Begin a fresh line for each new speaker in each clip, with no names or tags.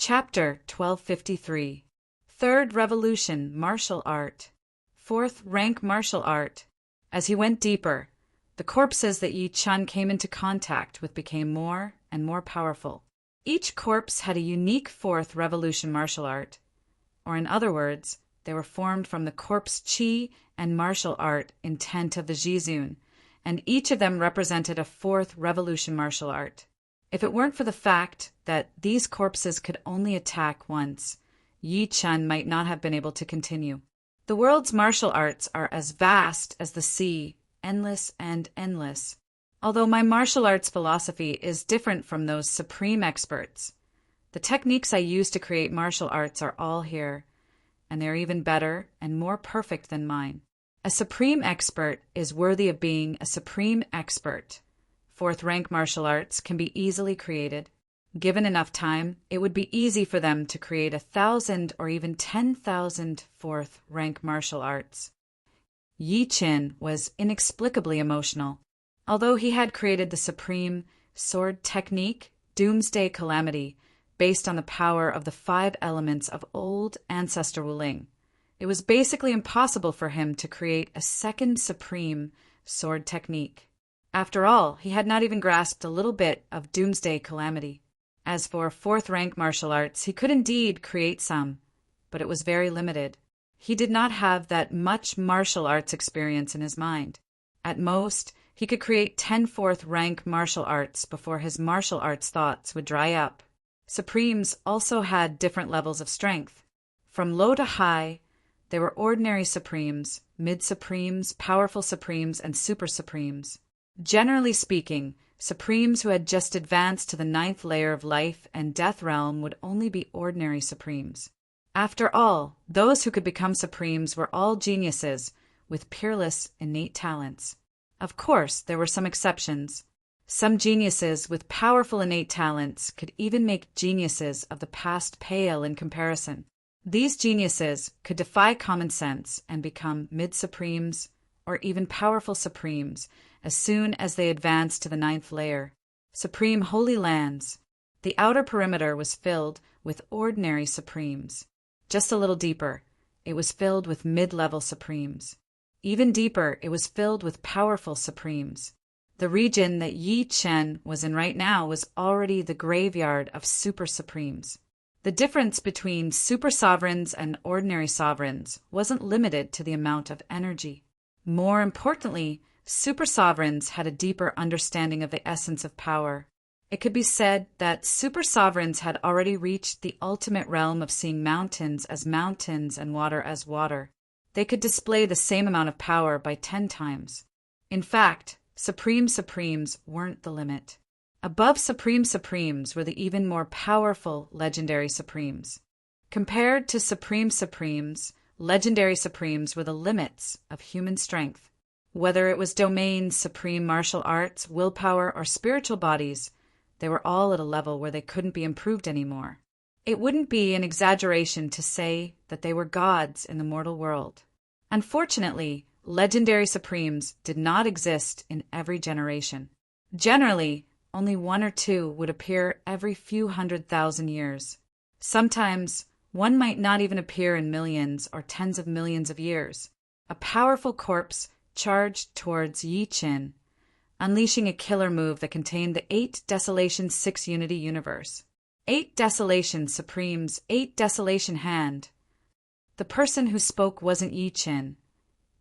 Chapter 1253. Third Revolution Martial Art. Fourth Rank Martial Art. As he went deeper, the corpses that Yi Chun came into contact with became more and more powerful. Each corpse had a unique fourth revolution martial art, or in other words, they were formed from the corpse chi and martial art intent of the Jizun, and each of them represented a fourth revolution martial art. If it weren't for the fact that these corpses could only attack once, Yi Chun might not have been able to continue. The world's martial arts are as vast as the sea, endless and endless. Although my martial arts philosophy is different from those supreme experts, the techniques I use to create martial arts are all here, and they're even better and more perfect than mine. A supreme expert is worthy of being a supreme expert. Fourth rank martial arts can be easily created. Given enough time, it would be easy for them to create 1,000 or even 10,000 fourth rank martial arts. Yi Chun was inexplicably emotional. Although he had created the supreme sword technique, Doomsday Calamity, based on the power of the 5 elements of old ancestor Wuling, it was basically impossible for him to create a second supreme sword technique. After all, he had not even grasped a little bit of Doomsday Calamity. As for fourth rank martial arts, he could indeed create some, but it was very limited. He did not have that much martial arts experience in his mind. At most, he could create 10 fourth rank martial arts before his martial arts thoughts would dry up. Supremes also had different levels of strength. From low to high, there were ordinary Supremes, mid-Supremes, powerful Supremes, and super Supremes. Generally speaking, Supremes who had just advanced to the 9th layer of life and death realm would only be ordinary Supremes. After all, those who could become Supremes were all geniuses with peerless innate talents. Of course, there were some exceptions. Some geniuses with powerful innate talents could even make geniuses of the past pale in comparison. These geniuses could defy common sense and become mid-Supremes or even powerful Supremes as soon as they advanced to the 9th layer. Supreme Holy Lands. The outer perimeter was filled with ordinary Supremes. Just a little deeper, it was filled with mid-level Supremes. Even deeper, it was filled with powerful Supremes. The region that Yi Chun was in right now was already the graveyard of super Supremes. The difference between super sovereigns and ordinary sovereigns wasn't limited to the amount of energy. More importantly, super sovereigns had a deeper understanding of the essence of power. It could be said that super sovereigns had already reached the ultimate realm of seeing mountains as mountains and water as water. They could display the same amount of power by 10 times. In fact, Supreme Supremes weren't the limit. Above Supreme Supremes were the even more powerful Legendary Supremes. Compared to Supreme Supremes, Legendary Supremes were the limits of human strength. Whether it was domain, supreme martial arts, willpower, or spiritual bodies, they were all at a level where they couldn't be improved anymore. It wouldn't be an exaggeration to say that they were gods in the mortal world. Unfortunately, Legendary Supremes did not exist in every generation. Generally, only 1 or 2 would appear every few 100,000 years. Sometimes, one might not even appear in millions or tens of millions of years. A powerful corpse charged towards Yi Chun, unleashing a killer move that contained the 8 Desolation 6 Unity universe. 8 Desolation Supremes, 8 Desolation Hand. The person who spoke wasn't Yi Chun,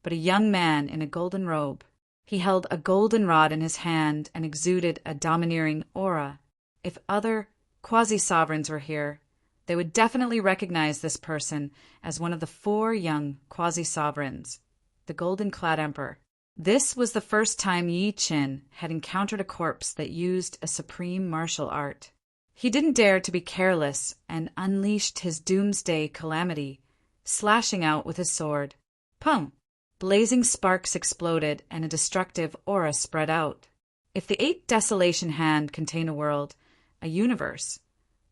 but a young man in a golden robe. He held a golden rod in his hand and exuded a domineering aura. If other quasi-sovereigns were here, they would definitely recognize this person as one of the 4 young quasi-sovereigns, the golden-clad emperor. This was the first time Yi Chun had encountered a corpse that used a supreme martial art. He didn't dare to be careless and unleashed his Doomsday Calamity, slashing out with his sword. Pum! Blazing sparks exploded and a destructive aura spread out. If the 8 Desolation Hand contained a world, a universe,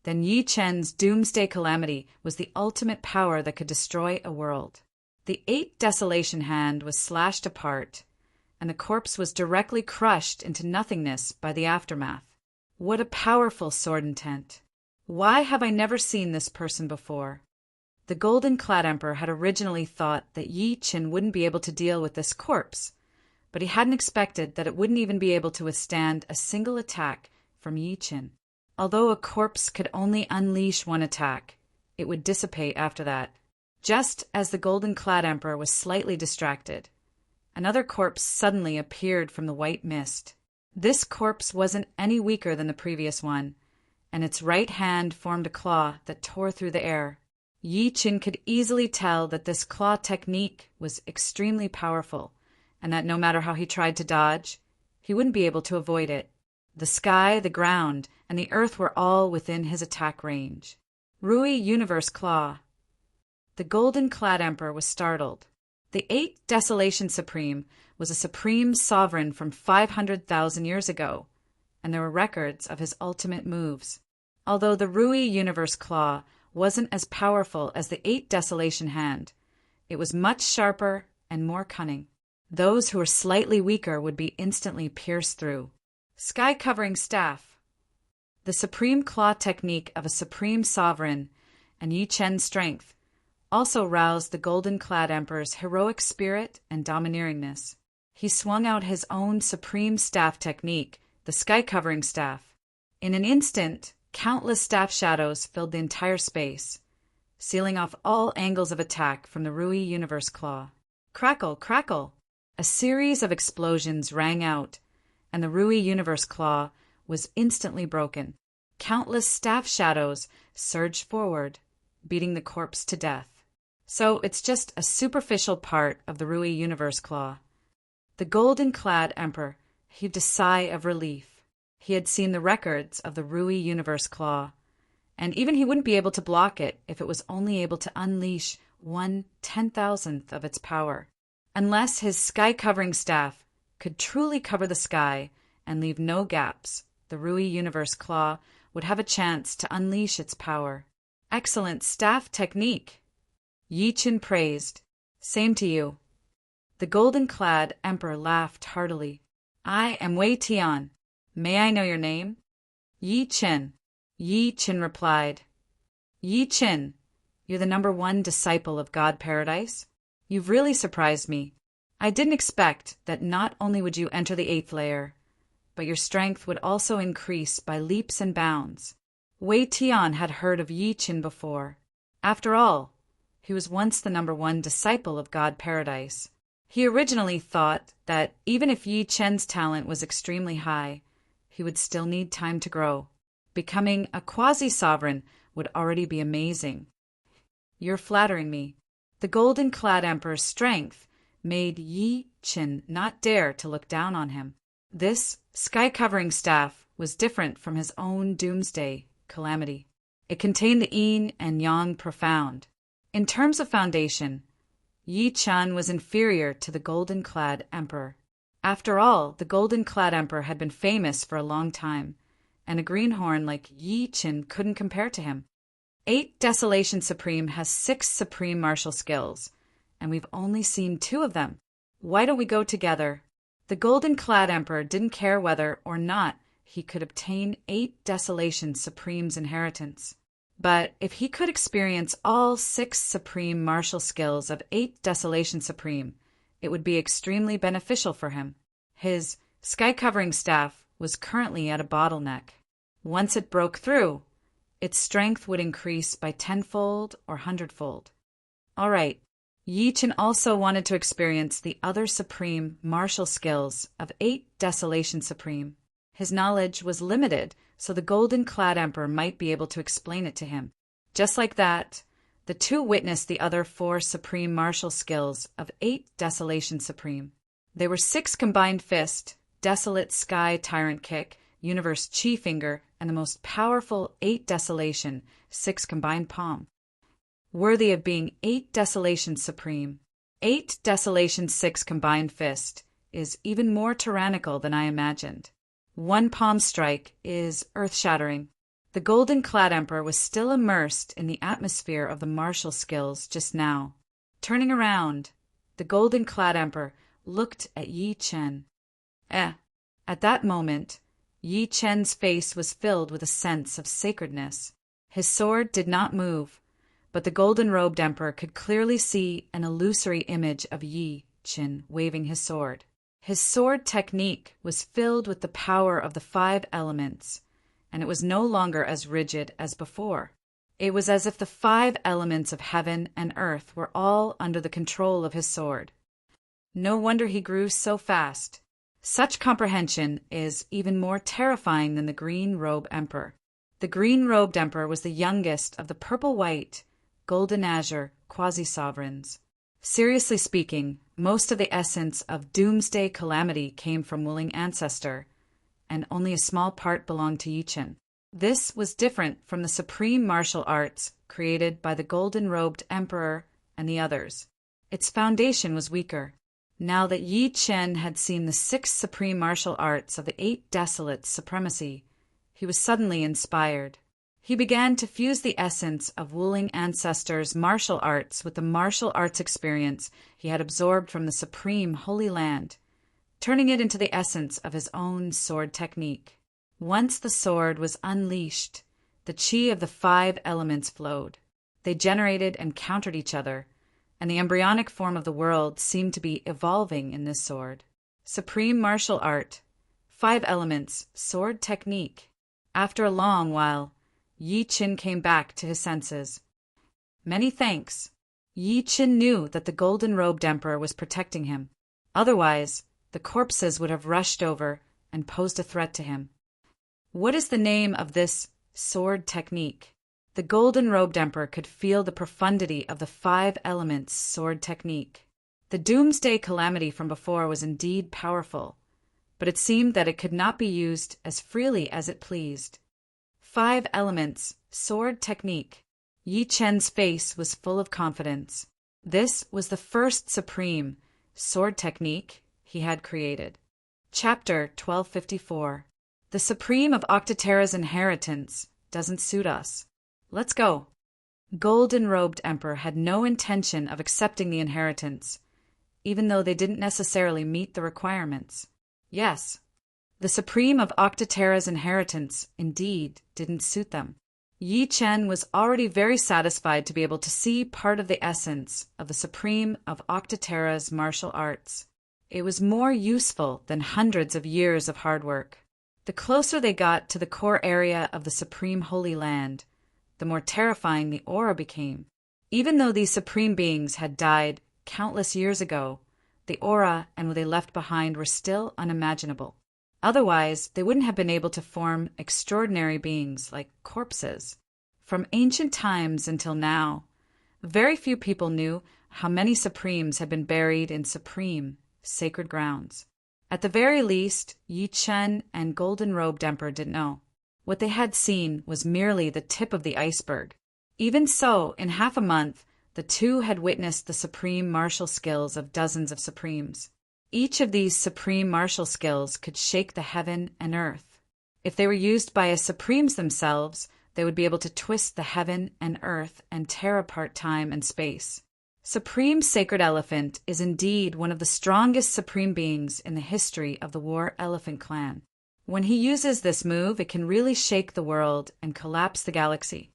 then Yi Chun's Doomsday Calamity was the ultimate power that could destroy a world. The 8 Desolation Hand was slashed apart, and the corpse was directly crushed into nothingness by the aftermath. What a powerful sword intent! Why have I never seen this person before? The golden-clad emperor had originally thought that Yi Qin wouldn't be able to deal with this corpse, but he hadn't expected that it wouldn't even be able to withstand a single attack from Yi Qin. Although a corpse could only unleash one attack, it would dissipate after that. Just as the golden-clad emperor was slightly distracted, another corpse suddenly appeared from the white mist. This corpse wasn't any weaker than the previous one, and its right hand formed a claw that tore through the air. Yi Qin could easily tell that this claw technique was extremely powerful, and that no matter how he tried to dodge, he wouldn't be able to avoid it. The sky, the ground, and the earth were all within his attack range. Rui Universe Claw. The golden-clad emperor was startled. The 8th Desolation Supreme was a supreme sovereign from 500,000 years ago, and there were records of his ultimate moves. Although the Rui Universe Claw wasn't as powerful as the 8th Desolation Hand, it was much sharper and more cunning. Those who were slightly weaker would be instantly pierced through. Sky-covering staff. The supreme claw technique of a supreme sovereign and Yi Qin's strength also roused the golden-clad emperor's heroic spirit and domineeringness. He swung out his own supreme staff technique, the sky-covering staff. In an instant, countless staff shadows filled the entire space, sealing off all angles of attack from the Rui Universe Claw. Crackle, crackle! A series of explosions rang out, and the Rui Universe Claw was instantly broken. Countless staff shadows surged forward, beating the corpse to death. So it's just a superficial part of the Rui Universe Claw. The golden-clad emperor heaved a sigh of relief. He had seen the records of the Rui Universe Claw, and even he wouldn't be able to block it if it was only able to unleash 1/10,000th of its power. Unless his sky-covering staff could truly cover the sky and leave no gaps, the Rui Universe Claw would have a chance to unleash its power. Excellent staff technique! Yi Qin praised. Same to you. The golden-clad emperor laughed heartily. I am Wei Tian. May I know your name? Yi Qin. Yi Qin replied. Yi Qin, you're the #1 disciple of God Paradise? You've really surprised me. I didn't expect that not only would you enter the 8th layer, but your strength would also increase by leaps and bounds. Wei Tian had heard of Yi Qin before. After all, he was once the #1 disciple of God Paradise. He originally thought that even if Yi Qin's talent was extremely high, he would still need time to grow. Becoming a quasi-sovereign would already be amazing. You're flattering me. The golden-clad emperor's strength made Yi Qin not dare to look down on him. This sky-covering staff was different from his own doomsday calamity. It contained the yin and yang profound. In terms of foundation, Yi Qin was inferior to the golden-clad emperor. After all, the golden-clad emperor had been famous for a long time, and a greenhorn like Yi Qin couldn't compare to him. 8 Desolation Supreme has 6 supreme martial skills, and we've only seen 2 of them. Why don't we go together? The golden-clad emperor didn't care whether or not he could obtain 8 Desolation Supreme's inheritance. But if he could experience all 6 supreme martial skills of 8 Desolation Supreme, it would be extremely beneficial for him. His sky-covering staff was currently at a bottleneck. Once it broke through, its strength would increase by 10-fold or 100-fold. All right, Yi Qin also wanted to experience the other supreme martial skills of 8 Desolation Supreme. His knowledge was limited, so the golden-clad emperor might be able to explain it to him. Just like that, the two witnessed the other 4 supreme martial skills of 8 Desolation Supreme. They were 6 combined fist, desolate sky tyrant kick, universe chi finger, and the most powerful 8 Desolation, 6 combined palm. Worthy of being 8 Desolation Supreme. 8 Desolation 6 combined fist is even more tyrannical than I imagined. One palm strike is earth-shattering. The golden-clad emperor was still immersed in the atmosphere of the martial skills just now. Turning around, the golden-clad emperor looked at Yi Qin. At that moment, Yi Qin's face was filled with a sense of sacredness. His sword did not move, but the golden-robed emperor could clearly see an illusory image of Yi Qin waving his sword. His sword technique was filled with the power of the 5 elements, and it was no longer as rigid as before. It was as if the 5 elements of heaven and earth were all under the control of his sword. No wonder he grew so fast. Such comprehension is even more terrifying than the green-robe emperor. The green-robed emperor was the youngest of the purple-white, golden-azure quasi-sovereigns. Seriously speaking, most of the essence of doomsday calamity came from willing ancestor, and only a small part belonged to Yi Qin. This was different from the supreme martial arts created by the golden-robed emperor and the others. Its foundation was weaker. Now that Yi Qin had seen the 6 supreme martial arts of the 8 Desolates' supremacy, he was suddenly inspired. He began to fuse the essence of Wuling ancestors' martial arts with the martial arts experience he had absorbed from the supreme Holy Land, turning it into the essence of his own sword technique. Once the sword was unleashed, the qi of the 5 elements flowed. They generated and countered each other, and the embryonic form of the world seemed to be evolving in this sword. Supreme martial art, 5 elements, sword technique. After a long while, Yi Qin came back to his senses. Many thanks. Yi Qin knew that the golden-robed emperor was protecting him. Otherwise, the corpses would have rushed over and posed a threat to him. What is the name of this sword technique? The golden-robed emperor could feel the profundity of the 5 elements sword technique. The doomsday calamity from before was indeed powerful, but it seemed that it could not be used as freely as it pleased. 5 elements sword technique. Yi Qin's face was full of confidence. This was the first supreme sword technique he had created. Chapter 1254. The Supreme of Octaterra's inheritance doesn't suit us. Let's go. Golden-robed emperor had no intention of accepting the inheritance, even though they didn't necessarily meet the requirements. Yes, the Supreme of Octaterra's inheritance indeed didn't suit them. Yi Qin was already very satisfied to be able to see part of the essence of the Supreme of Octaterra's martial arts. It was more useful than hundreds of years of hard work. The closer they got to the core area of the Supreme Holy Land, the more terrifying the aura became. Even though these supreme beings had died countless years ago, the aura and what they left behind were still unimaginable. Otherwise, they wouldn't have been able to form extraordinary beings like corpses. From ancient times until now, very few people knew how many supremes had been buried in supreme, sacred grounds. At the very least, Yi Qin and golden-robed emperor didn't know. What they had seen was merely the tip of the iceberg. Even so, in half a month, the two had witnessed the supreme martial skills of dozens of supremes. Each of these supreme martial skills could shake the heaven and earth. If they were used by as supremes themselves, they would be able to twist the heaven and earth and tear apart time and space. Supreme Sacred Elephant is indeed one of the strongest supreme beings in the history of the War Elephant clan. When he uses this move, it can really shake the world and collapse the galaxy.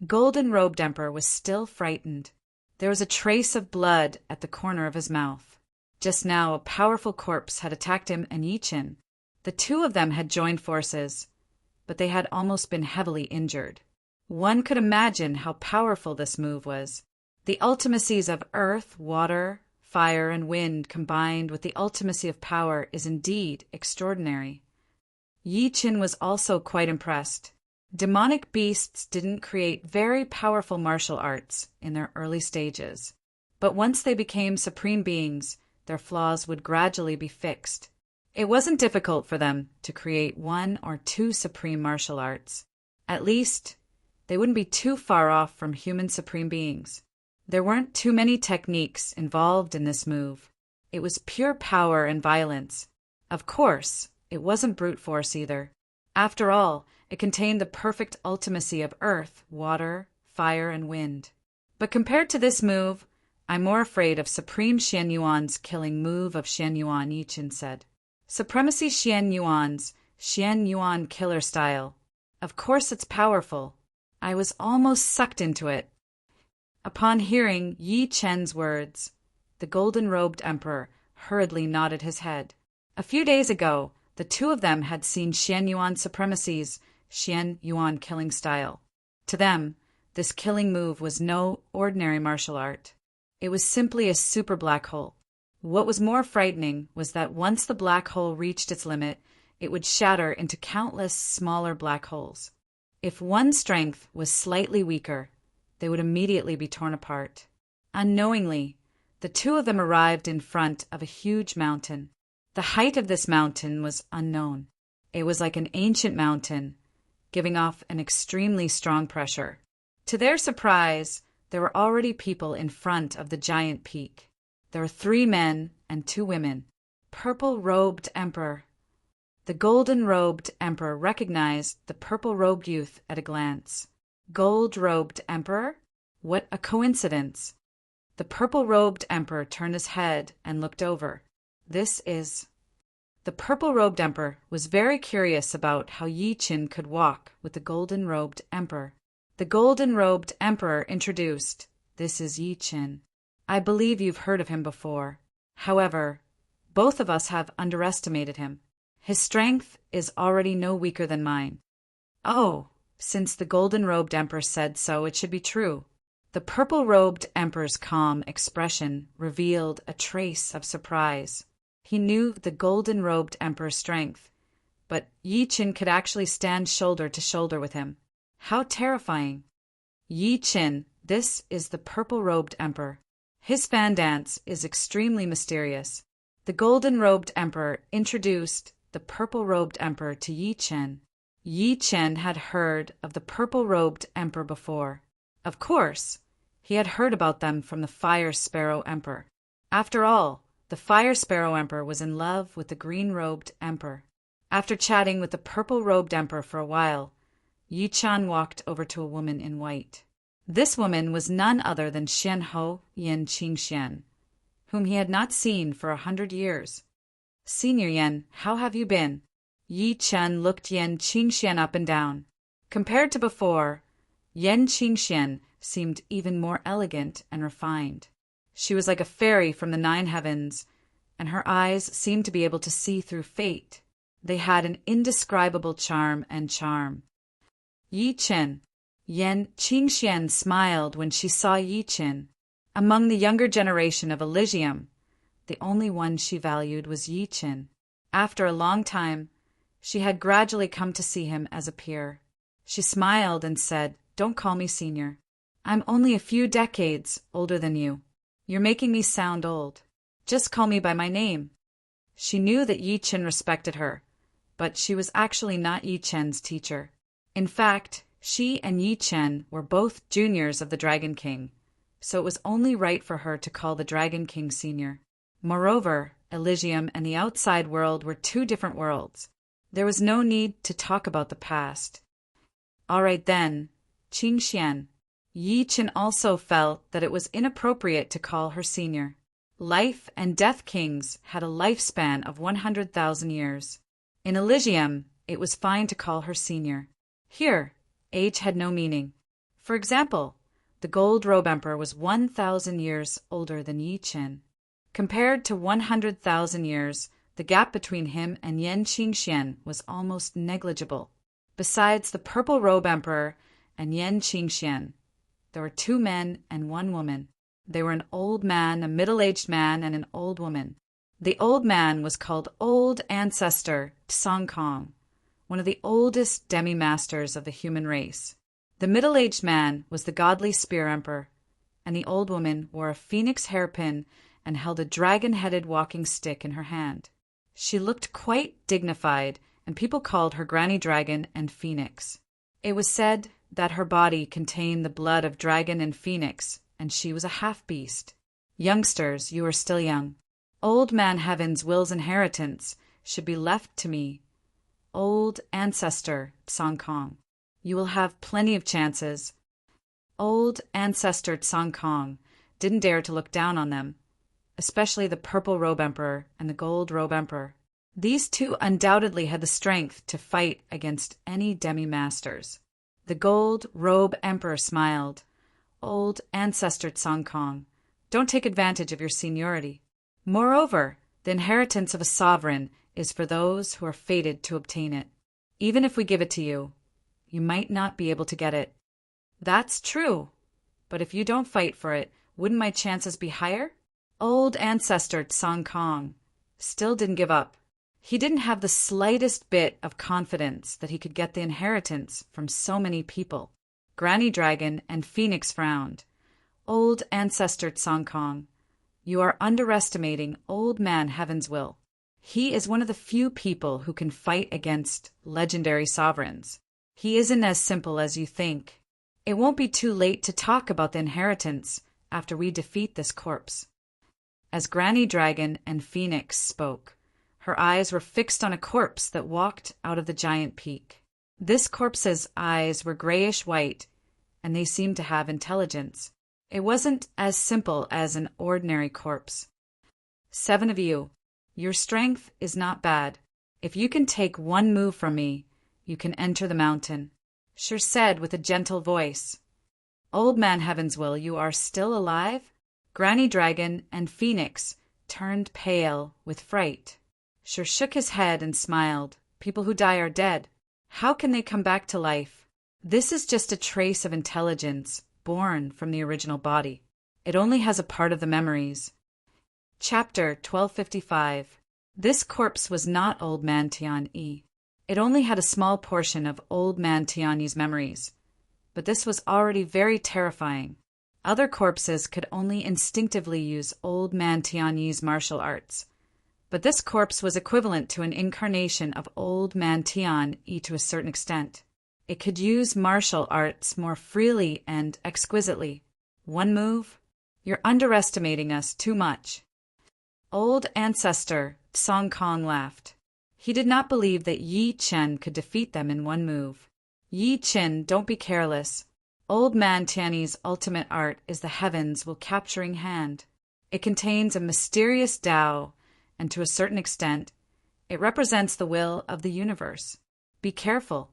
Golden-robed emperor was still frightened. There was a trace of blood at the corner of his mouth. Just now, a powerful corpse had attacked him and Yi Qin. The 2 of them had joined forces, but they had almost been heavily injured. One could imagine how powerful this move was. The ultimacies of earth, water, fire, and wind combined with the ultimacy of power is indeed extraordinary. Yi Qin was also quite impressed. Demonic beasts didn't create very powerful martial arts in their early stages, but once they became supreme beings, their flaws would gradually be fixed. It wasn't difficult for them to create 1 or 2 supreme martial arts. At least, they wouldn't be too far off from human supreme beings. There weren't too many techniques involved in this move. It was pure power and violence. Of course, it wasn't brute force either. After all, it contained the perfect ultimacy of earth, water, fire, and wind. But compared to this move, I'm more afraid of Supreme Xian Yuan's killing move of Xian Yuan, Yi Qin said. Supremacy Xian Yuan's Xian Yuan killer style. Of course it's powerful. I was almost sucked into it. Upon hearing Yi Chen's words, the golden-robed emperor hurriedly nodded his head. A few days ago, the two of them had seen Xian Yuan supremacy's Xian Yuan killing style. To them, this killing move was no ordinary martial art. It was simply a super black hole. What was more frightening was that once the black hole reached its limit, it would shatter into countless smaller black holes. If one strength was slightly weaker, they would immediately be torn apart. Unknowingly, the two of them arrived in front of a huge mountain. The height of this mountain was unknown. It was like an ancient mountain, giving off an extremely strong pressure. To their surprise, there were already people in front of the giant peak. There were 3 men and 2 women. Purple-robed emperor. The golden-robed emperor recognized the purple-robed youth at a glance. Gold-robed emperor? What a coincidence! The purple-robed emperor turned his head and looked over. The purple-robed emperor was very curious about how Yi Qin could walk with the golden-robed emperor. The golden-robed emperor introduced, "This is Yi Qin. I believe you've heard of him before. However, both of us have underestimated him. His strength is already no weaker than mine." "Oh, since the golden-robed emperor said so, it should be true." The purple-robed emperor's calm expression revealed a trace of surprise. He knew the golden-robed emperor's strength, but Yi Qin could actually stand shoulder to shoulder with him. How terrifying! Yi Qin, this is the purple-robed emperor. His fan dance is extremely mysterious. The golden-robed emperor introduced the purple-robed emperor to Yi Qin. Yi Qin had heard of the purple-robed emperor before. Of course, he had heard about them from the Fire Sparrow Emperor. After all, the Fire Sparrow Emperor was in love with the green-robed emperor. After chatting with the purple-robed emperor for a while, Yi Qian walked over to a woman in white. This woman was none other than Xian Ho Yen Qingxian, whom he had not seen for 100 years. "Senior Yen, how have you been?" Yi Qian looked Yen Qingxian up and down. Compared to before, Yen Qingxian seemed even more elegant and refined. She was like a fairy from the 9 heavens, and her eyes seemed to be able to see through fate. They had an indescribable charm. "Yi Qin." Yen Qingxian smiled when she saw Yi Qin. Among the younger generation of Elysium, the only one she valued was Yi Qin. After a long time, she had gradually come to see him as a peer. She smiled and said, "Don't call me senior. I'm only a few decades older than you. You're making me sound old. Just call me by my name." She knew that Yi Qin respected her, but she was actually not Yi Qin's teacher. In fact, she and Yi Qin were both juniors of the Dragon King, so it was only right for her to call the Dragon King senior. Moreover, Elysium and the outside world were 2 different worlds. There was no need to talk about the past. All right then, Qingxian. Yi Qin also felt that it was inappropriate to call her senior. Life and Death Kings had a lifespan of 100,000 years. In Elysium, it was fine to call her senior. Here, age had no meaning. For example, the Gold Robe Emperor was 1,000 years older than Yi Qin. Compared to 100,000 years, the gap between him and Yen Qingxian was almost negligible. Besides the Purple Robe Emperor and Yen Qingxian, there were 2 men and 1 woman. They were an old man, a middle-aged man, and an old woman. The old man was called Old Ancestor Tsong Kong, one of the oldest demi-masters of the human race. The middle-aged man was the godly Spear Emperor, and the old woman wore a phoenix hairpin and held a dragon-headed walking stick in her hand. She looked quite dignified, and people called her Granny Dragon and Phoenix. It was said that her body contained the blood of dragon and phoenix, and she was a half-beast. "Youngsters, you are still young. Old Man Heaven's will's inheritance should be left to me, Old Ancestor Tsong Kong. You will have plenty of chances." Old Ancestor Tsong Kong didn't dare to look down on them, especially the Purple Robe Emperor and the Gold Robe Emperor. These 2 undoubtedly had the strength to fight against any demi-masters. The gold robe emperor smiled. Old ancestor Tsong Kong, don't take advantage of your seniority. Moreover, the inheritance of a sovereign is for those who are fated to obtain it. Even if we give it to you, you might not be able to get it. That's true. But if you don't fight for it, wouldn't my chances be higher? Old ancestor Tsong Kong still didn't give up. He didn't have the slightest bit of confidence that he could get the inheritance from so many people. Granny Dragon and Phoenix frowned. Old ancestor Tsong Kong, you are underestimating Old Man Heaven's will. He is one of the few people who can fight against legendary sovereigns. He isn't as simple as you think. It won't be too late to talk about the inheritance after we defeat this corpse. As Granny Dragon and Phoenix spoke, her eyes were fixed on a corpse that walked out of the giant peak. This corpse's eyes were grayish-white, and they seemed to have intelligence. It wasn't as simple as an ordinary corpse. 7 of you, your strength is not bad. If you can take one move from me, you can enter the mountain. Sure said with a gentle voice. Old Man Heaven's will, you are still alive? Granny Dragon and Phoenix turned pale with fright. Sure shook his head and smiled. People who die are dead. How can they come back to life? This is just a trace of intelligence born from the original body. It only has a part of the memories. Chapter 1255. This corpse was not Old Man Tian-Yi. It only had a small portion of Old Man Tian-Yi's memories. But this was already very terrifying. Other corpses could only instinctively use Old Man Tian-Yi's martial arts. But this corpse was equivalent to an incarnation of Old Man Tian-Yi to a certain extent. It could use martial arts more freely and exquisitely. One move? You're underestimating us too much. Old ancestor Tsong Kong laughed. He did not believe that Yi Chen could defeat them in one move. Yi Chen, don't be careless. Old Man Tian-Yi's ultimate art is the heavens will capturing hand. It contains a mysterious Tao, and to a certain extent, it represents the will of the universe. Be careful.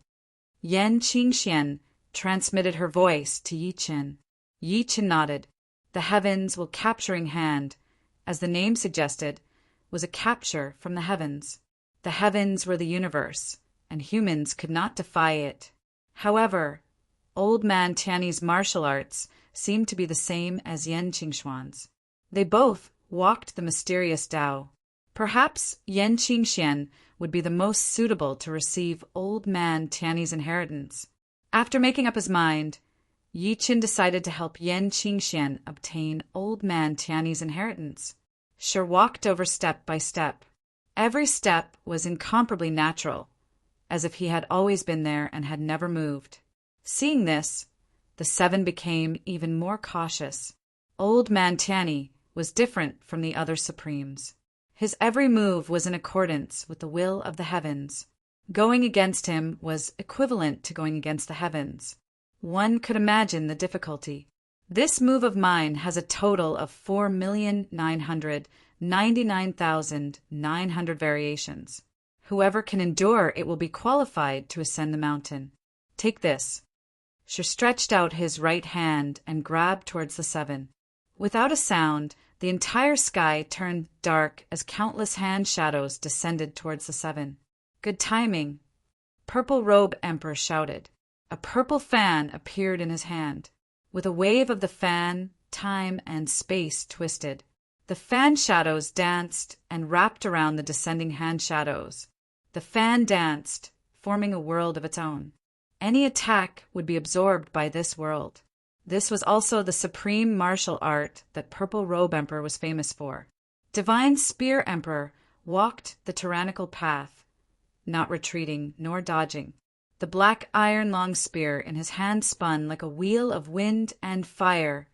Yan Qingxian transmitted her voice to Yi Chen. Yi Chen nodded. The heavens will capturing hand, as the name suggested, was a capture from the heavens. The heavens were the universe, and humans could not defy it. However, Old Man Tian-Yi's martial arts seemed to be the same as Yan Qingxuan's. They both walked the mysterious Tao. Perhaps Yan Qingxian would be the most suitable to receive Old Man Tian-Yi's inheritance. After making up his mind, Yi Chen decided to help Yan Qingxian obtain Old Man Tian-Yi's inheritance. She walked over step by step. Every step was incomparably natural, as if he had always been there and had never moved. Seeing this, the 7 became even more cautious. Old Man Tian-Yi was different from the other supremes. His every move was in accordance with the will of the heavens. Going against him was equivalent to going against the heavens. One could imagine the difficulty. This move of mine has a total of 4,999,900 variations. Whoever can endure it will be qualified to ascend the mountain. Take this. She stretched out his right hand and grabbed towards the 7. Without a sound, the entire sky turned dark as countless hand shadows descended towards the 7. Good timing. Purple Robe Emperor shouted. A purple fan appeared in his hand. With a wave of the fan, time and space twisted. The fan shadows danced and wrapped around the descending hand shadows. The fan danced, forming a world of its own. Any attack would be absorbed by this world. This was also the supreme martial art that Purple Robe Emperor was famous for. Divine Spear Emperor walked the tyrannical path, not retreating nor dodging. The black iron long spear in his hand spun like a wheel of wind and fire,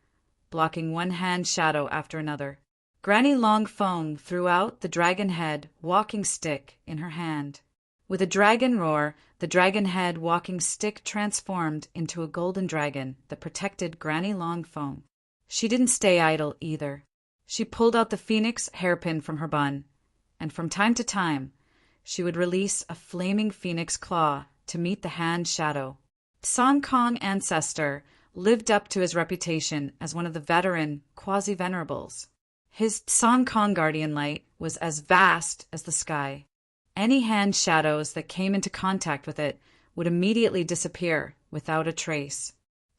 blocking one hand shadow after another. Granny Long Fong threw out the dragon head walking stick in her hand. With a dragon roar, the dragon head walking stick transformed into a golden dragon that protected Granny Long Fong. She didn't stay idle either. She pulled out the phoenix hairpin from her bun, and from time to time, she would release a flaming phoenix claw to meet the hand shadow. Song Kong ancestor lived up to his reputation as one of the veteran quasi-venerables. His Song Kong guardian light was as vast as the sky. Any hand shadows that came into contact with it would immediately disappear without a trace.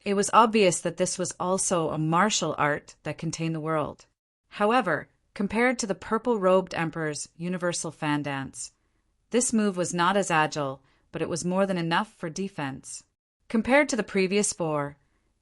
It was obvious that this was also a martial art that contained the world. However, compared to the purple-robed emperor's universal fan dance, this move was not as agile, but it was more than enough for defense. Compared to the previous four,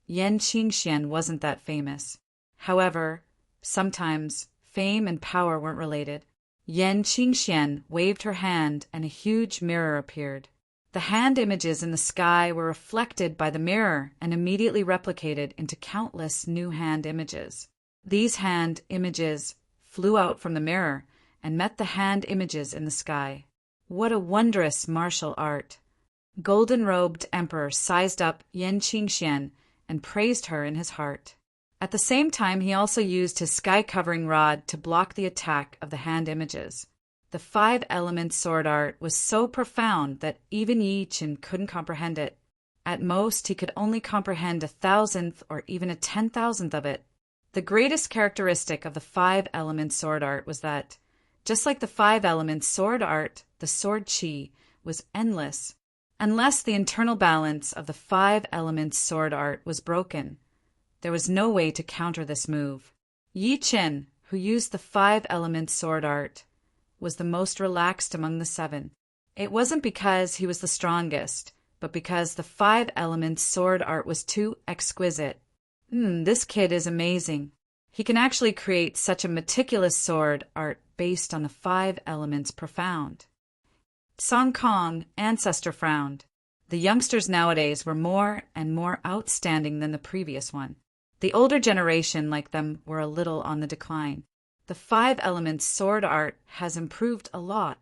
Yan Qingxian wasn't that famous. However, sometimes fame and power weren't related. Yan Qingxian waved her hand and a huge mirror appeared. The hand images in the sky were reflected by the mirror and immediately replicated into countless new hand images. These hand images flew out from the mirror and met the hand images in the sky. What a wondrous martial art! Golden-robed Emperor sized up Yan Qingxian and praised her in his heart. At the same time, he also used his sky-covering rod to block the attack of the hand images. The five-element sword art was so profound that even Yi Qin couldn't comprehend it. At most, he could only comprehend 1,000th or even 10,000th of it. The greatest characteristic of the five-element sword art was that, just like the five-element sword art, the sword qi was endless, unless the internal balance of the five-element sword art was broken. There was no way to counter this move. Yi Qin, who used the five-element sword art, was the most relaxed among the seven. It wasn't because he was the strongest, but because the five-element sword art was too exquisite. This kid is amazing. He can actually create such a meticulous sword art based on the five elements profound. Song Kong ancestor frowned. The youngsters nowadays were more and more outstanding than the previous one. The older generation, like them, were a little on the decline. The five-element sword art has improved a lot.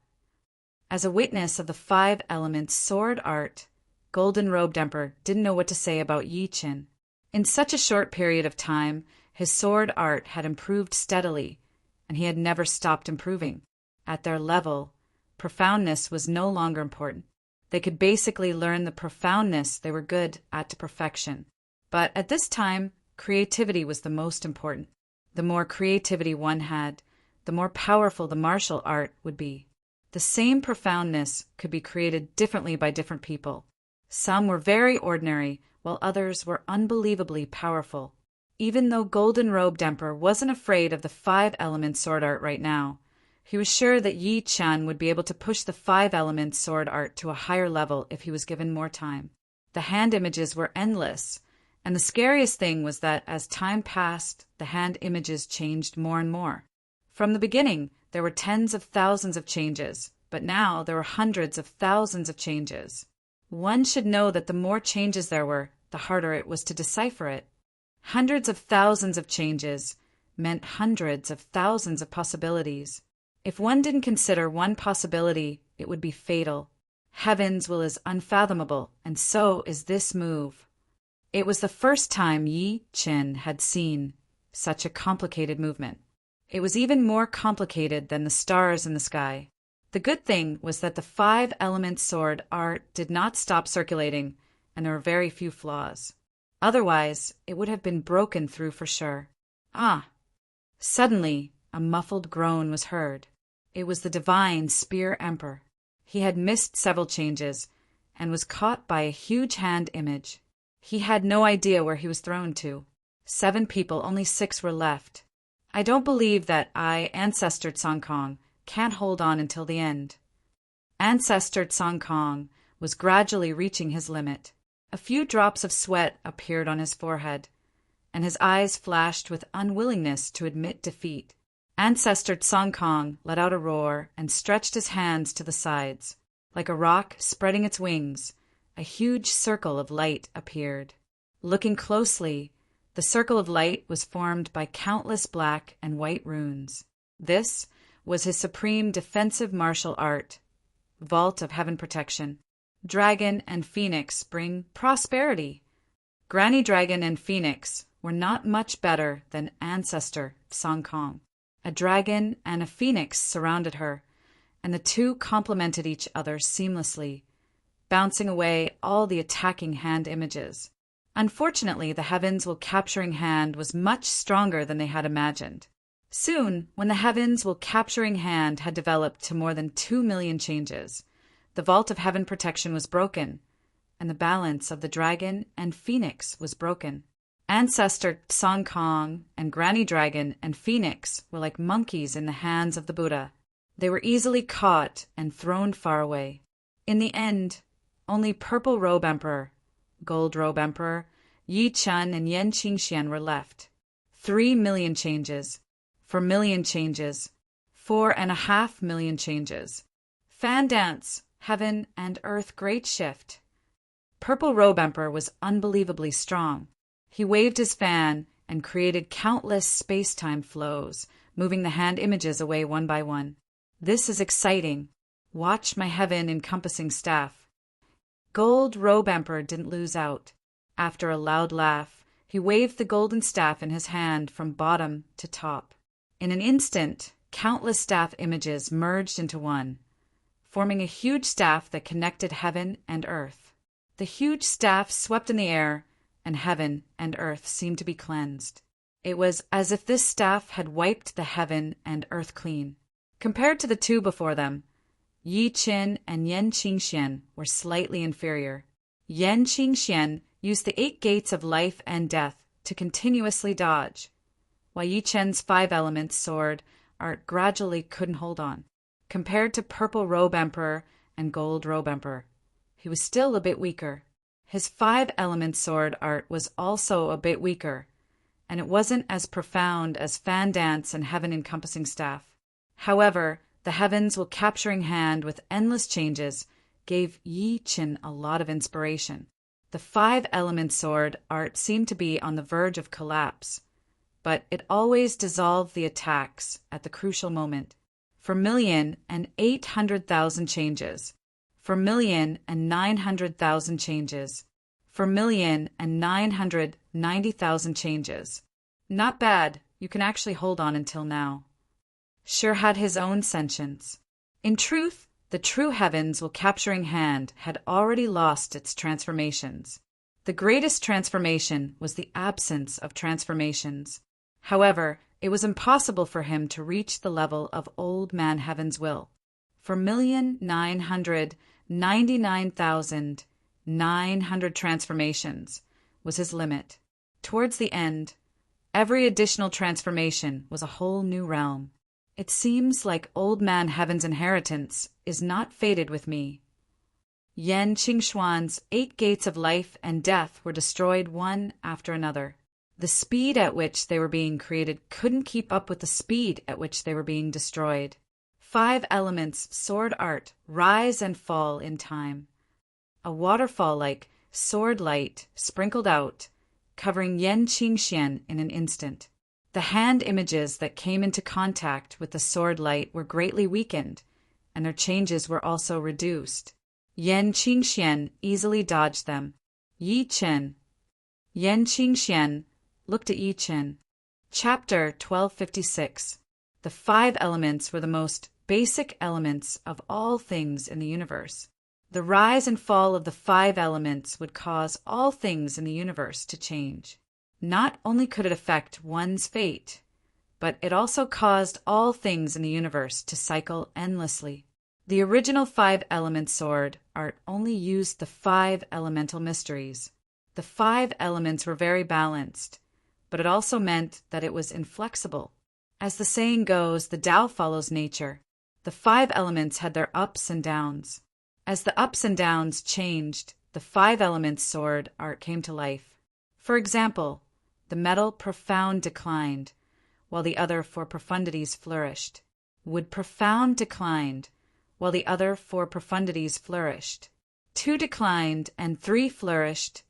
As a witness of the five-element sword art, Golden-Robed Emperor didn't know what to say about Yi Qin. In such a short period of time, his sword art had improved steadily, and he had never stopped improving. At their level, profoundness was no longer important. They could basically learn the profoundness they were good at to perfection. But at this time, creativity was the most important. The more creativity one had, the more powerful the martial art would be. The same profoundness could be created differently by different people. Some were very ordinary, while others were unbelievably powerful. Even though Golden-Robed Emperor wasn't afraid of the five-element sword art right now, he was sure that Yi Qian would be able to push the five-element sword art to a higher level if he was given more time. The hand images were endless, and the scariest thing was that as time passed, the hand images changed more and more. From the beginning, there were tens of thousands of changes, but now there were hundreds of thousands of changes. One should know that the more changes there were, the harder it was to decipher it. Hundreds of thousands of changes meant hundreds of thousands of possibilities. If one didn't consider one possibility, it would be fatal. Heaven's will is unfathomable, and so is this move. It was the first time Yi Qin had seen such a complicated movement. It was even more complicated than the stars in the sky. The good thing was that the five-element sword art did not stop circulating, and there were very few flaws. Otherwise, it would have been broken through for sure. Suddenly, a muffled groan was heard. It was the divine Spear Emperor. He had missed several changes, and was caught by a huge hand image. He had no idea where he was thrown to. 7 people, only 6 were left. I don't believe that I, Ancestor Song Kong, can't hold on until the end. Ancestor Song Kong was gradually reaching his limit. A few drops of sweat appeared on his forehead, and his eyes flashed with unwillingness to admit defeat. Ancestor Song Kong let out a roar and stretched his hands to the sides. Like a rock spreading its wings, a huge circle of light appeared. Looking closely, the circle of light was formed by countless black and white runes. This was his supreme defensive martial art, Vault of Heaven Protection. Dragon and Phoenix bring prosperity. Granny Dragon and Phoenix were not much better than Ancestor Song Kong. A dragon and a phoenix surrounded her, and the two complemented each other seamlessly. bouncing away all the attacking hand images. Unfortunately, the heavens while capturing hand was much stronger than they had imagined. Soon, when the heavens while capturing hand had developed to more than 2 million changes, the vault of heaven protection was broken, and the balance of the dragon and phoenix was broken. Ancestor Song Kong and Granny Dragon and Phoenix were like monkeys in the hands of the Buddha. They were easily caught and thrown far away. In the end, only Purple Robe Emperor, Gold Robe Emperor, Yi Chun, and Yen Qingxian were left. 3 million changes. 4 million changes. 4.5 million changes. Fan dance, heaven and earth great shift. Purple Robe Emperor was unbelievably strong. He waved his fan and created countless space-time flows, moving the hand images away one by one. This is exciting. Watch my heaven-encompassing staff. Gold Robe Emperor didn't lose out. After a loud laugh, he waved the golden staff in his hand from bottom to top. In an instant, countless staff images merged into one, forming a huge staff that connected heaven and earth. The huge staff swept in the air, and heaven and earth seemed to be cleansed. It was as if this staff had wiped the heaven and earth clean. Compared to the two before them, Yi Qin and Yen Qingxian were slightly inferior. Yen Qingxian used the 8 gates of life and death to continuously dodge, while Yi Chen's 5 elements sword art gradually couldn't hold on. Compared to Purple Robe Emperor and Gold Robe Emperor, he was still a bit weaker. His 5 element sword art was also a bit weaker, and it wasn't as profound as Fan Dance and Heaven Encompassing Staff. However, the heavens while capturing hand with endless changes gave Yi Qin a lot of inspiration. The 5 element sword art seemed to be on the verge of collapse, but it always dissolved the attacks at the crucial moment. 4,800,000 changes. 4,900,000 changes. 4,990,000 changes. Not bad, you can actually hold on until now. Sure had his own sentience. In truth, the true heavens while capturing hand had already lost its transformations. The greatest transformation was the absence of transformations. However, it was impossible for him to reach the level of Old Man Heaven's will. 4,999,900 transformations was his limit. Towards the end, every additional transformation was a whole new realm. It seems like Old Man Heaven's inheritance is not fated with me. Yen Qingxuan's 8 gates of life and death were destroyed one after another. The speed at which they were being created couldn't keep up with the speed at which they were being destroyed. 5 elements sword art rise and fall in time. A waterfall like sword light sprinkled out, covering Yen Qingxian in an instant. The hand images that came into contact with the sword light were greatly weakened, and their changes were also reduced. Yen Qingxian easily dodged them. Yen Qingxian looked at Yi Qin. Chapter 1256. The 5 elements were the most basic elements of all things in the universe. The rise and fall of the 5 elements would cause all things in the universe to change. Not only could it affect one's fate, but it also caused all things in the universe to cycle endlessly. The original 5 element sword art only used the 5 elemental mysteries. The 5 elements were very balanced, but it also meant that it was inflexible. As the saying goes, the Tao follows nature. The 5 elements had their ups and downs. As the ups and downs changed, the 5 elements sword art came to life. For example, the metal profound declined, while the other 4 profundities flourished. Wood profound declined, while the other 4 profundities flourished. 2 declined and 3 flourished.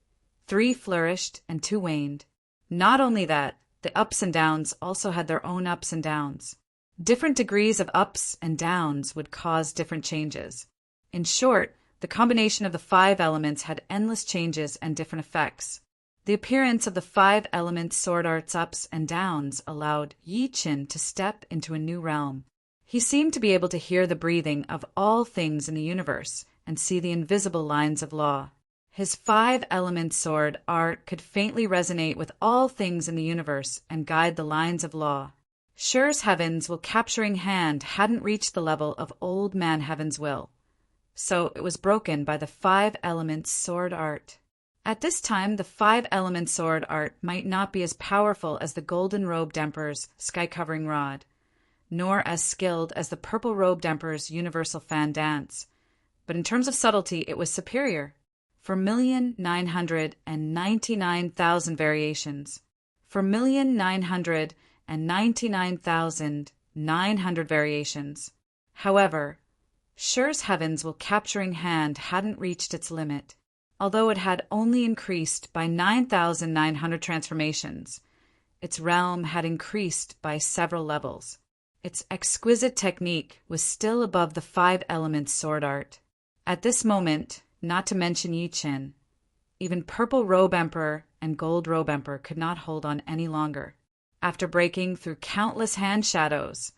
3 flourished and 2 waned. Not only that, the ups and downs also had their own ups and downs. Different degrees of ups and downs would cause different changes. In short, the combination of the 5 elements had endless changes and different effects. The appearance of the 5 elements sword art's ups and downs allowed Yi Qin to step into a new realm. He seemed to be able to hear the breathing of all things in the universe and see the invisible lines of law. His five-element sword art could faintly resonate with all things in the universe and guide the lines of law. Sure's Heaven's will capturing hand hadn't reached the level of Old Man Heaven's will, so it was broken by the five-element sword art. At this time, the five-element sword art might not be as powerful as the golden-robed emperor's sky-covering rod, nor as skilled as the purple-robed emperor's universal fan dance, but in terms of subtlety it was superior. 4,999,000 variations. 4,999,900 variations. However, Sure's Heaven's will capturing hand hadn't reached its limit. Although it had only increased by 9,900 transformations, its realm had increased by several levels. Its exquisite technique was still above the five-element sword art. At this moment, not to mention Yi Qin, even Purple Robe Emperor and Gold Robe Emperor could not hold on any longer. After breaking through countless hand shadows,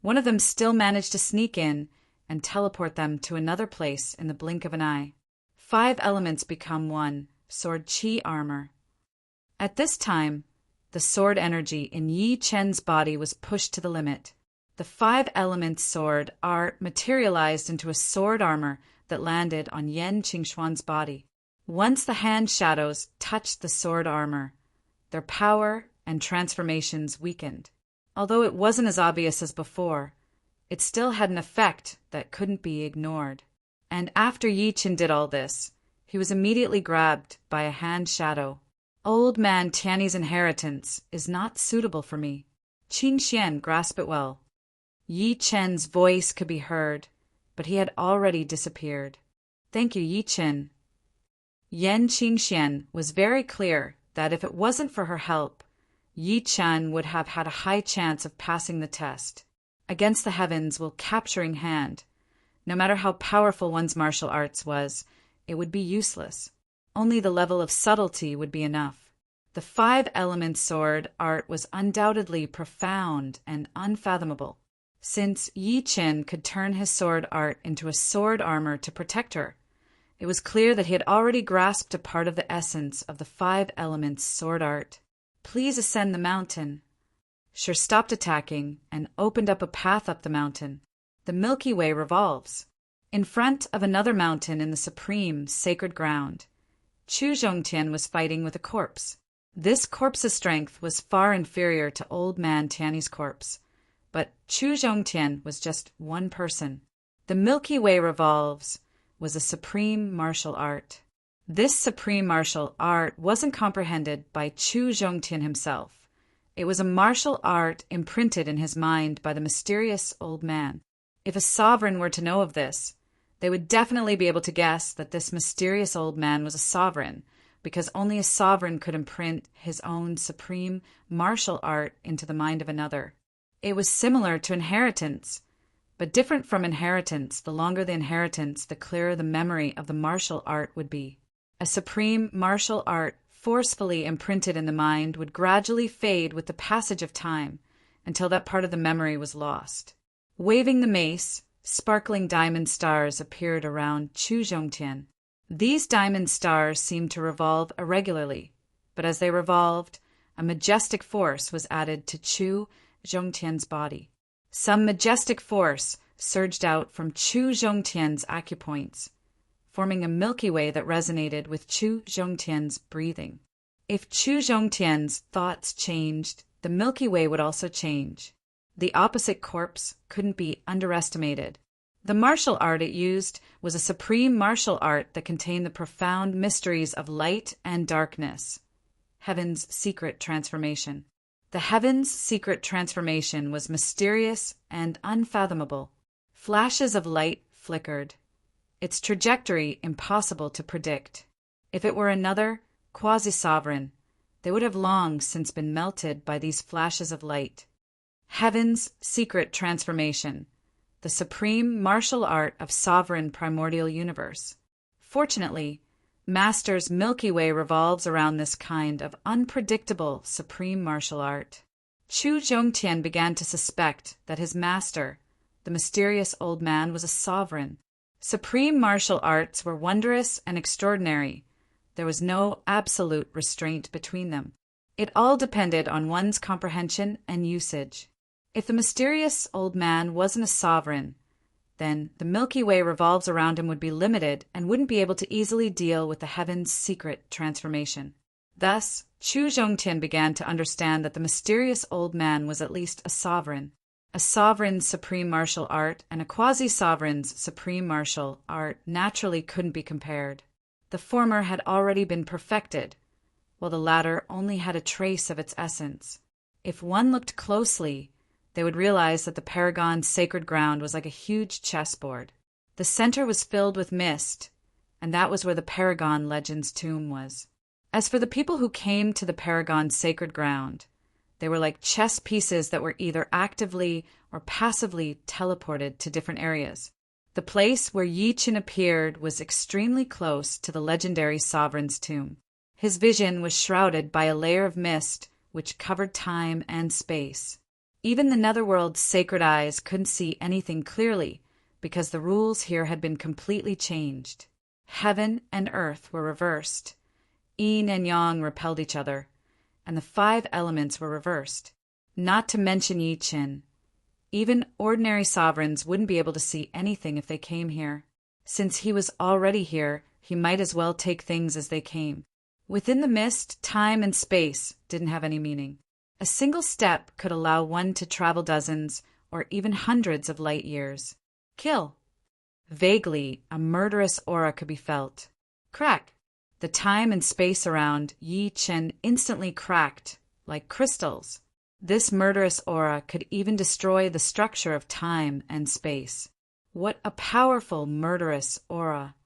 one of them still managed to sneak in and teleport them to another place in the blink of an eye. Five elements become one, sword Qi armor. At this time, the sword energy in Yi Chen's body was pushed to the limit. The five-element sword art materialized into a sword armor that landed on Yan Qingxuan's body. Once the hand shadows touched the sword armor, their power and transformations weakened. Although it wasn't as obvious as before, it still had an effect that couldn't be ignored. And after Yi Qin did all this, he was immediately grabbed by a hand shadow. Old Man Tiany's inheritance is not suitable for me. Qin Xian grasped it well. Yi Chen's voice could be heard, but he had already disappeared. Thank you, Yi Qin. Yan Qingxian was very clear that if it wasn't for her help, Yi Chen would have had a high chance of passing the test. Against the Heavens will capturing hand. No matter how powerful one's martial arts was, it would be useless. Only the level of subtlety would be enough. The five-element sword art was undoubtedly profound and unfathomable. Since Yi Qin could turn his sword art into a sword armor to protect her, it was clear that he had already grasped a part of the essence of the five elements sword art. Please ascend the mountain. Sure stopped attacking and opened up a path up the mountain. The Milky Way revolves. In front of another mountain in the supreme sacred ground, Chu Zhongtian was fighting with a corpse. This corpse's strength was far inferior to Old Man Tiany's corpse. But Chu Zhongtian was just one person. The Milky Way revolves was a supreme martial art. This supreme martial art wasn't comprehended by Chu Zhongtian himself. It was a martial art imprinted in his mind by the mysterious old man. If a sovereign were to know of this, they would definitely be able to guess that this mysterious old man was a sovereign, because only a sovereign could imprint his own supreme martial art into the mind of another. It was similar to inheritance, but different from inheritance. The longer the inheritance, the clearer the memory of the martial art would be. A supreme martial art forcefully imprinted in the mind would gradually fade with the passage of time until that part of the memory was lost. Waving the mace, sparkling diamond stars appeared around Chu Zhongtian. These diamond stars seemed to revolve irregularly, but as they revolved, a majestic force was added to Chu Zhongtian's body. Some majestic force surged out from Chu Zhongtian's acupoints, forming a Milky Way that resonated with Chu Zhongtian's breathing. If Chu Zhongtian's thoughts changed, the Milky Way would also change. The opposite corpse couldn't be underestimated. The martial art it used was a supreme martial art that contained the profound mysteries of light and darkness. Heaven's secret transformation. The Heaven's secret transformation was mysterious and unfathomable. Flashes of light flickered, its trajectory impossible to predict. If it were another, quasi-sovereign, they would have long since been melted by these flashes of light. Heaven's secret transformation, the supreme martial art of sovereign primordial universe. Fortunately, Master's Milky Way revolves around this kind of unpredictable supreme martial art. Chu Zhongtian began to suspect that his master, the mysterious old man, was a sovereign. Supreme martial arts were wondrous and extraordinary. There was no absolute restraint between them. It all depended on one's comprehension and usage. If the mysterious old man wasn't a sovereign, then the Milky Way revolves around him would be limited and wouldn't be able to easily deal with the heaven's secret transformation. Thus, Chu Zhongtian began to understand that the mysterious old man was at least a sovereign's supreme martial art and a quasi-sovereign's supreme martial art naturally couldn't be compared. The former had already been perfected, while the latter only had a trace of its essence. If one looked closely, they would realize that the Paragon's sacred ground was like a huge chessboard. The center was filled with mist, and that was where the Paragon legend's tomb was. As for the people who came to the Paragon's sacred ground, they were like chess pieces that were either actively or passively teleported to different areas. The place where Yi Qin appeared was extremely close to the legendary sovereign's tomb. His vision was shrouded by a layer of mist which covered time and space. Even the netherworld's sacred eyes couldn't see anything clearly because the rules here had been completely changed. Heaven and earth were reversed. Yin and yang repelled each other, and the 5 elements were reversed. Not to mention Yi Qin. Even ordinary sovereigns wouldn't be able to see anything if they came here. Since he was already here, he might as well take things as they came. Within the mist, time and space didn't have any meaning. A single step could allow one to travel dozens or even hundreds of light years. Kill. Vaguely, a murderous aura could be felt. Crack. The time and space around Yi Qin instantly cracked, like crystals. This murderous aura could even destroy the structure of time and space. What a powerful murderous aura.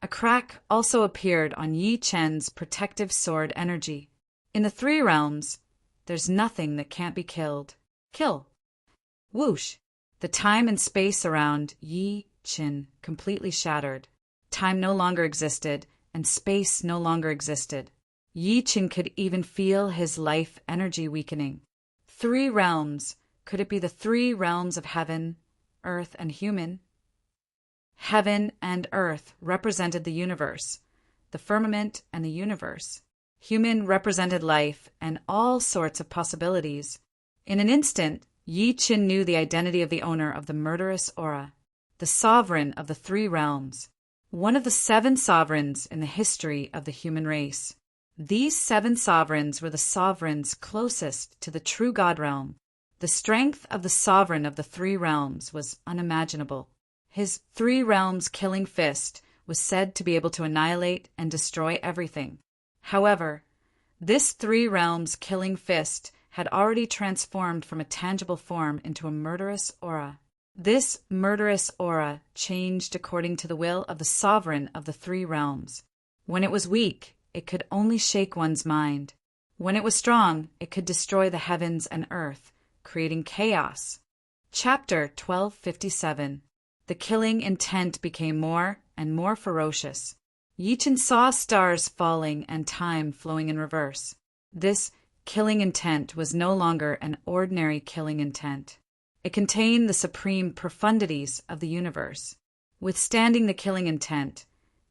A crack also appeared on Yi Qin's protective sword energy. In the 3 realms, there's nothing that can't be killed. Kill. Whoosh. The time and space around Yi Qin completely shattered. Time no longer existed, and space no longer existed. Yi Qin could even feel his life energy weakening. 3 realms. Could it be the 3 realms of heaven, earth, and human? Heaven and earth represented the universe, the firmament and the universe. Human represented life and all sorts of possibilities. In an instant, Yi Qin knew the identity of the owner of the murderous aura, the sovereign of the 3 realms, one of the 7 sovereigns in the history of the human race. These 7 sovereigns were the sovereigns closest to the true God realm. The strength of the sovereign of the 3 realms was unimaginable. His 3 realms killing fist was said to be able to annihilate and destroy everything. However, this 3 realms killing fist had already transformed from a tangible form into a murderous aura. This murderous aura changed according to the will of the sovereign of the 3 realms. When it was weak, it could only shake one's mind. When it was strong, it could destroy the heavens and earth, creating chaos. Chapter 1257. The killing intent became more and more ferocious. Yi Qin saw stars falling and time flowing in reverse. This killing intent was no longer an ordinary killing intent. It contained the supreme profundities of the universe. Withstanding the killing intent,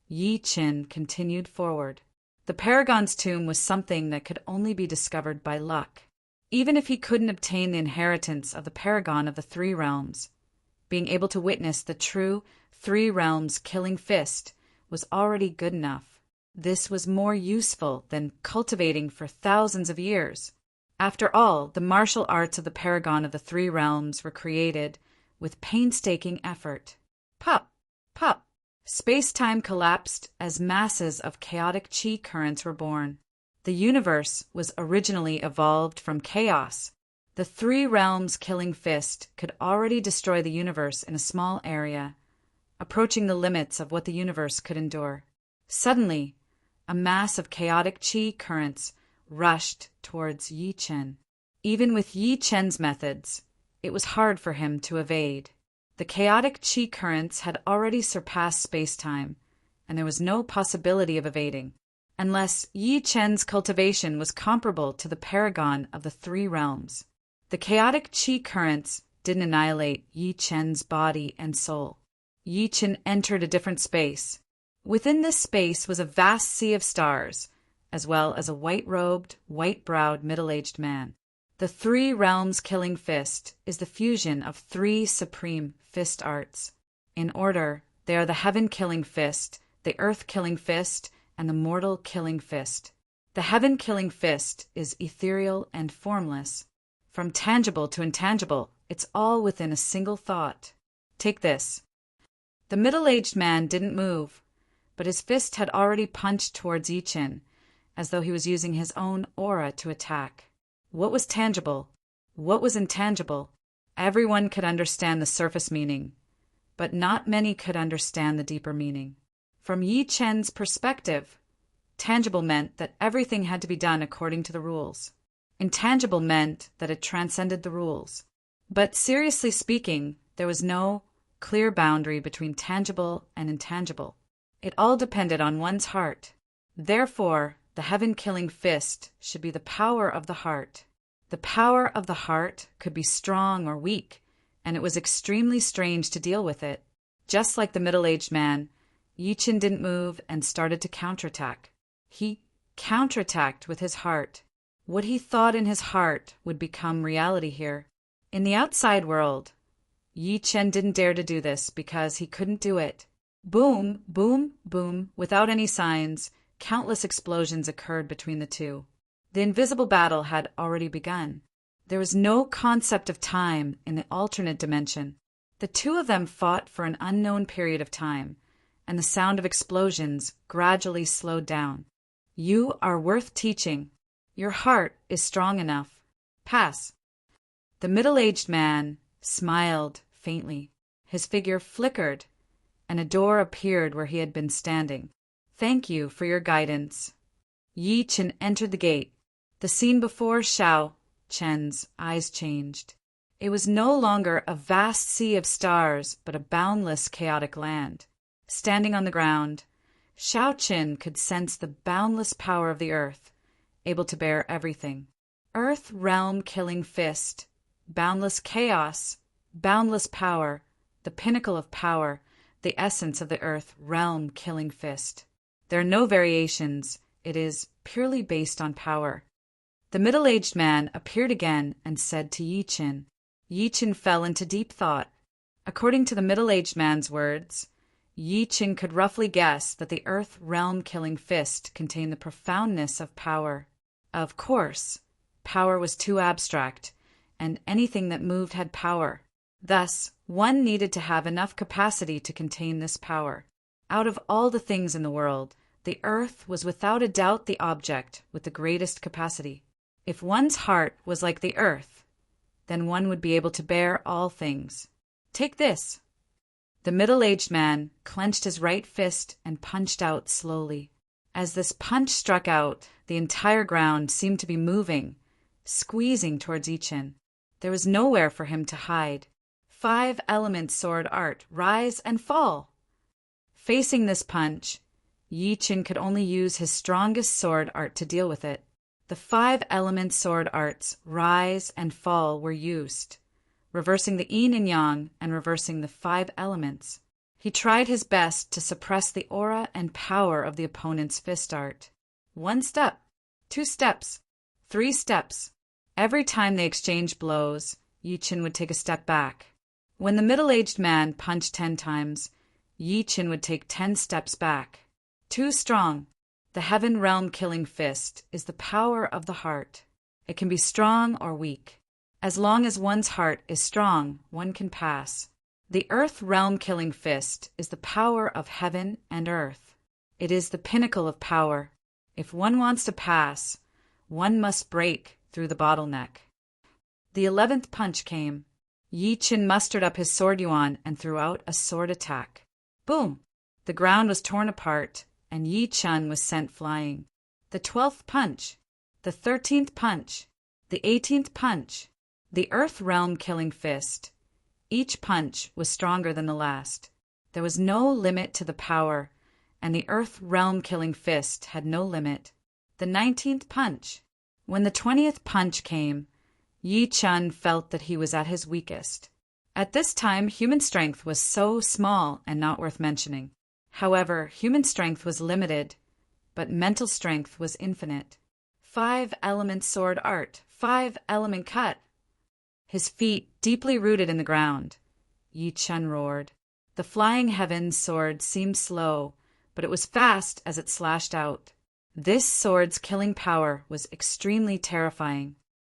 Yi Qin continued forward. The Paragon's tomb was something that could only be discovered by luck. Even if he couldn't obtain the inheritance of the Paragon of the 3 realms, being able to witness the true 3 realms killing fist was already good enough. This was more useful than cultivating for thousands of years. After all, the martial arts of the Paragon of the 3 realms were created with painstaking effort. Pop! Pop! Space-time collapsed as masses of chaotic chi currents were born. The universe was originally evolved from chaos. The 3 realms killing fist could already destroy the universe in a small area, approaching the limits of what the universe could endure. Suddenly, a mass of chaotic chi currents rushed towards Yi Qin. Even with Yi Qin's methods, it was hard for him to evade. The chaotic chi currents had already surpassed space-time, and there was no possibility of evading, unless Yi Qin's cultivation was comparable to the Paragon of the 3 realms. The chaotic chi currents didn't annihilate Yi Qin's body and soul. Yi Chen entered a different space. Within this space was a vast sea of stars, as well as a white-robed, white-browed, middle-aged man. The Three Realms Killing Fist is the fusion of three supreme fist arts. In order, they are the Heaven Killing Fist, the Earth Killing Fist, and the Mortal Killing Fist. The Heaven Killing Fist is ethereal and formless. From tangible to intangible, it's all within a single thought. Take this. The middle-aged man didn't move, but his fist had already punched towards Yi Chen, as though he was using his own aura to attack. What was tangible? What was intangible? Everyone could understand the surface meaning, but not many could understand the deeper meaning. From Yi Chen's perspective, tangible meant that everything had to be done according to the rules. Intangible meant that it transcended the rules. But seriously speaking, there was no clear boundary between tangible and intangible. It all depended on one's heart. Therefore, the heaven-killing fist should be the power of the heart. The power of the heart could be strong or weak, and it was extremely strange to deal with it. Just like the middle-aged man, Yi Chen didn't move and started to counterattack. He counterattacked with his heart. What he thought in his heart would become reality here. In the outside world, Yi Chen didn't dare to do this because he couldn't do it. Boom, boom, boom, without any signs, countless explosions occurred between the two. The invisible battle had already begun. There was no concept of time in the alternate dimension. The two of them fought for an unknown period of time, and the sound of explosions gradually slowed down. You are worth teaching. Your heart is strong enough. Pass. The middle-aged man smiled faintly. His figure flickered, and a door appeared where he had been standing. Thank you for your guidance. Yi Chen entered the gate. The scene before Xiao Chen's eyes changed. It was no longer a vast sea of stars, but a boundless, chaotic land. Standing on the ground, Xiao Chen could sense the boundless power of the earth, able to bear everything. Earth Realm Killing Fist, boundless chaos, boundless power, the pinnacle of power, the essence of the Earth Realm Killing Fist. There are no variations. It is purely based on power. The middle-aged man appeared again and said to Yi Chen. Yi Chen fell into deep thought. According to the middle-aged man's words, Yi Chen could roughly guess that the Earth Realm Killing Fist contained the profoundness of power. Of course, power was too abstract, and anything that moved had power. Thus, one needed to have enough capacity to contain this power. Out of all the things in the world, the earth was without a doubt the object with the greatest capacity. If one's heart was like the earth, then one would be able to bear all things. Take this. The middle-aged man clenched his right fist and punched out slowly. As this punch struck out, the entire ground seemed to be moving, squeezing towards Yi Chen. There was nowhere for him to hide. 5 element sword art, rise and fall. Facing this punch, Yi Chen could only use his strongest sword art to deal with it. The 5 element sword arts, rise and fall, were used, reversing the yin and yang and reversing the 5 elements. He tried his best to suppress the aura and power of the opponent's fist art. 1 step, 2 steps, 3 steps. Every time they exchanged blows, Yi Chen would take a step back. When the middle-aged man punched 10 times, Yi Chen would take 10 steps back. Too strong. The Heaven Realm Killing Fist is the power of the heart. It can be strong or weak. As long as one's heart is strong, one can pass. The Earth Realm Killing Fist is the power of heaven and earth. It is the pinnacle of power. If one wants to pass, one must break through the bottleneck. The 11th punch came. Yi Chen mustered up his sword yuan and threw out a sword attack. Boom! The ground was torn apart, and Yi Chen was sent flying. The 12th punch, the 13th punch, the 18th punch, the Earth Realm Killing Fist. Each punch was stronger than the last. There was no limit to the power, and the Earth Realm Killing Fist had no limit. The 19th punch. When the 20th punch came, Yi Chen felt that he was at his weakest. At this time, human strength was so small and not worth mentioning. However, human strength was limited, but mental strength was infinite. 5-element sword art, 5-element cut. His feet deeply rooted in the ground. Yi Chen roared. The flying heaven's sword seemed slow, but it was fast as it slashed out. This sword's killing power was extremely terrifying.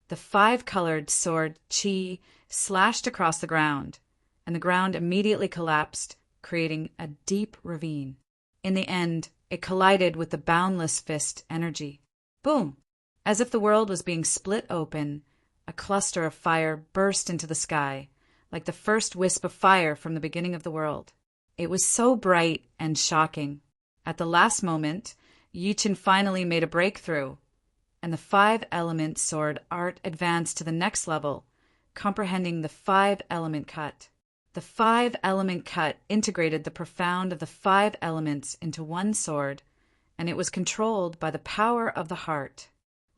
The 5-colored sword Qi slashed across the ground, and the ground immediately collapsed, creating a deep ravine. In the end, it collided with the boundless fist energy. Boom! As if the world was being split open, a cluster of fire burst into the sky, like the first wisp of fire from the beginning of the world. It was so bright and shocking. At the last moment, Yi Chen finally made a breakthrough, and the 5-element sword art advanced to the next level, comprehending the 5-element cut. The 5-element cut integrated the profound of the 5 elements into one sword, and it was controlled by the power of the heart.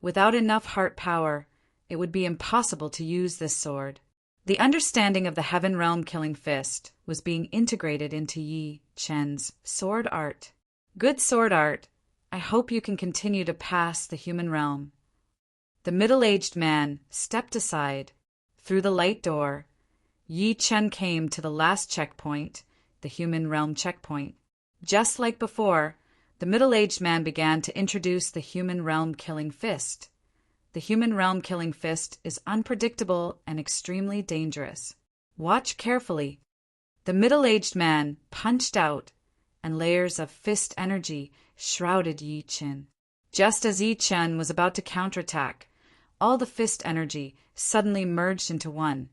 Without enough heart power, it would be impossible to use this sword. The understanding of the heaven realm killing fist was being integrated into Yi Chen's sword art. Good sword art. I hope you can continue to pass the human realm. The middle-aged man stepped aside. Through the light door, Yi Chen came to the last checkpoint, the human realm checkpoint. Just like before, the middle-aged man began to introduce the human realm killing fist. The human realm killing fist is unpredictable and extremely dangerous. Watch carefully. The middle-aged man punched out, and layers of fist energy shrouded Yi Chen. Just as Yi Chen was about to counterattack, all the fist energy suddenly merged into one,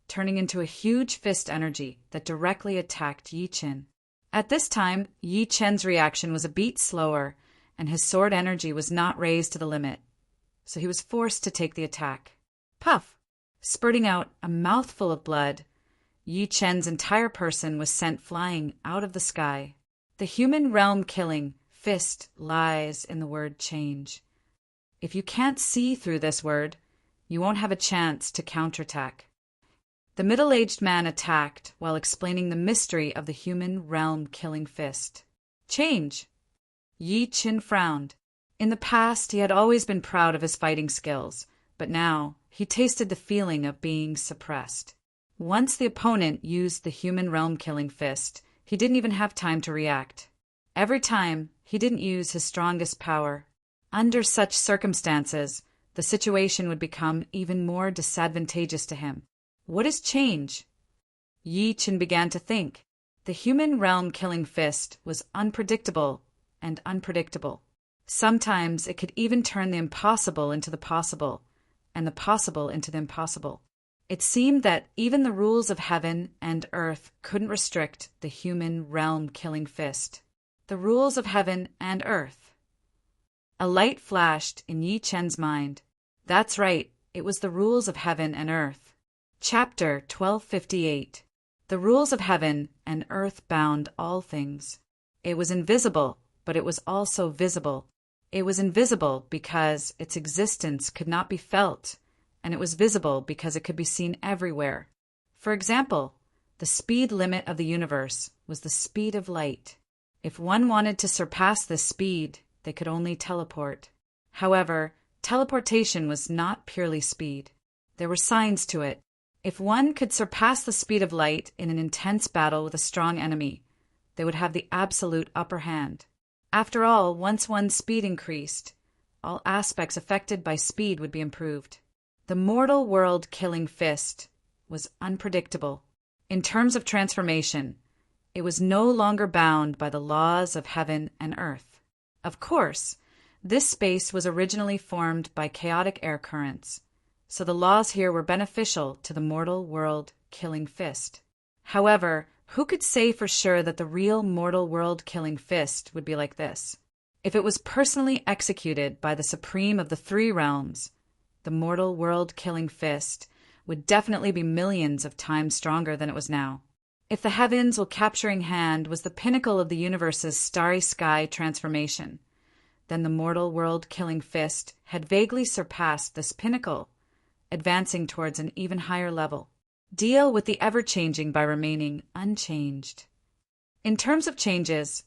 turning into a huge fist energy that directly attacked Yi Chen. At this time, Yi Chen's reaction was a beat slower, and his sword energy was not raised to the limit, so he was forced to take the attack. Puff! Spurting out a mouthful of blood, Yi Chen's entire person was sent flying out of the sky. The human realm killing fist lies in the word change. If you can't see through this word, you won't have a chance to counterattack. The middle-aged man attacked while explaining the mystery of the human realm killing fist. Change! Yi Chen frowned. In the past, he had always been proud of his fighting skills, but now he tasted the feeling of being suppressed. Once the opponent used the human realm killing fist, he didn't even have time to react. Every time, he didn't use his strongest power. Under such circumstances, the situation would become even more disadvantageous to him. What is change? Yi Chen began to think. The human realm killing fist was unpredictable and unpredictable. Sometimes it could even turn the impossible into the possible, and the possible into the impossible. It seemed that even the rules of heaven and earth couldn't restrict the human realm killing fist. The rules of heaven and earth. A light flashed in Yi Chen's mind. That's right, it was the rules of heaven and earth. Chapter 1258. The rules of heaven and earth bound all things. It was invisible, but it was also visible. It was invisible because its existence could not be felt, and it was visible because it could be seen everywhere. For example, the speed limit of the universe was the speed of light. If one wanted to surpass this speed, they could only teleport. However, teleportation was not purely speed. There were signs to it. If one could surpass the speed of light in an intense battle with a strong enemy, they would have the absolute upper hand. After all, once one's speed increased, all aspects affected by speed would be improved. The mortal world killing fist was unpredictable. In terms of transformation, it was no longer bound by the laws of heaven and earth. Of course, this space was originally formed by chaotic air currents, so the laws here were beneficial to the mortal world killing fist. However, who could say for sure that the real mortal world killing fist would be like this? If it was personally executed by the supreme of the 3 realms, the mortal world killing fist would definitely be millions of times stronger than it was now. If the heavens while capturing hand was the pinnacle of the universe's starry sky transformation, then the mortal world killing fist had vaguely surpassed this pinnacle, advancing towards an even higher level. Deal with the ever-changing by remaining unchanged. In terms of changes,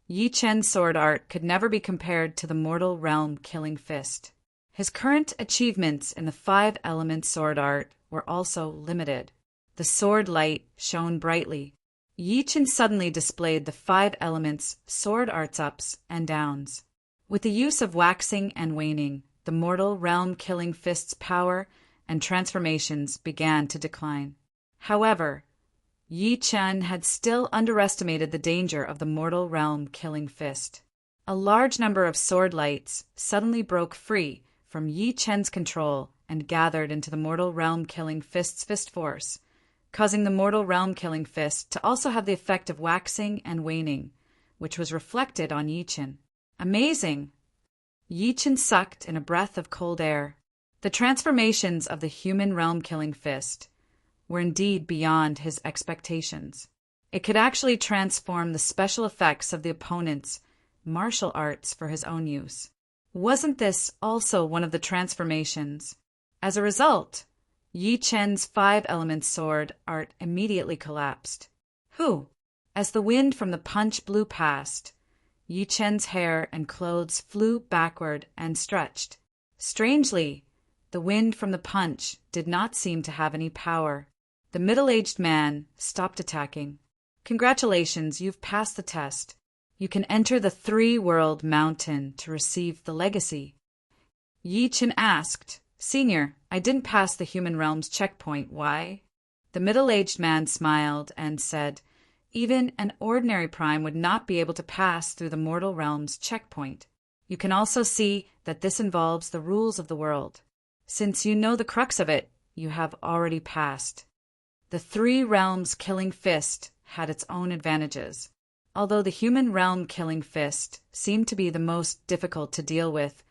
Yi Chen's sword art could never be compared to the mortal realm killing fist. His current achievements in the 5-element sword art were also limited. The sword light shone brightly. Yi Chen suddenly displayed the 5 elements sword art's ups and downs. With the use of waxing and waning, the mortal realm killing fist's power and transformations began to decline. However, Yi Chen had still underestimated the danger of the mortal realm killing fist. A large number of sword lights suddenly broke free from Yi Chen's control and gathered into the mortal realm killing fist's fist force, causing the mortal realm killing fist to also have the effect of waxing and waning, which was reflected on Yi Chen. Amazing! Yi Chen sucked in a breath of cold air. The transformations of the human realm killing fist were indeed beyond his expectations. It could actually transform the special effects of the opponent's martial arts for his own use. Wasn't this also one of the transformations? As a result, Yi Chen's 5-element sword art immediately collapsed. As the wind from the punch blew past, Yi Chen's hair and clothes flew backward and stretched. Strangely, the wind from the punch did not seem to have any power. The middle-aged man stopped attacking. Congratulations, you've passed the test. You can enter the 3-world mountain to receive the legacy. Yi Chen asked, Senior, I didn't pass the human realm's checkpoint. Why? The middle-aged man smiled and said, Even an ordinary prime would not be able to pass through the mortal realm's checkpoint. You can also see that this involves the rules of the world. Since you know the crux of it, you have already passed. The 3 realms killing fist had its own advantages. Although the human realm killing fist seemed to be the most difficult to deal with,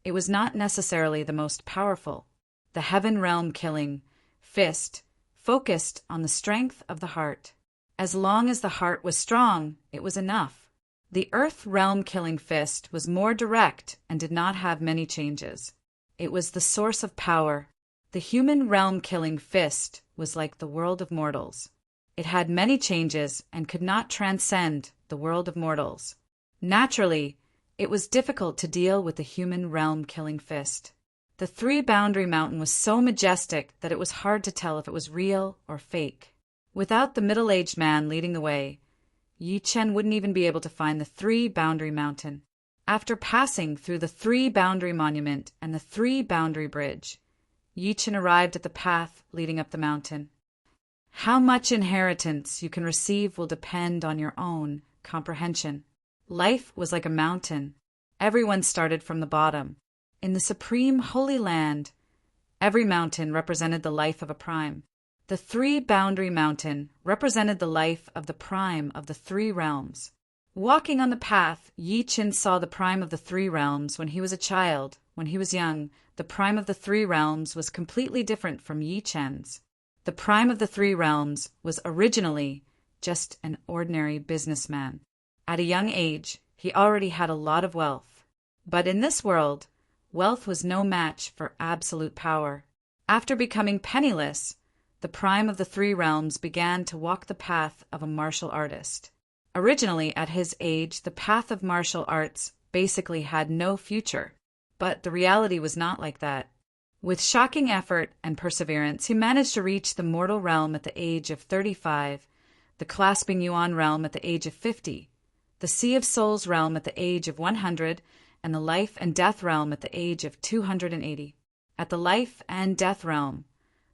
it was not necessarily the most powerful. The heaven realm killing fist focused on the strength of the heart. As long as the heart was strong, it was enough. The earth realm killing fist was more direct and did not have many changes. It was the source of power. The human realm killing fist was like the world of mortals. It had many changes and could not transcend the world of mortals. Naturally, it was difficult to deal with the human realm killing fist. The 3-boundary mountain was so majestic that it was hard to tell if it was real or fake. Without the middle-aged man leading the way, Yi Chen wouldn't even be able to find the 3-boundary mountain. After passing through the 3-boundary monument and the 3-boundary bridge, Yi Chen arrived at the path leading up the mountain. How much inheritance you can receive will depend on your own comprehension. Life was like a mountain. Everyone started from the bottom. In the supreme holy land, every mountain represented the life of a prime. The 3-boundary mountain represented the life of the prime of the 3 realms. Walking on the path, Yi Chen saw the prime of the 3 realms when he was a child. When he was young, the prime of the 3 realms was completely different from Yi Chen's. The prime of the 3 realms was originally just an ordinary businessman. At a young age, he already had a lot of wealth. But in this world, wealth was no match for absolute power. After becoming penniless, the prime of the 3 realms began to walk the path of a martial artist. Originally, at his age, the path of martial arts basically had no future. But the reality was not like that. With shocking effort and perseverance, he managed to reach the mortal realm at the age of 35, the clasping yuan realm at the age of 50, the Sea of Souls realm at the age of 100, and the life and death realm at the age of 280. At the life and death realm,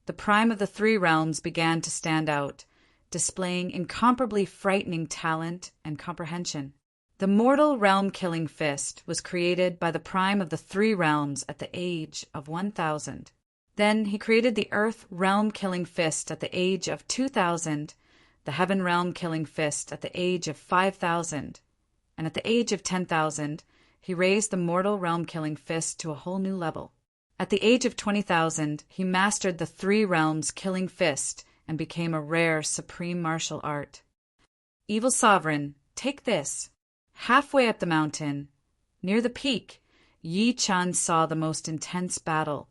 the prime of the 3 realms began to stand out, displaying incomparably frightening talent and comprehension. The mortal realm killing fist was created by the prime of the 3 realms at the age of 1000. Then he created the earth realm killing fist at the age of 2000, the heaven realm killing fist at the age of 5000, and at the age of 10,000, he raised the mortal realm killing fist to a whole new level. At the age of 20,000, he mastered the 3 realms killing fist and became a rare supreme martial art. Evil sovereign, take this. Halfway up the mountain, near the peak, Yi Chen saw the most intense battle.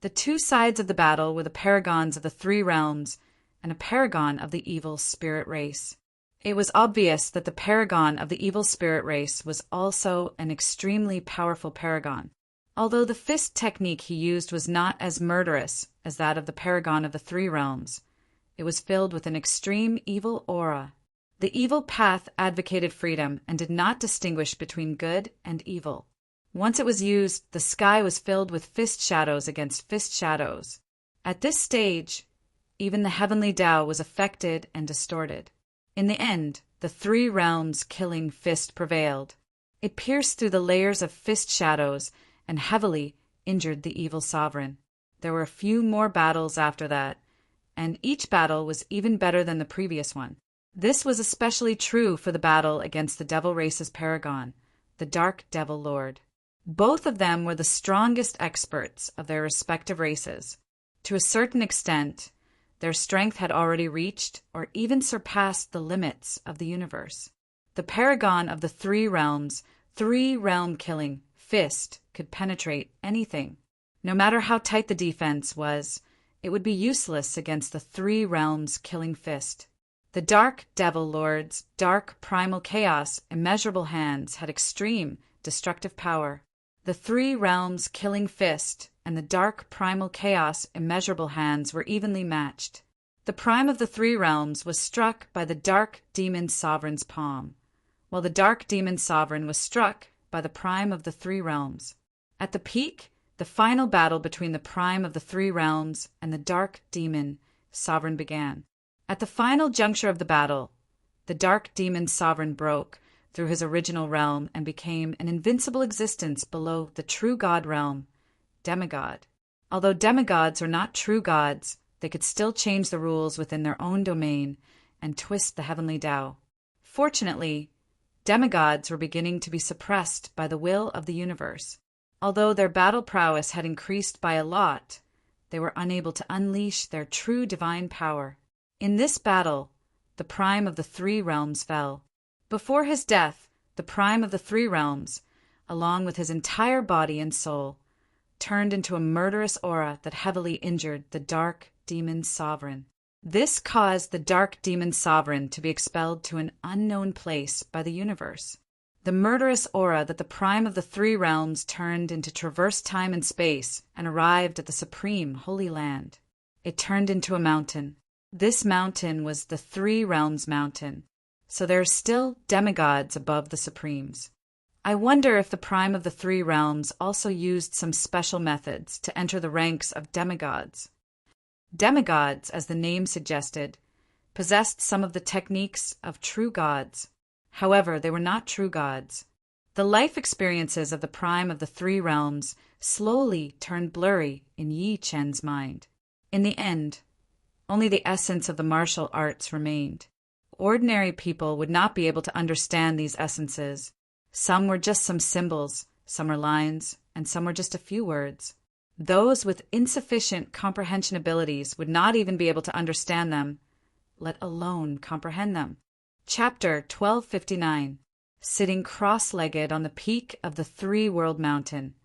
The 2 sides of the battle were the paragons of the 3 realms, and a paragon of the evil spirit race. It was obvious that the paragon of the evil spirit race was also an extremely powerful paragon. Although the fist technique he used was not as murderous as that of the paragon of the three realms, it was filled with an extreme evil aura. The evil path advocated freedom and did not distinguish between good and evil. Once it was used, the sky was filled with fist shadows against fist shadows. At this stage, even the heavenly Tao was affected and distorted. In the end, the three realms killing fist prevailed. It pierced through the layers of fist shadows and heavily injured the evil sovereign. There were a few more battles after that, and each battle was even better than the previous one. This was especially true for the battle against the Devil Race's paragon, the Dark Devil Lord. Both of them were the strongest experts of their respective races. To a certain extent, their strength had already reached or even surpassed the limits of the universe. The paragon of the three realms, three-realm-killing fist could penetrate anything. No matter how tight the defense was, it would be useless against the three realms killing fist. The Dark Devil Lord's dark primal chaos immeasurable hands had extreme destructive power. The three realms killing fist and the dark primal chaos immeasurable hands were evenly matched. The prime of the three realms was struck by the dark demon sovereign's palm, while the dark demon sovereign was struck by the prime of the three realms. At the peak, the final battle between the prime of the three realms and the dark demon sovereign began. At the final juncture of the battle, the dark demon sovereign broke through his original realm and became an invincible existence below the true god realm, demigod. Although demigods are not true gods, they could still change the rules within their own domain and twist the heavenly Tao. Fortunately, demigods were beginning to be suppressed by the will of the universe. Although their battle prowess had increased by a lot, they were unable to unleash their true divine power. In this battle, the prime of the three realms fell. Before his death, the prime of the three realms, along with his entire body and soul, turned into a murderous aura that heavily injured the dark demon sovereign. This caused the dark demon sovereign to be expelled to an unknown place by the universe. The murderous aura that the prime of the three realms turned into traversed time and space and arrived at the supreme Holy Land. It turned into a mountain. This mountain was the Three Realms Mountain, so there are still demigods above the Supremes. I wonder if the prime of the three realms also used some special methods to enter the ranks of demigods. Demigods, as the name suggested, possessed some of the techniques of true gods. However, they were not true gods. The life experiences of the prime of the three realms slowly turned blurry in Yi Chen's mind. In the end, only the essence of the martial arts remained. Ordinary people would not be able to understand these essences. Some were just some symbols, some were lines, and some were just a few words. Those with insufficient comprehension abilities would not even be able to understand them, let alone comprehend them. Chapter 1259. Sitting cross-legged on the peak of the three-world mountain,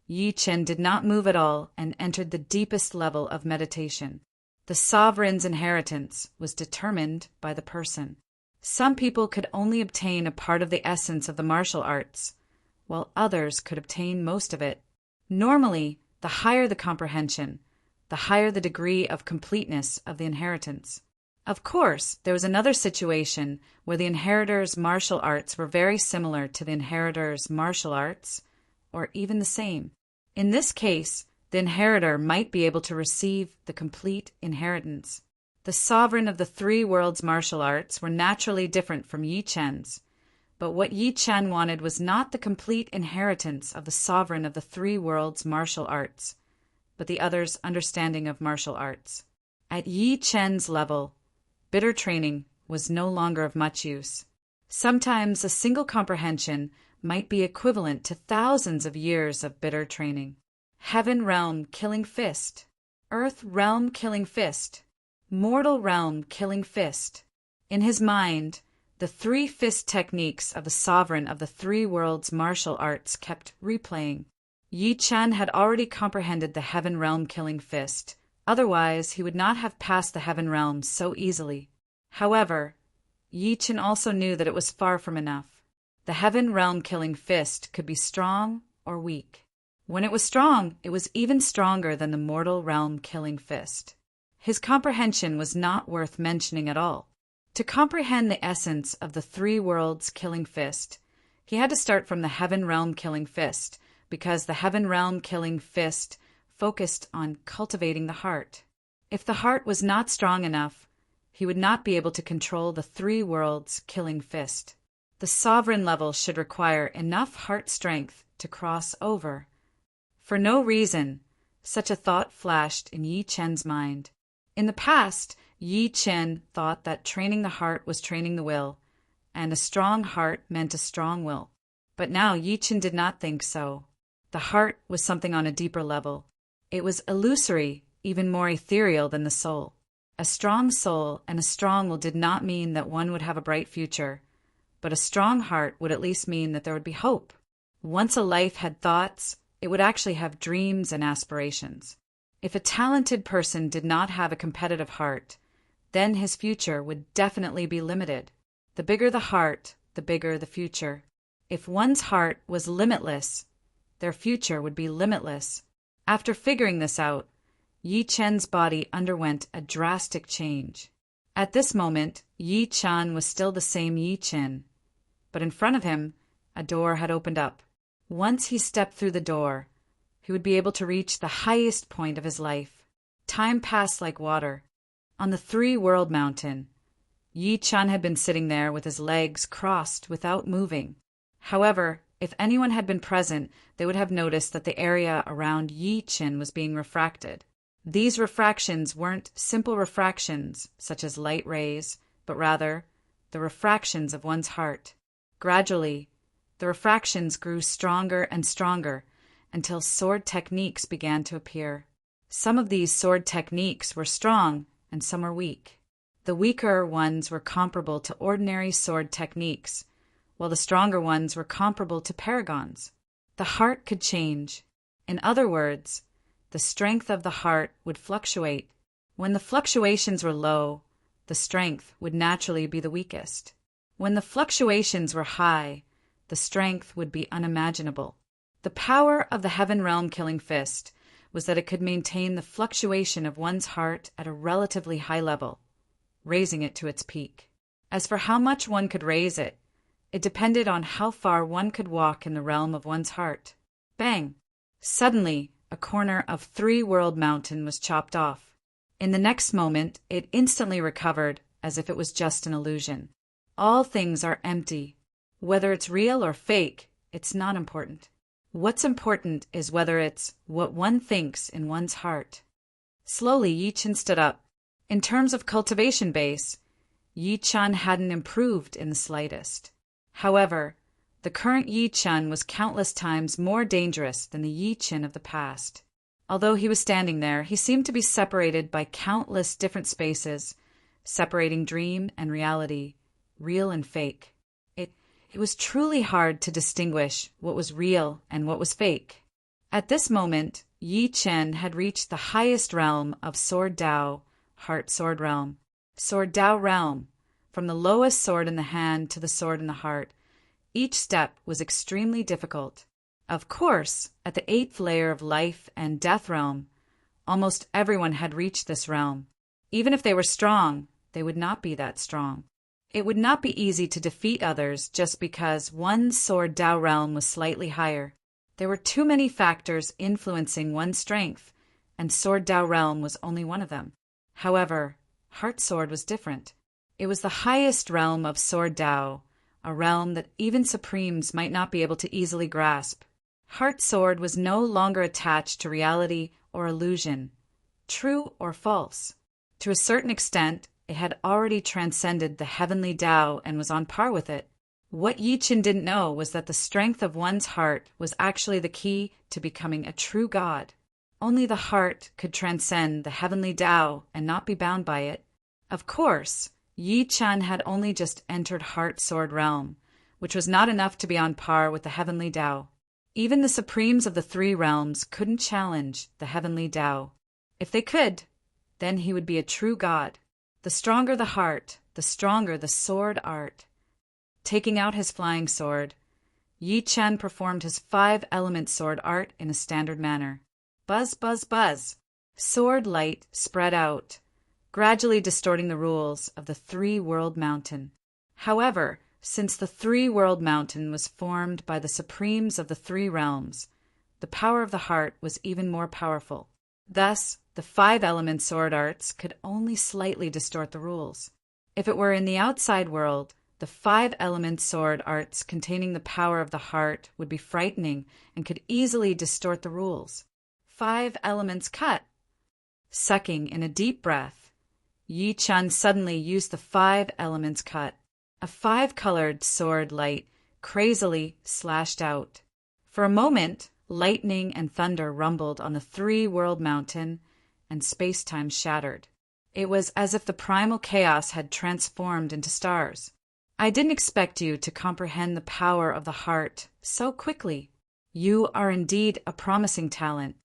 Yi Chen did not move at all and entered the deepest level of meditation. The sovereign's inheritance was determined by the person. Some people could only obtain a part of the essence of the martial arts, while others could obtain most of it. Normally, the higher the comprehension, the higher the degree of completeness of the inheritance. Of course, there was another situation where the inheritor's martial arts were very similar to the inheritor's martial arts, or even the same. In this case, the inheritor might be able to receive the complete inheritance. The sovereign of the three worlds martial arts were naturally different from Yi Chen's, but what Yi Chen wanted was not the complete inheritance of the sovereign of the three worlds martial arts, but the other's understanding of martial arts. At Yi Chen's level, bitter training was no longer of much use. Sometimes a single comprehension might be equivalent to thousands of years of bitter training. Heaven realm killing fist, earth realm killing fist, mortal realm killing fist. In his mind, the three fist techniques of the sovereign of the three worlds martial arts kept replaying. Yi Chen had already comprehended the heaven realm killing fist, Otherwise, he would not have passed the heaven realm so easily. However, Yi Chen also knew that it was far from enough. The heaven realm killing fist could be strong or weak. When it was strong, it was even stronger than the mortal realm killing fist. His comprehension was not worth mentioning at all. To comprehend the essence of the three worlds killing fist, he had to start from the heaven realm killing fist, because the heaven realm killing fist focused on cultivating the heart. If the heart was not strong enough, he would not be able to control the three worlds killing fist. The sovereign level should require enough heart strength to cross over. For no reason, such a thought flashed in Yi Chen's mind. In the past, Yi Chen thought that training the heart was training the will, and a strong heart meant a strong will. But now Yi Chen did not think so. The heart was something on a deeper level. It was illusory, even more ethereal than the soul. A strong soul and a strong will did not mean that one would have a bright future, but a strong heart would at least mean that there would be hope. Once a life had thoughts, it would actually have dreams and aspirations. If a talented person did not have a competitive heart, then his future would definitely be limited. The bigger the heart, the bigger the future. If one's heart was limitless, their future would be limitless. After figuring this out, Yi Chen's body underwent a drastic change. At this moment, Yi Chen was still the same Yi Chen, but in front of him, a door had opened up. Once he stepped through the door, he would be able to reach the highest point of his life. Time passed like water. On the three-world mountain, Yi Chen had been sitting there with his legs crossed without moving. However, if anyone had been present, they would have noticed that the area around Yi Chen was being refracted. These refractions weren't simple refractions, such as light rays, but rather the refractions of one's heart. Gradually, the refractions grew stronger and stronger until sword techniques began to appear. Some of these sword techniques were strong and some were weak. The weaker ones were comparable to ordinary sword techniques, while the stronger ones were comparable to paragons. The heart could change. In other words, the strength of the heart would fluctuate. When the fluctuations were low, the strength would naturally be the weakest. When the fluctuations were high, the strength would be unimaginable. The power of the heaven realm killing fist was that it could maintain the fluctuation of one's heart at a relatively high level, raising it to its peak. As for how much one could raise it, it depended on how far one could walk in the realm of one's heart. Bang! Suddenly, a corner of three-world mountain was chopped off. In the next moment, it instantly recovered as if it was just an illusion. All things are empty. Whether it's real or fake, it's not important. What's important is whether it's what one thinks in one's heart. Slowly, Yi Chen stood up. In terms of cultivation base, Yi Chen hadn't improved in the slightest. However, the current Yi Chen was countless times more dangerous than the Yi Chen of the past. Although he was standing there, he seemed to be separated by countless different spaces, separating dream and reality, real and fake. It was truly hard to distinguish what was real and what was fake. At this moment, Yi Chen had reached the highest realm of Sword Dao, Heart Sword Realm. Sword Dao Realm, from the lowest sword in the hand to the sword in the heart. Each step was extremely difficult. Of course, at the 8th layer of life and death realm, almost everyone had reached this realm. Even if they were strong, they would not be that strong. It would not be easy to defeat others just because one Sword Dao realm was slightly higher. There were too many factors influencing one's strength, and Sword Dao realm was only one of them. However, Heart Sword was different. It was the highest realm of Sword Dao, a realm that even Supremes might not be able to easily grasp. Heart Sword was no longer attached to reality or illusion, true or false. To a certain extent, it had already transcended the heavenly Tao and was on par with it. What Yi Chen didn't know was that the strength of one's heart was actually the key to becoming a true god. Only the heart could transcend the heavenly Tao and not be bound by it. Of course, Yi Chen had only just entered Heart Sword Realm, which was not enough to be on par with the heavenly Tao. Even the Supremes of the three realms couldn't challenge the heavenly Tao. If they could, Then he would be a true god. The stronger the heart, the stronger the sword art. Taking out his flying sword, Yi Chen performed his 5-element sword art in a standard manner. Buzz, buzz, buzz. Sword light spread out, gradually distorting the rules of the 3-world mountain. However, since the 3-world mountain was formed by the supremes of the 3 realms, the power of the heart was even more powerful. Thus, the 5-element sword arts could only slightly distort the rules. If it were in the outside world, the 5-element sword arts containing the power of the heart would be frightening and could easily distort the rules. 5 elements cut. Sucking in a deep breath, Yi Chen suddenly used the 5 elements cut. A 5-colored sword light crazily slashed out. For a moment, lightning and thunder rumbled on the 3-world mountain, and space-time shattered. It was as if the primal chaos had transformed into stars. I didn't expect you to comprehend the power of the heart so quickly. You are indeed a promising talent.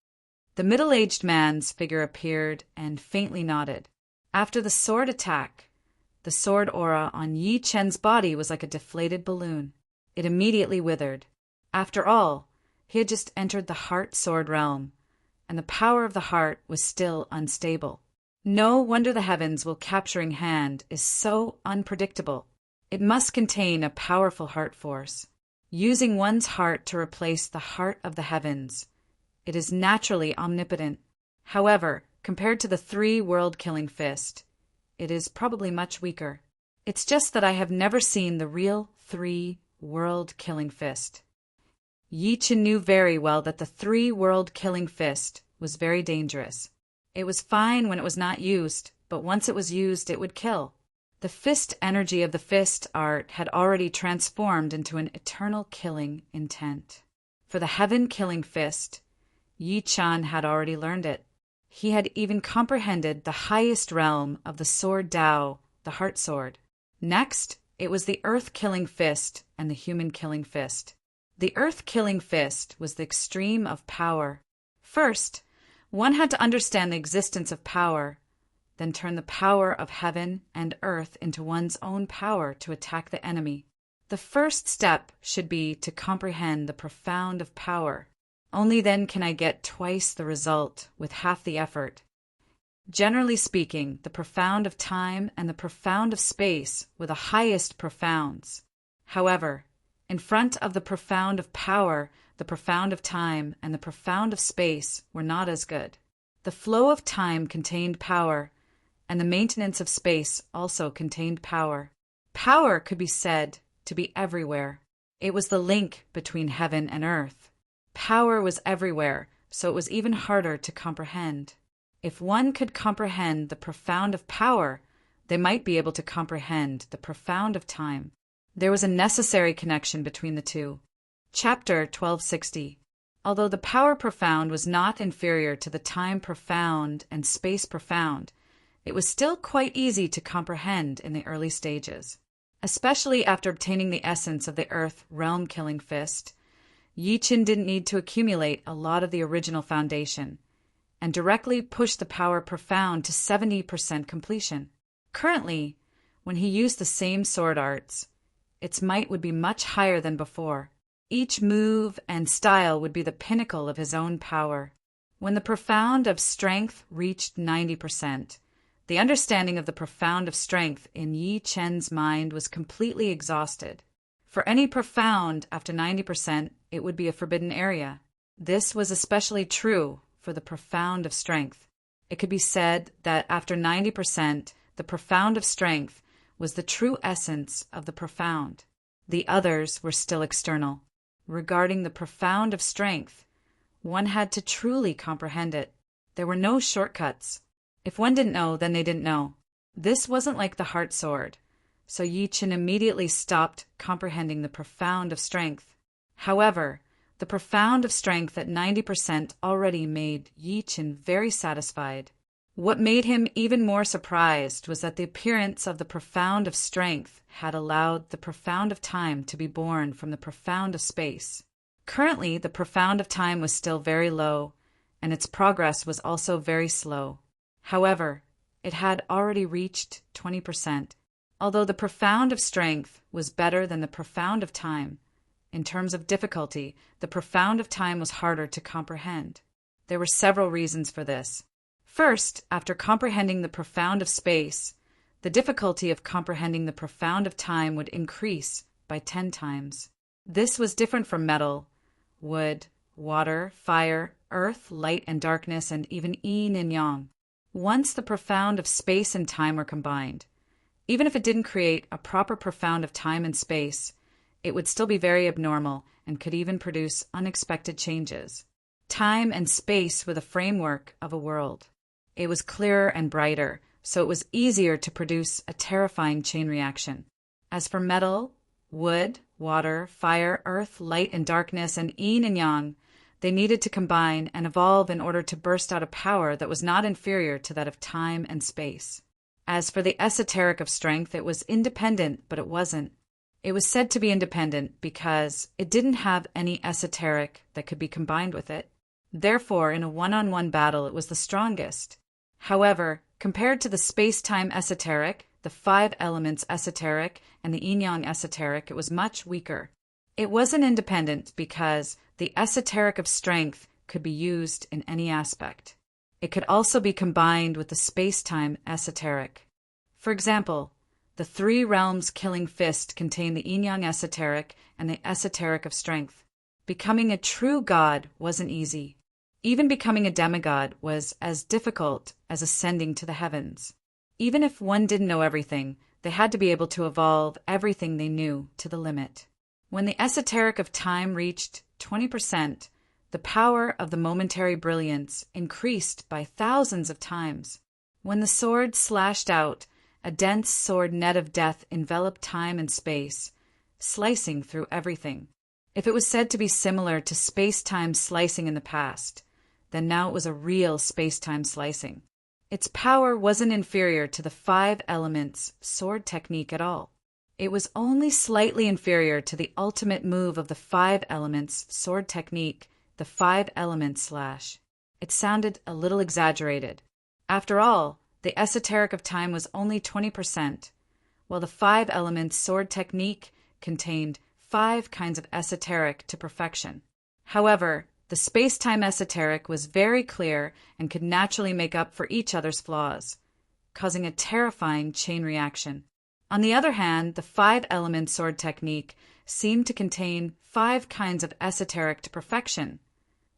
The middle-aged man's figure appeared and faintly nodded. After the sword attack, the sword aura on Yi Chen's body was like a deflated balloon. It immediately withered. After all, he had just entered the heart sword realm, and the power of the heart was still unstable. No wonder the heavens will capturing hand is so unpredictable. It must contain a powerful heart force. Using one's heart to replace the heart of the heavens, it is naturally omnipotent. However, compared to the 3-world killing fist, it is probably much weaker. It's just that I have never seen the real 3-world killing fist. Yi Chen knew very well that the 3-world killing fist was very dangerous. It was fine when it was not used, but once it was used, it would kill. The fist energy of the fist art had already transformed into an eternal killing intent. For the heaven-killing fist, Yi Chen had already learned it. He had even comprehended the highest realm of the sword Tao, the heart sword. Next, it was the earth-killing fist and the human-killing fist. The earth-killing fist was the extreme of power. First, one had to understand the existence of power, then turn the power of heaven and earth into one's own power to attack the enemy. The first step should be to comprehend the profound of power. Only then can I get twice the result with half the effort. Generally speaking, the profound of time and the profound of space were the highest profounds. However, in front of the profound of power, the profound of time and the profound of space were not as good. The flow of time contained power, and the maintenance of space also contained power. Power could be said to be everywhere. It was the link between heaven and earth. Power was everywhere, so it was even harder to comprehend. If one could comprehend the profound of power, they might be able to comprehend the profound of time. There was a necessary connection between the two. Chapter 1260. Although the power profound was not inferior to the time profound and space profound, it was still quite easy to comprehend in the early stages. Especially after obtaining the essence of the earth realm-killing fist, Yi Chen didn't need to accumulate a lot of the original foundation, and directly push the power profound to 70% completion. Currently, when he used the same sword arts, its might would be much higher than before. Each move and style would be the pinnacle of his own power. When the profound of strength reached 90%, the understanding of the profound of strength in Yi Chen's mind was completely exhausted. For any profound after 90%, it would be a forbidden area. This was especially true for the profound of strength. It could be said that after 90%, the profound of strength was the true essence of the profound. The others were still external. Regarding the profound of strength, one had to truly comprehend it. There were no shortcuts. If one didn't know, then they didn't know. This wasn't like the heart sword, so Yi Chen immediately stopped comprehending the profound of strength. However, the profound of strength at 90% already made Yi Chen very satisfied. What made him even more surprised was that the appearance of the profound of strength had allowed the profound of time to be born from the profound of space. Currently, the profound of time was still very low, and its progress was also very slow. However, it had already reached 20%. Although the profound of strength was better than the profound of time, in terms of difficulty, the profound of time was harder to comprehend. There were several reasons for this. First, after comprehending the profound of space, the difficulty of comprehending the profound of time would increase by 10 times. This was different from metal, wood, water, fire, earth, light and darkness, and even yin and yang. Once the profound of space and time were combined, even if it didn't create a proper profound of time and space, it would still be very abnormal and could even produce unexpected changes. Time and space were the framework of a world. It was clearer and brighter, so it was easier to produce a terrifying chain reaction. As for metal, wood, water, fire, earth, light and darkness, and yin and yang, they needed to combine and evolve in order to burst out a power that was not inferior to that of time and space. As for the esoteric of strength, it was independent, but it wasn't. It was said to be independent because it didn't have any esoteric that could be combined with it. Therefore, in a one-on-one battle, it was the strongest. However, compared to the space-time esoteric, the 5 elements esoteric, and the yin-yang esoteric, it was much weaker. It wasn't independent because the esoteric of strength could be used in any aspect. It could also be combined with the space-time esoteric. For example, the 3 realms killing fist contained the yin-yang esoteric and the esoteric of strength. Becoming a true god wasn't easy. Even becoming a demigod was as difficult as ascending to the heavens. Even if one didn't know everything, they had to be able to evolve everything they knew to the limit. When the esoteric of time reached 20%, the power of the momentary brilliance increased by thousands of times. When the sword slashed out, a dense sword net of death enveloped time and space, slicing through everything. If it was said to be similar to space-time slicing in the past, then now it was a real space-time slicing. Its power wasn't inferior to the 5 elements sword technique at all. It was only slightly inferior to the ultimate move of the 5 elements sword technique, the 5 elements slash. It sounded a little exaggerated. After all, the esoteric of time was only 20%, while the 5 elements sword technique contained 5 kinds of esoteric to perfection. However, the space-time esoteric was very clear and could naturally make up for each other's flaws, causing a terrifying chain reaction. On the other hand, the 5-element sword technique seemed to contain 5 kinds of esoteric to perfection,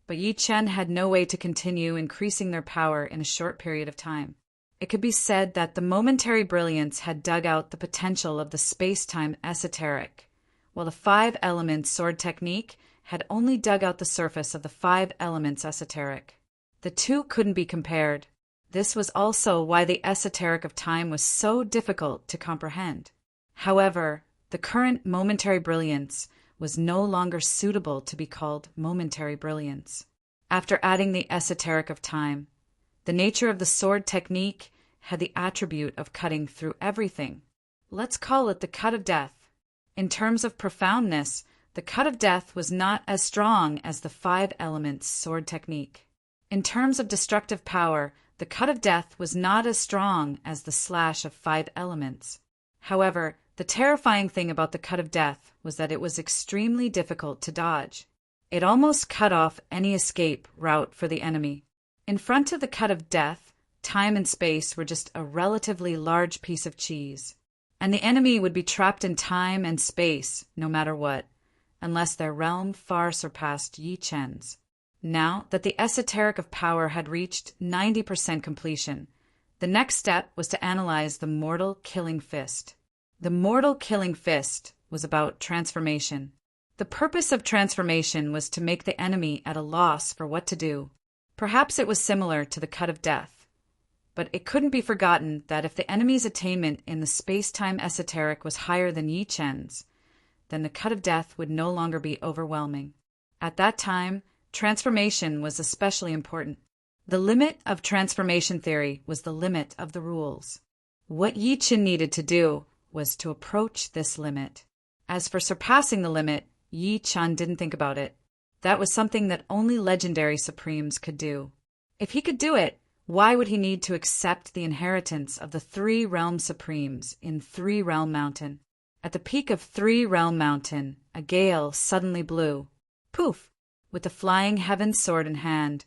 but Yi Chen had no way to continue increasing their power in a short period of time. It could be said that the momentary brilliance had dug out the potential of the space-time esoteric, while the 5-element sword technique had only dug out the surface of the 5 elements esoteric. The two couldn't be compared. This was also why the esoteric of time was so difficult to comprehend. However, the current momentary brilliance was no longer suitable to be called momentary brilliance. After adding the esoteric of time, the nature of the sword technique had the attribute of cutting through everything. Let's call it the cut of death. In terms of profoundness, the cut of death was not as strong as the 5 elements sword technique. In terms of destructive power, the cut of death was not as strong as the slash of 5 elements. However, the terrifying thing about the cut of death was that it was extremely difficult to dodge. It almost cut off any escape route for the enemy. In front of the cut of death, time and space were just a relatively large piece of cheese, and the enemy would be trapped in time and space no matter what, unless their realm far surpassed Yi Chen's. Now that the esoteric of power had reached 90% completion, the next step was to analyze the mortal killing fist. The mortal killing fist was about transformation. The purpose of transformation was to make the enemy at a loss for what to do. Perhaps it was similar to the cut of death, but it couldn't be forgotten that if the enemy's attainment in the space-time esoteric was higher than Yi Chen's, then the cut of death would no longer be overwhelming. At that time, transformation was especially important. The limit of transformation theory was the limit of the rules. What Yi Chen needed to do was to approach this limit. As for surpassing the limit, Yi Chen didn't think about it. That was something that only legendary supremes could do. If he could do it, Why would he need to accept the inheritance of the three realm supremes in Three Realm Mountain? At the peak of Three Realm Mountain, a gale suddenly blew. Poof! With the flying heaven sword in hand,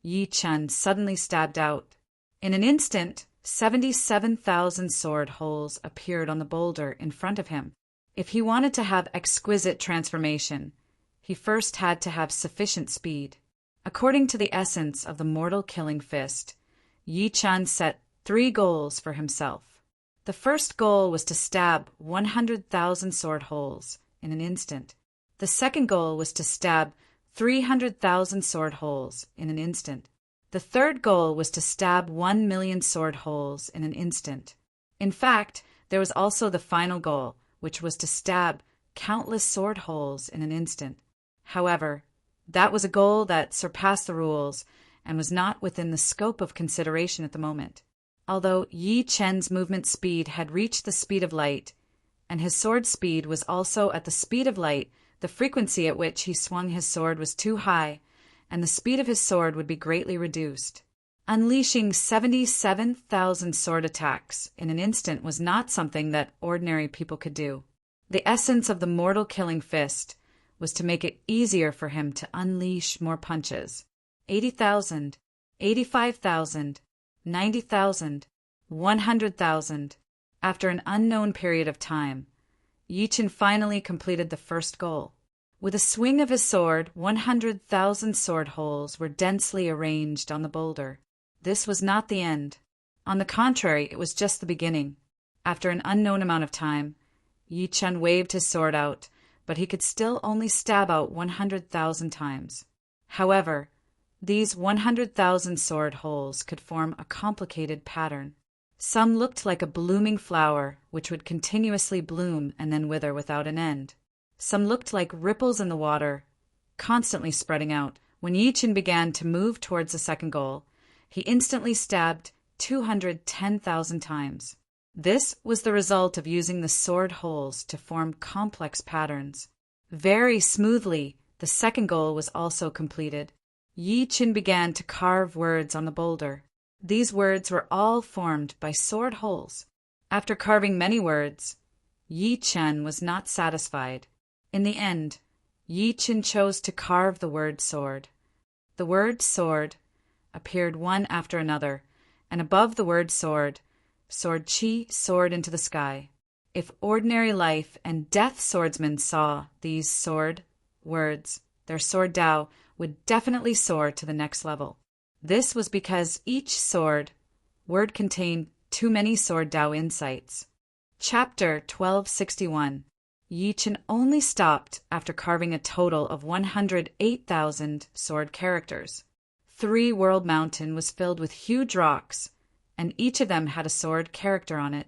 Yi Chen suddenly stabbed out. In an instant, 77,000 sword holes appeared on the boulder in front of him. If he wanted to have exquisite transformation, he first had to have sufficient speed. According to the essence of the mortal killing fist, Yi Chen set 3 goals for himself. The first goal was to stab 100,000 sword holes in an instant. The second goal was to stab 300,000 sword holes in an instant. The third goal was to stab 1,000,000 sword holes in an instant. In fact, there was also the final goal, which was to stab countless sword holes in an instant. However, that was a goal that surpassed the rules and was not within the scope of consideration at the moment. Although Yi Chen's movement speed had reached the speed of light, and his sword speed was also at the speed of light, the frequency at which he swung his sword was too high, and the speed of his sword would be greatly reduced. Unleashing 77,000 sword attacks in an instant was not something that ordinary people could do. The essence of the mortal killing fist was to make it easier for him to unleash more punches. 80,000, 85,000, 90,000, 100,000. After an unknown period of time, Yi Chen finally completed the first goal. With a swing of his sword, 100,000 sword holes were densely arranged on the boulder. This was not the end. On the contrary, it was just the beginning. After an unknown amount of time, Yi Chen waved his sword out, but he could still only stab out 100,000 times. However, these 100,000 sword holes could form a complicated pattern. Some looked like a blooming flower, which would continuously bloom and then wither without an end. Some looked like ripples in the water, constantly spreading out. When Yi Chen began to move towards the second goal, he instantly stabbed 210,000 times. This was the result of using the sword holes to form complex patterns. Very smoothly, the second goal was also completed. Yi Chen began to carve words on the boulder. These words were all formed by sword holes. After carving many words, Yi Chen was not satisfied. In the end, Yi Chen chose to carve the word sword. The word sword appeared one after another, and above the word sword, sword chi soared into the sky. If ordinary life and death swordsmen saw these sword words, their sword Dao would definitely soar to the next level. This was because each sword word contained too many sword Dao insights. Chapter 1261. Yi Chen only stopped after carving a total of 108,000 sword characters. Three World Mountain was filled with huge rocks, and each of them had a sword character on it.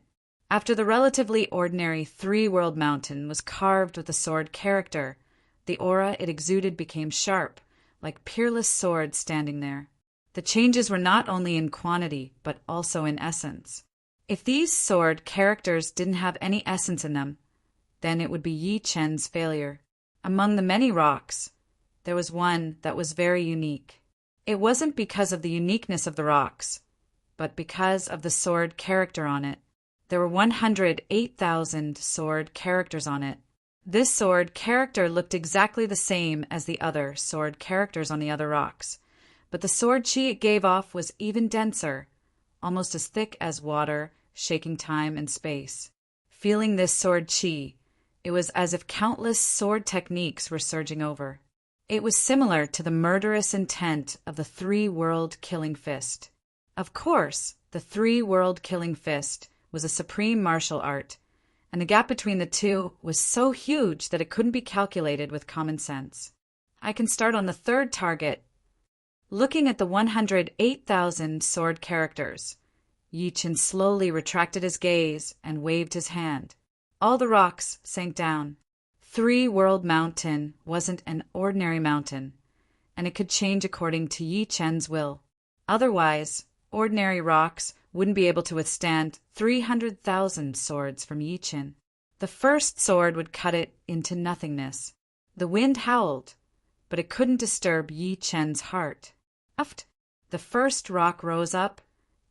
After the relatively ordinary Three World Mountain was carved with a sword character, the aura it exuded became sharp, like peerless swords standing there. The changes were not only in quantity, but also in essence. If these sword characters didn't have any essence in them, then it would be Yi Chen's failure. Among the many rocks, there was one that was very unique. It wasn't because of the uniqueness of the rocks, but because of the sword character on it. There were 108,000 sword characters on it. This sword character looked exactly the same as the other sword characters on the other rocks, but the sword chi it gave off was even denser, almost as thick as water, shaking time and space. Feeling this sword chi, it was as if countless sword techniques were surging over. It was similar to the murderous intent of the three-world killing fist. Of course, the three-world killing fist was a supreme martial art, and the gap between the two was so huge that it couldn't be calculated with common sense. I can start on the third target. Looking at the 108,000 sword characters, Yi Chen slowly retracted his gaze and waved his hand. All the rocks sank down. Three World Mountain wasn't an ordinary mountain, and it could change according to Yi Chen's will. Otherwise, ordinary rocks wouldn't be able to withstand 300,000 swords from Yi Chen. The first sword would cut it into nothingness. The wind howled, but it couldn't disturb Yi Chen's heart. Uft! The first rock rose up,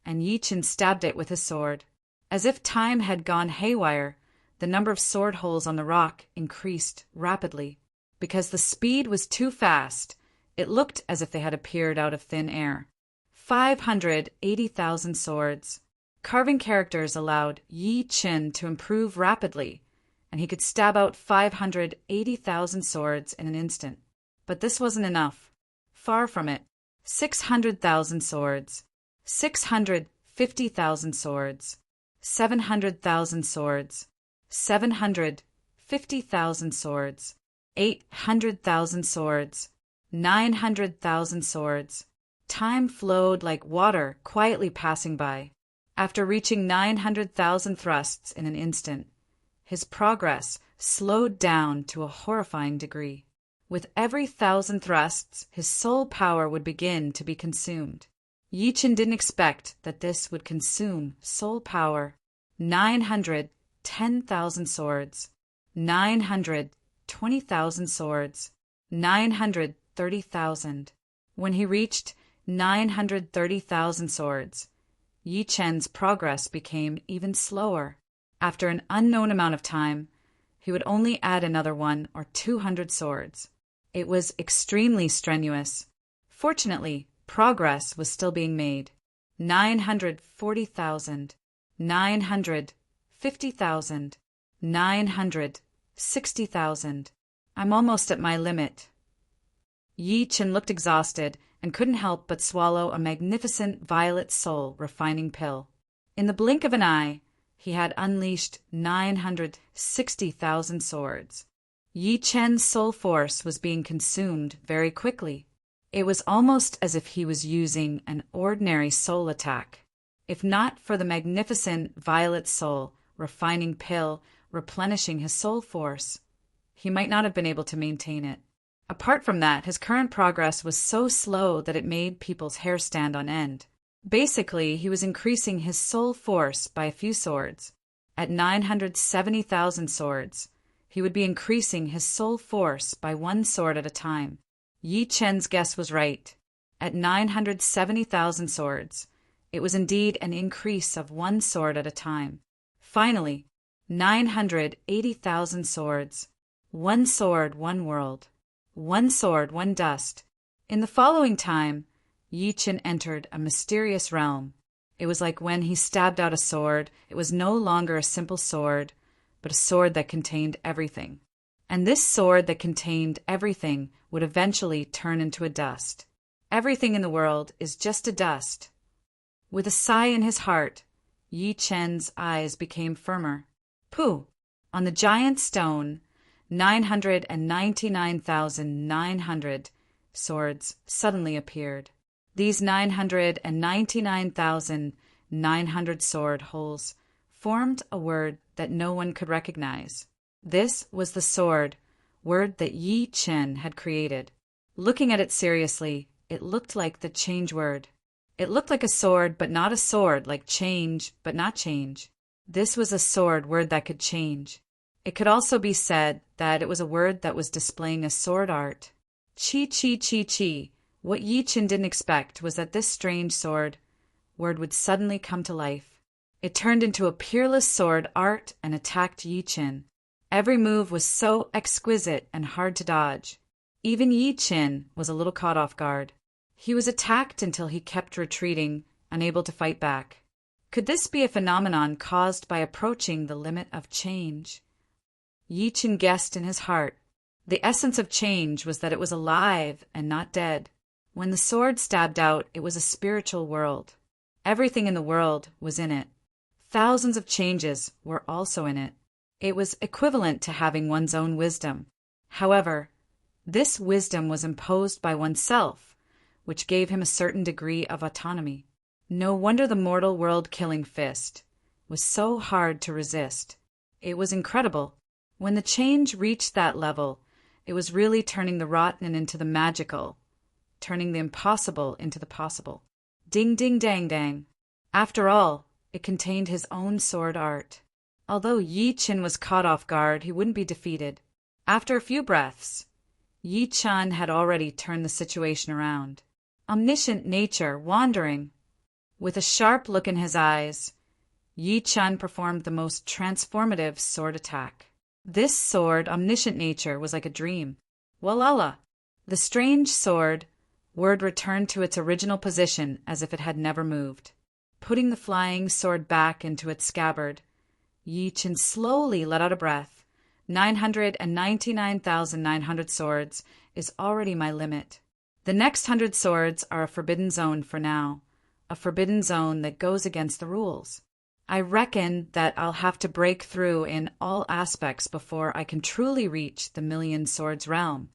and Yi Chen stabbed it with his sword. As if time had gone haywire, the number of sword holes on the rock increased rapidly. Because the speed was too fast, it looked as if they had appeared out of thin air. 580,000 swords. Carving characters allowed Yi Chen to improve rapidly, and he could stab out 580,000 swords in an instant. But this wasn't enough. Far from it. 600,000 swords. 650,000 swords. 700,000 swords. 750,000 swords. 800,000 swords. 900,000 swords. Time flowed like water quietly passing by. After reaching 900,000 thrusts in an instant, his progress slowed down to a horrifying degree. With every 1,000 thrusts, his soul power would begin to be consumed. Yi Chen didn't expect that this would consume soul power. 910,000 swords. 920,000 swords. 930,000. When he reached 930,000 swords, Yi Chen's progress became even slower. After an unknown amount of time, he would only add another 100 or 200 swords. It was extremely strenuous. Fortunately, progress was still being made. 940,000, 950,000, 960,000. I'm almost at my limit. Yi Chen looked exhausted and couldn't help but swallow a magnificent violet soul refining pill. In the blink of an eye, he had unleashed 960,000 swords. Yi Chen's soul force was being consumed very quickly. It was almost as if he was using an ordinary soul attack. If not for the magnificent violet soul refining pill replenishing his soul force, he might not have been able to maintain it. Apart from that, his current progress was so slow that it made people's hair stand on end. Basically, he was increasing his soul force by a few swords. At 970,000 swords, he would be increasing his soul force by 1 sword at a time. Yi Chen's guess was right. At 970,000 swords, it was indeed an increase of 1 sword at a time. Finally, 980,000 swords. 1 sword, 1 world. 1 sword, 1 dust. In the following time, Yi Chen entered a mysterious realm. It was like when he stabbed out a sword, it was no longer a simple sword, but a sword that contained everything. And this sword that contained everything would eventually turn into a dust. Everything in the world is just a dust. With a sigh in his heart, Yi Chen's eyes became firmer. Pooh! On the giant stone, 999,900 swords suddenly appeared. These 999,900 sword holes formed a word that no one could recognize. This was the sword word that Yi Chen had created. Looking at it seriously, it looked like the change word. It looked like a sword, but not a sword, like change, but not change. This was a sword word that could change. It could also be said that it was a word that was displaying a sword art. Chi, chi, chi, chi. What Yi Chen didn't expect was that this strange sword word would suddenly come to life. It turned into a peerless sword art and attacked Yi Chen. Every move was so exquisite and hard to dodge. Even Yi Chen was a little caught off guard. He was attacked until he kept retreating, unable to fight back. Could this be a phenomenon caused by approaching the limit of change? Yi Chen guessed in his heart. The essence of change was that it was alive and not dead. When the sword stabbed out, it was a spiritual world. Everything in the world was in it. Thousands of changes were also in it. It was equivalent to having one's own wisdom. However, this wisdom was imposed by oneself, which gave him a certain degree of autonomy. No wonder the mortal world-killing fist was so hard to resist. It was incredible. When the change reached that level, it was really turning the rotten into the magical, turning the impossible into the possible. Ding, ding, dang, dang. After all, it contained his own sword art. Although Yi Chen was caught off guard, he wouldn't be defeated. After a few breaths, Yi Chen had already turned the situation around. omniscient nature wandering. With a sharp look in his eyes, Yi Chun performed the most transformative sword attack. This sword, omniscient nature, was like a dream. Walala! The strange sword word returned to its original position as if it had never moved. Putting the flying sword back into its scabbard, Yi Chun slowly let out a breath. 999,900 swords is already my limit. The next 100 swords are a forbidden zone for now, a forbidden zone that goes against the rules. I reckon that I'll have to break through in all aspects before I can truly reach the million swords realm.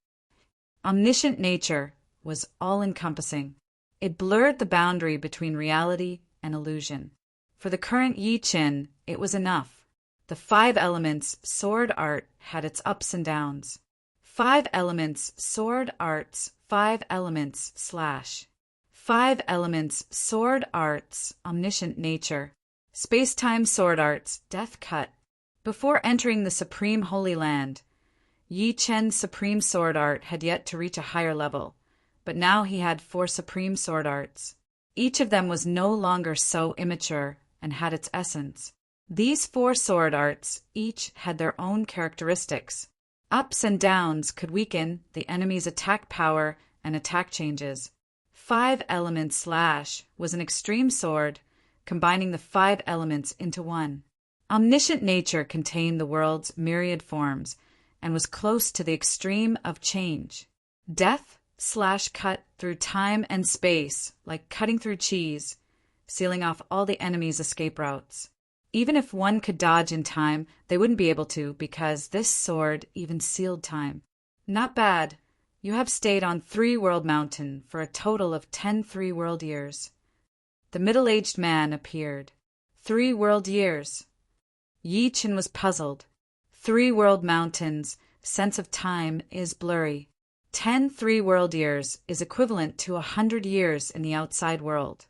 Omniscient nature was all-encompassing. It blurred the boundary between reality and illusion. For the current Yi Chun, it was enough. The 5 elements sword art had its ups and downs. 5 elements sword arts 5 elements / 5 elements sword arts omniscient nature. Space-time sword arts death cut. Before entering the supreme holy land, Yi Chun's supreme sword art had yet to reach a higher level, but now he had 4 supreme sword arts. Each of them was no longer so immature and had its essence. These 4 sword arts each had their own characteristics. Ups and downs could weaken the enemy's attack power and attack changes. 5 elements / was an extreme sword, combining the 5 elements into one. Omniscient nature contained the world's myriad forms and was close to the extreme of change. Death / cut through time and space like cutting through cheese, sealing off all the enemy's escape routes. Even if one could dodge in time, they wouldn't be able to because this sword even sealed time. Not bad. You have stayed on 3 World Mountain for a total of 10 3 world years. The middle-aged man appeared. 3 world years. Yi Chun was puzzled. 3 world mountains, sense of time is blurry. 10 3 world years is equivalent to 100 years in the outside world.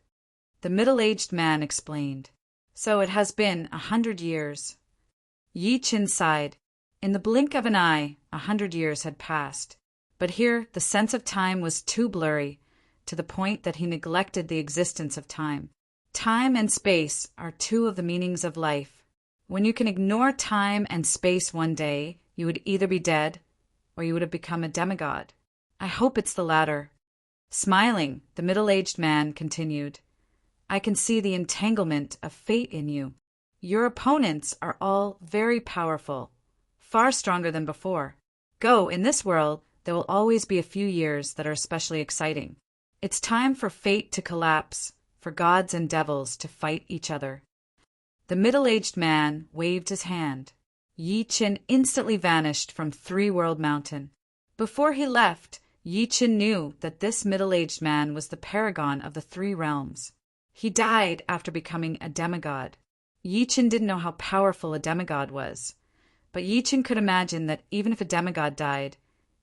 The middle-aged man explained. So it has been 100 years. Yi Chun sighed. In the blink of an eye, 100 years had passed. But here the sense of time was too blurry, to the point that he neglected the existence of time. Time and space are 2 of the meanings of life. When you can ignore time and space one day, you would either be dead or you would have become a demigod. I hope it's the latter. Smiling, the middle-aged man continued. I can see the entanglement of fate in you. Your opponents are all very powerful, far stronger than before. Go, in this world, there will always be a few years that are especially exciting. It's time for fate to collapse, for gods and devils to fight each other. The middle-aged man waved his hand. Yi Chun instantly vanished from 3 World Mountain. Before he left, Yi Chun knew that this middle-aged man was the paragon of the 3 realms. He died after becoming a demigod. Yi Chun didn't know how powerful a demigod was, but Yi Chun could imagine that even if a demigod died,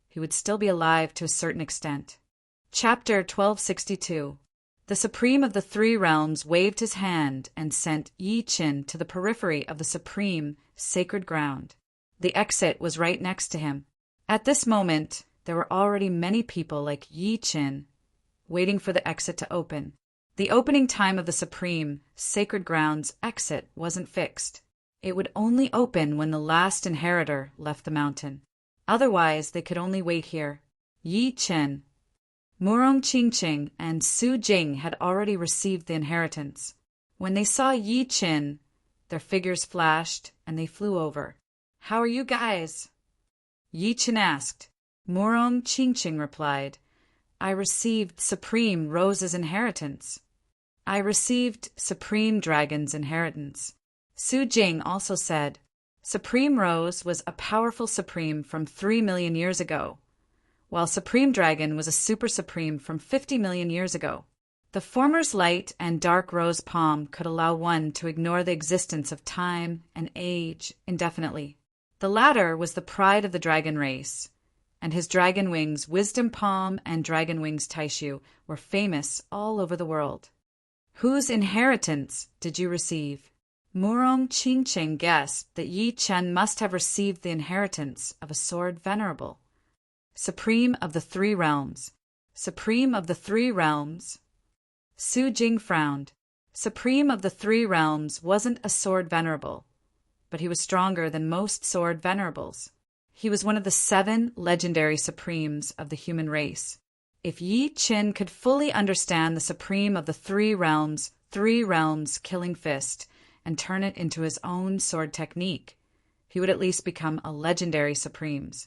he would still be alive to a certain extent. Chapter 1262. The Supreme of the 3 realms waved his hand and sent Yi Chun to the periphery of the supreme, sacred ground. The exit was right next to him. At this moment, there were already many people like Yi Chun waiting for the exit to open. The opening time of the supreme, sacred ground's exit wasn't fixed. It would only open when the last inheritor left the mountain. Otherwise, they could only wait here. Yi Chun, Murong Qingqing, and Su Jing had already received the inheritance. When they saw Yi Chun, their figures flashed and they flew over. How are you guys? Yi Chun asked. Murong Qingqing replied, I received Supreme Rose's inheritance. I received Supreme Dragon's inheritance. Su Jing also said, Supreme Rose was a powerful Supreme from 3 million years ago, while Supreme Dragon was a Super Supreme from 50 million years ago. The former's light and dark rose palm could allow one to ignore the existence of time and age indefinitely. The latter was the pride of the dragon race, and his dragon wings wisdom palm and dragon wings taishu were famous all over the world. Whose inheritance did you receive? Murong Qingqing guessed that Yi Chun must have received the inheritance of a sword venerable, supreme of the 3 realms. supreme of the three realms. Su Jing frowned. Supreme of the three realms wasn't a sword venerable, but he was stronger than most sword venerables. He was one of the 7 legendary supremes of the human race. If Yi Qin could fully understand the supreme of the three realms killing fist, and turn it into his own sword technique, he would at least become a legendary supremes.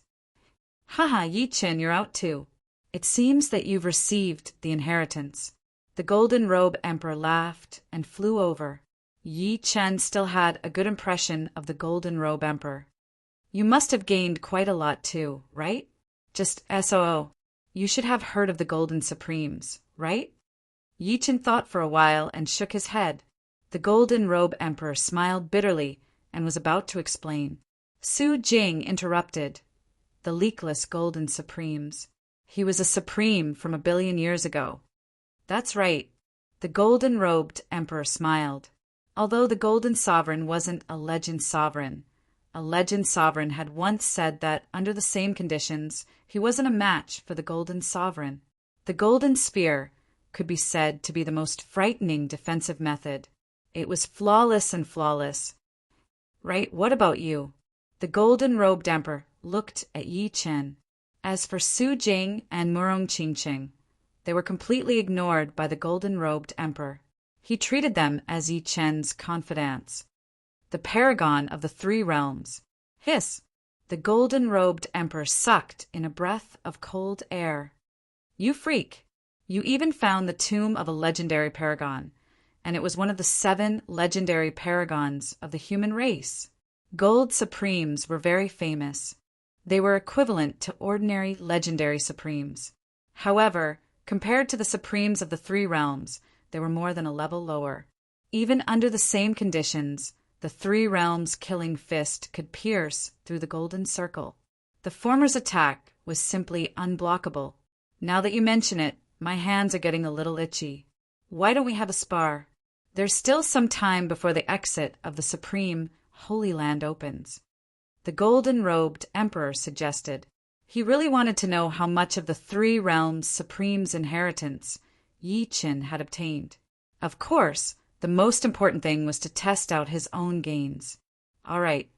Haha, Yi Qin, you're out too. It seems that you've received the inheritance. The Golden Robe Emperor laughed and flew over. Yi Chen still had a good impression of the Golden Robe Emperor. You must have gained quite a lot too, right? Just SOO. You should have heard of the Golden Supremes, right? Yi Chen thought for a while and shook his head. The Golden Robe Emperor smiled bitterly and was about to explain. Su Jing interrupted. The leakless Golden Supremes. He was a supreme from 1 billion years ago. That's right. The golden-robed emperor smiled. Although the Golden Sovereign wasn't a legend sovereign had once said that, under the same conditions, he wasn't a match for the Golden Sovereign. The Golden Spear could be said to be the most frightening defensive method. It was flawless. Right, what about you? The Golden-Robed Emperor looked at Yi Chen. As for Su Jing and Murong Qingqing, they were completely ignored by the Golden-Robed Emperor. He treated them as Yi Chen's confidants. The paragon of the three realms. Hiss! The Golden-Robed Emperor sucked in a breath of cold air. You freak! You even found the tomb of a legendary paragon, and it was one of the 7 legendary paragons of the human race. Gold Supremes were very famous. They were equivalent to ordinary legendary Supremes. However, compared to the Supremes of the three realms, they were more than a level lower. Even under the same conditions, the three realms killing fist could pierce through the golden circle. The former's attack was simply unblockable. Now that you mention it, my hands are getting a little itchy. Why don't we have a spar? There's still some time before the exit of the Supreme Holy Land opens. The Golden-Robed Emperor suggested. He really wanted to know how much of the three realms Supreme's inheritance Yi Qin had obtained. Of course, the most important thing was to test out his own gains. All right.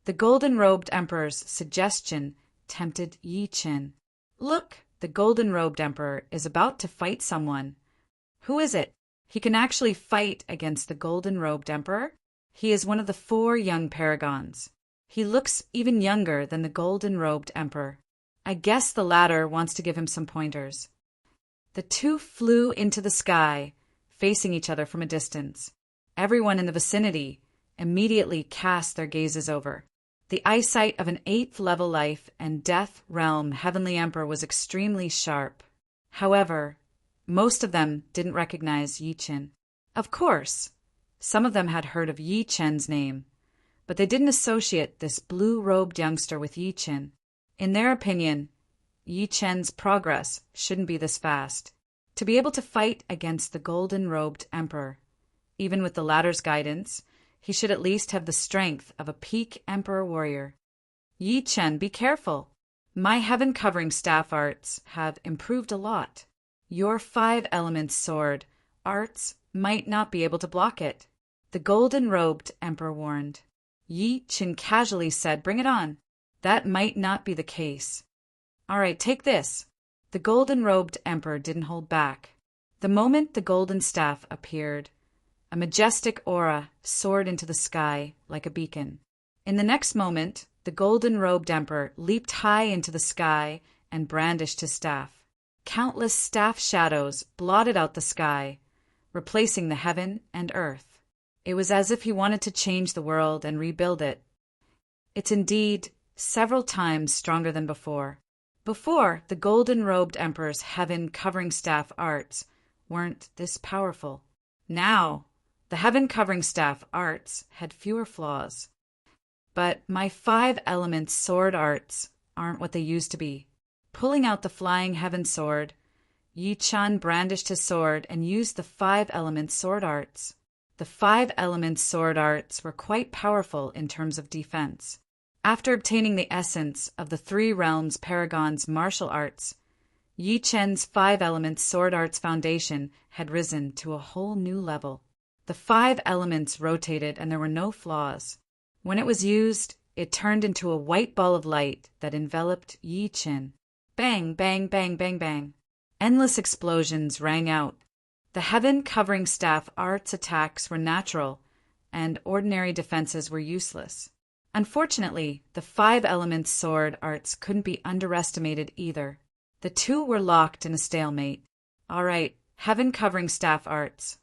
The Golden-Robed Emperor's suggestion tempted Yi Qin. Look, the Golden-Robed Emperor is about to fight someone. Who is it? He can actually fight against the Golden-Robed Emperor. He is one of the 4 young paragons. He looks even younger than the Golden-Robed Emperor. I guess the latter wants to give him some pointers. The two flew into the sky, facing each other from a distance. Everyone in the vicinity immediately cast their gazes over. The eyesight of an 8th-level life and death realm heavenly emperor was extremely sharp. However, most of them didn't recognize Yi Qin. Of course, some of them had heard of Yi Chen's name, but they didn't associate this blue-robed youngster with Yi Qin. In their opinion, Yi Chen's progress shouldn't be this fast. To be able to fight against the Golden-Robed Emperor, even with the latter's guidance, he should at least have the strength of a peak Emperor warrior. Yi Chen, be careful. My heaven-covering staff arts have improved a lot. Your 5 elements sword arts might not be able to block it. The Golden-Robed Emperor warned. Yi Chen casually said, bring it on. That might not be the case. All right, take this. The Golden-Robed Emperor didn't hold back. The moment the golden staff appeared, a majestic aura soared into the sky like a beacon. In the next moment, the Golden-Robed Emperor leaped high into the sky and brandished his staff. Countless staff shadows blotted out the sky, replacing the heaven and earth. It was as if he wanted to change the world and rebuild it. It's indeed several times stronger than before. Before, the Golden-Robed Emperor's heaven-covering staff arts weren't this powerful. Now, the heaven-covering staff arts had fewer flaws. But my 5 elements sword arts aren't what they used to be. Pulling out the flying heaven sword, Yi Chen brandished his sword and used the 5 elements sword arts. The 5 elements sword arts were quite powerful in terms of defense. After obtaining the essence of the 3 realms paragon's martial arts, Yi Chen's five elements sword art's foundation had risen to a whole new level. The five elements rotated and there were no flaws. When it was used, it turned into a white ball of light that enveloped Yi Chen. Bang, bang, bang, bang, bang. Endless explosions rang out. The heaven-covering staff art's attacks were natural, and ordinary defenses were useless. Unfortunately, the five elements sword arts couldn't be underestimated either. The two were locked in a stalemate. All right, heaven-covering staff arts.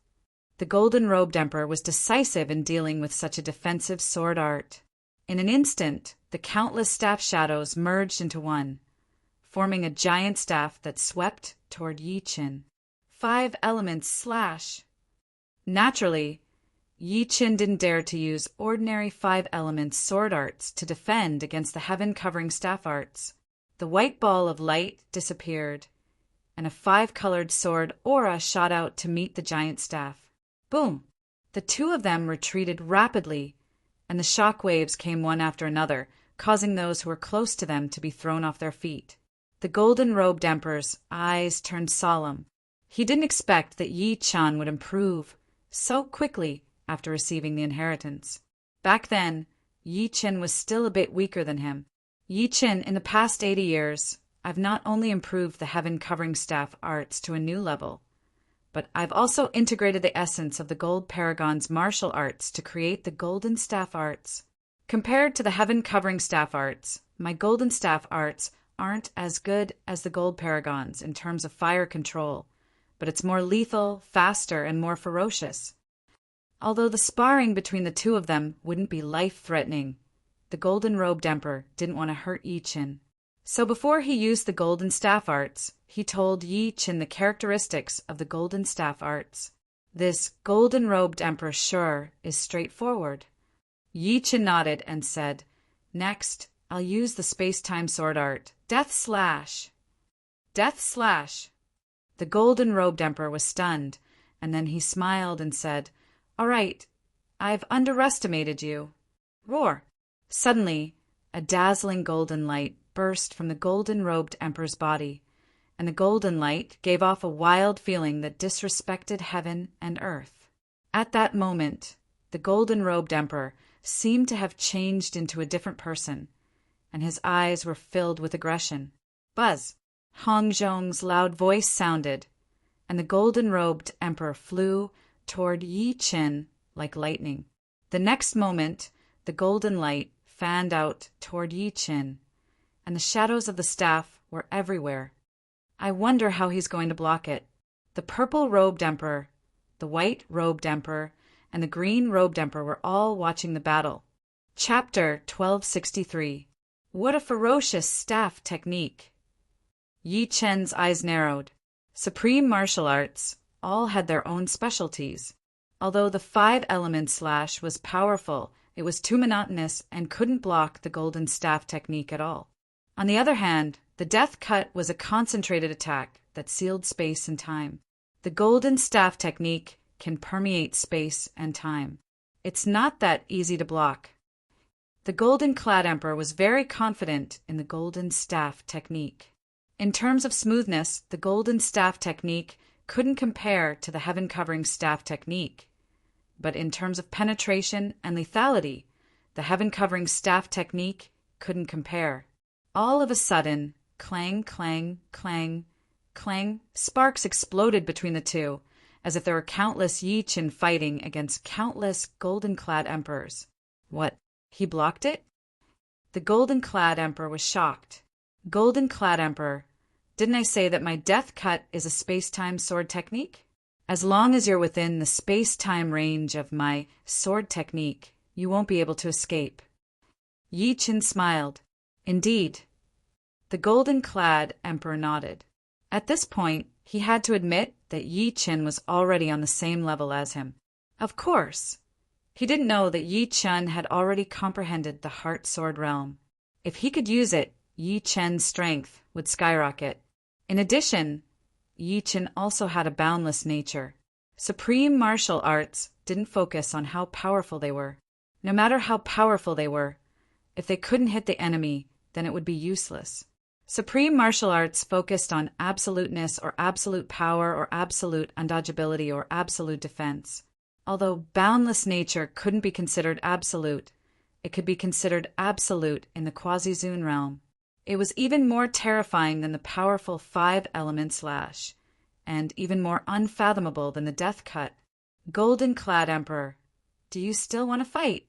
The golden-robed emperor was decisive in dealing with such a defensive sword art. In an instant, the countless staff shadows merged into one, forming a giant staff that swept toward Yi Chen. Five elements slash. Naturally, Yi Chen didn't dare to use ordinary five elements sword arts to defend against the heaven-covering staff arts. The white ball of light disappeared, and a five-colored sword aura shot out to meet the giant staff. Boom! The two of them retreated rapidly, and the shock waves came one after another, causing those who were close to them to be thrown off their feet. The golden-robed emperor's eyes turned solemn. He didn't expect that Yi Chen would improve so quickly after receiving the inheritance. Back then, Yi Chen was still a bit weaker than him. Yi Chen, in the past 80 years, I've not only improved the heaven-covering staff arts to a new level, but I've also integrated the essence of the Gold Paragon's martial arts to create the Golden Staff arts. Compared to the heaven-covering staff arts, my Golden Staff arts aren't as good as the Gold Paragon's in terms of fire control, but it's more lethal, faster, and more ferocious. Although the sparring between the two of them wouldn't be life-threatening, the golden-robed emperor didn't want to hurt Yi Chen. So before he used the Golden Staff arts, he told Yi Chen the characteristics of the Golden Staff arts. This golden-robed emperor sure is straightforward. Yi Chen nodded and said, "Next, I'll use the space-time sword art. Death Slash!" Death Slash! The golden-robed emperor was stunned, and then he smiled and said, "All right, I've underestimated you." Roar! Suddenly, a dazzling golden light burst from the golden-robed emperor's body, and the golden light gave off a wild feeling that disrespected heaven and earth. At that moment, the golden-robed emperor seemed to have changed into a different person, and his eyes were filled with aggression. Buzz! Hong Zhong's loud voice sounded, and the golden-robed emperor flew toward Yi Chen like lightning. The next moment, the golden light fanned out toward Yi Chen, and the shadows of the staff were everywhere. I wonder how he's going to block it. The purple-robed emperor, the white-robed emperor, and the green-robed emperor were all watching the battle. Chapter 1263. What a ferocious staff technique! Yi Chen's eyes narrowed. Supreme martial arts all had their own specialties. Although the five-element slash was powerful, it was too monotonous and couldn't block the golden staff technique at all. On the other hand, the death cut was a concentrated attack that sealed space and time. The golden staff technique can permeate space and time. It's not that easy to block. The golden-clad emperor was very confident in the golden staff technique. In terms of smoothness, the golden staff technique couldn't compare to the heaven-covering staff technique. But in terms of penetration and lethality, the heaven-covering staff technique couldn't compare. All of a sudden, clang, clang, clang, clang, sparks exploded between the two, as if there were countless Yi Chen fighting against countless golden-clad emperors. What? He blocked it? The golden-clad emperor was shocked. Golden-clad emperor, didn't I say that my death cut is a space-time sword technique? As long as you're within the space-time range of my sword technique, you won't be able to escape. Yi Chen smiled. Indeed. The golden-clad emperor nodded. At this point, he had to admit that Yi Chen was already on the same level as him. Of course. He didn't know that Yi Chen had already comprehended the heart sword realm. If he could use it, Yi Chen's strength would skyrocket. In addition, Yi Chen also had a boundless nature. Supreme martial arts didn't focus on how powerful they were. No matter how powerful they were, if they couldn't hit the enemy, then it would be useless. Supreme martial arts focused on absoluteness or absolute power or absolute undodgeability or absolute defense. Although boundless nature couldn't be considered absolute, it could be considered absolute in the quasi-Zune realm. It was even more terrifying than the powerful five-element slash, and even more unfathomable than the death cut. Golden-clad Emperor, do you still want to fight?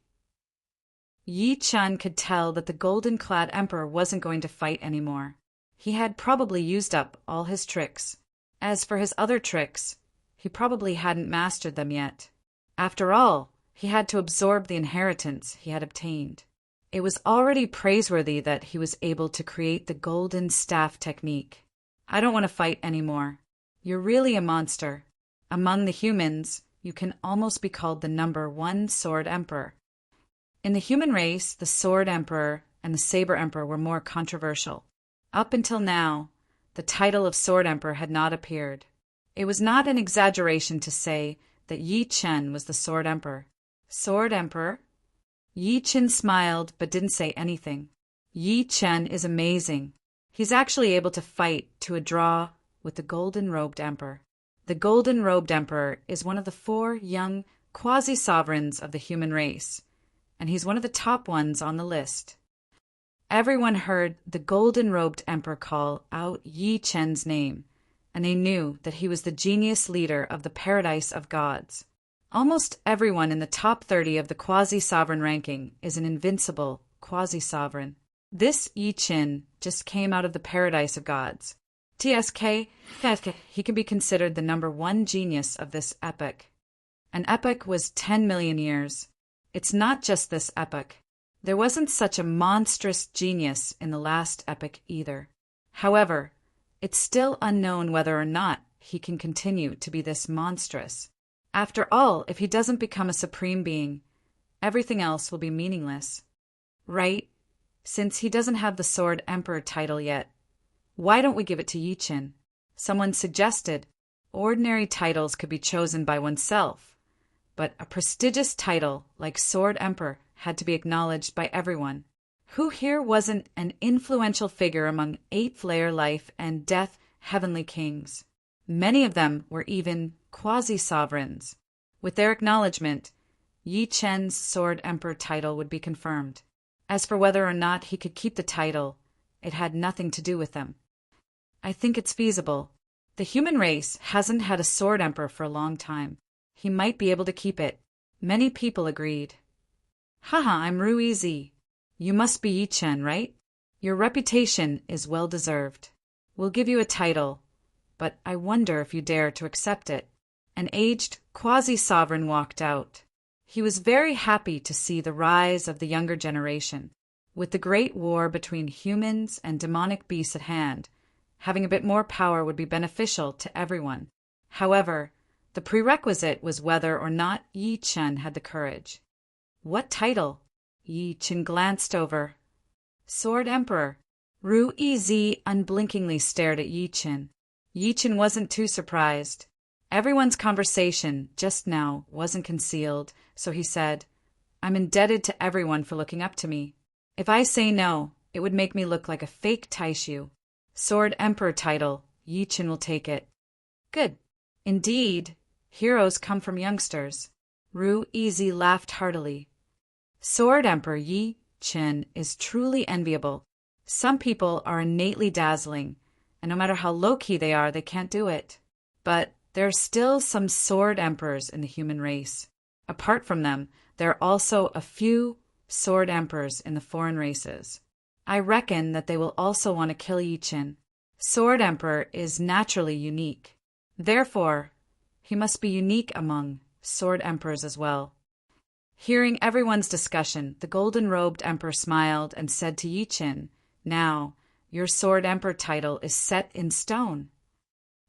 Yi Chun could tell that the golden-clad Emperor wasn't going to fight anymore. He had probably used up all his tricks. As for his other tricks, he probably hadn't mastered them yet. After all, he had to absorb the inheritance he had obtained. It was already praiseworthy that he was able to create the golden staff technique. I don't want to fight anymore. You're really a monster. Among the humans, you can almost be called the #1 Sword Emperor. In the human race, the Sword Emperor and the Saber Emperor were more controversial. Up until now, the title of Sword Emperor had not appeared. It was not an exaggeration to say that Yi Chen was the Sword Emperor. Sword Emperor? Yi Chen smiled but didn't say anything. Yi Chen is amazing. He's actually able to fight to a draw with the Golden-Robed Emperor. The Golden-Robed Emperor is one of the 4 young quasi-sovereigns of the human race, and he's one of the top ones on the list. Everyone heard the Golden-Robed Emperor call out Yi Chen's name, and they knew that he was the genius leader of the Paradise of Gods. Almost everyone in the top 30 of the quasi-sovereign ranking is an invincible quasi-sovereign. This Yi Chen just came out of the Paradise of Gods. TSK, he can be considered the #1 genius of this epoch. An epoch was 10 million years. It's not just this epoch. There wasn't such a monstrous genius in the last epoch either. However, it's still unknown whether or not he can continue to be this monstrous. After all, if he doesn't become a supreme being, everything else will be meaningless. Right? Since he doesn't have the Sword Emperor title yet, why don't we give it to Yi Chen? Someone suggested ordinary titles could be chosen by oneself, but a prestigious title like Sword Emperor had to be acknowledged by everyone. Who here wasn't an influential figure among 8th layer life and death heavenly kings? Many of them were even quasi-sovereigns. With their acknowledgement, Yi Chen's Sword Emperor title would be confirmed. As for whether or not he could keep the title, it had nothing to do with them. I think it's feasible. The human race hasn't had a Sword Emperor for a long time. He might be able to keep it. Many people agreed. Haha, I'm Ruizi. You must be Yi Chen, right? Your reputation is well deserved. We'll give you a title, but I wonder if you dare to accept it. An aged quasi-sovereign walked out. He was very happy to see the rise of the younger generation. With the great war between humans and demonic beasts at hand, having a bit more power would be beneficial to everyone. However, the prerequisite was whether or not Yi Chen had the courage. What title? Yi Chen glanced over. Sword Emperor. Ruizi unblinkingly stared at Yi Chen. Yi Chen wasn't too surprised. Everyone's conversation just now wasn't concealed, so he said, I'm indebted to everyone for looking up to me. If I say no, it would make me look like a fake Taishu. Sword Emperor title, Yi Chen will take it. Good. Indeed, heroes come from youngsters. Ruizi laughed heartily. Sword Emperor Yi Chen is truly enviable. Some people are innately dazzling, and no matter how low-key they are, they can't do it. But there are still some Sword Emperors in the human race. Apart from them, there are also a few Sword Emperors in the foreign races. I reckon that they will also want to kill Yi Chen. Sword Emperor is naturally unique. Therefore, he must be unique among Sword Emperors as well. Hearing everyone's discussion, the golden-robed emperor smiled and said to Yi Chen, Now, your Sword Emperor title is set in stone.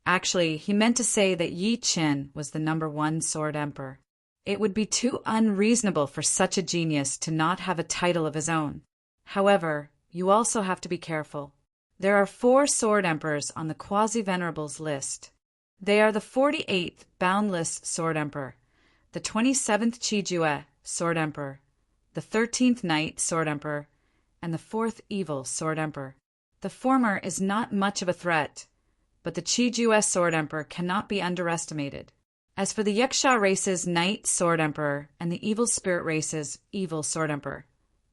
Actually, he meant to say that Yi Chen was the #1 Sword Emperor. It would be too unreasonable for such a genius to not have a title of his own. However, you also have to be careful. There are 4 Sword Emperors on the Quasi-Venerables list. They are the 48th Boundless Sword Emperor, the 27th Qijue Sword Emperor, the 13th Night Sword Emperor, and the 4th Evil Sword Emperor. The former is not much of a threat, but the Chi-Ju Sword Emperor cannot be underestimated. As for the Yaksha race's Knight Sword Emperor and the Evil Spirit race's Evil Sword Emperor,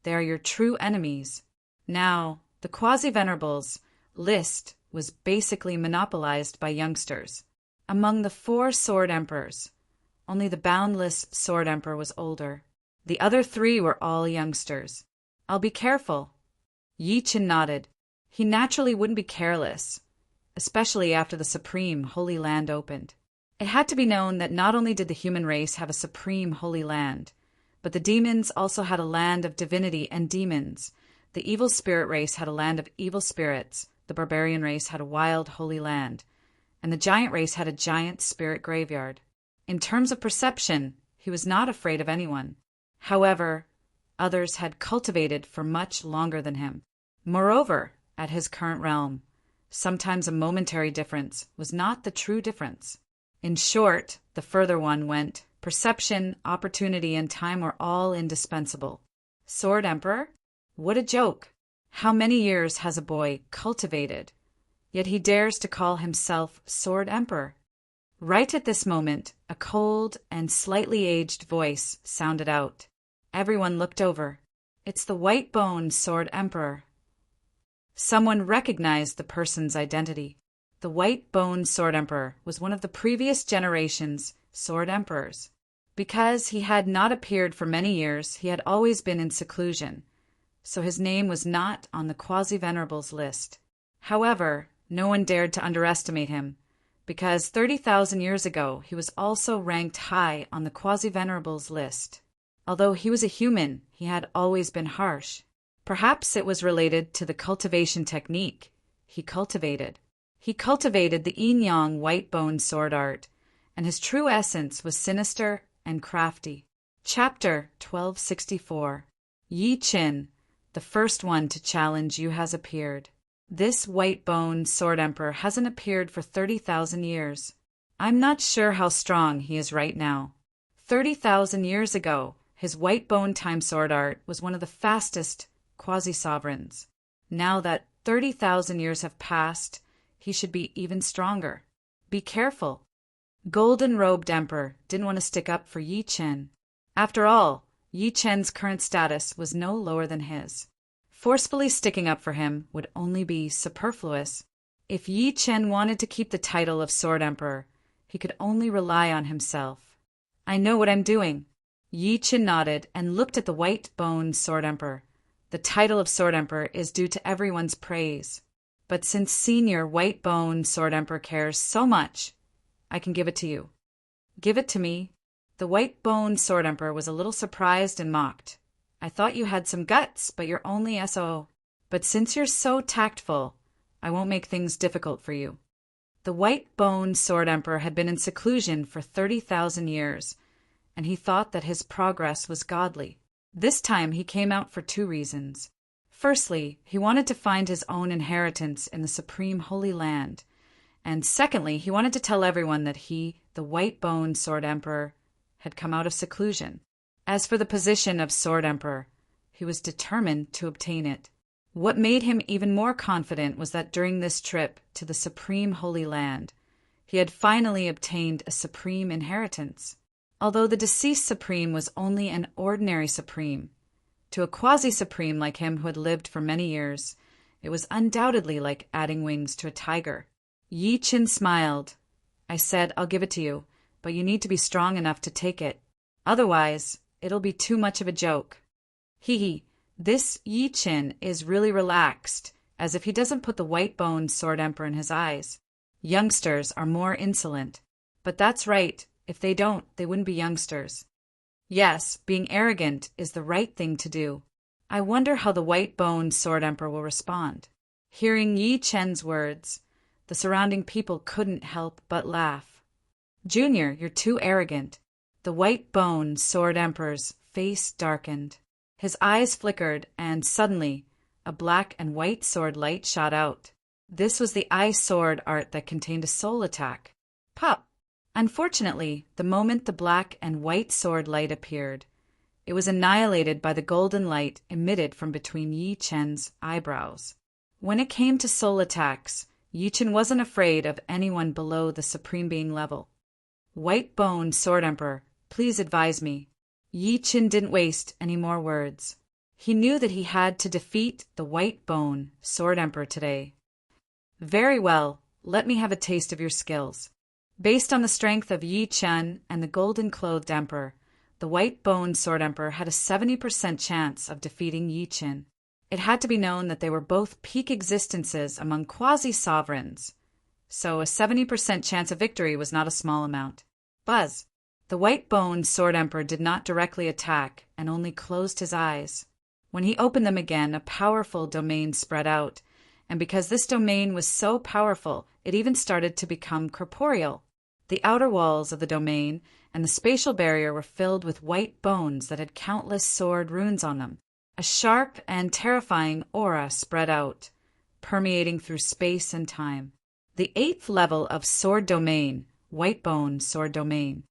they are your true enemies. Now, the Quasi-Venerables list was basically monopolized by youngsters. Among the 4 Sword Emperors, only the Boundless Sword Emperor was older. The other 3 were all youngsters. I'll be careful. Yi Qin nodded. He naturally wouldn't be careless, especially after the Supreme Holy Land opened. It had to be known that not only did the human race have a Supreme Holy Land, but the demons also had a land of divinity and demons. The Evil Spirit race had a land of evil spirits, the Barbarian race had a wild Holy Land, and the Giant race had a giant spirit graveyard. In terms of perception, he was not afraid of anyone. However, others had cultivated for much longer than him. Moreover, at his current realm, sometimes a momentary difference was not the true difference. In short, the further one went, perception, opportunity, and time were all indispensable. Sword Emperor? What a joke! How many years has a boy cultivated? Yet he dares to call himself Sword Emperor. Right at this moment, a cold and slightly aged voice sounded out. Everyone looked over. It's the white-boned Sword Emperor. Someone recognized the person's identity. The white-boned Sword Emperor was one of the previous generation's Sword Emperors. Because he had not appeared for many years, he had always been in seclusion, so his name was not on the Quasi-Venerables list. However, no one dared to underestimate him, because 30,000 years ago he was also ranked high on the Quasi-Venerables list. Although he was a human, he had always been harsh. Perhaps it was related to the cultivation technique he cultivated. He cultivated the yin-yang white-bone sword art, and his true essence was sinister and crafty. Chapter 1264. Yi Qin, the first one to challenge you, has appeared. This white-bone Sword Emperor hasn't appeared for 30,000 years. I'm not sure how strong he is right now. 30,000 years ago, his white-bone time sword art was one of the fastest quasi-sovereigns. Now that 30,000 years have passed, he should be even stronger. Be careful. Golden-robed Emperor didn't want to stick up for Yi Qin. After all, Yi Qin's current status was no lower than his. Forcefully sticking up for him would only be superfluous. If Yi Qin wanted to keep the title of Sword Emperor, he could only rely on himself. I know what I'm doing. Yi Qin nodded and looked at the white-boned Sword Emperor. The title of Sword Emperor is due to everyone's praise. But since Senior White-Bone Sword Emperor cares so much, I can give it to you. Give it to me. The White-Bone Sword Emperor was a little surprised and mocked. I thought you had some guts, but you're only SO. But since you're so tactful, I won't make things difficult for you. The White-Bone Sword Emperor had been in seclusion for 30,000 years, and he thought that his progress was godly. This time he came out for 2 reasons. Firstly, he wanted to find his own inheritance in the Supreme Holy Land, and secondly, he wanted to tell everyone that he, the White-Bone Sword Emperor, had come out of seclusion. As for the position of Sword Emperor, he was determined to obtain it. What made him even more confident was that during this trip to the Supreme Holy Land, he had finally obtained a supreme inheritance. Although the deceased Supreme was only an ordinary Supreme, to a quasi-Supreme like him who had lived for many years, it was undoubtedly like adding wings to a tiger. Yi Qin smiled. I said, I'll give it to you, but you need to be strong enough to take it. Otherwise, it'll be too much of a joke. Hee. This Yi Qin is really relaxed, as if he doesn't put the white-boned Sword Emperor in his eyes. Youngsters are more insolent. But that's right. If they don't, they wouldn't be youngsters. Yes, being arrogant is the right thing to do. I wonder how the white-boned Sword Emperor will respond. Hearing Yi Qin's words, the surrounding people couldn't help but laugh. Junior, you're too arrogant. The white-boned Sword Emperor's face darkened. His eyes flickered, and suddenly, a black and white sword light shot out. This was the eye sword art that contained a soul attack. Pop! Unfortunately, the moment the black and white sword light appeared, it was annihilated by the golden light emitted from between Yi Qin's eyebrows. When it came to soul attacks, Yi Chen wasn't afraid of anyone below the Supreme Being level. White Bone Sword Emperor, please advise me. Yi Chen didn't waste any more words. He knew that he had to defeat the White Bone Sword Emperor today. Very well, let me have a taste of your skills. Based on the strength of Yi Chen and the Golden-Clothed Emperor, the White Bone Sword Emperor had a 70% chance of defeating Yi Chen. It had to be known that they were both peak existences among quasi-sovereigns, so a 70% chance of victory was not a small amount. Buzz! The White Bone Sword Emperor did not directly attack and only closed his eyes. When he opened them again, a powerful domain spread out, and because this domain was so powerful, it even started to become corporeal. The outer walls of the domain and the spatial barrier were filled with white bones that had countless sword runes on them. A sharp and terrifying aura spread out, permeating through space and time. The 8th level of Sword Domain, White Bone Sword Domain.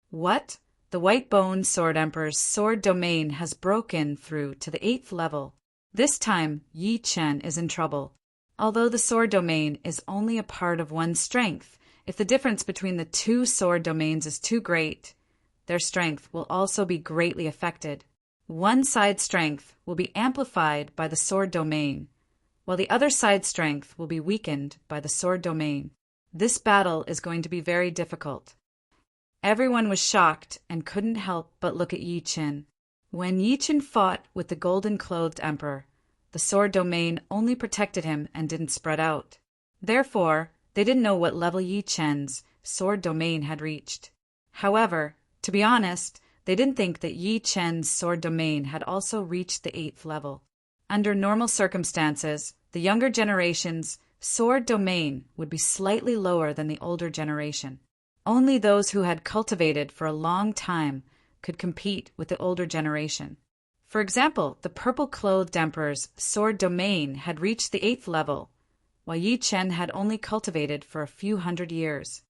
What? The White Bone Sword Emperor's Sword Domain has broken through to the 8th level. This time, Yi Chen is in trouble. Although the Sword Domain is only a part of one's strength, if the difference between the two sword domains is too great, their strength will also be greatly affected. One side's strength will be amplified by the sword domain, while the other side's strength will be weakened by the sword domain. This battle is going to be very difficult. Everyone was shocked and couldn't help but look at Yi Chen. When Yi Chen fought with the Golden-Clothed Emperor, the sword domain only protected him and didn't spread out. Therefore, they didn't know what level Yi Chen's sword domain had reached. However, to be honest, they didn't think that Yi Chen's sword domain had also reached the 8th level. Under normal circumstances, the younger generation's sword domain would be slightly lower than the older generation. Only those who had cultivated for a long time could compete with the older generation. For example, the Purple-Clothed Emperor's sword domain had reached the 8th level, while Yi Chen had only cultivated for a few hundred years.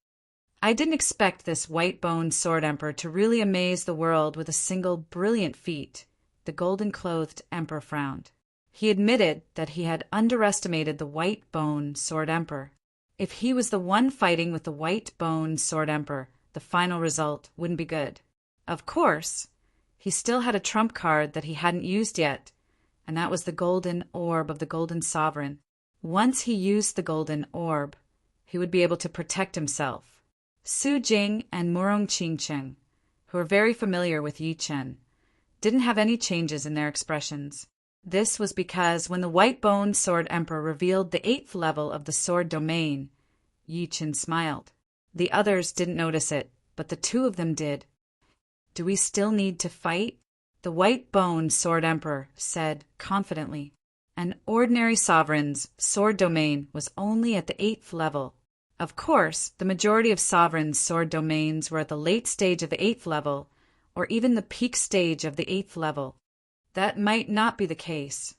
I didn't expect this White Bone Sword Emperor to really amaze the world with a single brilliant feat. The Golden-Clothed Emperor frowned. He admitted that he had underestimated the White Bone Sword Emperor. If he was the one fighting with the White Bone Sword Emperor, the final result wouldn't be good. Of course, he still had a trump card that he hadn't used yet, and that was the Golden Orb of the Golden Sovereign. Once he used the Golden Orb, he would be able to protect himself. Su Jing and Murong Qingcheng, who were very familiar with Yi Chen, didn't have any changes in their expressions. This was because when the White Bone Sword Emperor revealed the 8th level of the sword domain, Yi Chen smiled. The others didn't notice it, but the two of them did. Do we still need to fight? The White Bone Sword Emperor said confidently. An ordinary sovereign's sword domain was only at the 8th level. Of course, the majority of sovereigns' sword domains were at the late stage of the 8th level, or even the peak stage of the 8th level. That might not be the case.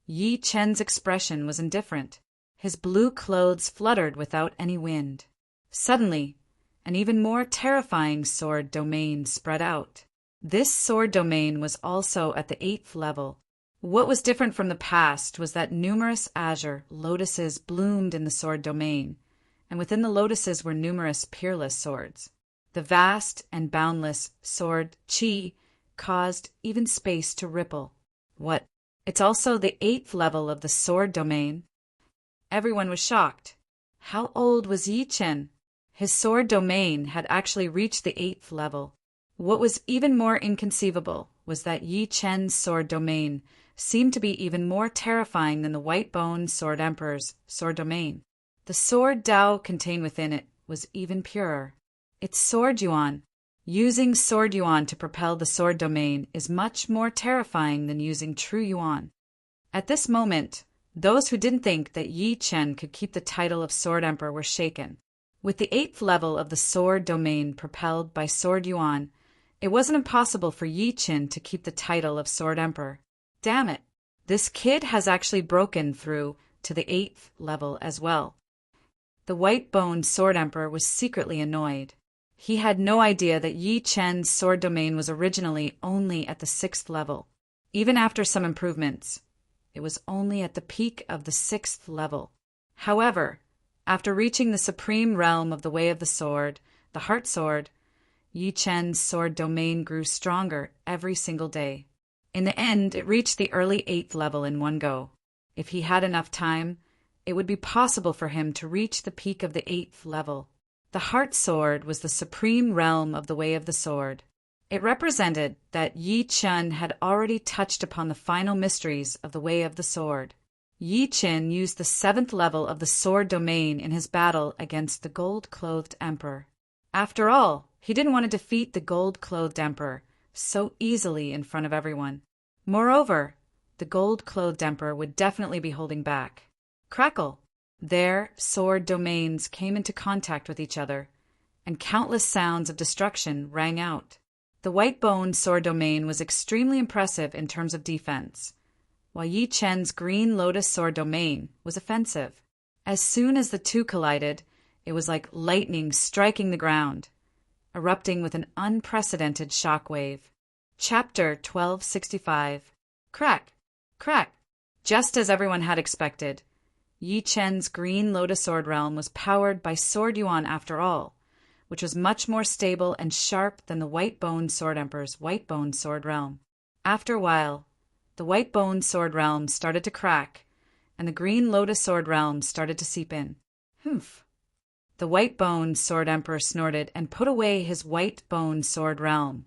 Yi Chen's expression was indifferent. His blue clothes fluttered without any wind. Suddenly, an even more terrifying sword domain spread out. This sword domain was also at the 8th level. What was different from the past was that numerous azure lotuses bloomed in the sword domain, and within the lotuses were numerous peerless swords. The vast and boundless sword qi caused even space to ripple. What? It's also the 8th level of the sword domain? Everyone was shocked. How old was Yi Chen? His sword domain had actually reached the 8th level. What was even more inconceivable was that Yi Chen's sword domain seemed to be even more terrifying than the White Bone Sword Emperor's sword domain. The sword Dao contained within it was even purer. It's sword yuan. Using sword yuan to propel the sword domain is much more terrifying than using true yuan. At this moment, those who didn't think that Yi Chen could keep the title of Sword Emperor were shaken. With the 8th level of the sword domain propelled by sword yuan, it wasn't impossible for Yi Chen to keep the title of Sword Emperor. Damn it, this kid has actually broken through to the 8th level as well. The White Bone Sword Emperor was secretly annoyed. He had no idea that Yi Chen's sword domain was originally only at the 6th level. Even after some improvements, it was only at the peak of the 6th level. However, after reaching the supreme realm of the Way of the Sword, the Heart Sword, Yi Chen's sword domain grew stronger every single day. In the end, it reached the early 8th level in one go. If he had enough time, it would be possible for him to reach the peak of the 8th level. The Heart Sword was the supreme realm of the Way of the Sword. It represented that Yi Chen had already touched upon the final mysteries of the Way of the Sword. Yi Chen used the 7th level of the sword domain in his battle against the gold-clothed emperor. After all, he didn't want to defeat the gold-clothed emperor so easily in front of everyone. Moreover, the gold-clothed emperor would definitely be holding back. Crackle! Their sword domains came into contact with each other, and countless sounds of destruction rang out. The white bone sword domain was extremely impressive in terms of defense, while Yi Chen's green lotus sword domain was offensive. As soon as the two collided, it was like lightning striking the ground, erupting with an unprecedented shockwave. Chapter 1265. Crack! Crack! Just as everyone had expected, Yi Chen's green lotus sword realm was powered by Sword Yuan after all, which was much more stable and sharp than the White Bone Sword Emperor's White Bone Sword Realm. After a while, the White Bone Sword Realm started to crack, and the Green Lotus Sword Realm started to seep in. Humph! The White Bone Sword Emperor snorted and put away his White Bone Sword Realm,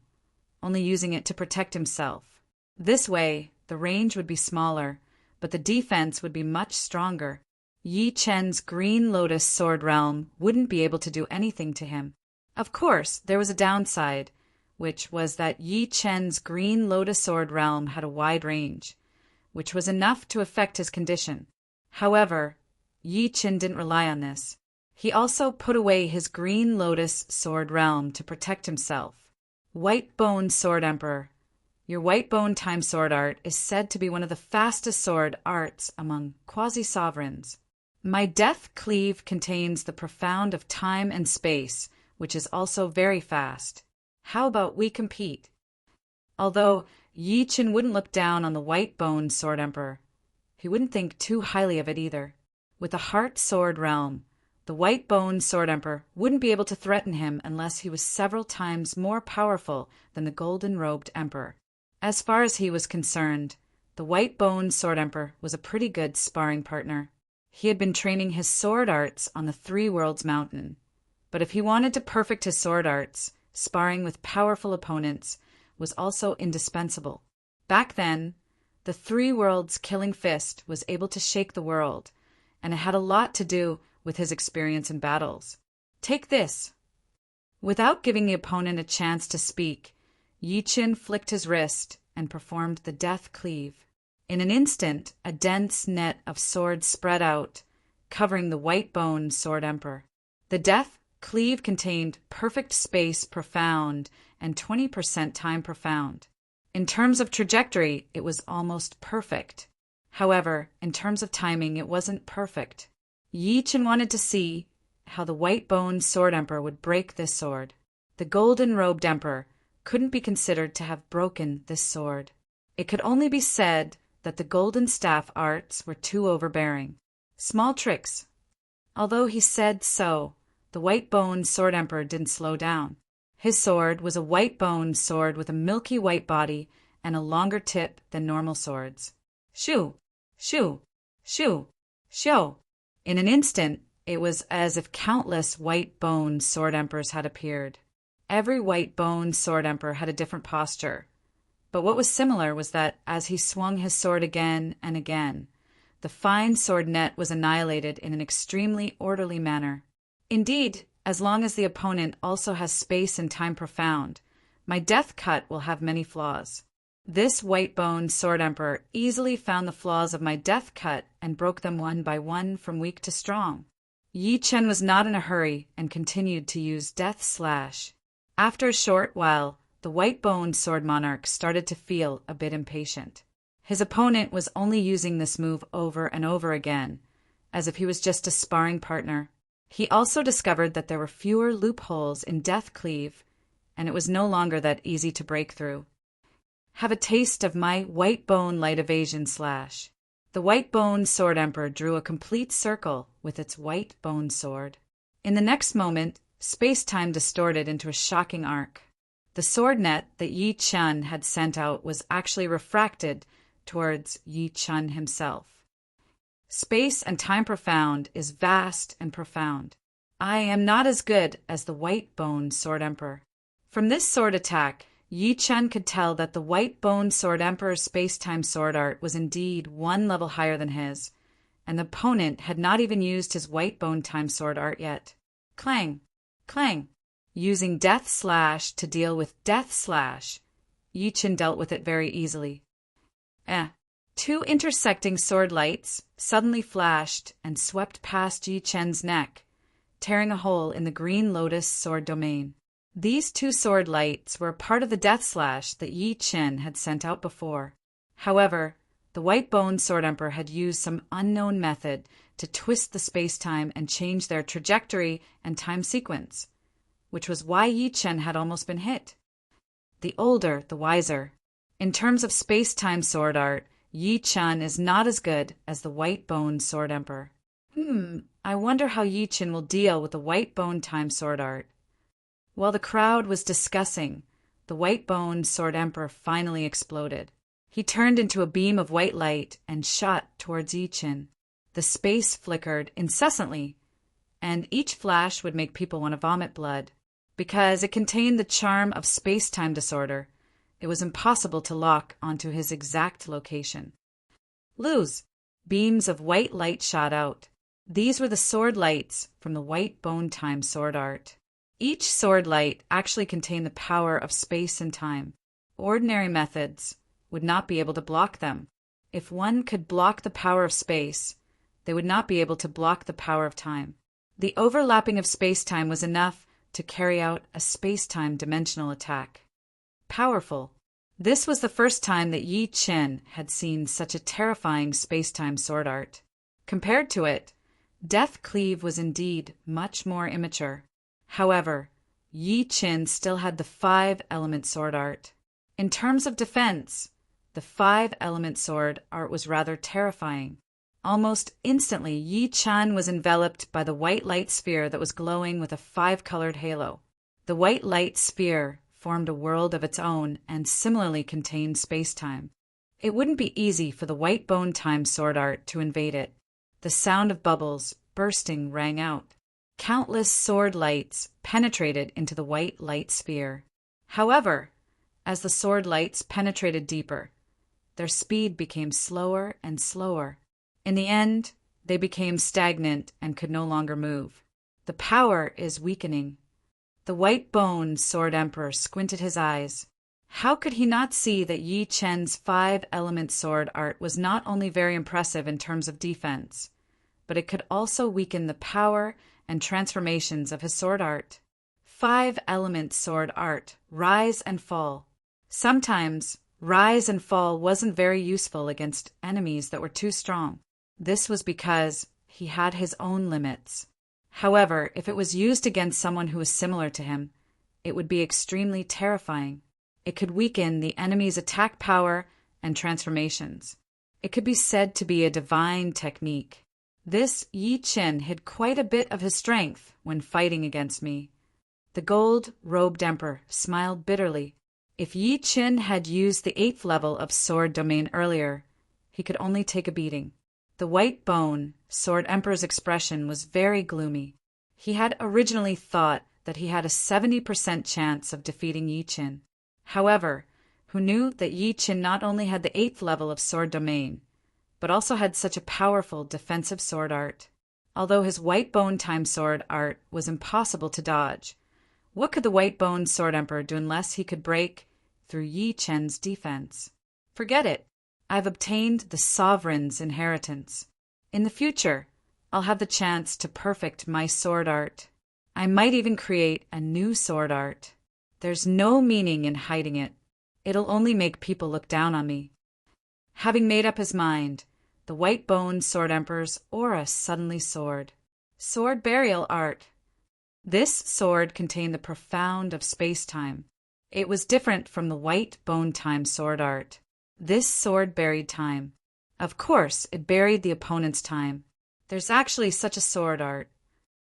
only using it to protect himself. This way, the range would be smaller, but the defense would be much stronger. Yi Chen's Green Lotus Sword Realm wouldn't be able to do anything to him. Of course, there was a downside, which was that Yi Chen's Green Lotus Sword Realm had a wide range, which was enough to affect his condition. However, Yi Chen didn't rely on this. He also put away his Green Lotus Sword Realm to protect himself. White Bone Sword Emperor, your White Bone Time Sword Art is said to be one of the fastest sword arts among quasi-sovereigns. My Death Cleave contains the profound of time and space, which is also very fast. How about we compete? Although Yi Chen wouldn't look down on the White Bone Sword Emperor, he wouldn't think too highly of it either. With the Heart Sword Realm, the White Bone Sword Emperor wouldn't be able to threaten him unless he was several times more powerful than the Golden-Robed Emperor. As far as he was concerned, the White Bone Sword Emperor was a pretty good sparring partner. He had been training his sword arts on the Three Worlds Mountain, but if he wanted to perfect his sword arts, sparring with powerful opponents was also indispensable. Back then, the Three Worlds Killing Fist was able to shake the world, and it had a lot to do with his experience in battles. Take this. Without giving the opponent a chance to speak, Yi Chen flicked his wrist and performed the Death Cleave. In an instant, a dense net of swords spread out, covering the White Bone Sword Emperor. The Death Cleave contained perfect space profound and 20% time profound. In terms of trajectory, it was almost perfect. However, in terms of timing, it wasn't perfect. Yi Chen wanted to see how the White Bone Sword Emperor would break this sword. The Golden-Robed Emperor couldn't be considered to have broken this sword. It could only be said that the Golden Staff arts were too overbearing. Small tricks. Although he said so, the White Bone Sword Emperor didn't slow down. His sword was a white bone sword with a milky white body and a longer tip than normal swords. Shoo! Shoo! Shoo! Shoo! In an instant, it was as if countless White Bone Sword Emperors had appeared. Every White Bone Sword Emperor had a different posture, but what was similar was that as he swung his sword again and again, the fine sword net was annihilated in an extremely orderly manner. Indeed, as long as the opponent also has space and time profound, my death cut will have many flaws. This White Bone Sword Emperor easily found the flaws of my death cut and broke them one by one from weak to strong. Yi Chen was not in a hurry and continued to use Death Slash. After a short while, the White Bone Sword Monarch started to feel a bit impatient. His opponent was only using this move over and over again, as if he was just a sparring partner. He also discovered that there were fewer loopholes in Death Cleave, and it was no longer that easy to break through. Have a taste of my White Bone Light Evasion Slash. The white bone sword emperor drew a complete circle with its white bone sword. In the next moment, space-time distorted into a shocking arc. The sword net that Yi Chun had sent out was actually refracted towards Yi Chun himself. Space and time profound is vast and profound. I am not as good as the white bone sword emperor. From this sword attack, Yi Chun could tell that the white bone sword emperor's space-time sword art was indeed one level higher than his, and the opponent had not even used his white bone time sword art yet. Clang! Clang! Using Death Slash to deal with Death Slash, Yi Chun dealt with it very easily. Two intersecting sword lights suddenly flashed and swept past Yi Chun's neck, tearing a hole in the Green Lotus sword domain. These two sword lights were a part of the Death Slash that Yi Chun had sent out before. However, the White Bone Sword Emperor had used some unknown method to twist the space-time and change their trajectory and time sequence, which was why Yi Chun had almost been hit. The older, the wiser. In terms of space-time sword art, Yi Chun is not as good as the White Bone Sword Emperor. I wonder how Yi Chun will deal with the White Bone time sword art. While the crowd was discussing, the White Bone Sword Emperor finally exploded. He turned into a beam of white light and shot towards Yi Chun. The space flickered incessantly, and each flash would make people want to vomit blood. Because it contained the charm of space-time disorder, it was impossible to lock onto his exact location. Lose! Beams of white light shot out. These were the sword lights from the White Bone Time sword art. Each sword light actually contained the power of space and time. Ordinary methods would not be able to block them. If one could block the power of space, they would not be able to block the power of time. The overlapping of space-time was enough to carry out a space-time dimensional attack. Powerful. This was the first time that Yi Chun had seen such a terrifying space-time sword art. Compared to it, Death Cleave was indeed much more immature. However, Yi Chun still had the 5-element sword art. In terms of defense, the 5-element sword art was rather terrifying. Almost instantly, Yi Chun was enveloped by the white light sphere that was glowing with a 5-colored halo. The white light sphere formed a world of its own and similarly contained space-time. It wouldn't be easy for the White Bone Time sword art to invade it. The sound of bubbles bursting rang out. Countless sword lights penetrated into the white light sphere. However, as the sword lights penetrated deeper, their speed became slower and slower. In the end, they became stagnant and could no longer move. The power is weakening. The White Bone Sword Emperor squinted his eyes. How could he not see that Yi Chun's 5-element sword art was not only very impressive in terms of defense, but it could also weaken the power and transformations of his sword art? 5-element sword art, rise and fall. Sometimes, rise and fall wasn't very useful against enemies that were too strong. This was because he had his own limits. However, if it was used against someone who was similar to him, it would be extremely terrifying. It could weaken the enemy's attack power and transformations. It could be said to be a divine technique. This Yi Chun hid quite a bit of his strength when fighting against me. The gold-robed emperor smiled bitterly. If Yi Chun had used the 8th level of sword domain earlier, he could only take a beating. The White Bone Sword Emperor's expression was very gloomy. He had originally thought that he had a 70% chance of defeating Yi Chun. However, who knew that Yi Chun not only had the 8th level of sword domain, but also had such a powerful defensive sword art. Although his White Bone Time sword art was impossible to dodge, what could the White Bone Sword Emperor do unless he could break through Yi Chun's defense? Forget it. I've obtained the Sovereign's inheritance. In the future, I'll have the chance to perfect my sword art. I might even create a new sword art. There's no meaning in hiding it. It'll only make people look down on me. Having made up his mind, the White Bone Sword Emperor's aura suddenly soared. Sword burial art. This sword contained the profound of space-time. It was different from the White Bone Time sword art. This sword buried time. Of course, it buried the opponent's time. There's actually such a sword art.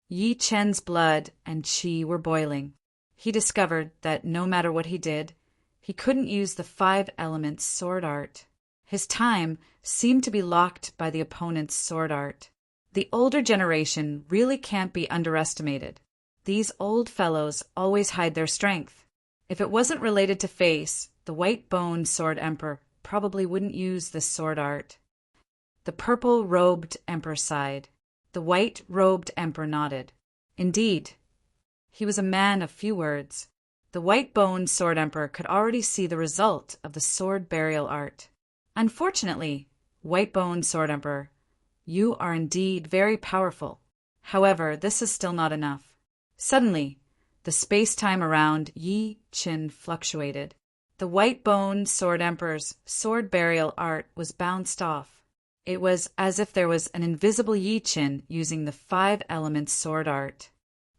Yi Chen's blood and qi were boiling. He discovered that no matter what he did, he couldn't use the 5 elements sword art. His time seemed to be locked by the opponent's sword art. The older generation really can't be underestimated. These old fellows always hide their strength. If it wasn't related to face, the white-boned sword emperor probably wouldn't use this sword art. The purple-robed emperor sighed. The white-robed emperor nodded. Indeed, he was a man of few words. The white-boned sword emperor could already see the result of the sword burial art. Unfortunately, white-boned sword emperor, you are indeed very powerful. However, this is still not enough. Suddenly, the space-time around Yi Chen fluctuated. The white-boned sword emperor's sword burial art was bounced off. It was as if there was an invisible Yi Chen using the 5 elements sword art.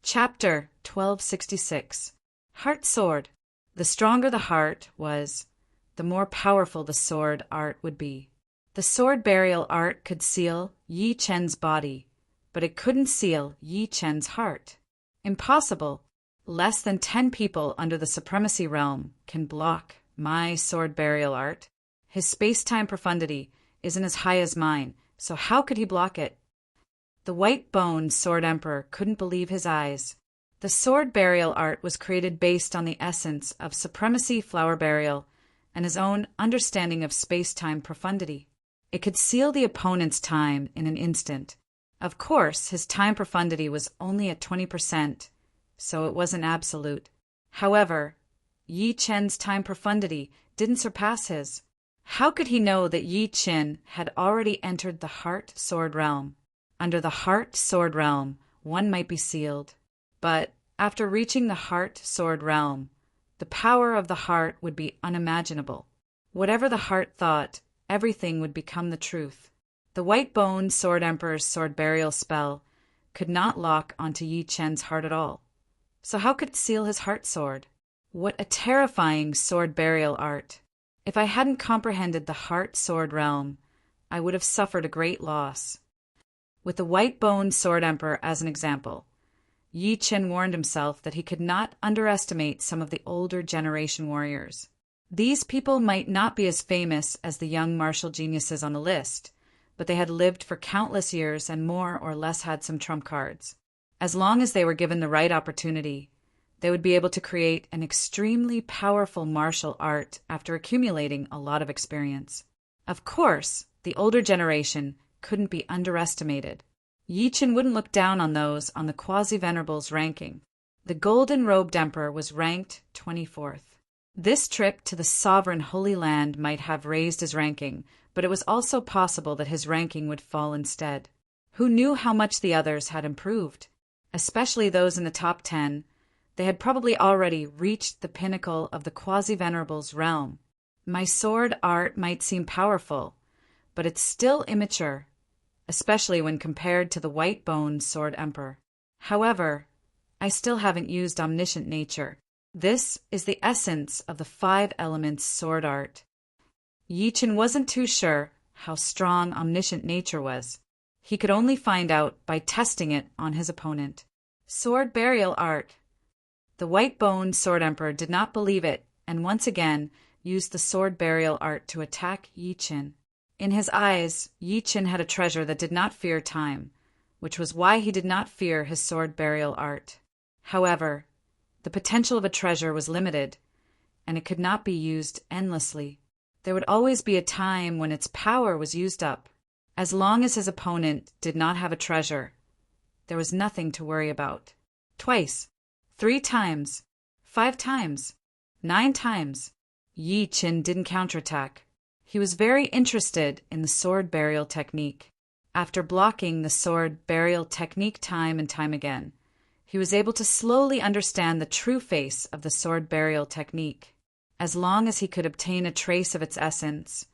Chapter 1266. Heart Sword. The stronger the heart was, the more powerful the sword art would be. The sword burial art could seal Yi Chen's body, but it couldn't seal Yi Chen's heart. Impossible. Less than 10 people under the supremacy realm can block my sword burial art. His space-time profundity isn't as high as mine, so how could he block it? The white-boned sword emperor couldn't believe his eyes. The sword burial art was created based on the essence of supremacy flower burial and his own understanding of space-time profundity. It could seal the opponent's time in an instant. Of course, his time profundity was only at 20%, so it wasn't absolute. However, Yi Chen's time profundity didn't surpass his. How could he know that Yi Chen had already entered the heart sword realm? Under the heart sword realm, one might be sealed. But after reaching the heart sword realm, the power of the heart would be unimaginable. Whatever the heart thought, everything would become the truth. The white-boned sword emperor's sword burial spell could not lock onto Yi Chen's heart at all. So how could it seal his heart sword? What a terrifying sword burial art! If I hadn't comprehended the heart sword realm, I would have suffered a great loss. With the white-boned sword emperor as an example, Yi Chen warned himself that he could not underestimate some of the older generation warriors. These people might not be as famous as the young martial geniuses on the list, but they had lived for countless years and more or less had some trump cards. As long as they were given the right opportunity, they would be able to create an extremely powerful martial art after accumulating a lot of experience. Of course, the older generation couldn't be underestimated. Yi Chen wouldn't look down on those on the quasi-venerables ranking. The golden-robed emperor was ranked 24th. This trip to the sovereign Holy Land might have raised his ranking, but it was also possible that his ranking would fall instead. Who knew how much the others had improved? Especially those in the top 10. They had probably already reached the pinnacle of the quasi-venerables realm. My sword art might seem powerful, but it's still immature, especially when compared to the white-boned sword emperor. However, I still haven't used omniscient nature. This is the essence of the 5 elements sword art. Yi Chen wasn't too sure how strong omniscient nature was. He could only find out by testing it on his opponent. Sword burial art. The white-boned sword emperor did not believe it and once again used the sword burial art to attack Yi Chen. In his eyes, Yi Chen had a treasure that did not fear time, which was why he did not fear his sword burial art. However, the potential of a treasure was limited, and it could not be used endlessly. There would always be a time when its power was used up. As long as his opponent did not have a treasure, there was nothing to worry about. Twice, 3 times, 5 times, 9 times, Yi Chen didn't counterattack. He was very interested in the sword burial technique. After blocking the sword burial technique time and time again, he was able to slowly understand the true face of the sword burial technique. As long as he could obtain a trace of its essence,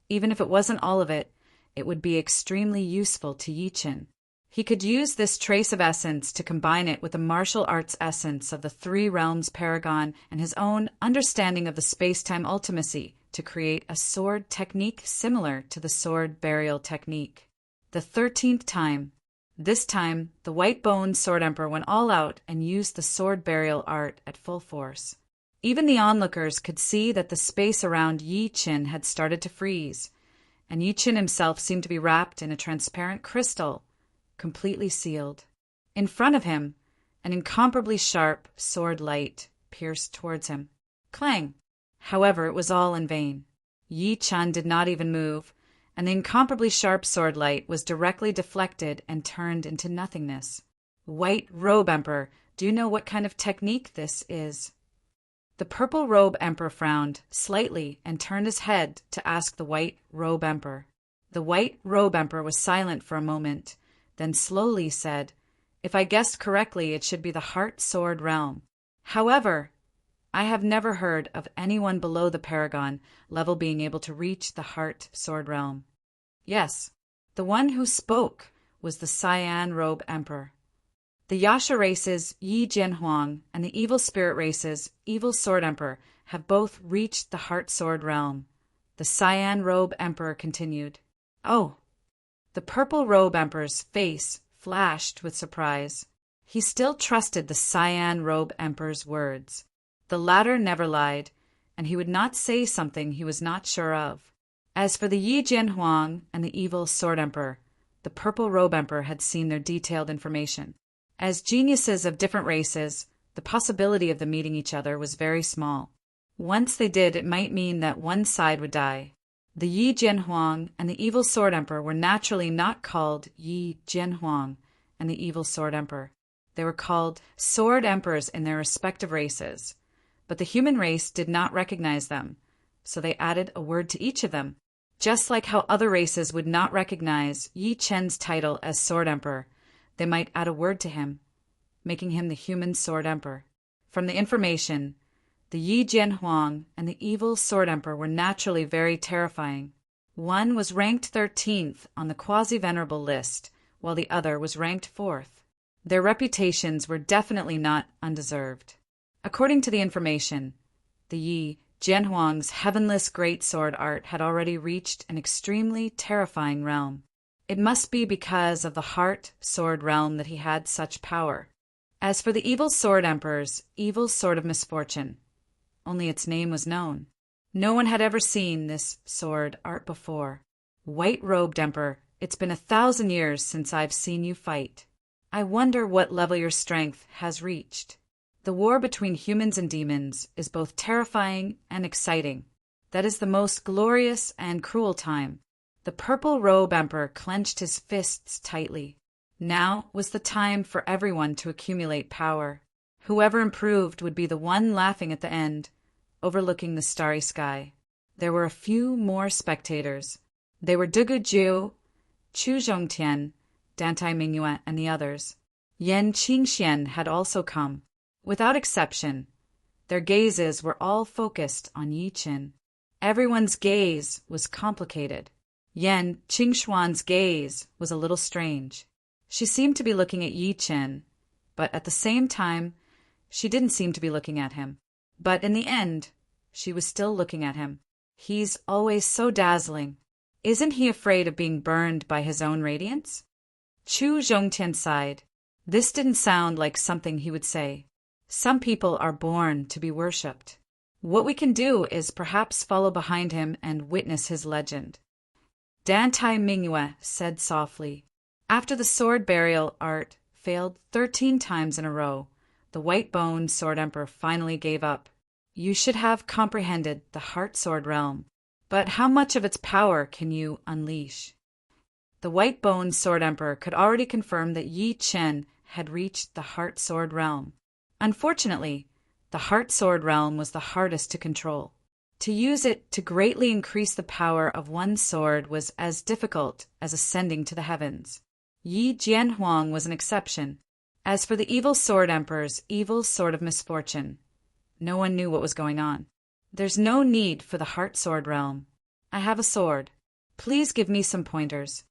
even if it wasn't all of it, it would be extremely useful to Yi Chen. He could use this trace of essence to combine it with the martial arts essence of the 3 realms paragon and his own understanding of the space-time ultimacy to create a sword technique similar to the sword burial technique. The 13th time. This time, the white-boned sword emperor went all out and used the sword burial art at full force. Even the onlookers could see that the space around Yi Qin had started to freeze, and Yi Qin himself seemed to be wrapped in a transparent crystal, completely sealed. In front of him, an incomparably sharp sword light pierced towards him. Clang! However, it was all in vain. Yi Qin did not even move, and the incomparably sharp sword light was directly deflected and turned into nothingness. White Robe Emperor, do you know what kind of technique this is? The Purple Robe Emperor frowned slightly and turned his head to ask the White Robe Emperor. The White Robe Emperor was silent for a moment, then slowly said, "If I guessed correctly, it should be the Heart Sword Realm. However, I have never heard of anyone below the Paragon level being able to reach the Heart Sword Realm." Yes, the one who spoke was the Cyan Robe Emperor. The Yasha races Yi Jianhuang and the Evil Spirit races Evil Sword Emperor have both reached the Heart Sword Realm. The Cyan Robe Emperor continued. Oh! The Purple Robe Emperor's face flashed with surprise. He still trusted the Cyan Robe Emperor's words. The latter never lied, and he would not say something he was not sure of. As for the Yi Jianhuang and the Evil Sword Emperor, the Purple Robe Emperor had seen their detailed information. As geniuses of different races, the possibility of them meeting each other was very small. Once they did, it might mean that one side would die. The Yi Jianhuang and the Evil Sword Emperor were naturally not called Yi Jianhuang and the Evil Sword Emperor. They were called Sword Emperors in their respective races, but the human race did not recognize them, so they added a word to each of them. Just like how other races would not recognize Yi Chen's title as Sword Emperor, they might add a word to him, making him the human Sword Emperor. From the information, the Yi Jianhuang and the Evil Sword Emperor were naturally very terrifying. One was ranked 13th on the quasi-venerable list, while the other was ranked 4th. Their reputations were definitely not undeserved. According to the information, the Yi Jianhuang's heavenless great sword art had already reached an extremely terrifying realm. It must be because of the Heart Sword Realm that he had such power. As for the Evil Sword Emperor's Evil Sword of Misfortune, only its name was known. No one had ever seen this sword art before. White-robed Emperor, it's been 1,000 years since I've seen you fight. I wonder what level your strength has reached. The war between humans and demons is both terrifying and exciting. That is the most glorious and cruel time. The Purple Robe Emperor clenched his fists tightly. Now was the time for everyone to accumulate power. Whoever improved would be the one laughing at the end, overlooking the starry sky. There were a few more spectators. They were Dugu Jiu, Chu Zhongtian, Dantai Mingyue, and the others. Yan Qingxian had also come. Without exception, their gazes were all focused on Yi Qin. Everyone's gaze was complicated. Yan Qingxuan's gaze was a little strange. She seemed to be looking at Yi Qin, but at the same time, she didn't seem to be looking at him. But in the end, she was still looking at him. He's always so dazzling. Isn't he afraid of being burned by his own radiance? Chu Zhongtian sighed. This didn't sound like something he would say. Some people are born to be worshipped. What we can do is perhaps follow behind him and witness his legend. Dantai Mingyue said softly. After the sword burial art failed 13 times in a row, the white-boned Sword Emperor finally gave up. You should have comprehended the Heart Sword Realm, but how much of its power can you unleash? The white-boned Sword Emperor could already confirm that Yi Chen had reached the Heart Sword Realm. Unfortunately, the Heart Sword Realm was the hardest to control. To use it to greatly increase the power of one sword was as difficult as ascending to the heavens. Yi Jianhuang was an exception. As for the Evil Sword Emperor's Evil Sword of Misfortune, no one knew what was going on. There's no need for the Heart Sword Realm. I have a sword. Please give me some pointers.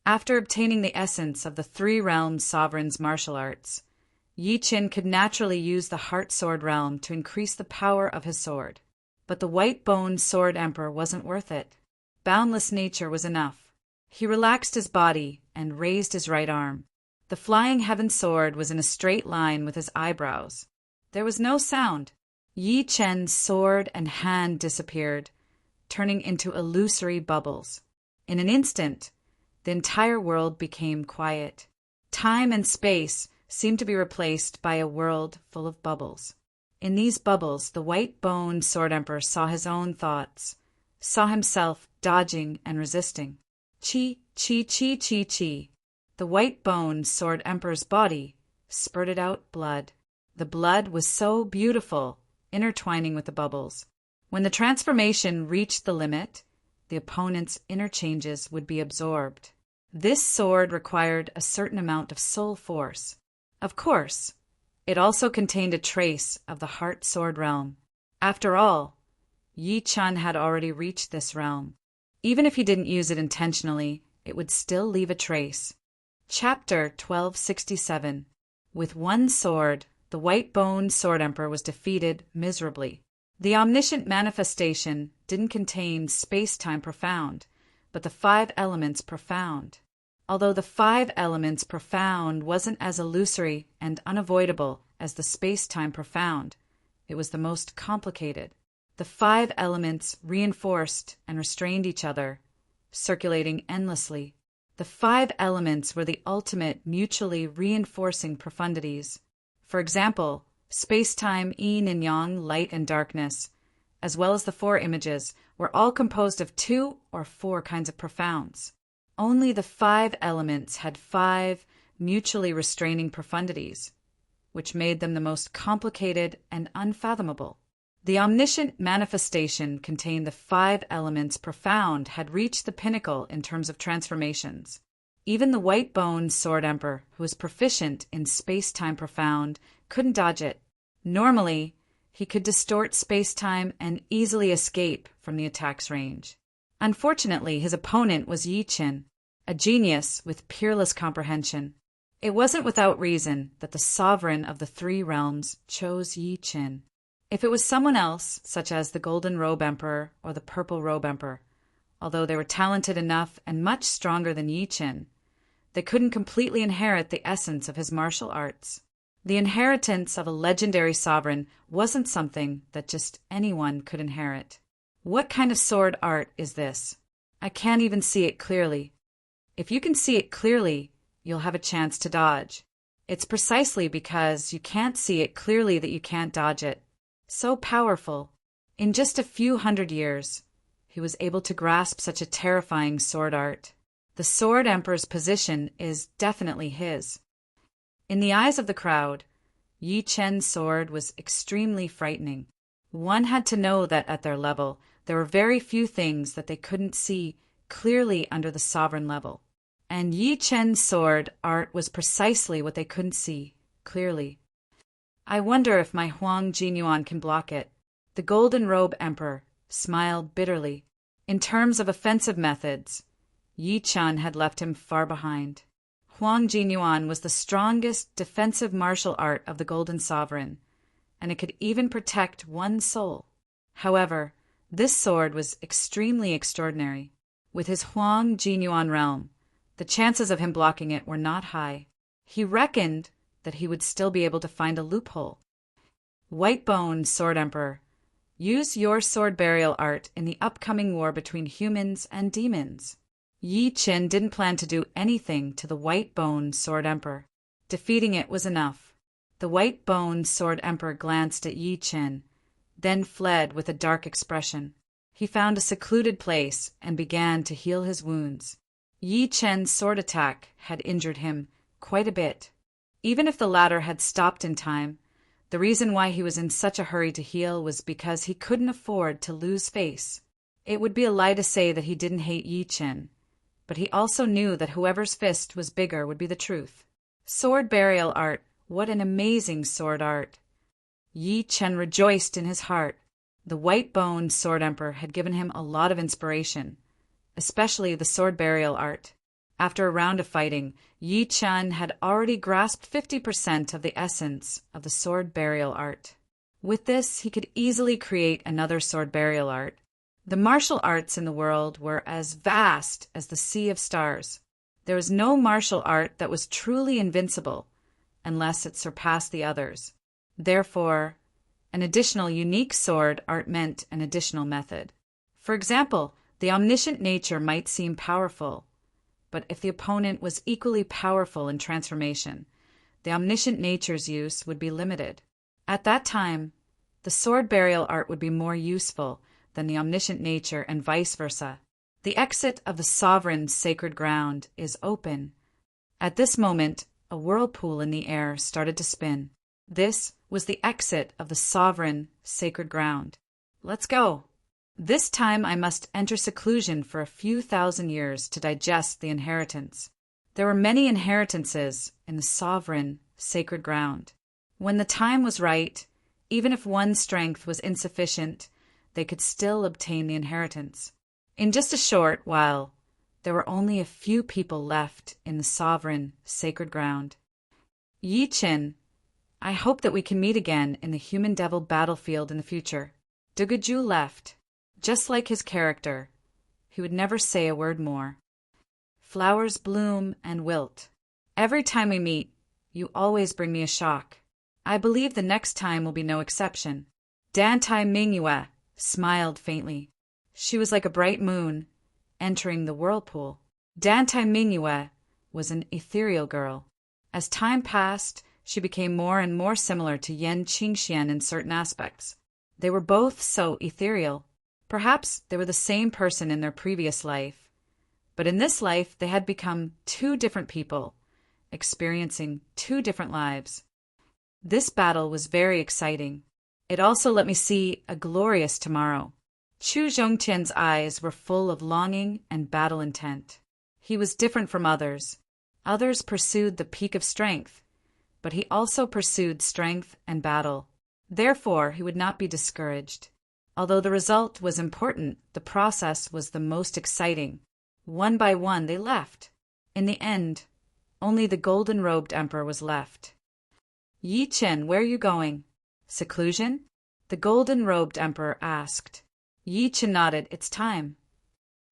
After obtaining the essence of the 3 realms sovereign's martial arts, Yi Qin could naturally use the Heart Sword Realm to increase the power of his sword. But the white-boned Sword Emperor wasn't worth it. Boundless nature was enough. He relaxed his body and raised his right arm. The flying heaven sword was in a straight line with his eyebrows. There was no sound. Yi Chen's sword and hand disappeared, turning into illusory bubbles. In an instant, the entire world became quiet. Time and space seemed to be replaced by a world full of bubbles. In these bubbles, the white-boned Sword Emperor saw his own thoughts, saw himself dodging and resisting. Chi, chi, chi, chi, chi. The white-boned Sword Emperor's body spurted out blood. The blood was so beautiful, intertwining with the bubbles. When the transformation reached the limit, the opponent's inner changes would be absorbed. This sword required a certain amount of soul force. Of course, it also contained a trace of the heart sword realm. After all, Yi Chen had already reached this realm. Even if he didn't use it intentionally, it would still leave a trace. Chapter 1267. With one sword, the white-boned Sword Emperor was defeated miserably. The omniscient manifestation didn't contain space-time profound, but the 5 elements profound. Although the 5 elements profound wasn't as illusory and unavoidable as the space-time profound, it was the most complicated. The 5 elements reinforced and restrained each other, circulating endlessly. The 5 elements were the ultimate mutually reinforcing profundities. For example, space-time, yin and yang, light and darkness, as well as the 4 images, were all composed of 2 or 4 kinds of profounds. Only the 5 elements had 5 mutually restraining profundities, which made them the most complicated and unfathomable. The omniscient manifestation contained the 5 elements profound had reached the pinnacle in terms of transformations. Even the white-boned Sword Emperor, who was proficient in space-time profound, couldn't dodge it. Normally, he could distort space-time and easily escape from the attack's range. Unfortunately, his opponent was Yi Chen, a genius with peerless comprehension. It wasn't without reason that the sovereign of the 3 realms chose Yi Chen. If it was someone else, such as the Golden Robe Emperor or the Purple Robe Emperor, although they were talented enough and much stronger than Yi Chen, they couldn't completely inherit the essence of his martial arts. The inheritance of a legendary sovereign wasn't something that just anyone could inherit. What kind of sword art is this? I can't even see it clearly. If you can see it clearly, you'll have a chance to dodge. It's precisely because you can't see it clearly that you can't dodge it. So powerful. In just a few hundred years, he was able to grasp such a terrifying sword art. The Sword Emperor's position is definitely his. In the eyes of the crowd, Yi Chen's sword was extremely frightening. One had to know that at their level, there were very few things that they couldn't see clearly under the sovereign level. And Yi Chen's sword art was precisely what they couldn't see clearly. I wonder if my Huang Jinyuan can block it. The Golden Robe Emperor smiled bitterly. In terms of offensive methods, Yi Chen had left him far behind. Huang Jinyuan was the strongest defensive martial art of the Golden Sovereign, and it could even protect one's soul. However, this sword was extremely extraordinary. With his Huang Jinyuan realm, the chances of him blocking it were not high. He reckoned that he would still be able to find a loophole. White-boned Sword Emperor, use your sword burial art in the upcoming war between humans and demons. Yi Chen didn't plan to do anything to the white-boned Sword Emperor. Defeating it was enough. The white-boned Sword Emperor glanced at Yi Chen, then fled with a dark expression. He found a secluded place and began to heal his wounds. Yi Chen's sword attack had injured him quite a bit. Even if the latter had stopped in time, the reason why he was in such a hurry to heal was because he couldn't afford to lose face. It would be a lie to say that he didn't hate Yi Chen, but he also knew that whoever's fist was bigger would be the truth. Sword burial art, what an amazing sword art! Yi Chen rejoiced in his heart. The white-boned Sword Emperor had given him a lot of inspiration, especially the sword burial art. After a round of fighting, Yi Chen had already grasped 50% of the essence of the sword burial art. With this, he could easily create another sword burial art. The martial arts in the world were as vast as the sea of stars. There was no martial art that was truly invincible unless it surpassed the others. Therefore, an additional unique sword art meant an additional method. For example, the omniscient nature might seem powerful, but if the opponent was equally powerful in transformation, the omniscient nature's use would be limited. At that time, the sword burial art would be more useful than the omniscient nature and vice versa. The exit of the sovereign sacred ground is open. At this moment, a whirlpool in the air started to spin. This was the exit of the sovereign sacred ground. Let's go. This time I must enter seclusion for a few thousand years to digest the inheritance. There were many inheritances in the sovereign sacred ground. When the time was right, even if one's strength was insufficient, they could still obtain the inheritance. In just a short while, there were only a few people left in the sovereign sacred ground. Yi Qin, I hope that we can meet again in the human devil battlefield in the future. Dugaju left. Just like his character, he would never say a word more. Flowers bloom and wilt. Every time we meet, you always bring me a shock. I believe the next time will be no exception. Dantai Mingyue smiled faintly. She was like a bright moon, entering the whirlpool. Dantai Mingyue was an ethereal girl. As time passed, she became more and more similar to Yan Qingxian in certain aspects. They were both so ethereal. Perhaps they were the same person in their previous life, but in this life they had become two different people, experiencing two different lives. This battle was very exciting. It also let me see a glorious tomorrow. Chu Zhongtian's eyes were full of longing and battle intent. He was different from others. Others pursued the peak of strength, but he also pursued strength and battle. Therefore, he would not be discouraged. Although the result was important, the process was the most exciting. One by one, they left. In the end, only the golden-robed emperor was left. Yi Qin, where are you going? Seclusion? The golden-robed emperor asked. Yi Qin nodded. It's time.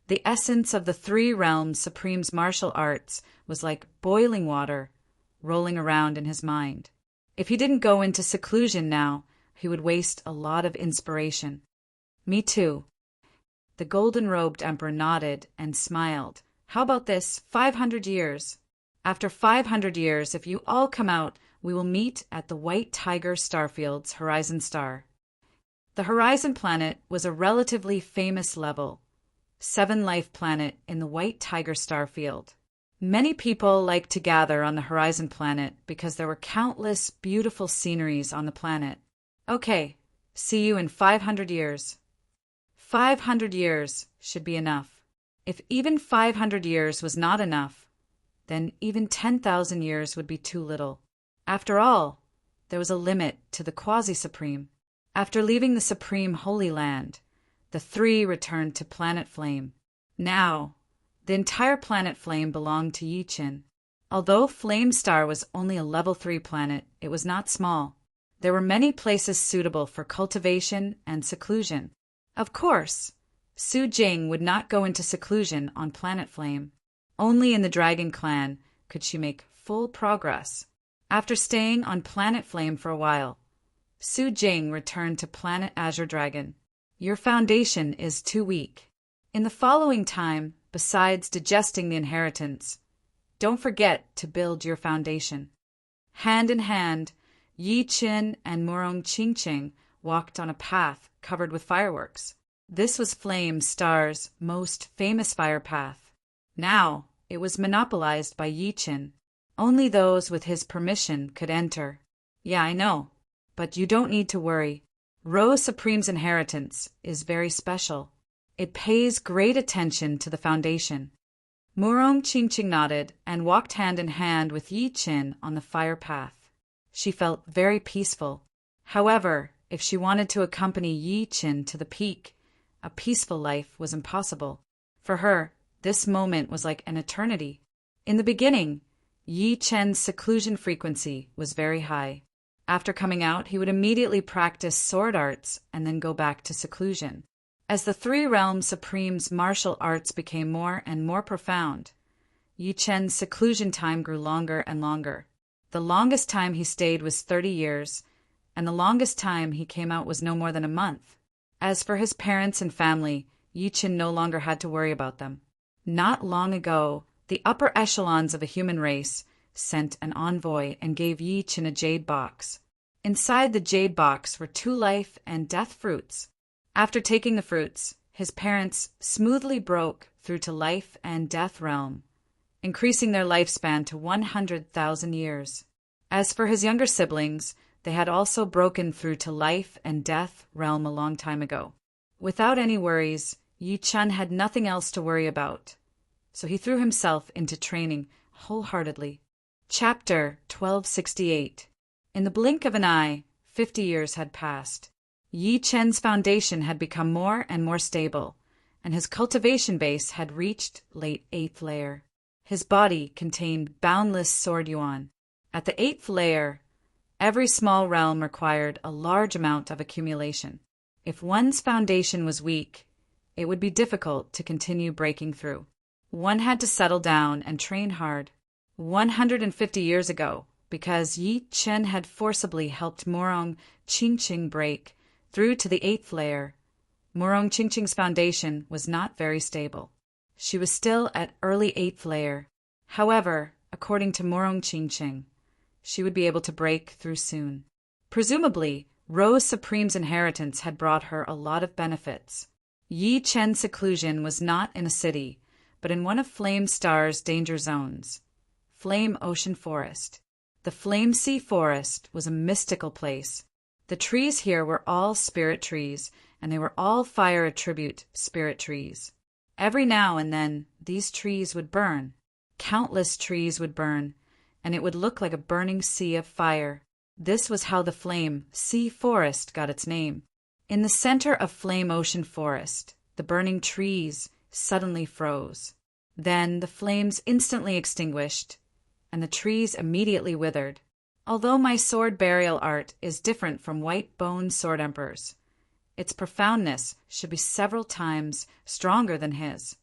The essence of the three realms supreme's martial arts was like boiling water, rolling around in his mind. If he didn't go into seclusion now, he would waste a lot of inspiration. Me too. The golden-robed emperor nodded and smiled. How about this? 500 years. After 500 years, if you all come out, we will meet at the White Tiger Starfield's Horizon Star. The Horizon planet was a relatively famous level, 7-life planet in the White Tiger Starfield. Many people liked to gather on the Horizon planet because there were countless beautiful sceneries on the planet. Okay, see you in 500 years. 500 years should be enough. If even 500 years was not enough, then even 10,000 years would be too little. After all, there was a limit to the Quasi-Supreme. After leaving the Supreme Holy Land, the three returned to Planet Flame. Now, the entire Planet Flame belonged to Yi Qin. Although Flame Star was only a level 3 planet, it was not small. There were many places suitable for cultivation and seclusion. Of course, Su Jing would not go into seclusion on Planet Flame. Only in the Dragon Clan could she make full progress. After staying on Planet Flame for a while, Su Jing returned to Planet Azure Dragon. Your foundation is too weak. In the following time, besides digesting the inheritance, don't forget to build your foundation. Hand in hand, Yi Qin and Murong Qingqing walked on a path covered with fireworks. This was Flame Star's most famous fire path. Now, it was monopolized by Yi Qin. Only those with his permission could enter. Yeah, I know, but you don't need to worry. Rose Supreme's inheritance is very special. It pays great attention to the foundation. Murong Qingqing nodded and walked hand in hand with Yi Qin on the fire path. She felt very peaceful. However, if she wanted to accompany Yi Qin to the peak, a peaceful life was impossible. For her, this moment was like an eternity. In the beginning, Yi Qin's seclusion frequency was very high. After coming out, he would immediately practice sword arts and then go back to seclusion. As the Three Realm Supreme's martial arts became more and more profound, Yi Chen's seclusion time grew longer and longer. The longest time he stayed was 30 years, and the longest time he came out was no more than a month. As for his parents and family, Yi Chen no longer had to worry about them. Not long ago, the upper echelons of the human race sent an envoy and gave Yi Chen a jade box. Inside the jade box were 2 life and death fruits. After taking the fruits, his parents smoothly broke through to life and death realm, increasing their lifespan to 100,000 years. As for his younger siblings, they had also broken through to life and death realm a long time ago. Without any worries, Yi Chen had nothing else to worry about, so he threw himself into training wholeheartedly. Chapter 1268. In the blink of an eye, 50 years had passed. Yi Chen's foundation had become more and more stable, and his cultivation base had reached late 8th layer. His body contained boundless sword yuan. At the 8th layer, every small realm required a large amount of accumulation. If one's foundation was weak, it would be difficult to continue breaking through. One had to settle down and train hard. 150 years ago, because Yi Chen had forcibly helped Morong Qingqing break through to the 8th layer, Morong Qingqing's foundation was not very stable. She was still at early 8th layer. However, according to Morong Qingqing, she would be able to break through soon. Presumably, Rose Supreme's inheritance had brought her a lot of benefits. Yi Chen's seclusion was not in a city, but in one of Flame Star's danger zones, Flame Ocean Forest. The Flame Sea Forest was a mystical place. The trees here were all spirit trees, and they were all fire attribute spirit trees. Every now and then, these trees would burn. Countless trees would burn, and it would look like a burning sea of fire. This was how the Flame Sea Forest got its name. In the center of Flame Ocean Forest, the burning trees suddenly froze. Then the flames instantly extinguished, and the trees immediately withered. Although my sword burial art is different from White Bone Sword Emperor's, its profoundness should be several times stronger than his.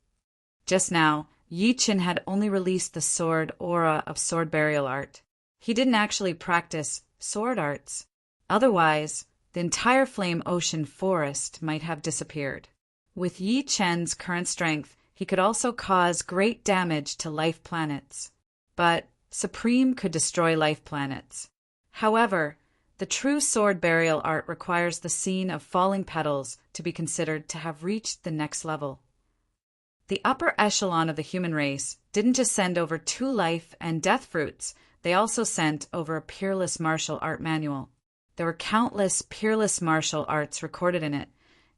Just now, Yi Chen had only released the sword aura of sword burial art. He didn't actually practice sword arts. Otherwise, the entire Flame Ocean Forest might have disappeared. With Yi Chen's current strength, he could also cause great damage to life planets. But Supreme could destroy life planets. However, the true sword burial art requires the scene of falling petals to be considered to have reached the next level. The upper echelon of the human race didn't just send over 2 life and death fruits, they also sent over a peerless martial art manual. There were countless peerless martial arts recorded in it,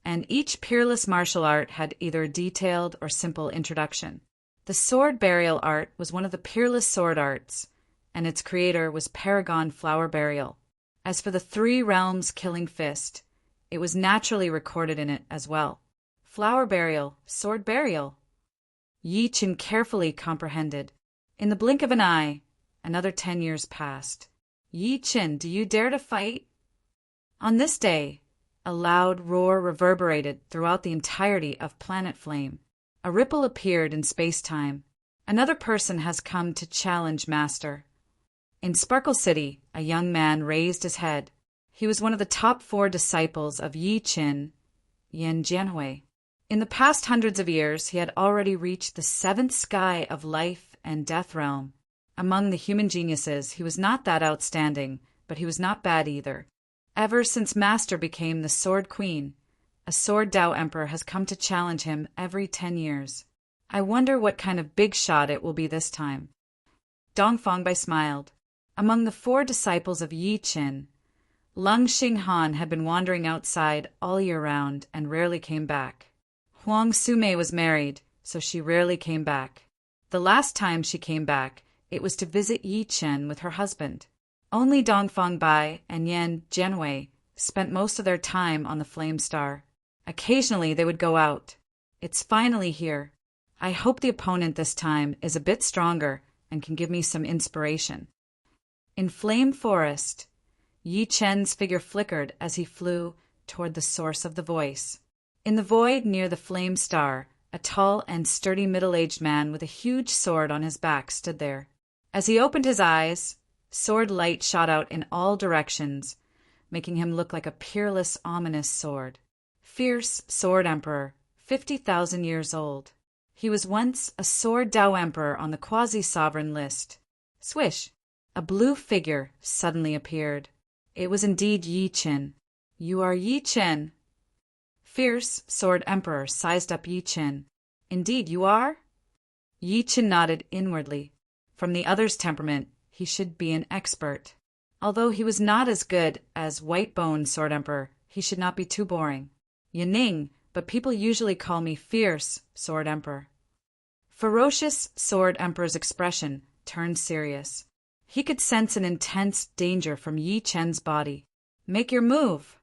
and each peerless martial art had either a detailed or simple introduction. The sword burial art was one of the peerless sword arts, and its creator was Paragon Flower Burial. As for the 3 realms killing fist, it was naturally recorded in it as well. Flower burial, sword burial. Yi Chen carefully comprehended. In the blink of an eye, another 10 years passed. Yi Chen, do you dare to fight? On this day, a loud roar reverberated throughout the entirety of Planet Flame. A ripple appeared in space-time. Another person has come to challenge Master. In Sparkle City, a young man raised his head. He was one of the top 4 disciples of Yi Chen, Yan Jianhui. In the past hundreds of years, he had already reached the 7th sky of life and death realm. Among the human geniuses, he was not that outstanding, but he was not bad either. Ever since Master became the Sword Queen, a Sword Dao Emperor has come to challenge him every 10 years. I wonder what kind of big shot it will be this time. Dongfangbai smiled. Among the 4 disciples of Yi Chen, Lung Xinghan had been wandering outside all year round and rarely came back. Huang Sumei was married, so she rarely came back. The last time she came back, it was to visit Yi Chen with her husband. Only Dongfangbai and Yan Jianhui spent most of their time on the Flame Star. Occasionally they would go out. It's finally here. I hope the opponent this time is a bit stronger and can give me some inspiration. In Flame Forest, Yi Chen's figure flickered as he flew toward the source of the voice. In the void near the flame star, a tall and sturdy middle-aged man with a huge sword on his back stood there. As he opened his eyes, sword light shot out in all directions, making him look like a peerless, ominous sword. Fierce Sword Emperor, 50,000 years old. He was once a Sword Dao Emperor on the quasi-sovereign list. Swish! A blue figure suddenly appeared. It was indeed Yi Chen. You are Yi Chen. Fierce Sword Emperor sized up Yi Chen. Indeed, you are? Yi Chen nodded inwardly. From the other's temperament, he should be an expert. Although he was not as good as White Bone Sword Emperor, he should not be too boring. Yaning, but people usually call me Fierce Sword Emperor. Ferocious Sword Emperor's expression turned serious. He could sense an intense danger from Yi Chen's body. Make your move.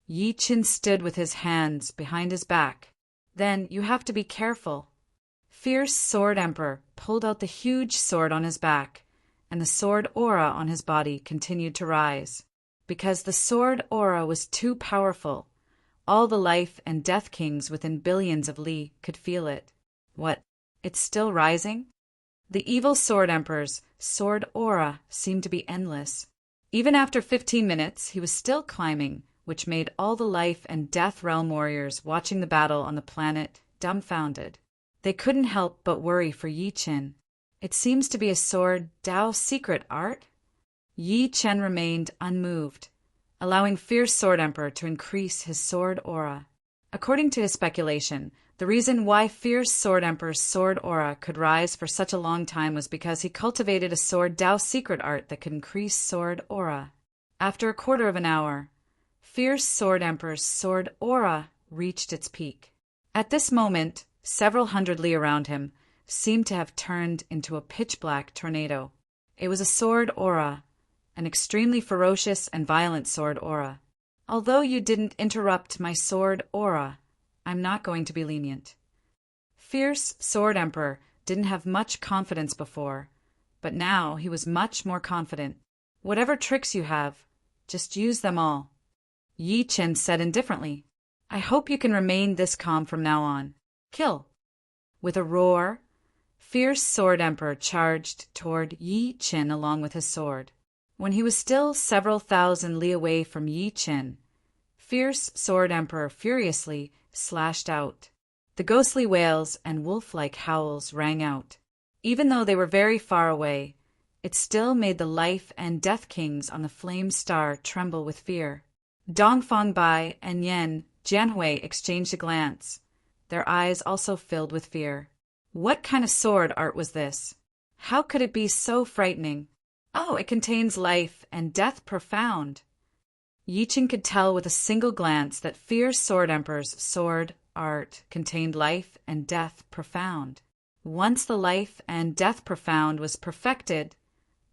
Yi Chen stood with his hands behind his back. Then you have to be careful. Fierce Sword Emperor pulled out the huge sword on his back, and the sword aura on his body continued to rise. Because the sword aura was too powerful, all the life and death kings within billions of li could feel it. What? It's still rising? The evil Sword Emperor's sword aura seemed to be endless. Even after 15 minutes, he was still climbing, which made all the life and death realm warriors watching the battle on the planet dumbfounded. They couldn't help but worry for Yi Chen. It seems to be a Sword Dao secret art? Yi Chen remained unmoved, allowing Fierce Sword Emperor to increase his sword aura. According to his speculation, the reason why Fierce Sword Emperor's sword aura could rise for such a long time was because he cultivated a Sword Dao secret art that could increase sword aura. After a quarter of an hour, Fierce Sword Emperor's sword aura reached its peak. At this moment, several hundred li around him seemed to have turned into a pitch-black tornado. It was a sword aura, an extremely ferocious and violent sword aura. Although you didn't interrupt my sword aura, I'm not going to be lenient. Fierce Sword Emperor didn't have much confidence before, but now he was much more confident. Whatever tricks you have, just use them all. Yi Chen said indifferently, I hope you can remain this calm from now on. Kill. With a roar, Fierce Sword Emperor charged toward Yi Chen along with his sword. When he was still several thousand li away from Yi Chen, Fierce Sword Emperor furiously slashed out. The ghostly wails and wolf-like howls rang out. Even though they were very far away, it still made the life and death kings on the flame star tremble with fear. Dongfang Bai and Yen Jianhui exchanged a glance. Their eyes also filled with fear. What kind of sword art was this? How could it be so frightening? Oh, it contains life and death profound. Yi Chen could tell with a single glance that Fierce Sword Emperor's sword art contained life and death profound. Once the life and death profound was perfected,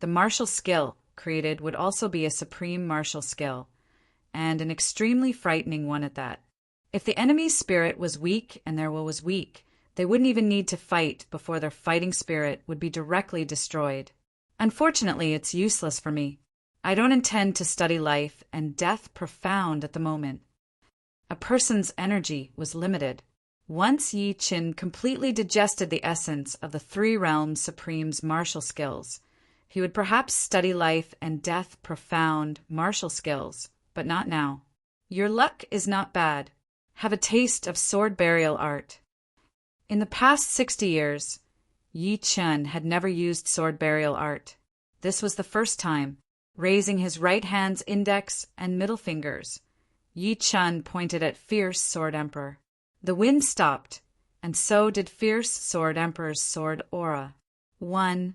the martial skill created would also be a supreme martial skill, and an extremely frightening one at that. If the enemy's spirit was weak and their will was weak, they wouldn't even need to fight before their fighting spirit would be directly destroyed. Unfortunately, it's useless for me. I don't intend to study life and death profound at the moment. A person's energy was limited. Once Yi Chen completely digested the essence of the Three Realms Supreme's martial skills, he would perhaps study life and death profound martial skills, but not now. Your luck is not bad. Have a taste of sword burial art. In the past 60 years, Yi Chen had never used sword burial art. This was the first time. Raising his right hand's index and middle fingers, Yi Chen pointed at Fierce Sword Emperor. The wind stopped, and so did Fierce Sword Emperor's sword aura. 1,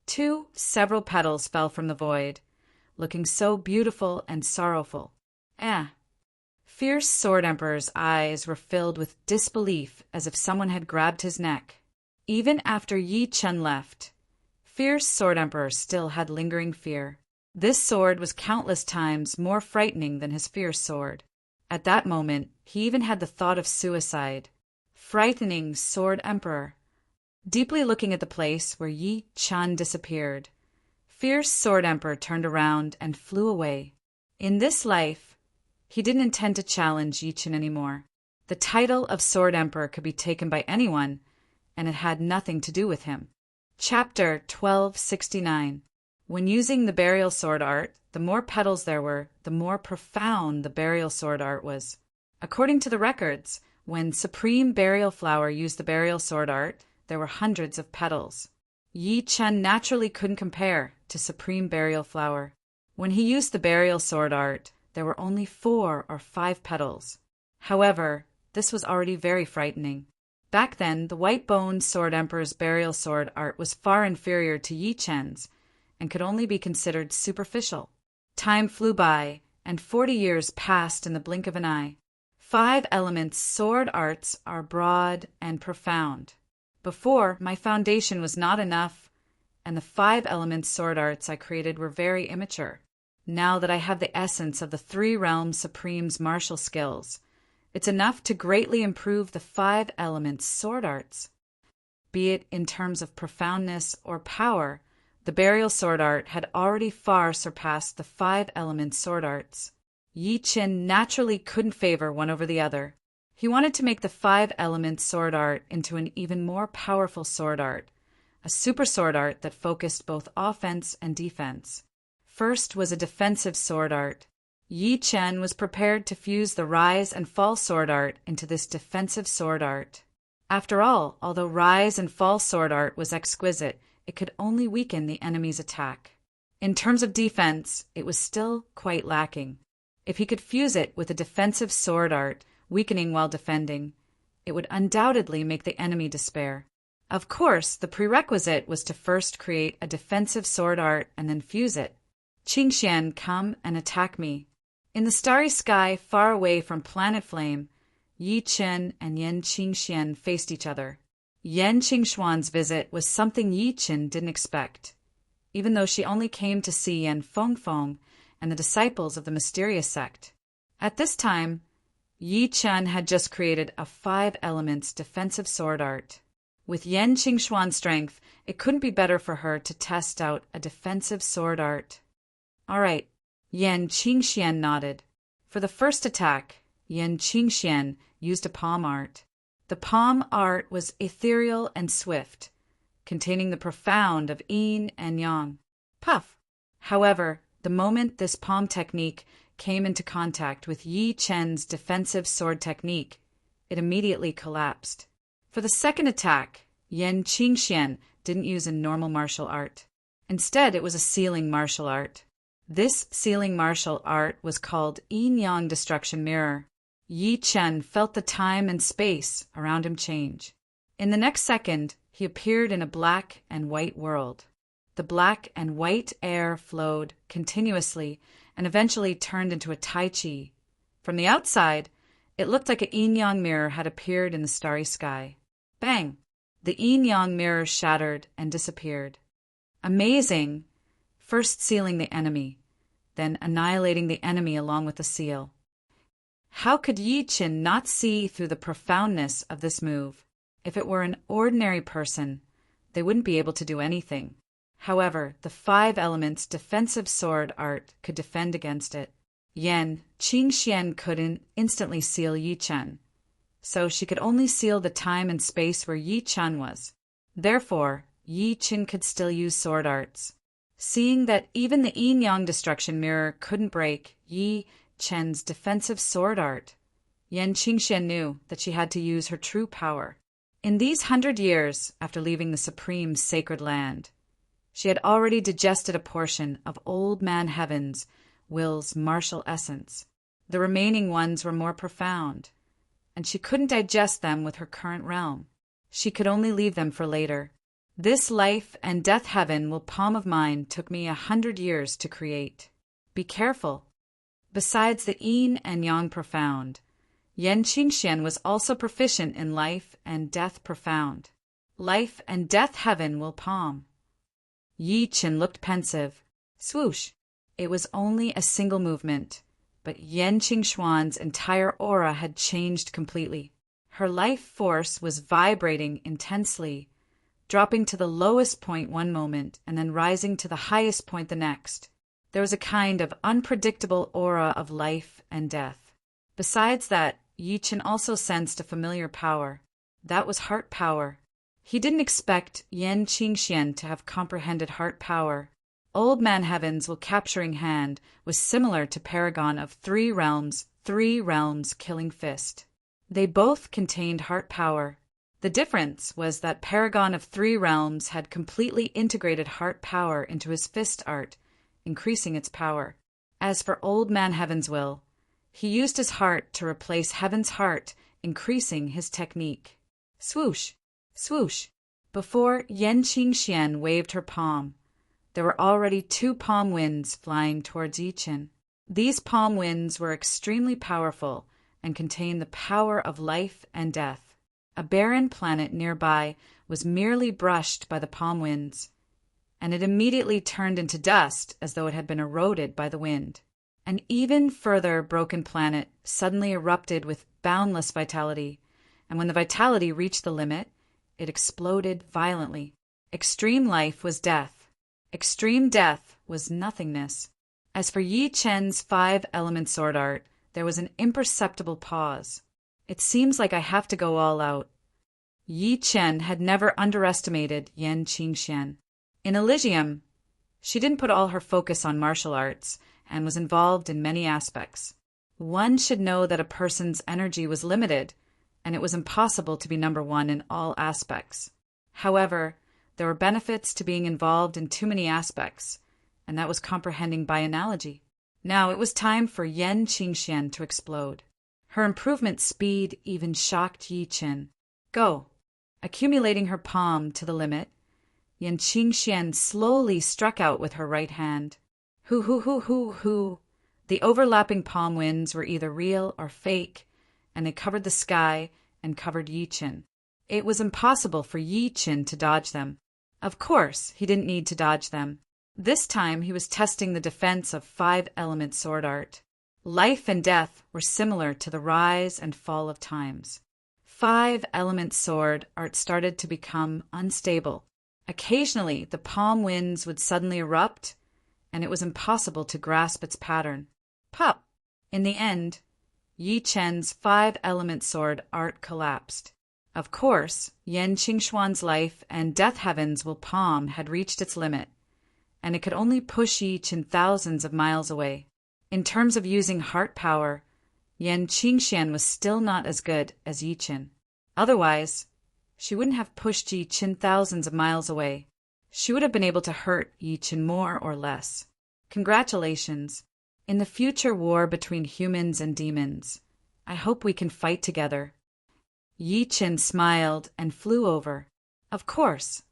2, several petals fell from the void, looking so beautiful and sorrowful. Fierce Sword Emperor's eyes were filled with disbelief as if someone had grabbed his neck. Even after Yi Chen left, Fierce Sword Emperor still had lingering fear. This sword was countless times more frightening than his fierce sword. At that moment, he even had the thought of suicide. Frightening Sword Emperor. Deeply looking at the place where Yi Chen disappeared, fierce Sword Emperor turned around and flew away. In this life, he didn't intend to challenge Yi Chen anymore. The title of Sword Emperor could be taken by anyone, and it had nothing to do with him. Chapter 1269. When using the burial sword art, the more petals there were, the more profound the burial sword art was. According to the records, when Supreme Burial Flower used the burial sword art, there were hundreds of petals. Yi Chen naturally couldn't compare to Supreme Burial Flower. When he used the burial sword art, there were only 4 or 5 petals. However, this was already very frightening. Back then, the white-boned Sword Emperor's burial sword art was far inferior to Yi Chen's and could only be considered superficial. Time flew by, and 40 years passed in the blink of an eye. 5 elements sword arts are broad and profound. Before, my foundation was not enough, and the 5 elements sword arts I created were very immature. Now that I have the essence of the 3 realms Supreme's martial skills, it's enough to greatly improve the 5 elements sword arts. Be it in terms of profoundness or power, the burial sword art had already far surpassed the 5 elements sword arts. Yi Chen naturally couldn't favor one over the other. He wanted to make the 5 elements sword art into an even more powerful sword art, a super sword art that focused both offense and defense. First was a defensive sword art. Yi Chen was prepared to fuse the rise and fall sword art into this defensive sword art. After all, although rise and fall sword art was exquisite, it could only weaken the enemy's attack. In terms of defense, it was still quite lacking. If he could fuse it with a defensive sword art, weakening while defending, it would undoubtedly make the enemy despair. Of course, the prerequisite was to first create a defensive sword art and then fuse it. Qingxian, come and attack me. In the starry sky, far away from Planet Flame, Yi Chen and Yan Qingxian faced each other. Yan Qingshuan's visit was something Yi Chen didn't expect, even though she only came to see Yan Fengfeng and the disciples of the mysterious sect. At this time, Yi Chen had just created a 5 elements defensive sword art. With Yan Qingshuan's strength, it couldn't be better for her to test out a defensive sword art. All right, Yan Qingxian nodded. For the first attack, Yan Qingxian used a palm art. The palm art was ethereal and swift, containing the profound of yin and yang. Puff! However, the moment this palm technique came into contact with Yi Chen's defensive sword technique, it immediately collapsed. For the second attack, Yan Qingxian didn't use a normal martial art. Instead, it was a sealing martial art. This sealing martial art was called Yin-Yang Destruction Mirror. Yi Chen felt the time and space around him change. In the next second, he appeared in a black and white world. The black and white air flowed continuously and eventually turned into a Tai Chi. From the outside, it looked like a yin-yang mirror had appeared in the starry sky. Bang! The yin-yang mirror shattered and disappeared. Amazing! First sealing the enemy, then annihilating the enemy along with the seal. How could Yi Chen not see through the profoundness of this move? If it were an ordinary person, they wouldn't be able to do anything. However, the 5 elements defensive sword art could defend against it. Yan Qingxian couldn't instantly seal Yi Chen, so she could only seal the time and space where Yi Chen was. Therefore, Yi Chen could still use sword arts. Seeing that even the yin-yang destruction mirror couldn't break Yi Chen's defensive sword art, Yan Qingxian knew that she had to use her true power. In these 100 years after leaving the Supreme Sacred Land, she had already digested a portion of Old Man Heaven's will's martial essence. The remaining ones were more profound, and she couldn't digest them with her current realm. She could only leave them for later. This life and death heaven will palm of mine took me 100 years to create. Be careful. Besides the yin and yang profound, Yan Qingxian was also proficient in life and death profound. Life and death heaven will palm. Yi Chen looked pensive. Swoosh! It was only a single movement, but Yan Qingshuan's entire aura had changed completely. Her life force was vibrating intensely, dropping to the lowest point one moment and then rising to the highest point the next. There was a kind of unpredictable aura of life and death. Besides that, Yi Chen also sensed a familiar power. That was heart power. He didn't expect Yan Qingxian to have comprehended heart power. Old Man Heaven's will capturing hand was similar to Paragon of three realms killing fist. They both contained heart power. The difference was that Paragon of three realms had completely integrated heart power into his fist art, increasing its power. As for Old Man Heaven's will, he used his heart to replace Heaven's heart, increasing his technique. Swoosh! Swoosh! Before Yan Qingxian waved her palm, there were already 2 palm winds flying towards Yi Chen. These palm winds were extremely powerful and contained the power of life and death. A barren planet nearby was merely brushed by the palm winds, and it immediately turned into dust as though it had been eroded by the wind. An even further broken planet suddenly erupted with boundless vitality, and when the vitality reached the limit, it exploded violently. Extreme life was death. Extreme death was nothingness. As for Yi Chen's 5-element sword art, there was an imperceptible pause. It seems like I have to go all out. Yi Chen had never underestimated Yan Qingxian. In Elysium, she didn't put all her focus on martial arts and was involved in many aspects. One should know that a person's energy was limited, and it was impossible to be number one in all aspects. However, there were benefits to being involved in too many aspects, and that was comprehending by analogy. Now it was time for Yan Qingxian to explode. Her improvement speed even shocked Yi Chen. Go! Accumulating her palm to the limit, Yan Qingxian slowly struck out with her right hand. Hoo hoo hoo hoo hoo. The overlapping palm winds were either real or fake, and they covered the sky and covered Yi Chen. It was impossible for Yi Chen to dodge them. Of course, he didn't need to dodge them. This time he was testing the defense of 5-element sword art. Life and death were similar to the rise and fall of times. 5-element sword art started to become unstable. Occasionally, the palm winds would suddenly erupt, and it was impossible to grasp its pattern. Pop! In the end, Yi Chen's 5-element sword art collapsed. Of course, Yan Qingxuan's life and death heaven's will palm had reached its limit, and it could only push Yi Chen thousands of miles away. In terms of using heart power, Yan Qingxian was still not as good as Yi Chen. Otherwise, she wouldn't have pushed Yi Chen thousands of miles away. She would have been able to hurt Yi Chen more or less. Congratulations. In the future war between humans and demons, I hope we can fight together. Yi Chen smiled and flew over. Of course.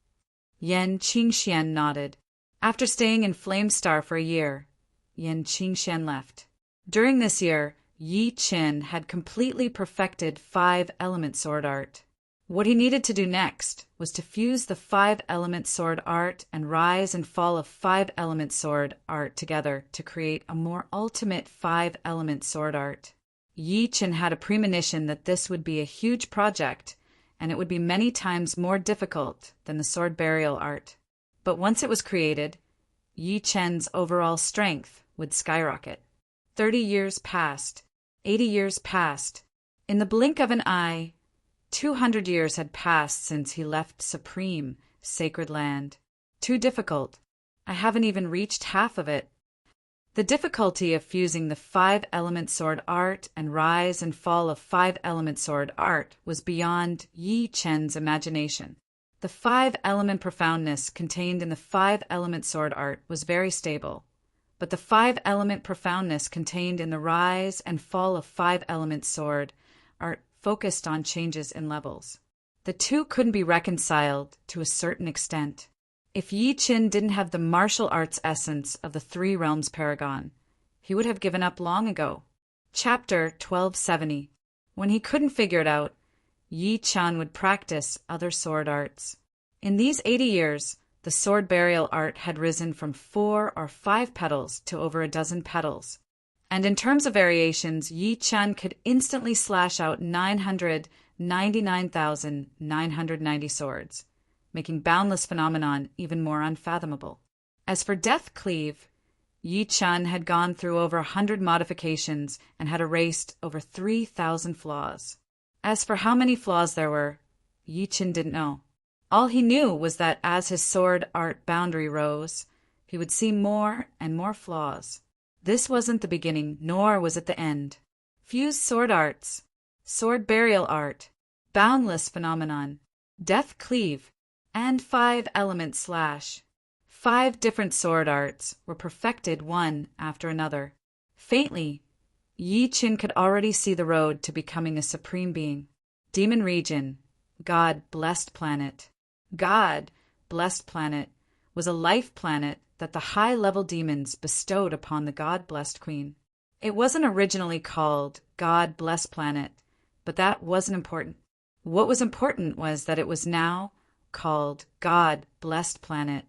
Yan Qingxian nodded. After staying in Flamestar for a year, Yan Qingxian left. During this year, Yi Chen had completely perfected 5-element sword art. What he needed to do next was to fuse the 5-element sword art and rise and fall of 5-element sword art together to create a more ultimate 5-element sword art. Yi Chen had a premonition that this would be a huge project, and it would be many times more difficult than the sword burial art. But once it was created, Yi Chen's overall strength would skyrocket. 30 years passed. 80 years passed. In the blink of an eye, 200 years had passed since he left supreme, sacred land. Too difficult. I haven't even reached half of it. The difficulty of fusing the 5-element sword art and rise and fall of 5-element sword art was beyond Yi Chen's imagination. The 5-element profoundness contained in the 5-element sword art was very stable, but the 5-element profoundness contained in the rise and fall of 5-element sword art focused on changes in levels. The two couldn't be reconciled to a certain extent. If Yi Chen didn't have the martial arts essence of the Three Realms Paragon, he would have given up long ago. Chapter 1270. When he couldn't figure it out, Yi Chen would practice other sword arts. In these 80 years, the sword burial art had risen from 4 or 5 petals to over a dozen petals. And in terms of variations, Yi Chen could instantly slash out 999,990 swords. making boundless phenomenon even more unfathomable. As for Death Cleave, Yi Chun had gone through over 100 modifications and had erased over 3,000 flaws. As for how many flaws there were, Yi Chun didn't know. All he knew was that as his sword art boundary rose, he would see more and more flaws. This wasn't the beginning, nor was it the end. Fused sword arts, sword burial art, boundless phenomenon, Death Cleave, and 5-element slash. 5 different sword arts were perfected one after another. Faintly, Yi Chun could already see the road to becoming a supreme being. Demon region, God-blessed planet. God-blessed planet was a life planet that the high-level demons bestowed upon the God-blessed queen. It wasn't originally called God-blessed planet, but that wasn't important. What was important was that it was now called God-blessed planet.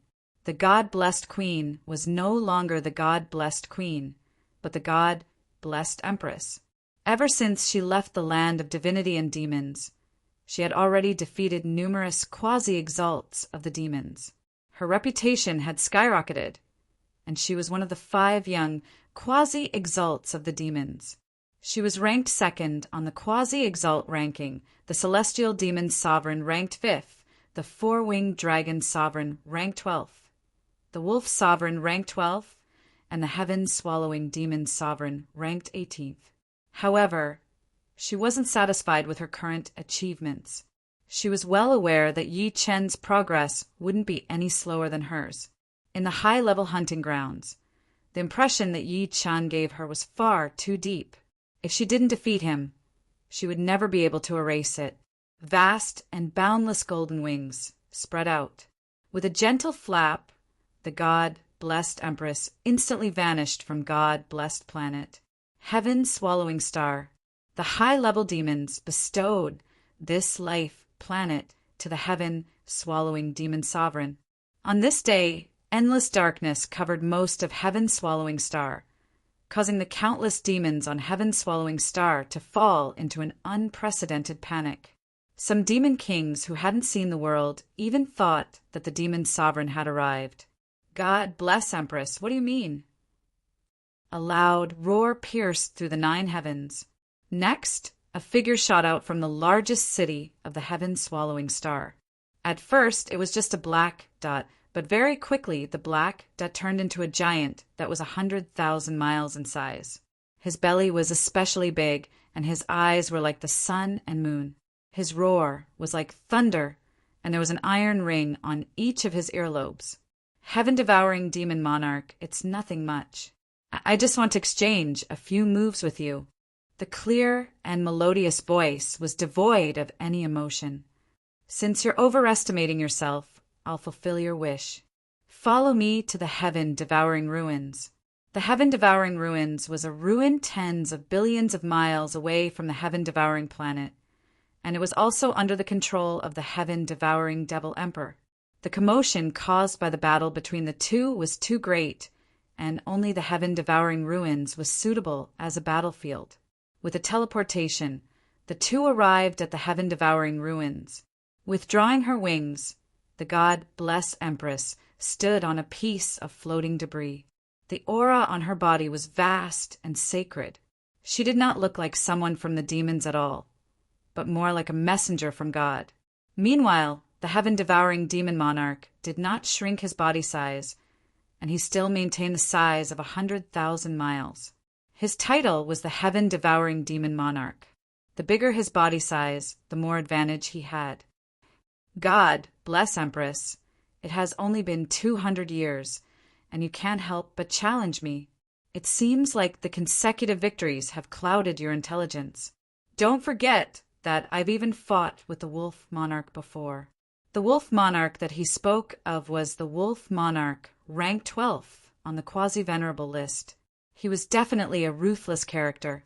The God-blessed queen was no longer the God-blessed queen, but the God-blessed empress. Ever since she left the land of divinity and demons, she had already defeated numerous quasi-exalts of the demons. Her reputation had skyrocketed, and she was one of the 5 young quasi-exalts of the demons. She was ranked 2nd on the quasi-exalt ranking, the celestial demon sovereign ranked 5th, the 4-winged dragon sovereign ranked 12th, the wolf sovereign ranked 12th, and the heaven-swallowing demon sovereign ranked 18th. However, she wasn't satisfied with her current achievements. She was well aware that Yi Chun's progress wouldn't be any slower than hers. In the high-level hunting grounds, the impression that Yi Chun gave her was far too deep. If she didn't defeat him, she would never be able to erase it. Vast and boundless golden wings spread out. With a gentle flap, the God-blessed empress instantly vanished from God-blessed planet. Heaven-swallowing star. The high-level demons bestowed this life planet to the heaven-swallowing demon sovereign. On this day, endless darkness covered most of heaven-swallowing star, causing the countless demons on heaven-swallowing star to fall into an unprecedented panic. Some demon kings who hadn't seen the world even thought that the demon sovereign had arrived. God bless Empress, what do you mean? A loud roar pierced through the 9 heavens. Next, a figure shot out from the largest city of the heaven-swallowing star. At first, it was just a black dot, but very quickly the black dot turned into a giant that was 100,000 miles in size. His belly was especially big, and his eyes were like the sun and moon. His roar was like thunder, and there was an iron ring on each of his earlobes. Heaven-devouring demon monarch, it's nothing much. I just want to exchange a few moves with you. The clear and melodious voice was devoid of any emotion. Since you're overestimating yourself, I'll fulfill your wish. Follow me to the heaven-devouring ruins. The heaven-devouring ruins was a ruin tens of billions of miles away from the heaven-devouring planet, and it was also under the control of the heaven-devouring Devil Emperor. The commotion caused by the battle between the two was too great, and only the heaven-devouring ruins was suitable as a battlefield. With a teleportation, the two arrived at the heaven-devouring ruins. Withdrawing her wings, the God-bless Empress stood on a piece of floating debris. The aura on her body was vast and sacred. She did not look like someone from the demons at all, but more like a messenger from God. Meanwhile, the heaven-devouring demon monarch did not shrink his body size, and he still maintained the size of 100,000 miles. His title was the heaven-devouring demon monarch. The bigger his body size, the more advantage he had. God bless Empress. It has only been 200 years, and you can't help but challenge me. It seems like the consecutive victories have clouded your intelligence. Don't forget that I've even fought with the wolf monarch before. The wolf monarch that he spoke of was the wolf monarch, ranked 12th on the quasi-venerable list. He was definitely a ruthless character.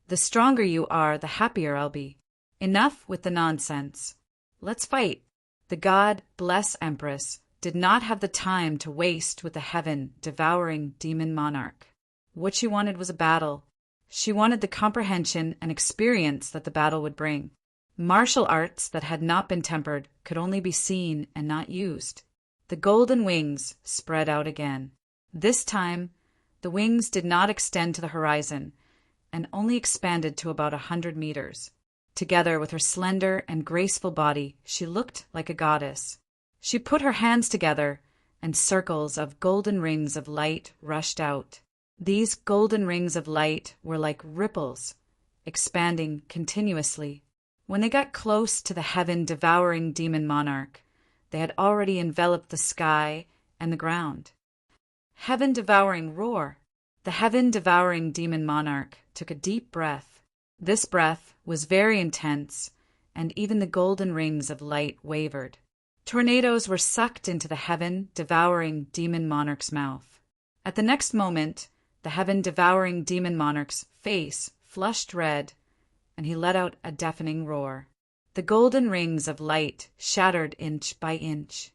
The stronger you are, the happier I'll be. Enough with the nonsense. Let's fight. The God bless Empress did not have the time to waste with the heaven-devouring demon monarch. What she wanted was a battle. She wanted the comprehension and experience that the battle would bring. Martial arts that had not been tempered could only be seen and not used. The golden wings spread out again. This time, the wings did not extend to the horizon and only expanded to about 100 meters. Together with her slender and graceful body, she looked like a goddess. She put her hands together, and circles of golden rings of light rushed out. These golden rings of light were like ripples, expanding continuously. When they got close to the heaven-devouring demon monarch, they had already enveloped the sky and the ground. Heaven-devouring roar! The heaven-devouring demon monarch took a deep breath. This breath was very intense, and even the golden rings of light wavered. Tornadoes were sucked into the heaven-devouring demon monarch's mouth. At the next moment, the heaven-devouring demon monarch's face flushed red, and he let out a deafening roar. The golden rings of light shattered inch by inch.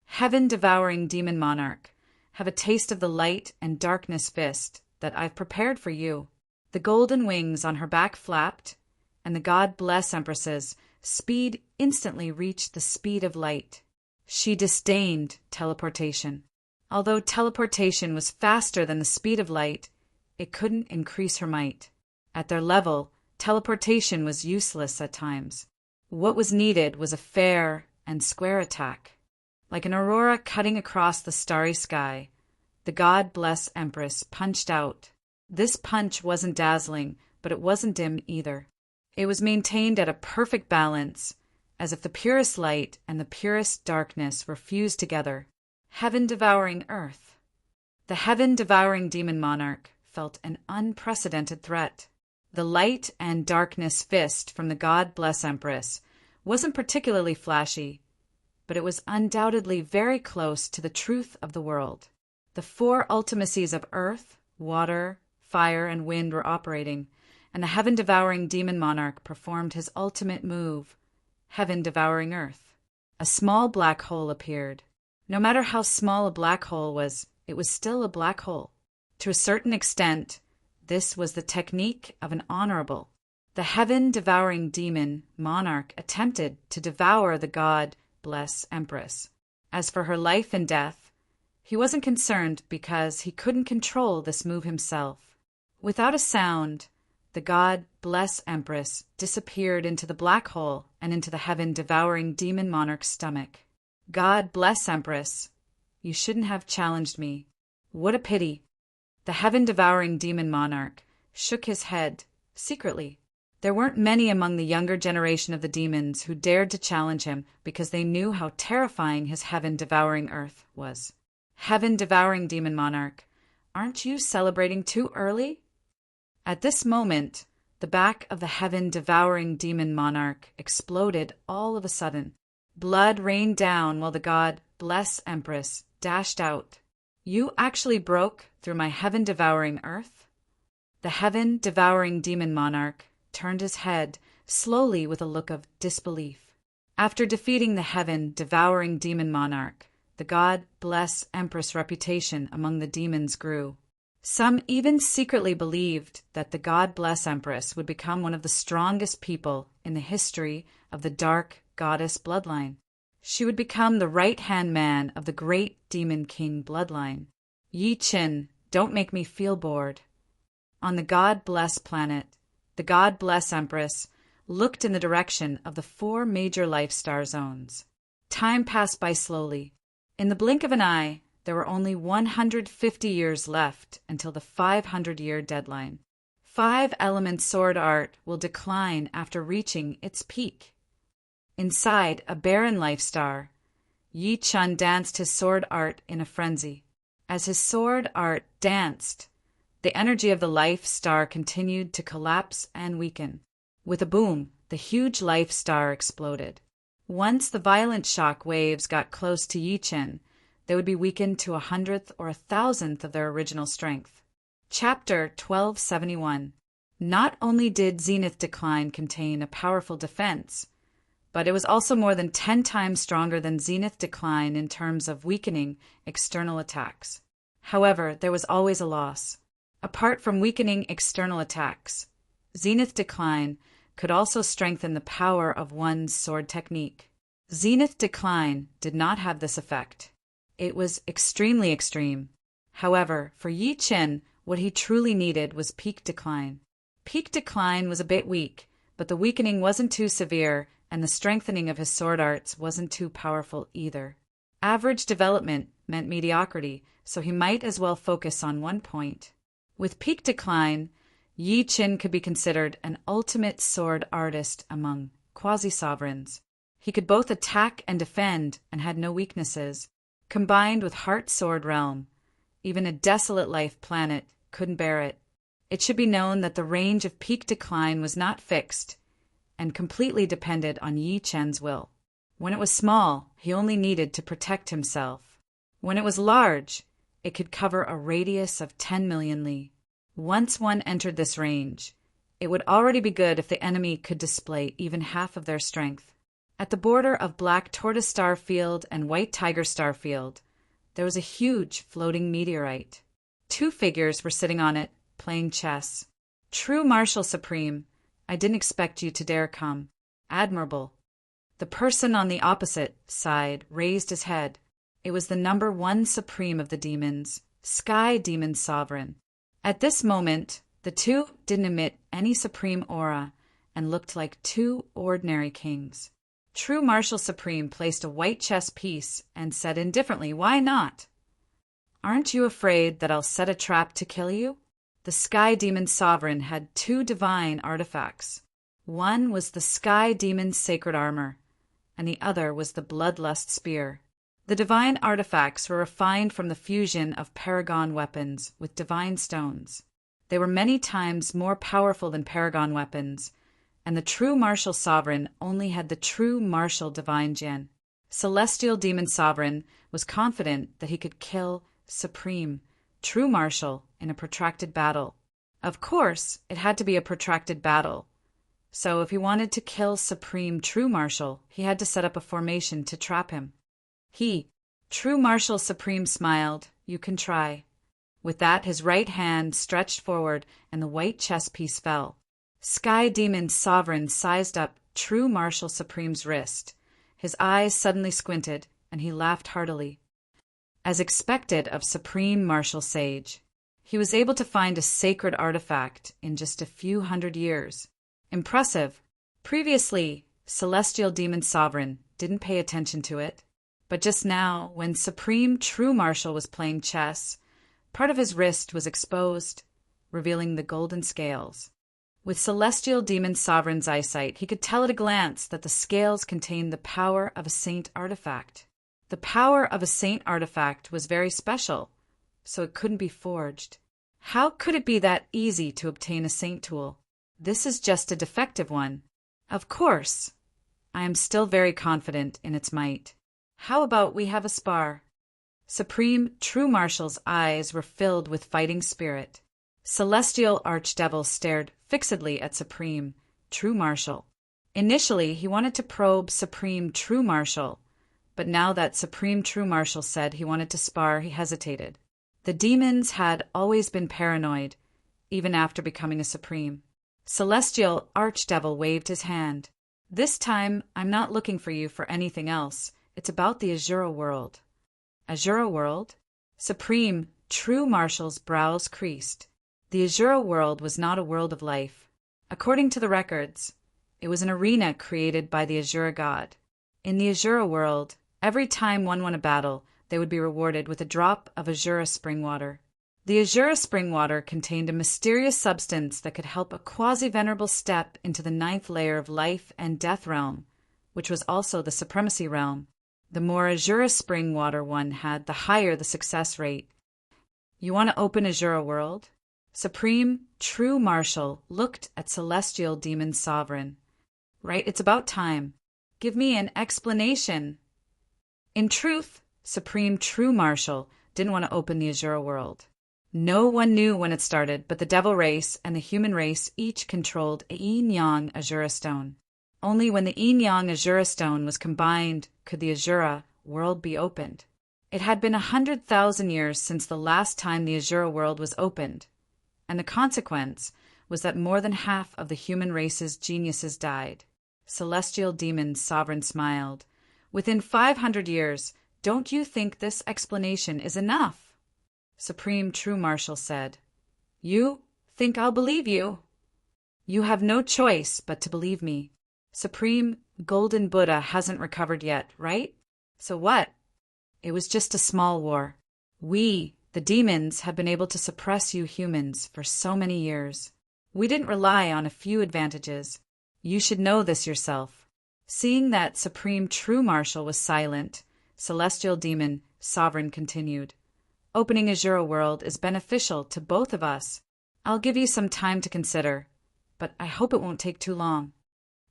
Heaven-devouring demon monarch, have a taste of the light and darkness fist that I've prepared for you. The golden wings on her back flapped, and the God bless Empress's speed instantly reached the speed of light. She disdained teleportation. Although teleportation was faster than the speed of light, it couldn't increase her might. At their level, teleportation was useless at times. What was needed was a fair and square attack. Like an aurora cutting across the starry sky, the God bless Empress punched out. This punch wasn't dazzling, but it wasn't dim either. It was maintained at a perfect balance, as if the purest light and the purest darkness were fused together. Heaven-devouring earth. The heaven-devouring demon monarch felt an unprecedented threat. The light and darkness fist from the God bless Empress wasn't particularly flashy, but it was undoubtedly very close to the truth of the world. The four ultimacies of earth, water, fire, and wind were operating, and the heaven-devouring demon monarch performed his ultimate move, heaven-devouring earth. A small black hole appeared. No matter how small a black hole was, it was still a black hole. To a certain extent, this was the technique of an honorable. The heaven-devouring demon monarch attempted to devour the God bless Empress. As for her life and death, he wasn't concerned because he couldn't control this move himself. Without a sound, the God bless Empress disappeared into the black hole and into the heaven-devouring demon monarch's stomach. God bless Empress, you shouldn't have challenged me. What a pity. The heaven-devouring demon monarch shook his head, secretly. There weren't many among the younger generation of the demons who dared to challenge him because they knew how terrifying his heaven-devouring earth was. Heaven-devouring demon monarch, aren't you celebrating too early? At this moment, the back of the heaven-devouring demon monarch exploded all of a sudden. Blood rained down while the God bless Empress dashed out. You actually broke through my heaven-devouring earth? The heaven-devouring demon monarch turned his head slowly with a look of disbelief. After defeating the heaven-devouring demon monarch, the God bless Empress reputation among the demons grew. Some even secretly believed that the God bless Empress would become one of the strongest people in the history of the dark goddess bloodline. She would become the right-hand man of the great demon king bloodline. Yi Qin, don't make me feel bored. On the God bless planet, the God bless Empress looked in the direction of the 4 major life star zones. Time passed by slowly. In the blink of an eye, there were only 150 years left until the 500-year deadline. 5-element sword art will decline after reaching its peak. Inside a barren life star, Yi Chun danced his sword art in a frenzy. As his sword art danced, the energy of the life star continued to collapse and weaken. With a boom, the huge life star exploded. Once the violent shock waves got close to Yi Chen, they would be weakened to 100th or 1,000th of their original strength. Chapter 1271. Not only did Zenith Decline contain a powerful defense, but it was also more than 10 times stronger than Zenith Decline in terms of weakening external attacks. However, there was always a loss. Apart from weakening external attacks, Zenith Decline could also strengthen the power of one's sword technique. Zenith decline did not have this effect. It was extremely extreme. However, for Yi Qin, what he truly needed was peak decline. Peak decline was a bit weak, but the weakening wasn't too severe, and the strengthening of his sword arts wasn't too powerful either. Average development meant mediocrity, so he might as well focus on one point. With peak decline, Yi Qin could be considered an ultimate sword artist among quasi-sovereigns. He could both attack and defend and had no weaknesses. Combined with Heart Sword Realm, even a desolate life planet couldn't bear it. It should be known that the range of peak decline was not fixed and completely depended on Yi Qin's will. When it was small, he only needed to protect himself. When it was large, it could cover a radius of 10 million li. Once one entered this range, it would already be good if the enemy could display even half of their strength. At the border of Black Tortoise Star Field and White Tiger Star Field, there was a huge floating meteorite. 2 figures were sitting on it, playing chess. True Marshal Supreme, I didn't expect you to dare come. Admirable. The person on the opposite side raised his head. It was the number 1 Supreme of the demons, Sky Demon Sovereign. At this moment, the two didn't emit any supreme aura and looked like 2 ordinary kings. True Marshal Supreme placed a white chess piece and said indifferently, "Why not? Aren't you afraid that I'll set a trap to kill you?" The Sky Demon Sovereign had 2 divine artifacts. One was the Sky Demon's sacred armor, and the other was the Bloodlust Spear. The divine artifacts were refined from the fusion of paragon weapons with divine stones. They were many times more powerful than paragon weapons, and the true martial sovereign only had the true martial divine Jian. Celestial Demon Sovereign was confident that he could kill Supreme, true martial, in a protracted battle. Of course, it had to be a protracted battle. So if he wanted to kill Supreme True Martial, he had to set up a formation to trap him. True Martial Supreme smiled. "You can try." With that, his right hand stretched forward and the white chess piece fell. Sky Demon Sovereign sized up True Martial Supreme's wrist. His eyes suddenly squinted, and he laughed heartily. As expected of Supreme Martial Sage, he was able to find a sacred artifact in just a few hundred years. Impressive. Previously, Celestial Demon Sovereign didn't pay attention to it, but just now, when Supreme True Martial was playing chess, part of his wrist was exposed, revealing the golden scales. With Celestial Demon Sovereign's eyesight, he could tell at a glance that the scales contained the power of a saint artifact. The power of a saint artifact was very special, so it couldn't be forged. How could it be that easy to obtain a saint tool? This is just a defective one. Of course, I am still very confident in its might. How about we have a spar? Supreme True Marshal's eyes were filled with fighting spirit. Celestial Archdevil stared fixedly at Supreme True Martial. Initially, he wanted to probe Supreme True Martial, but now that Supreme True Martial said he wanted to spar, he hesitated. The demons had always been paranoid, even after becoming a Supreme. Celestial Archdevil waved his hand. "This time, I'm not looking for you for anything else. It's about the Azura world." Azura world? Supreme True Marshal's brows creased. The Azura world was not a world of life. According to the records, it was an arena created by the Azura god. In the Azura world, every time one won a battle, they would be rewarded with a drop of Azura spring water. The Azura spring water contained a mysterious substance that could help a quasi-venerable step into the 9th layer of life and death realm, which was also the supremacy realm. The more Azura spring water one had, the higher the success rate. "You want to open Azura world?" Supreme True Martial looked at Celestial Demon Sovereign. "Right, it's about time. Give me an explanation." In truth, Supreme True Martial didn't want to open the Azura world. No one knew when it started, but the Devil race and the human race each controlled a yin-yang Azura stone. Only when the yin-yang Azura stone was combined could the Azura world be opened. It had been 100,000 years since the last time the Azura world was opened, and the consequence was that more than half of the human race's geniuses died. Celestial Demon Sovereign smiled. Within 500 years, don't you think this explanation is enough? Supreme True Marshal said. You think I'll believe you? You have no choice but to believe me. Supreme Golden Buddha hasn't recovered yet, right? So what? It was just a small war. We, the demons, have been able to suppress you humans for so many years. We didn't rely on a few advantages. You should know this yourself. Seeing that Supreme True Marshal was silent, Celestial Demon Sovereign continued. Opening Azura World is beneficial to both of us. I'll give you some time to consider, but I hope it won't take too long.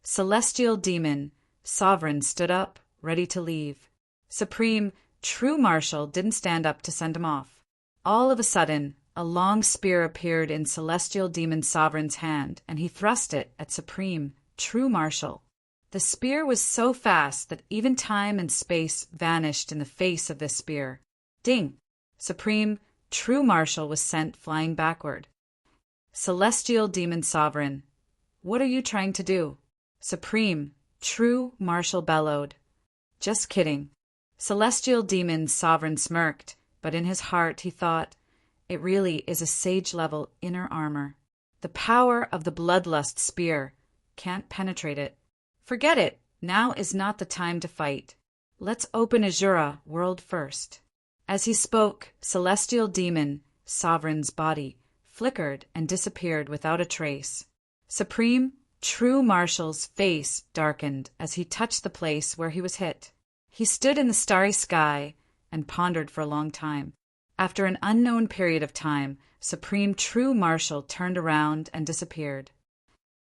Celestial Demon Sovereign stood up, ready to leave. Supreme True Marshal didn't stand up to send him off. All of a sudden, a long spear appeared in Celestial Demon Sovereign's hand, and he thrust it at Supreme True Marshal. The spear was so fast that even time and space vanished in the face of this spear. Ding! Supreme True Marshal was sent flying backward. Celestial Demon Sovereign, what are you trying to do? Supreme True Marshal bellowed. Just kidding. Celestial Demon Sovereign smirked, but in his heart he thought, it really is a sage-level inner armor. The power of the Bloodlust spear can't penetrate it. Forget it. Now is not the time to fight. Let's open Azura World first. As he spoke, Celestial Demon Sovereign's body flickered and disappeared without a trace. Supreme True Marshal's face darkened as he touched the place where he was hit. He stood in the starry sky and pondered for a long time. After an unknown period of time, Supreme True Marshal turned around and disappeared.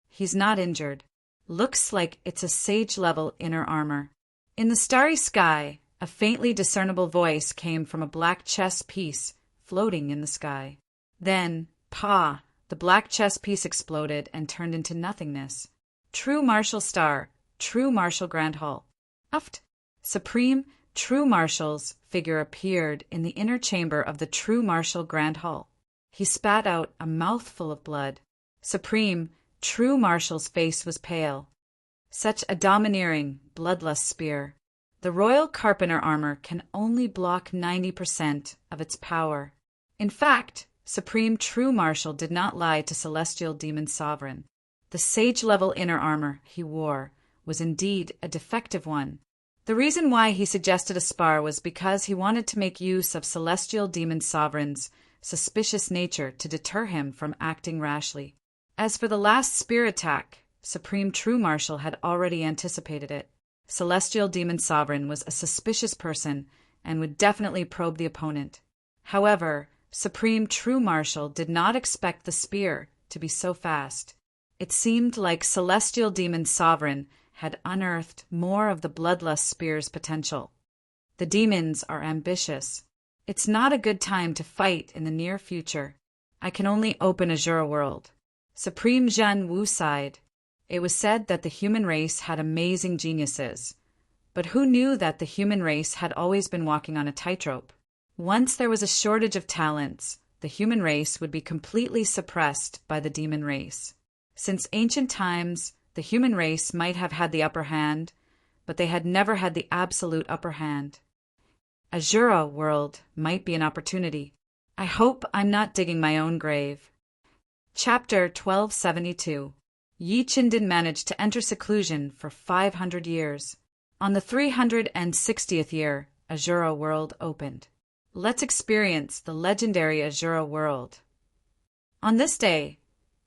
He's not injured. Looks like it's a sage-level inner armor. In the starry sky, a faintly discernible voice came from a black chess piece floating in the sky. Then, the black chess piece exploded and turned into nothingness. True Marshal Star, True Marshal Grand Hall. Uft! Supreme True Marshal's figure appeared in the inner chamber of the True Marshal Grand Hall. He spat out a mouthful of blood. Supreme True Marshal's face was pale. Such a domineering, bloodlust spear. The Royal Carpenter armor can only block 90% of its power. In fact, Supreme True Marshal did not lie to Celestial Demon Sovereign. The sage-level inner armor he wore was indeed a defective one. The reason why he suggested a spar was because he wanted to make use of Celestial Demon Sovereign's suspicious nature to deter him from acting rashly. As for the last spear attack, Supreme True Marshal had already anticipated it. Celestial Demon Sovereign was a suspicious person and would definitely probe the opponent. However, Supreme True Marshal did not expect the spear to be so fast. It seemed like Celestial Demon Sovereign had unearthed more of the Bloodlust spear's potential. The demons are ambitious. It's not a good time to fight in the near future. I can only open Azura World. Supreme Zhen Wu sighed. It was said that the human race had amazing geniuses. But who knew that the human race had always been walking on a tightrope? Once there was a shortage of talents, the human race would be completely suppressed by the demon race. Since ancient times, the human race might have had the upper hand, but they had never had the absolute upper hand. Azura World might be an opportunity. I hope I'm not digging my own grave. Chapter 1272. Yi Qinden managed to enter seclusion for 500 years. On the 360th year, Azura World opened. Let's experience the legendary Azura World. On this day,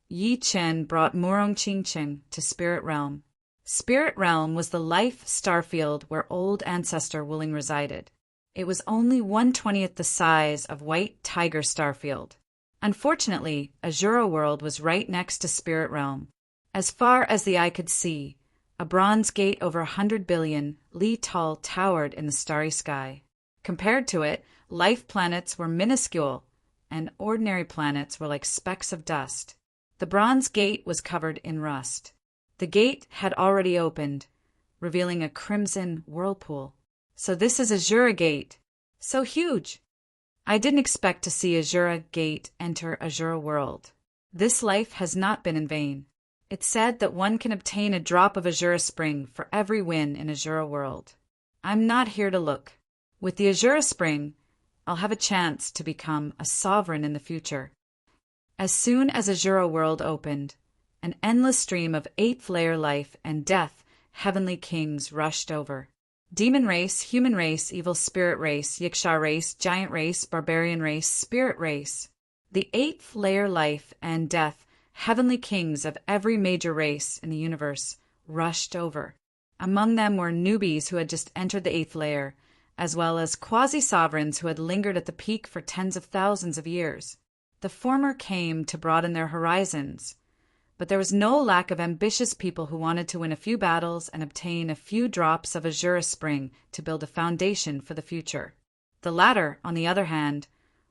Yi Chen brought Murong Qingchen to Spirit Realm. Spirit Realm was the life starfield where old ancestor Wuling resided. It was only 1/20th the size of White Tiger Starfield. Unfortunately, Azura World was right next to Spirit Realm. As far as the eye could see, a bronze gate over 100 billion li tall towered in the starry sky. Compared to it, life planets were minuscule, and ordinary planets were like specks of dust. The bronze gate was covered in rust. The gate had already opened, revealing a crimson whirlpool. So this is Azura Gate. So huge! I didn't expect to see Azura Gate enter Azura World. This life has not been in vain. It's said that one can obtain a drop of Azura Spring for every win in Azura World. I'm not here to look. With the Azura Spring, I'll have a chance to become a sovereign in the future. As soon as Azura World opened, an endless stream of 8th layer life and death heavenly kings rushed over. Demon race, human race, evil spirit race, Yiksha race, giant race, barbarian race, spirit race. The 8th layer life and death heavenly kings of every major race in the universe rushed over. Among them were newbies who had just entered the 8th layer, as well as quasi-sovereigns who had lingered at the peak for tens of thousands of years. The former came to broaden their horizons, but there was no lack of ambitious people who wanted to win a few battles and obtain a few drops of Azura Spring to build a foundation for the future. The latter, on the other hand,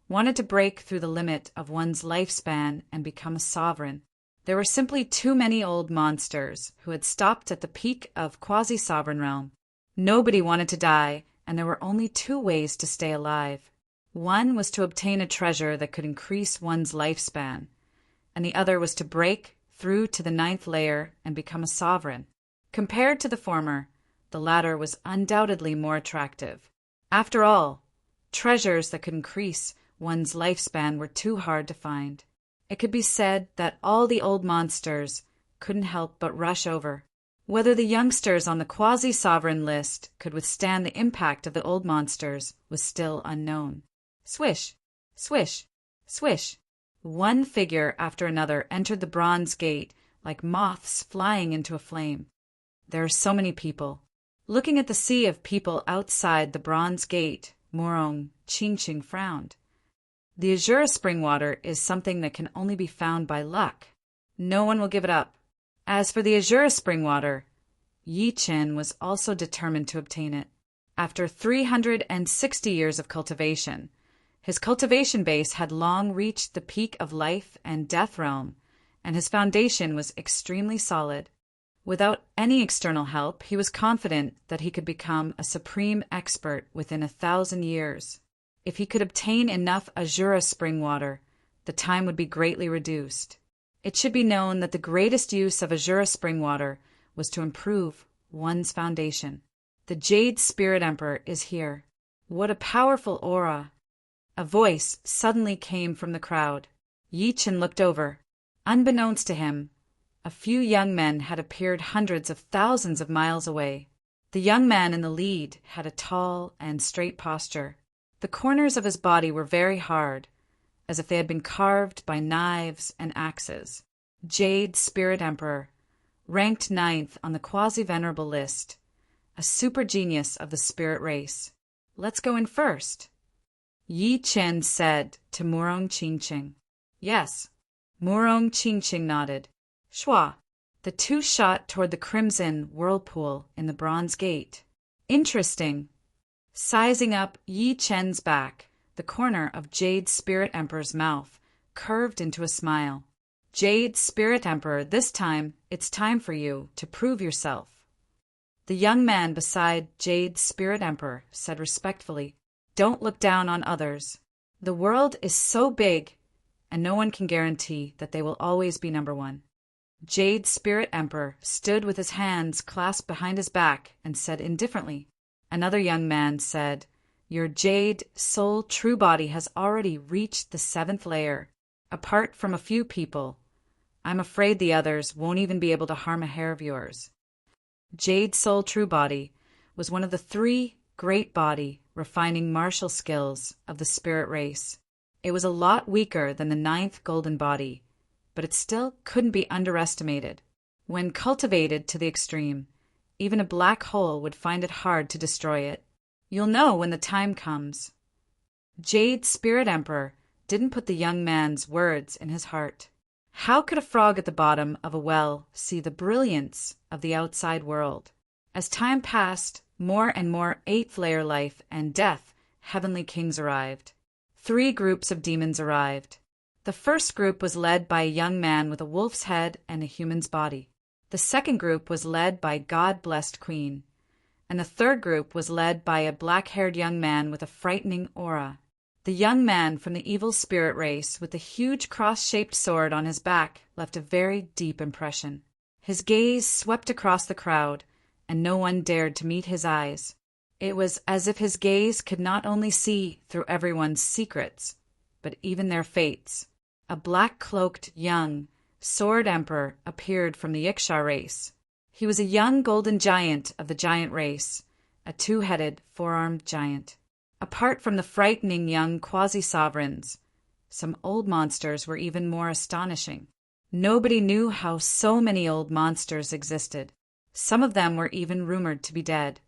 wanted to break through the limit of one's lifespan and become a sovereign. There were simply too many old monsters who had stopped at the peak of quasi-sovereign realm. Nobody wanted to die, and there were only 2 ways to stay alive. One was to obtain a treasure that could increase one's lifespan, and the other was to break through to the 9th layer and become a sovereign. Compared to the former, the latter was undoubtedly more attractive. After all, treasures that could increase one's lifespan were too hard to find. It could be said that all the old monsters couldn't help but rush over. Whether the youngsters on the quasi-sovereign list could withstand the impact of the old monsters was still unknown. Swish, swish, swish. One figure after another entered the bronze gate like moths flying into a flame. There are so many people. Looking at the sea of people outside the bronze gate, Morong Chingching frowned. The Azura Spring water is something that can only be found by luck. No one will give it up. As for the Azura Spring water, Yi Chen was also determined to obtain it. After 360 years of cultivation, his cultivation base had long reached the peak of life and death realm, and his foundation was extremely solid. Without any external help, he was confident that he could become a supreme expert within 1,000 years. If he could obtain enough Azura Spring water, the time would be greatly reduced. It should be known that the greatest use of Azura Spring water was to improve one's foundation. The Jade Spirit Emperor is here. What a powerful aura! A voice suddenly came from the crowd. Yi Chen looked over. Unbeknownst to him, a few young men had appeared hundreds of thousands of miles away. The young man in the lead had a tall and straight posture. The corners of his body were very hard, as if they had been carved by knives and axes. Jade Spirit Emperor, ranked 9th on the quasi-venerable list, a super genius of the spirit race. Let's go in first. Yi Chen said to Morong Chingching. Yes. Morong Chingching nodded. Shua. The 2 shot toward the crimson whirlpool in the bronze gate. Interesting. Sizing up Yi Chen's back, the corner of Jade Spirit Emperor's mouth curved into a smile. Jade Spirit Emperor, this time it's time for you to prove yourself. The young man beside Jade Spirit Emperor said respectfully, Don't look down on others. The world is so big, and no one can guarantee that they will always be number 1. Jade Spirit Emperor stood with his hands clasped behind his back and said indifferently. Another young man said, Your Jade Soul True Body has already reached the 7th layer. Apart from a few people, I'm afraid the others won't even be able to harm a hair of yours. Jade Soul True Body was one of the 3 great body refining martial skills of the spirit race. It was a lot weaker than the 9th golden body, but it still couldn't be underestimated. When cultivated to the extreme, even a black hole would find it hard to destroy it. You'll know when the time comes. Jade Spirit Emperor didn't put the young man's words in his heart. How could a frog at the bottom of a well see the brilliance of the outside world? As time passed, more and more 8th layer life and death heavenly kings arrived. 3 groups of demons arrived. The first group was led by a young man with a wolf's head and a human's body. The second group was led by a God-blessed queen. And the third group was led by a black-haired young man with a frightening aura. The young man from the evil spirit race with the huge cross-shaped sword on his back left a very deep impression. His gaze swept across the crowd, and no one dared to meet his eyes. It was as if his gaze could not only see through everyone's secrets, but even their fates. A black-cloaked, young, sword emperor appeared from the Yiksha race. He was a young golden giant of the giant race, a two-headed, four-armed giant. Apart from the frightening young quasi-sovereigns, some old monsters were even more astonishing. Nobody knew how so many old monsters existed. Some of them were even rumored to be dead.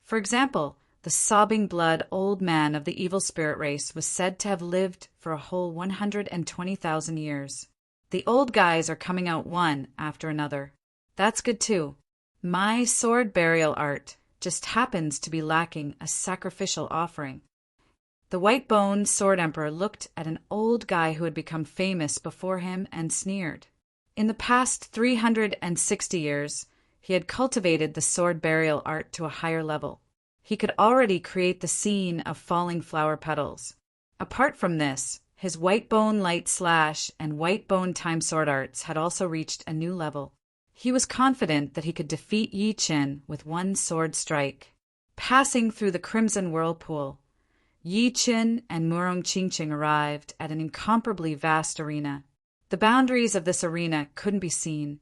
For example, the sobbing blood old man of the evil spirit race was said to have lived for a whole 120,000 years. The old guys are coming out one after another. That's good too. My sword burial art just happens to be lacking a sacrificial offering. The white-boned sword emperor looked at an old guy who had become famous before him and sneered. In the past 360 years, he had cultivated the sword burial art to a higher level. He could already create the scene of falling flower petals. Apart from this, his white-bone light slash and white-bone time sword arts had also reached a new level. He was confident that he could defeat Yi Qin with one sword strike. Passing through the crimson whirlpool, Yi Qin and Murong Qingqing arrived at an incomparably vast arena. The boundaries of this arena couldn't be seen,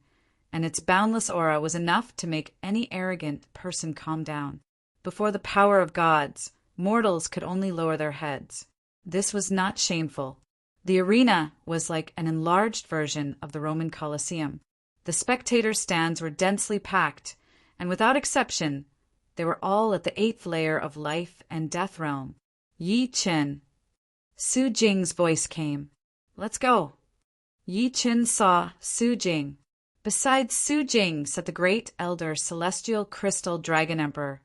and its boundless aura was enough to make any arrogant person calm down. Before the power of gods, mortals could only lower their heads. This was not shameful. The arena was like an enlarged version of the Roman Colosseum. The spectator stands were densely packed, and without exception, they were all at the 8th layer of life and death realm. Yi Qin. Su Jing's voice came. Let's go. Yi Qin saw Su Jing. Besides Su Jing sat the great elder celestial crystal dragon emperor,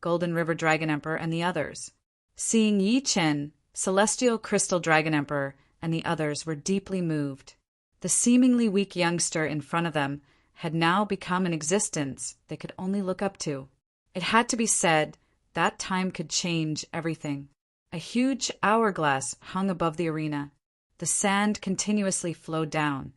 Golden River Dragon Emperor, and the others. Seeing Yi Qin, celestial crystal dragon emperor, and the others were deeply moved. The seemingly weak youngster in front of them had now become an existence they could only look up to. It had to be said that time could change everything. A huge hourglass hung above the arena. The sand continuously flowed down,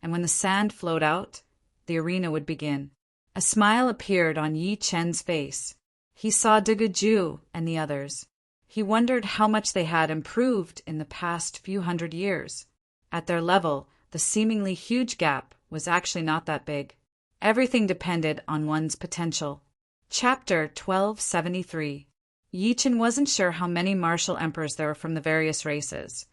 and when the sand flowed out, the arena would begin. A smile appeared on Yi Chen's face. He saw Deguju and the others. He wondered how much they had improved in the past few hundred years. At their level, the seemingly huge gap was actually not that big. Everything depended on one's potential. Chapter 1273. Yi Qin wasn't sure how many martial emperors there were from the various races,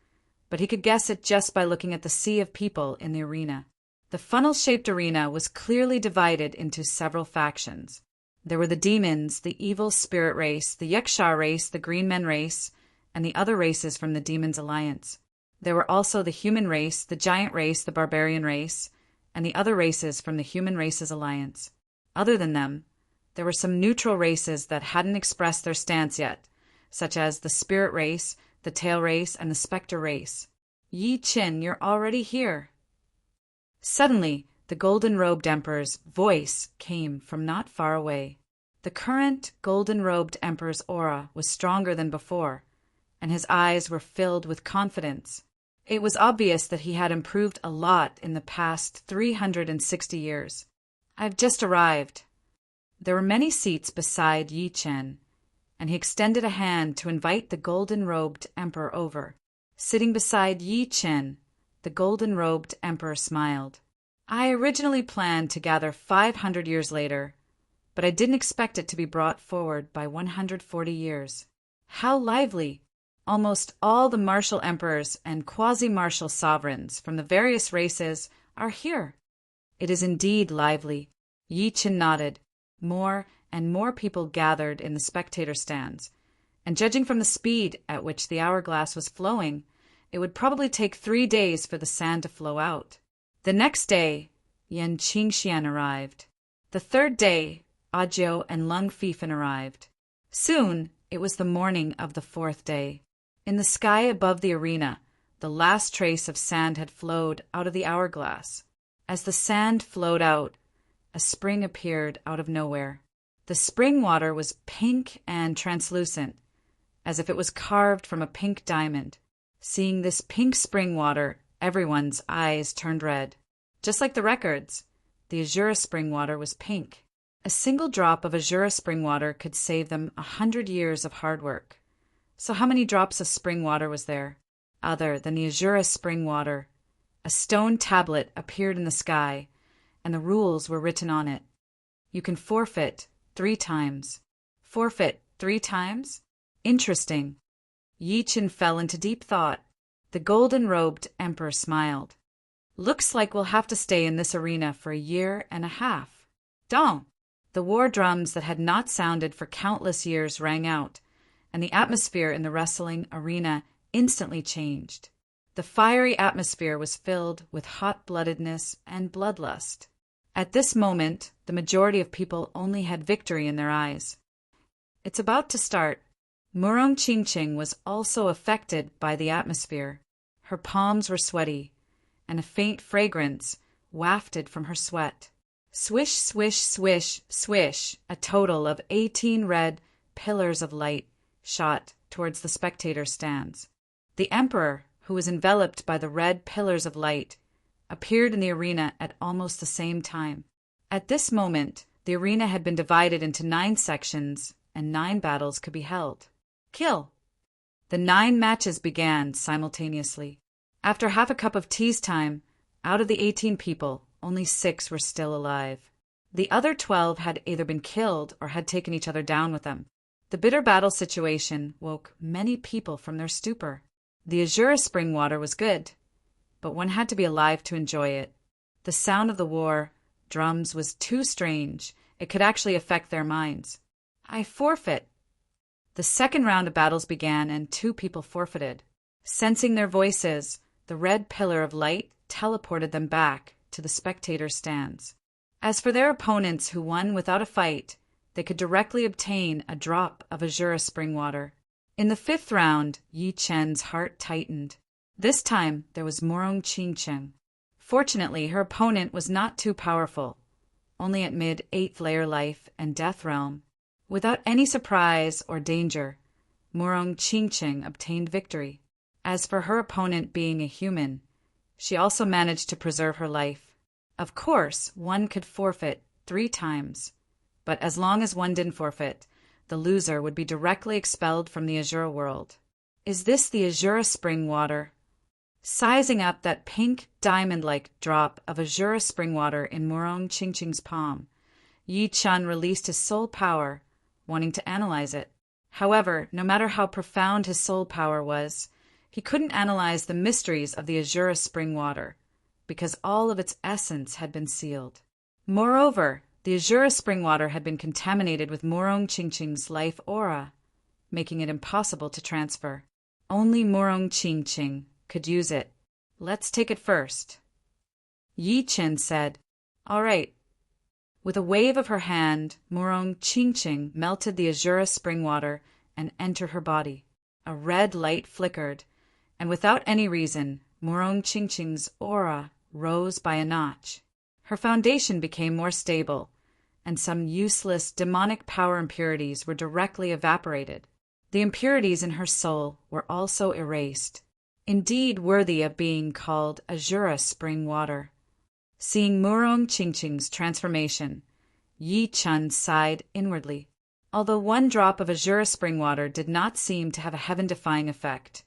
but he could guess it just by looking at the sea of people in the arena. The funnel-shaped arena was clearly divided into several factions. There were the demons, the evil spirit race, the Yiksha race, the green men race, and the other races from the Demons Alliance. There were also the human race, the giant race, the barbarian race, and the other races from the Human Races Alliance. Other than them, there were some neutral races that hadn't expressed their stance yet, such as the spirit race, the tail race, and the specter race. Yi Qin, you're already here. Suddenly, the golden-robed emperor's voice came from not far away. The current golden-robed emperor's aura was stronger than before, and his eyes were filled with confidence. It was obvious that he had improved a lot in the past 360 years. I've just arrived. There were many seats beside Yi Qin, and he extended a hand to invite the golden-robed emperor over. Sitting beside Yi Qin, the golden-robed emperor smiled. I originally planned to gather 500 years later, but I didn't expect it to be brought forward by 140 years. How lively! Almost all the martial emperors and quasi-martial sovereigns from the various races are here. It is indeed lively. Yi Qin nodded. More and more people gathered in the spectator stands, and judging from the speed at which the hourglass was flowing, it would probably take 3 days for the sand to flow out. The next day, Yan Qingxian arrived. The third day, Ajiu and Lung Fifan arrived. Soon, it was the morning of the fourth day. In the sky above the arena, the last trace of sand had flowed out of the hourglass. As the sand flowed out, a spring appeared out of nowhere. The spring water was pink and translucent, as if it was carved from a pink diamond. Seeing this pink spring water, everyone's eyes turned red. Just like the records, the Azura spring water was pink. A single drop of Azura spring water could save them 100 years of hard work. So how many drops of spring water was there, other than the Azura spring water? A stone tablet appeared in the sky, and the rules were written on it. You can forfeit 3 times. Forfeit 3 times? Interesting. Yi Chen fell into deep thought. The golden-robed emperor smiled. Looks like we'll have to stay in this arena for 1.5 years. Don't! The war drums that had not sounded for countless years rang out, and the atmosphere in the wrestling arena instantly changed. The fiery atmosphere was filled with hot-bloodedness and bloodlust. At this moment, the majority of people only had victory in their eyes. It's about to start. Murong Qingqing was also affected by the atmosphere. Her palms were sweaty, and a faint fragrance wafted from her sweat. Swish, swish, swish, swish, a total of 18 red pillars of light shot towards the spectator stands. The emperor, who was enveloped by the red pillars of light, appeared in the arena at almost the same time. At this moment, the arena had been divided into 9 sections, and 9 battles could be held. Kill! The 9 matches began simultaneously. After half a cup of tea's time, out of the 18 people, only 6 were still alive. The other 12 had either been killed or had taken each other down with them. The bitter battle situation woke many people from their stupor. The Azura spring water was good, but one had to be alive to enjoy it. The sound of the war drums was too strange. It could actually affect their minds. I forfeit. The second round of battles began, and 2 people forfeited. Sensing their voices, the red pillar of light teleported them back to the spectator stands. As for their opponents who won without a fight, they could directly obtain a drop of Azura spring water. In the 5th round, Yi Chen's heart tightened. This time, there was Murong Qingqing. Fortunately, her opponent was not too powerful, only at mid-8th layer life and death realm. Without any surprise or danger, Murong Qingqing obtained victory. As for her opponent being a human, she also managed to preserve her life. Of course, one could forfeit 3 times, but as long as one didn't forfeit, the loser would be directly expelled from the Azura world. Is this the Azura spring water? Sizing up that pink diamond-like drop of Azura spring water in Murong Qingqing's palm, Yi Chen released his soul power, wanting to analyze it. However, no matter how profound his soul power was, he couldn't analyze the mysteries of the Azura spring water, because all of its essence had been sealed. Moreover, the Azura spring water had been contaminated with Murong Qingqing's life aura, making it impossible to transfer. Only Murong Qingqing could use it. Let's take it first. Yi Chen said, All right. With a wave of her hand, Murong Qingqing melted the Azura spring water and entered her body. A red light flickered, and without any reason, Murong Qingqing's aura rose by a notch. Her foundation became more stable, and some useless demonic power impurities were directly evaporated. The impurities in her soul were also erased, indeed worthy of being called Azura spring water. Seeing Murong Qingqing's transformation, Yi Chen sighed inwardly. Although 1 drop of Azura spring water did not seem to have a heaven-defying effect,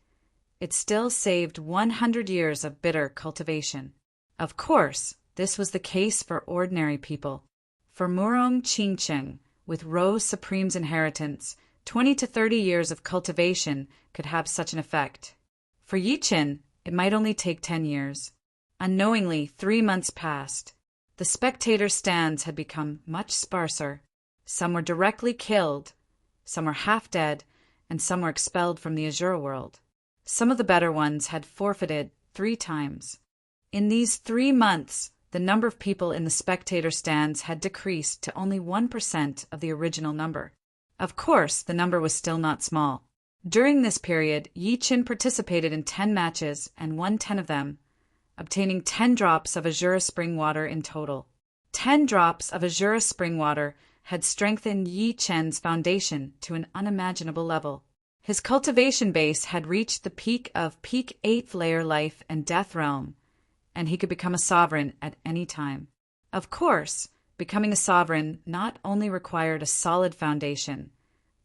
it still saved 100 years of bitter cultivation. Of course, this was the case for ordinary people. For Murong Qingqing, with Rose Supreme's inheritance, 20 to 30 years of cultivation could have such an effect. For Yi Chen, it might only take 10 years. Unknowingly, 3 months passed. The spectator stands had become much sparser. Some were directly killed, some were half dead, and some were expelled from the Azura world. Some of the better ones had forfeited 3 times. In these 3 months, the number of people in the spectator stands had decreased to only 1% of the original number. Of course, the number was still not small. During this period, Yi Chen participated in 10 matches and won 10 of them, obtaining 10 drops of Azura spring water in total. 10 drops of Azura spring water had strengthened Yi Chen's foundation to an unimaginable level. His cultivation base had reached the peak of peak 8th layer life and death realm, and he could become a sovereign at any time. Of course, becoming a sovereign not only required a solid foundation,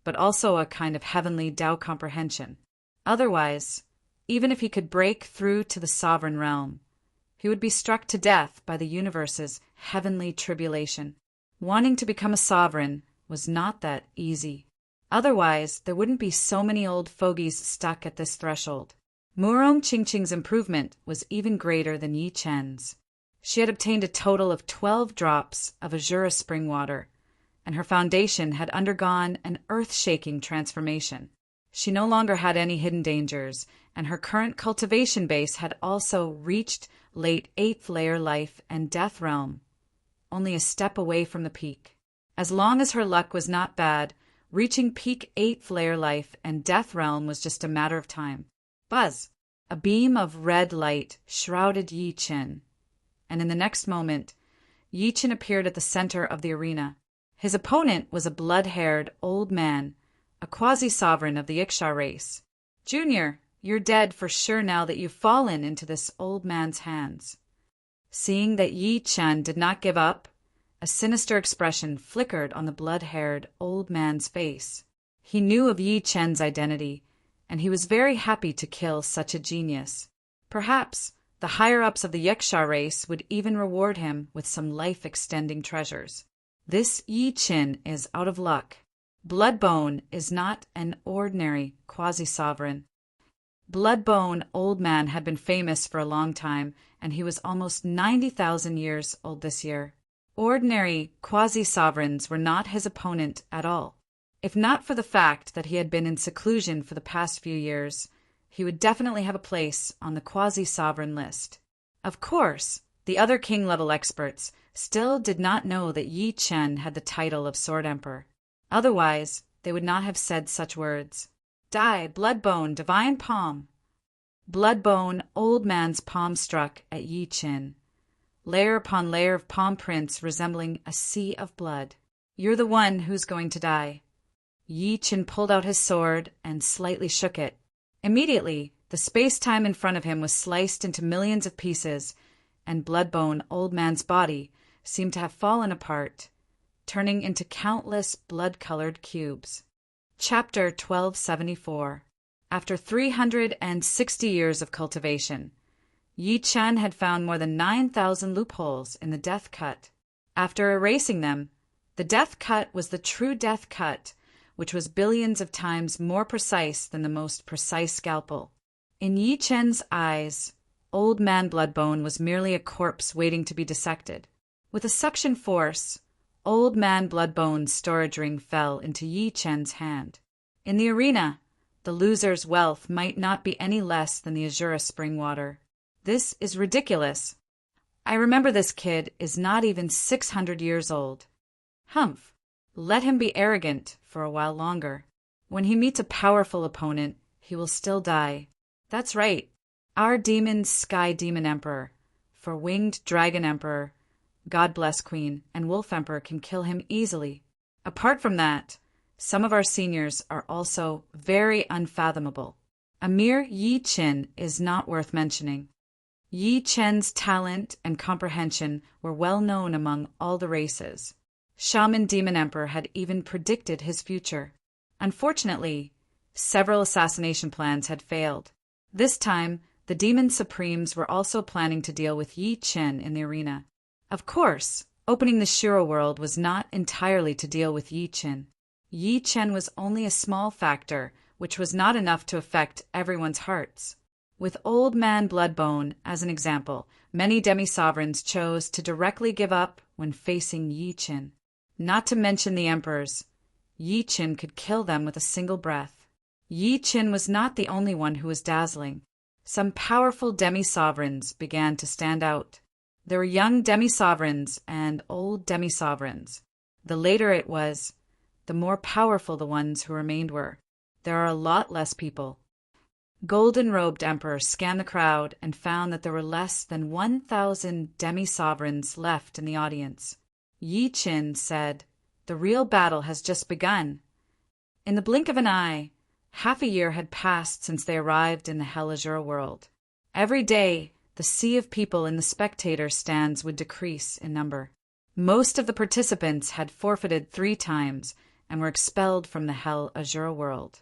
but also a kind of heavenly Tao comprehension. Otherwise, even if he could break through to the sovereign realm, he would be struck to death by the universe's heavenly tribulation. Wanting to become a sovereign was not that easy. Otherwise, there wouldn't be so many old fogies stuck at this threshold. Murong Qingqing's improvement was even greater than Yi Chen's. She had obtained a total of 12 drops of azure spring water, and her foundation had undergone an earth-shaking transformation. She no longer had any hidden dangers, and her current cultivation base had also reached late 8th layer life and death realm, only a step away from the peak. As long as her luck was not bad, reaching peak 8th layer life and death realm was just a matter of time. Buzz! A beam of red light shrouded Yi Chen, and in the next moment, Yi Chen appeared at the center of the arena. His opponent was a blood-haired old man, a quasi-sovereign of the Iksha race. "Junior, you're dead for sure now that you've fallen into this old man's hands." Seeing that Yi Chen did not give up, a sinister expression flickered on the blood-haired old man's face. He knew of Yi Chen's identity, and he was very happy to kill such a genius. Perhaps the higher-ups of the Yiksha race would even reward him with some life-extending treasures. This Yi Chen is out of luck. Bloodbone is not an ordinary quasi-sovereign. Bloodbone Old Man had been famous for a long time, and he was almost 90,000 years old this year. Ordinary quasi-sovereigns were not his opponent at all. If not for the fact that he had been in seclusion for the past few years, he would definitely have a place on the quasi-sovereign list. Of course, the other king-level experts still did not know that Yi Chen had the title of Sword Emperor. Otherwise, they would not have said such words. "Die, Bloodbone, divine palm!" Bloodbone Old Man's palm struck at Yi Chen, layer upon layer of palm prints resembling a sea of blood. "You're the one who's going to die." Yi Chen pulled out his sword and slightly shook it. Immediately, the space-time in front of him was sliced into millions of pieces, and Bloodbone Old Man's body seemed to have fallen apart, turning into countless blood-colored cubes. Chapter 1274. After 360 years of cultivation, Yi Chen had found more than 9,000 loopholes in the death cut. After erasing them, the death cut was the true death cut, which was billions of times more precise than the most precise scalpel. In Yi Chen's eyes, Old Man Bloodbone was merely a corpse waiting to be dissected. With a suction force, Old Man Bloodbone's storage ring fell into Yi Chen's hand. In the arena, the loser's wealth might not be any less than the azure spring water. "This is ridiculous. I remember this kid is not even 600 years old. Humph. Let him be arrogant for a while longer. When he meets a powerful opponent, he will still die. That's right. Our demon Sky Demon Emperor, for Winged Dragon Emperor, God Bless Queen, and Wolf Emperor can kill him easily. Apart from that, some of our seniors are also very unfathomable. A mere Yi Chen is not worth mentioning. Yi Chen's talent and comprehension were well known among all the races. Shaman Demon Emperor had even predicted his future. Unfortunately, several assassination plans had failed. This time, the Demon Supremes were also planning to deal with Yi Chen in the arena. Of course, opening the Shiro world was not entirely to deal with Yi Chen. Yi Chen was only a small factor, which was not enough to affect everyone's hearts. With Old Man Bloodbone as an example, many demi-sovereigns chose to directly give up when facing Yi Chen. Not to mention the emperors. Yi Chen could kill them with a single breath. Yi Chen was not the only one who was dazzling. Some powerful demi-sovereigns began to stand out. There were young demi-sovereigns and old demi-sovereigns. The later it was, the more powerful the ones who remained were. There are a lot less people. Golden-robed Emperor scanned the crowd and found that there were less than 1,000 demi-sovereigns left in the audience. Yi Chen said, "The real battle has just begun." In the blink of an eye, Half a year had passed since they arrived in the Hell Azure world. Every day, the sea of people in the spectator stands would decrease in number. Most of the participants had forfeited 3 times and were expelled from the Hell Azure world.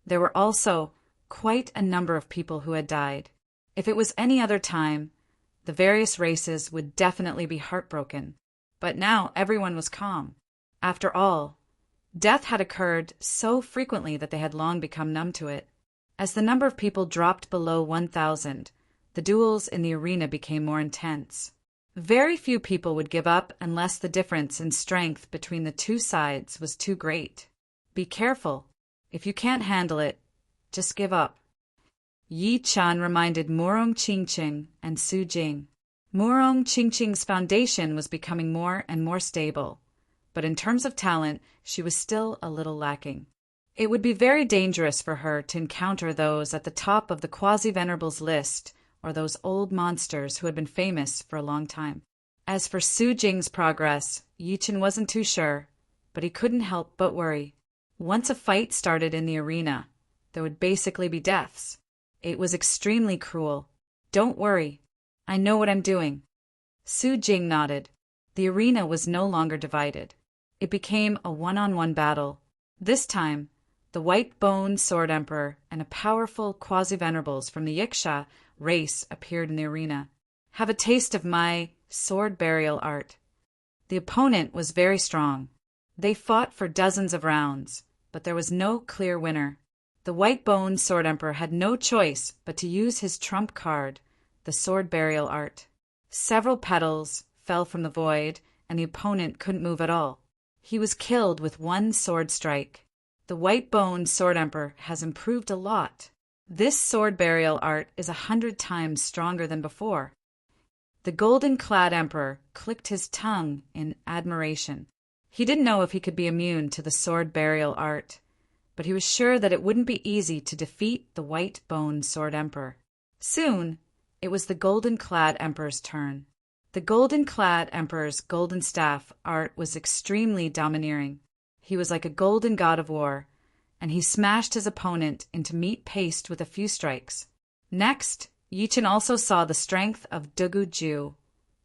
There were also quite a number of people who had died. If it was any other time, the various races would definitely be heartbroken. But now everyone was calm. After all, death had occurred so frequently that they had long become numb to it. As the number of people dropped below 1,000, the duels in the arena became more intense. Very few people would give up unless the difference in strength between the 2 sides was too great. Be careful. If you can't handle it, just give up. Yi Chan reminded Murong Qingqing and Su Jing. Murong Qingqing's foundation was becoming more and more stable, but in terms of talent, she was still a little lacking. It would be very dangerous for her to encounter those at the top of the Quasi-Venerables list, or those old monsters who had been famous for a long time. As for Su Jing's progress, Yi Chen wasn't too sure, but he couldn't help but worry. Once a fight started in the arena, there would basically be deaths. It was extremely cruel. Don't worry. I know what I'm doing. Su Jing nodded. The arena was no longer divided. It became a one-on-one battle. This time, the White-Boned Sword Emperor and a powerful Quasi-Venerables from the Yiksha race appeared in the arena. Have a taste of my sword burial art. The opponent was very strong. They fought for dozens of rounds, but there was no clear winner. The White-Boned Sword Emperor had no choice but to use his trump card, the sword burial art. Several petals fell from the void, and the opponent couldn't move at all. He was killed with 1 sword strike. The White-Boned Sword Emperor has improved a lot. This sword burial art is 100 times stronger than before. The golden-clad emperor clicked his tongue in admiration. He didn't know if he could be immune to the sword burial art, but he was sure that it wouldn't be easy to defeat the White-Boned Sword Emperor. Soon, it was the golden-clad emperor's turn. The golden-clad emperor's golden staff art was extremely domineering. He was like a golden god of war, and he smashed his opponent into meat paste with a few strikes. Next, Yi Chen also saw the strength of Dugu Ju,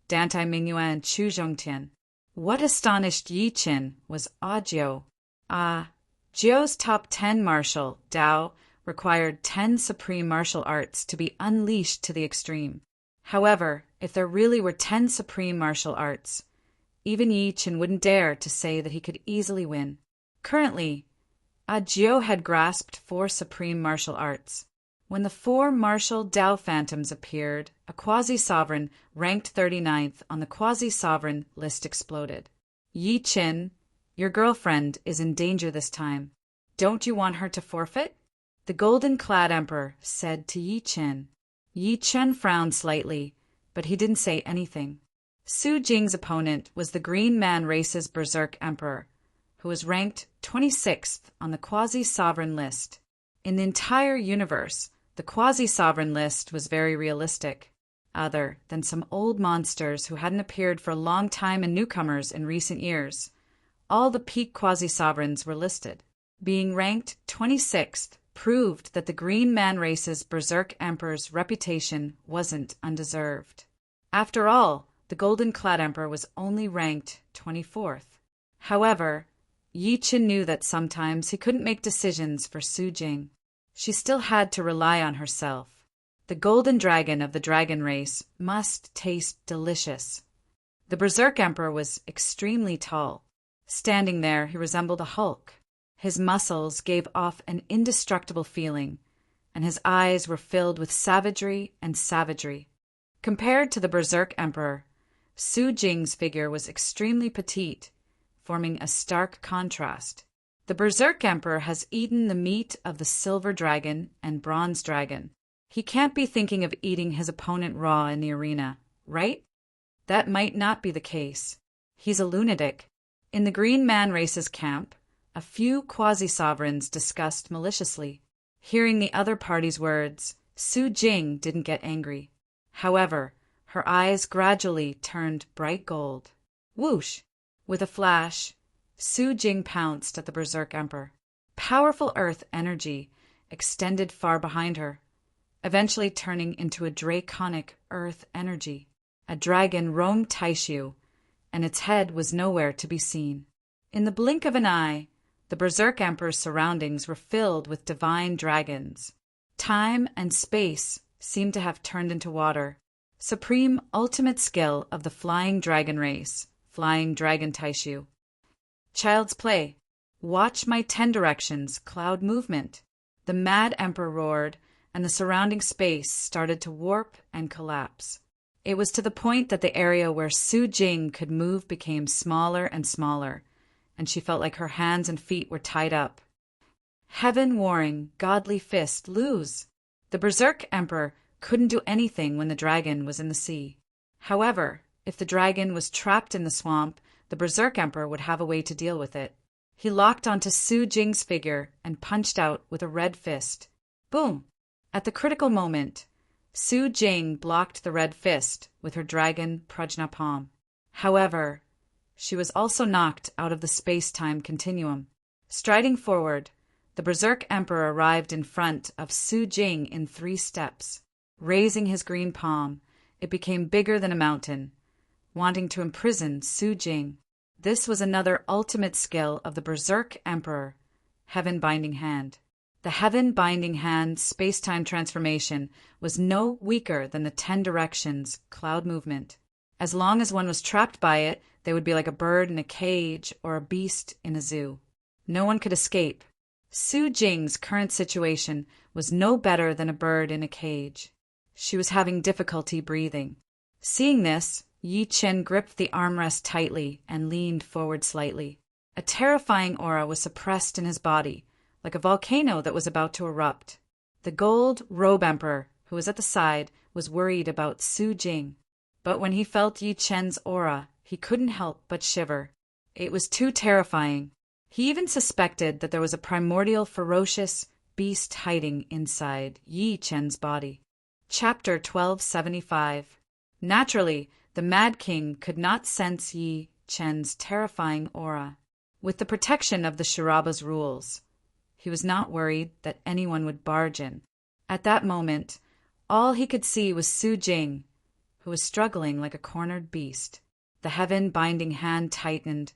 Dantai Mingyuan and Chu Zhongtian. What astonished Yi Chen was Jiu. Jiu's top 10 martial, Dao, required 10 supreme martial arts to be unleashed to the extreme. However, if there really were 10 supreme martial arts, even Yi Chen wouldn't dare to say that he could easily win. Currently, Jiu had grasped 4 supreme martial arts. When the 4 martial Dao phantoms appeared, a quasi-sovereign ranked 39th on the quasi-sovereign list exploded. Yi Chen, your girlfriend is in danger this time. Don't you want her to forfeit? The golden-clad emperor said to Yi Chen. Yi Chen frowned slightly, but he didn't say anything. Su Jing's opponent was the Green Man race's Berserk Emperor, who was ranked 26th on the quasi-sovereign list. In the entire universe, the quasi-sovereign list was very realistic, other than some old monsters who hadn't appeared for a long time and newcomers in recent years. All the peak quasi-sovereigns were listed. Being ranked 26th proved that the Green Man race's Berserk Emperor's reputation wasn't undeserved. After all, the Golden-Clad Emperor was only ranked 24th. However, Yi Chen knew that sometimes he couldn't make decisions for Su Jing. She still had to rely on herself. The golden dragon of the dragon race must taste delicious. The Berserk Emperor was extremely tall. Standing there, he resembled a Hulk. His muscles gave off an indestructible feeling, and his eyes were filled with savagery and savagery. Compared to the Berserk Emperor, Su Jing's figure was extremely petite, forming a stark contrast. The Berserk Emperor has eaten the meat of the Silver Dragon and Bronze Dragon. He can't be thinking of eating his opponent raw in the arena, right? That might not be the case. He's a lunatic. In the Green Man race's camp, a few quasi-sovereigns discussed maliciously. Hearing the other party's words, Su Jing didn't get angry. However, her eyes gradually turned bright gold. Whoosh! With a flash, Su Jing pounced at the Berserk Emperor. Powerful earth energy extended far behind her, eventually turning into a draconic earth energy. A dragon roamed Taishu, and its head was nowhere to be seen. In the blink of an eye, the Berserk Emperor's surroundings were filled with divine dragons. Time and space seemed to have turned into water. Supreme ultimate skill of the flying dragon race, flying dragon Taishu. Child's play. Watch my 10 directions, cloud movement. The mad emperor roared, and the surrounding space started to warp and collapse. It was to the point that the area where Su Jing could move became smaller and smaller, and she felt like her hands and feet were tied up. Heaven warring, godly fist, lose. The Berserk Emperor couldn't do anything when the dragon was in the sea. However, if the dragon was trapped in the swamp, the Berserk Emperor would have a way to deal with it. He locked onto Su Jing's figure and punched out with a red fist. Boom! At the critical moment, Su Jing blocked the red fist with her dragon Prajna palm. However, she was also knocked out of the space-time continuum. Striding forward, the Berserk Emperor arrived in front of Su Jing in 3 steps. Raising his green palm, it became bigger than a mountain, wanting to imprison Su Jing. This was another ultimate skill of the Berserk Emperor, Heaven Binding Hand. The Heaven Binding Hand space-time transformation was no weaker than the 10 directions cloud movement. As long as one was trapped by it, they would be like a bird in a cage or a beast in a zoo. No one could escape. Su Jing's current situation was no better than a bird in a cage. She was having difficulty breathing. Seeing this, Yi Chen gripped the armrest tightly and leaned forward slightly. A terrifying aura was suppressed in his body, like a volcano that was about to erupt. The gold robe emperor, who was at the side, was worried about Su Jing. But when he felt Yi Chen's aura, he couldn't help but shiver. It was too terrifying. He even suspected that there was a primordial ferocious beast hiding inside Yi Chen's body. Chapter 1275. Naturally, the Mad King could not sense Yi Chen's terrifying aura. With the protection of the Shiraba's rules, he was not worried that anyone would barge in. At that moment, all he could see was Su Jing, who was struggling like a cornered beast. The Heaven Binding Hand tightened,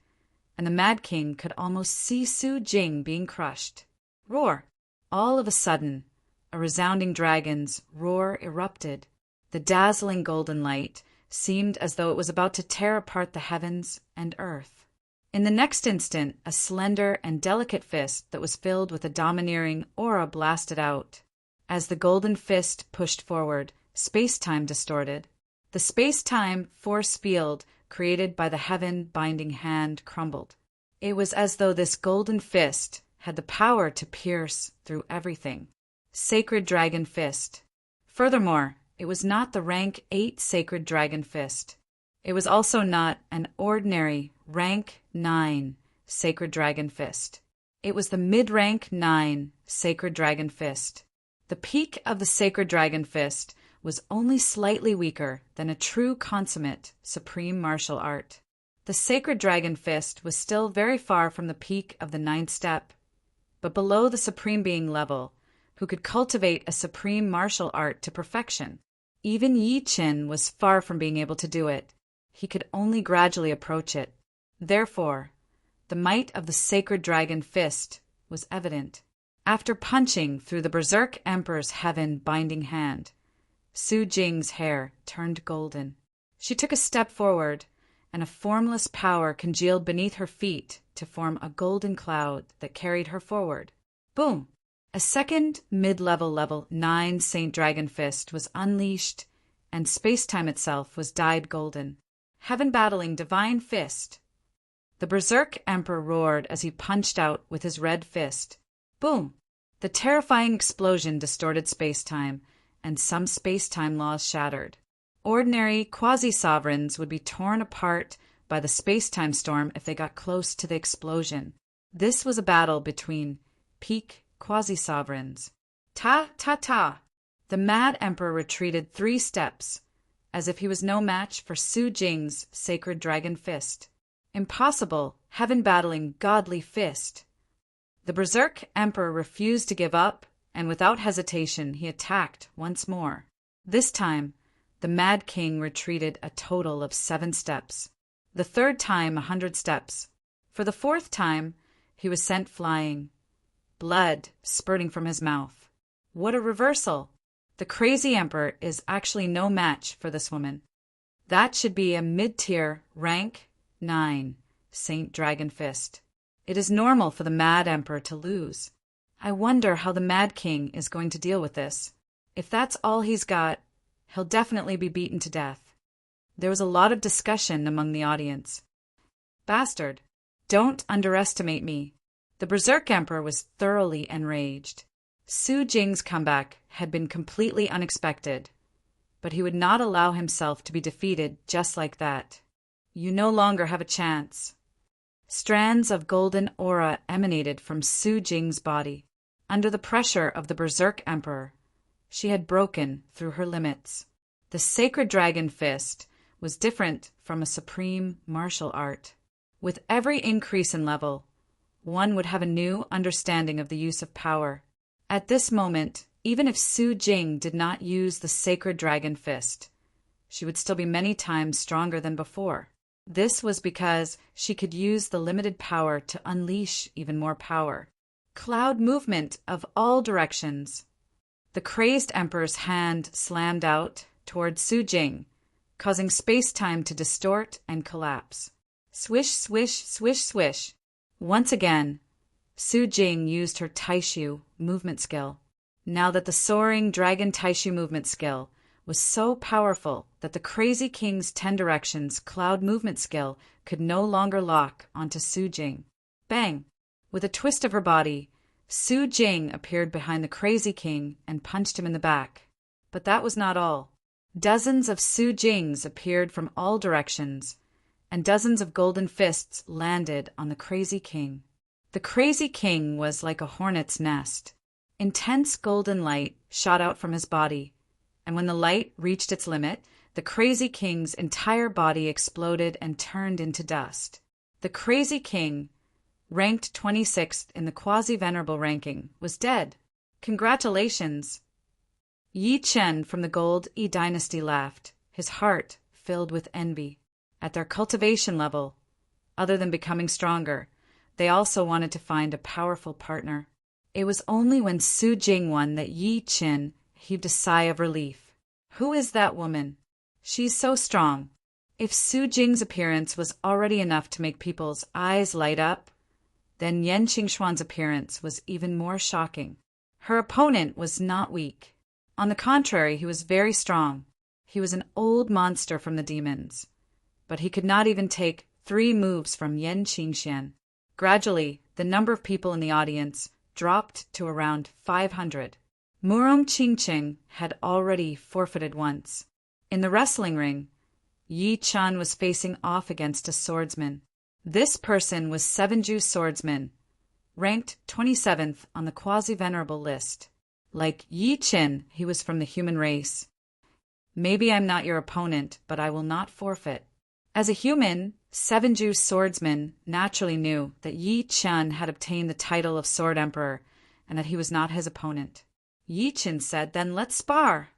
and the Mad King could almost see Su Jing being crushed. Roar! All of a sudden, a resounding dragon's roar erupted. The dazzling golden light seemed as though it was about to tear apart the heavens and earth. In the next instant, a slender and delicate fist that was filled with a domineering aura blasted out. As the golden fist pushed forward, space-time distorted. The space-time force field created by the Heaven-Binding Hand crumbled. It was as though this golden fist had the power to pierce through everything. Sacred Dragon Fist. Furthermore, it was not the rank 8 Sacred Dragon Fist. It was also not an ordinary rank 9 Sacred Dragon Fist. It was the mid-rank 9 Sacred Dragon Fist. The peak of the Sacred Dragon Fist was only slightly weaker than a true consummate supreme martial art. The Sacred Dragon Fist was still very far from the peak of the 9th step, but below the supreme being level, who could cultivate a supreme martial art to perfection. Even Yi Chen was far from being able to do it. He could only gradually approach it. Therefore, the might of the Sacred Dragon Fist was evident. After punching through the Berserk Emperor's Heaven-Binding Hand, Su Jing's hair turned golden. She took a step forward, and a formless power congealed beneath her feet to form a golden cloud that carried her forward. Boom! A second mid-level level 9 Saint Dragon Fist was unleashed, and space-time itself was dyed golden. Heaven-battling Divine Fist. The Berserk Emperor roared as he punched out with his red fist. Boom! The terrifying explosion distorted space-time, and some space-time laws shattered. Ordinary quasi-sovereigns would be torn apart by the space-time storm if they got close to the explosion. This was a battle between peak quasi-sovereigns. Ta! The Mad Emperor retreated 3 steps, as if he was no match for Su Jing's Sacred Dragon Fist. Impossible, heaven-battling, godly fist. The Berserk Emperor refused to give up and without hesitation he attacked once more. This time, the Mad King retreated a total of 7 steps. The third time 100 steps. For the fourth time, he was sent flying, blood spurting from his mouth. What a reversal! The crazy emperor is actually no match for this woman. That should be a mid-tier, rank 9, Saint Dragon Fist. It is normal for the Mad Emperor to lose. I wonder how the Mad King is going to deal with this. If that's all he's got, he'll definitely be beaten to death. There was a lot of discussion among the audience. Bastard! Don't underestimate me. The Berserk Emperor was thoroughly enraged. Su Jing's comeback had been completely unexpected, but he would not allow himself to be defeated just like that. You no longer have a chance. Strands of golden aura emanated from Su Jing's body. Under the pressure of the Berserk Emperor, she had broken through her limits. The Sacred Dragon Fist was different from a supreme martial art. With every increase in level, one would have a new understanding of the use of power. At this moment, even if Su Jing did not use the Sacred Dragon Fist, she would still be many times stronger than before. This was because she could use the limited power to unleash even more power. Cloud movement of all directions. The crazed emperor's hand slammed out toward Su Jing, causing space-time to distort and collapse. Swish, swish, swish, swish. Once again, Su Jing used her Taishu movement skill. Now that the soaring dragon Taishu movement skill was so powerful that the crazy king's 10 directions cloud movement skill could no longer lock onto Su Jing. Bang! With a twist of her body, Su Jing appeared behind the crazy king and punched him in the back. But that was not all. Dozens of Su Jings appeared from all directions, and dozens of golden fists landed on the crazy king. The crazy king was like a hornet's nest. Intense golden light shot out from his body, and when the light reached its limit, the crazy king's entire body exploded and turned into dust. The crazy king, ranked 26th in the quasi-venerable ranking, was dead. Congratulations! Yi Chen from the Gold E Dynasty laughed, his heart filled with envy. At their cultivation level, other than becoming stronger, they also wanted to find a powerful partner. It was only when Su Jing won that Yi Chen heaved a sigh of relief. Who is that woman? She's so strong. If Su Jing's appearance was already enough to make people's eyes light up, then Yan Qingxuan's appearance was even more shocking. Her opponent was not weak. On the contrary, he was very strong. He was an old monster from the demons, but he could not even take 3 moves from Yan Qingxian. Gradually, the number of people in the audience dropped to around 500. Murong Qingqing had already forfeited once. In the wrestling ring, Yi Chen was facing off against a swordsman. This person was Seven-Ju Swordsman, ranked 27th on the quasi-venerable list. Like Yi Chen, he was from the human race. Maybe I'm not your opponent, but I will not forfeit. As a human, Seven-Ju Swordsman naturally knew that Yi Chen had obtained the title of Sword Emperor and that he was not his opponent. Yi Chen said, "Then let's spar."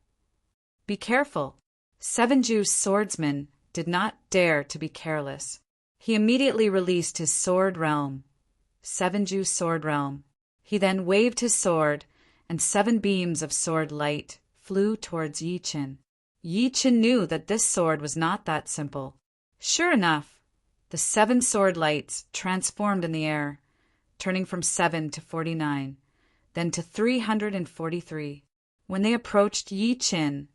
Be careful. Seven-Ju Swordsman did not dare to be careless. He immediately released his sword realm, Seven-Ju Sword Realm. He then waved his sword, and 7 beams of sword light flew towards Yi Chen. Yi Chen knew that this sword was not that simple. Sure enough, the 7 sword lights transformed in the air, turning from 7 to 49, then to 343. When they approached Yi Chen,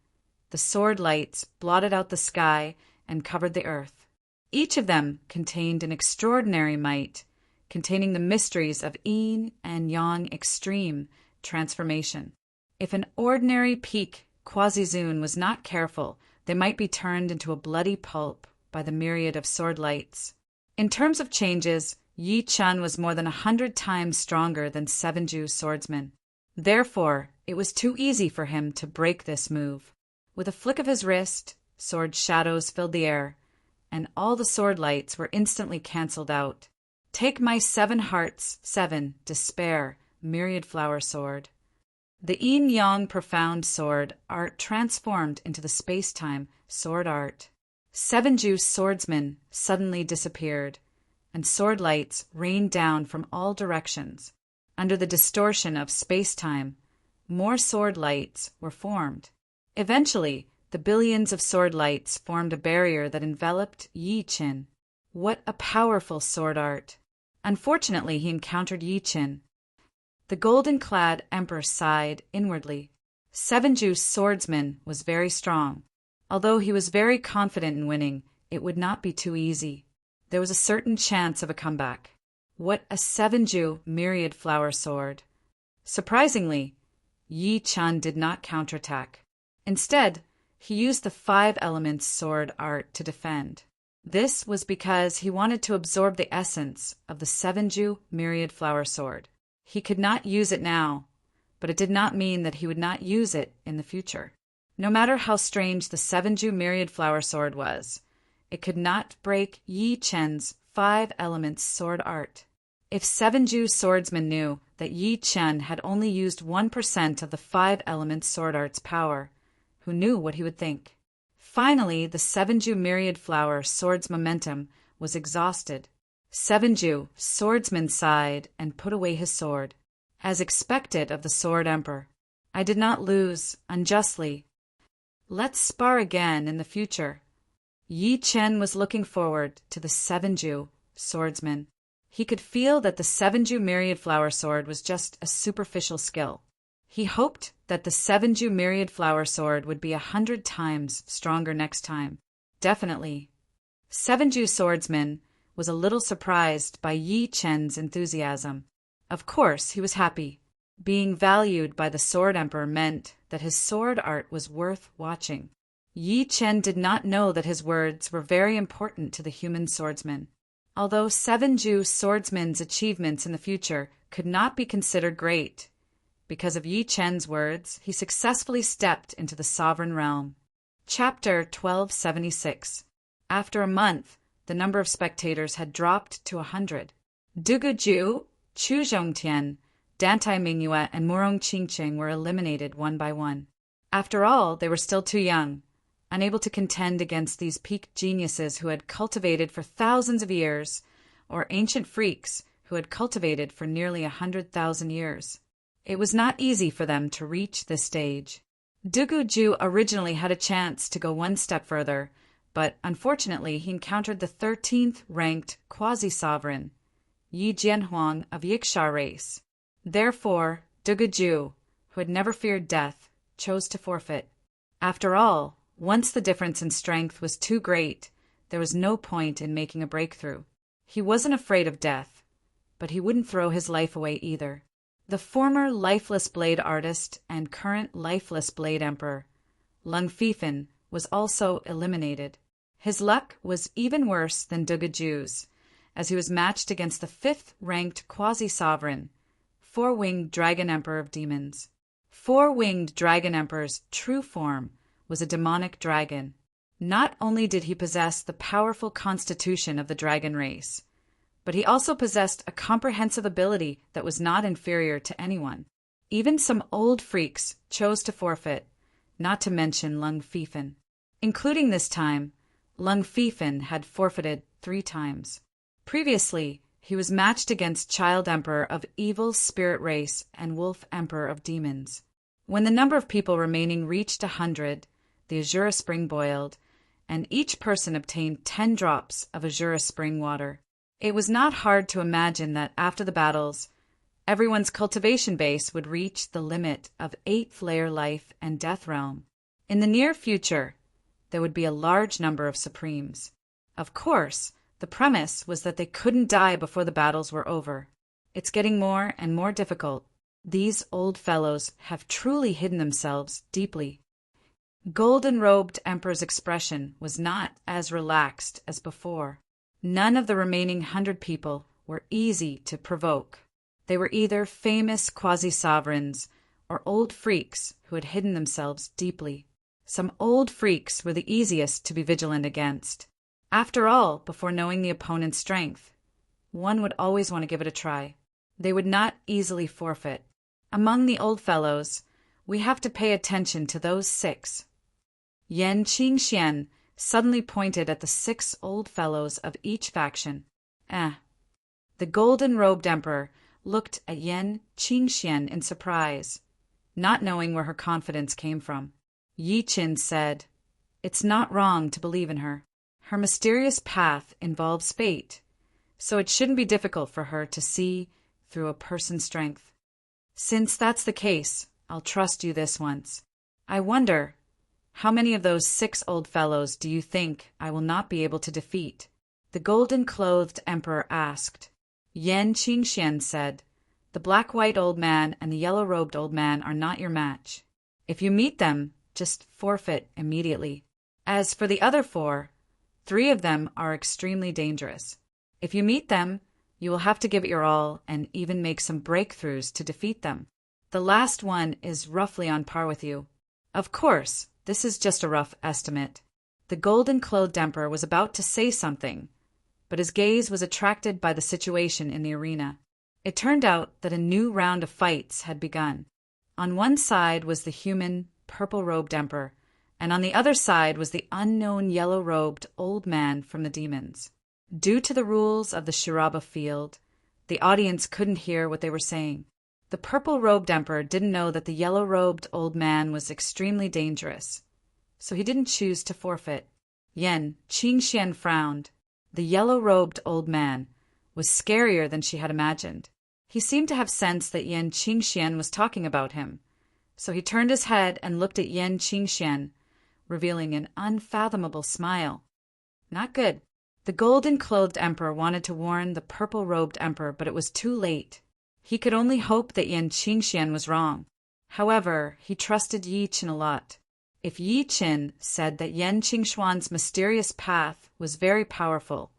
the sword lights blotted out the sky and covered the earth. Each of them contained an extraordinary might, containing the mysteries of yin and yang extreme transformation. If an ordinary peak quasi-zune was not careful, they might be turned into a bloody pulp by the myriad of sword lights. In terms of changes, Yi Chen was more than 100 times stronger than Seven-Ju Swordsman. Therefore, it was too easy for him to break this move. With a flick of his wrist, sword shadows filled the air, and all the sword lights were instantly cancelled out. Take my 7 hearts, 7, despair, myriad flower sword. The yin-yang profound sword art transformed into the space-time sword art. Seven-juice swordsmen suddenly disappeared, and sword lights rained down from all directions. Under the distortion of space-time, more sword lights were formed. Eventually, the billions of sword lights formed a barrier that enveloped Yi Qin. What a powerful sword art! Unfortunately, he encountered Yi Qin. The golden-clad emperor sighed inwardly. Seven-juice swordsman was very strong. Although he was very confident in winning, it would not be too easy. There was a certain chance of a comeback. What a seven-ju myriad flower sword! Surprisingly, Yi Qin did not counterattack. Instead, he used the five elements sword art to defend. This was because he wanted to absorb the essence of the seven-ju myriad flower sword. He could not use it now, but it did not mean that he would not use it in the future. No matter how strange the seven-ju myriad flower sword was, it could not break Yi Qin's five elements sword art. If seven-ju swordsmen knew that Yi Qin had only used 1% of the five elements sword art's power, who knew what he would think? Finally, the seven-ju myriad flower sword's momentum was exhausted. Seven-ju swordsman sighed and put away his sword. As expected of the sword emperor, I did not lose unjustly. Let's spar again in the future. Yi Qin was looking forward to the seven-ju swordsman. He could feel that the seven-ju myriad flower sword was just a superficial skill. He hoped that the seven-ju myriad flower sword would be 100 times stronger next time. Definitely. Seven-ju swordsman was a little surprised by Yi Qin's enthusiasm. Of course, he was happy. Being valued by the sword emperor meant that his sword art was worth watching. Yi Qin did not know that his words were very important to the human swordsman. Although seven-ju swordsmen's achievements in the future could not be considered great, because of Yi Qin's words, he successfully stepped into the sovereign realm. Chapter 1276. After a month, the number of spectators had dropped to 100. Dugu Ju, Chu Zhongtian, Dantai Mingyue, and Murong Qingqing were eliminated one by one. After all, they were still too young, unable to contend against these peak geniuses who had cultivated for thousands of years, or ancient freaks who had cultivated for nearly 100,000 years. It was not easy for them to reach this stage. Dugu Ju originally had a chance to go one step further, but unfortunately he encountered the 13th-ranked quasi-sovereign, Yi Jianhuang of Yiksha race. Therefore, Dugu Ju, who had never feared death, chose to forfeit. After all, once the difference in strength was too great, there was no point in making a breakthrough. He wasn't afraid of death, but he wouldn't throw his life away either. The former lifeless blade artist and current lifeless blade emperor, Lung Fifan, was also eliminated. His luck was even worse than Dugu Ju's, as he was matched against the 5th-ranked quasi-sovereign, Four-Winged Dragon Emperor of Demons. Four-Winged Dragon Emperor's true form was a demonic dragon. Not only did he possess the powerful constitution of the dragon race, but he also possessed a comprehensive ability that was not inferior to anyone. Even some old freaks chose to forfeit, not to mention Lung Fifan. Including this time, Lung Fifan had forfeited 3 times. Previously, he was matched against Child Emperor of Evil Spirit Race and Wolf Emperor of Demons. When the number of people remaining reached 100, the Azura spring boiled, and each person obtained 10 drops of Azura spring water. It was not hard to imagine that after the battles, everyone's cultivation base would reach the limit of 8th-layer life and death realm. In the near future, there would be a large number of Supremes. Of course, the premise was that they couldn't die before the battles were over. It's getting more and more difficult. These old fellows have truly hidden themselves deeply. Golden-robed Emperor's expression was not as relaxed as before. None of the remaining 100 people were easy to provoke. They were either famous quasi-sovereigns or old freaks who had hidden themselves deeply. Some old freaks were the easiest to be vigilant against. After all, before knowing the opponent's strength, one would always want to give it a try. They would not easily forfeit. Among the old fellows, We have to pay attention to those 6. Yan Qingxian suddenly pointed at the 6 old fellows of each faction. The golden-robed emperor looked at Yan Qingxian in surprise, not knowing where her confidence came from. Yi Qin said, "It's not wrong to believe in her. Her mysterious path involves fate, so it shouldn't be difficult for her to see through a person's strength. Since that's the case, I'll trust you this once. I wonder, how many of those 6 old fellows do you think I will not be able to defeat?" The golden-clothed emperor asked. Yan Qingxian said, "The black-white old man and the yellow-robed old man are not your match. If you meet them, just forfeit immediately. As for the other 4, 3 of them are extremely dangerous. If you meet them, you will have to give it your all and even make some breakthroughs to defeat them. The last one is roughly on par with you. Of course, this is just a rough estimate." The golden-clothed emperor was about to say something, but his gaze was attracted by the situation in the arena. It turned out that a new round of fights had begun. On one side was the human, purple-robed emperor, and on the other side was the unknown yellow-robed old man from the demons. Due to the rules of the Shiraba field, the audience couldn't hear what they were saying. The purple-robed emperor didn't know that the yellow-robed old man was extremely dangerous, so he didn't choose to forfeit. Yan Qingxian frowned. The yellow-robed old man was scarier than she had imagined. He seemed to have sensed that Yan Qingxian was talking about him, so he turned his head and looked at Yan Qingxian, revealing an unfathomable smile. Not good. The golden-clothed emperor wanted to warn the purple-robed emperor, but it was too late. He could only hope that Yan Qingxian was wrong. However, he trusted Yi Qin a lot. If Yi Qin said that Yan Qingxuan's mysterious path was very powerful,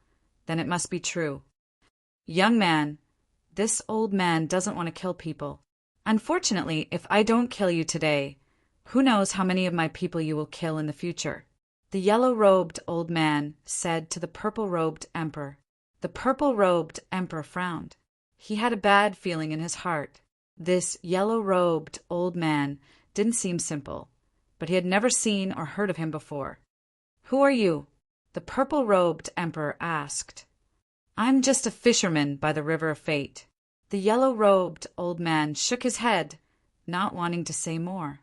then it must be true. "Young man, this old man doesn't want to kill people. Unfortunately, if I don't kill you today, who knows how many of my people you will kill in the future," the yellow-robed old man said to the purple-robed emperor. The purple-robed emperor frowned. He had a bad feeling in his heart. This yellow-robed old man didn't seem simple, but he had never seen or heard of him before. "Who are you?" the purple-robed emperor asked. "I'm just a fisherman by the river of fate." The yellow-robed old man shook his head, not wanting to say more.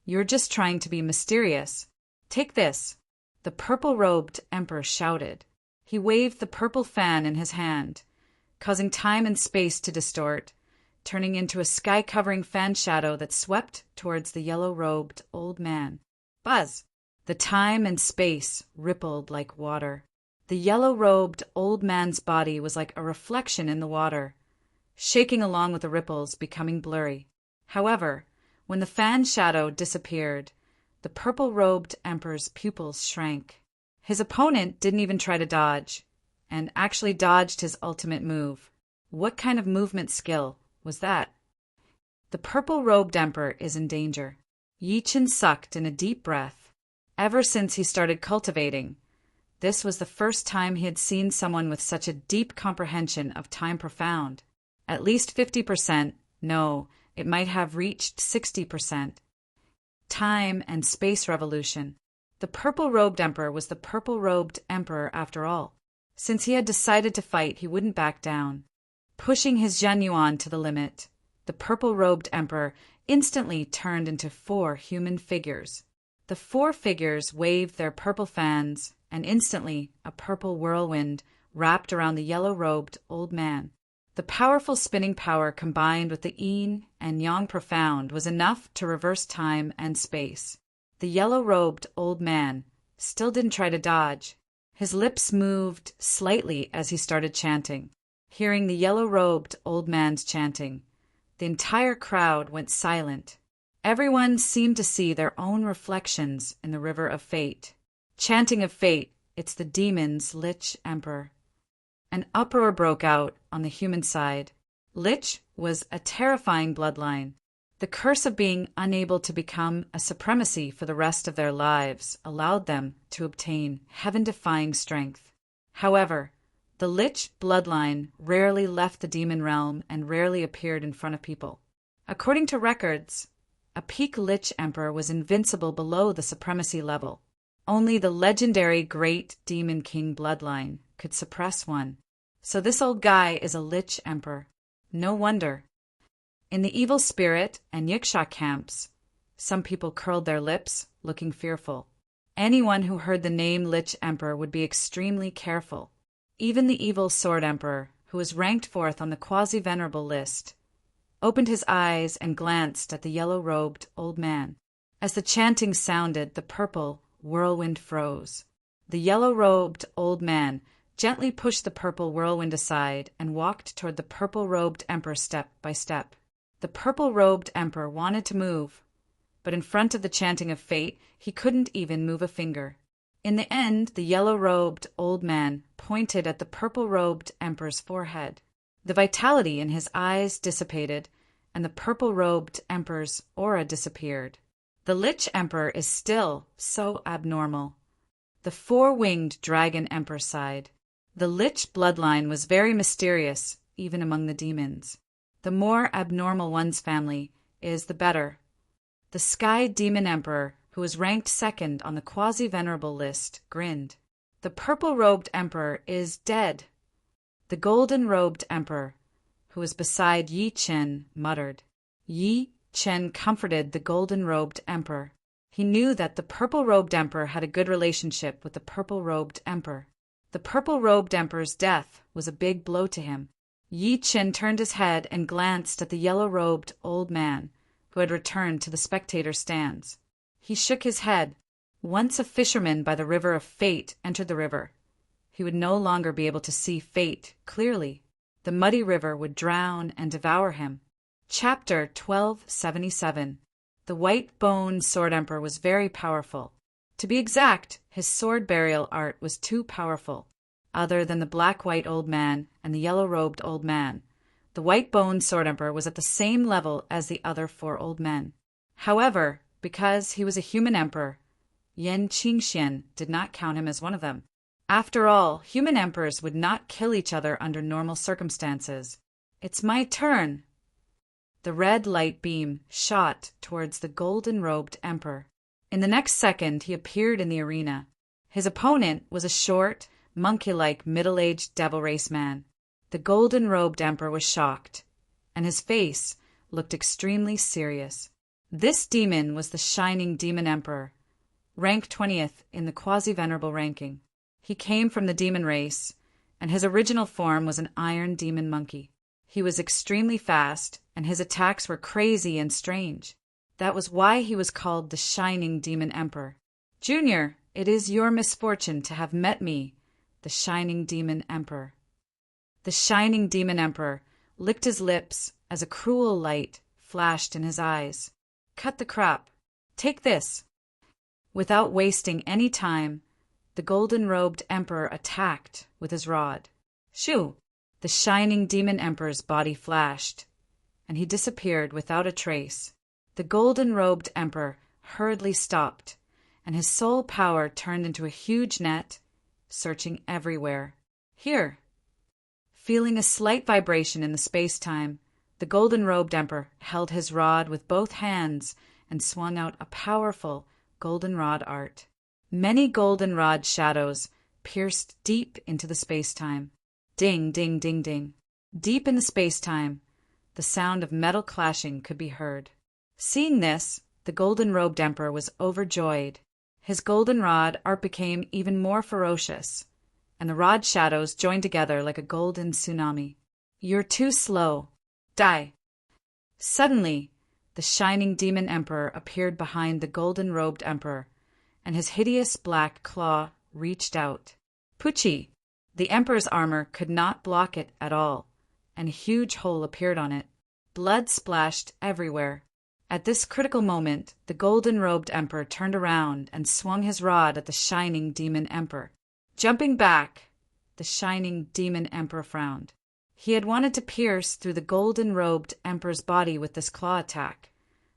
"You're just trying to be mysterious. Take this," the purple-robed emperor shouted. He waved the purple fan in his hand, causing time and space to distort, turning into a sky-covering fan shadow that swept towards the yellow-robed old man. Buzz! The time and space rippled like water. The yellow-robed old man's body was like a reflection in the water, shaking along with the ripples, becoming blurry. However, when the fan shadow disappeared, the purple-robed emperor's pupils shrank. His opponent didn't even try to dodge, and actually dodged his ultimate move. What kind of movement skill was that? The purple-robed emperor is in danger. Yi Qin sucked in a deep breath. Ever since he started cultivating, this was the first time he had seen someone with such a deep comprehension of time profound. At least 50%, no, it might have reached 60%. Time and space revolution. The purple-robed emperor was the purple-robed emperor after all. Since he had decided to fight, he wouldn't back down. Pushing his Zhenyuan to the limit, the purple-robed emperor instantly turned into 4 human figures. The 4 figures waved their purple fans, and instantly a purple whirlwind wrapped around the yellow-robed old man. The powerful spinning power combined with the yin and yang profound was enough to reverse time and space. The yellow-robed old man still didn't try to dodge. His lips moved slightly as he started chanting. Hearing the yellow-robed old man's chanting, the entire crowd went silent. Everyone seemed to see their own reflections in the river of fate. Chanting of fate, it's the demon's Lich Emperor. An uproar broke out on the human side. Lich was a terrifying bloodline. The curse of being unable to become a supremacy for the rest of their lives allowed them to obtain heaven-defying strength. However, the Lich bloodline rarely left the demon realm and rarely appeared in front of people. According to records, A peak Lich Emperor was invincible below the supremacy level. Only the legendary Great Demon King bloodline could suppress one. So this old guy is a Lich Emperor. No wonder. In the evil spirit and Yiksha camps, some people curled their lips, looking fearful. Anyone who heard the name Lich Emperor would be extremely careful. Even the evil Sword Emperor, who was ranked fourth on the quasi-venerable list, opened his eyes and glanced at the yellow-robed old man. As the chanting sounded, the purple whirlwind froze. The yellow-robed old man gently pushed the purple whirlwind aside and walked toward the purple-robed emperor step by step. The purple-robed emperor wanted to move, but in front of the chanting of fate, he couldn't even move a finger. In the end, the yellow-robed old man pointed at the purple-robed emperor's forehead. The vitality in his eyes dissipated, and the purple-robed emperor's aura disappeared. The Lich Emperor is still so abnormal. The four-winged dragon emperor sighed. The Lich bloodline was very mysterious, even among the demons. The more abnormal one's family is, the better. The Sky Demon Emperor, who was ranked second on the quasi-venerable list, grinned. The purple-robed emperor is dead. The golden-robed emperor, who was beside Yi Chen, muttered. Yi Chen comforted the golden-robed emperor. He knew that the purple-robed emperor had a good relationship with the purple-robed emperor. The purple-robed emperor's death was a big blow to him. Yi Chen turned his head and glanced at the yellow-robed old man, who had returned to the spectator stands. He shook his head. Once a fisherman by the river of fate entered the river, he would no longer be able to see fate clearly. The muddy river would drown and devour him. Chapter 1277. The White-Bone Sword Emperor was very powerful. To be exact, his sword burial art was too powerful. Other than the black-white old man and the yellow-robed old man, the White-Bone Sword Emperor was at the same level as the other four old men. However, because he was a human emperor, Yan Qingxian did not count him as one of them. After all, human emperors would not kill each other under normal circumstances. It's my turn. The red light beam shot towards the golden-robed emperor. In the next second, he appeared in the arena. His opponent was a short, monkey-like middle-aged devil race man. The golden-robed emperor was shocked, and his face looked extremely serious. This demon was the Shining Demon Emperor, ranked 20th in the quasi-venerable ranking. He came from the demon race, and his original form was an iron demon monkey. He was extremely fast, and his attacks were crazy and strange. That was why he was called the Shining Demon Emperor. Junior, it is your misfortune to have met me, the Shining Demon Emperor. The Shining Demon Emperor licked his lips as a cruel light flashed in his eyes. Cut the crap. Take this. Without wasting any time, the golden-robed emperor attacked with his rod. Shoo! The Shining Demon Emperor's body flashed, and he disappeared without a trace. The golden-robed emperor hurriedly stopped, and his soul power turned into a huge net, searching everywhere. Here! Feeling a slight vibration in the space-time, the golden-robed emperor held his rod with both hands and swung out a powerful goldenrod art. Many goldenrod shadows pierced deep into the space-time. Ding, ding, ding, ding. Deep in the space-time, the sound of metal clashing could be heard. Seeing this, the golden-robed emperor was overjoyed. His goldenrod art became even more ferocious, and the rod shadows joined together like a golden tsunami. You're too slow. Die. Suddenly, the Shining Demon Emperor appeared behind the golden-robed emperor, and his hideous black claw reached out. Pucci! The emperor's armor could not block it at all, and a huge hole appeared on it. Blood splashed everywhere. At this critical moment, the golden-robed emperor turned around and swung his rod at the Shining Demon Emperor. Jumping back, the Shining Demon Emperor frowned. He had wanted to pierce through the golden-robed emperor's body with this claw attack,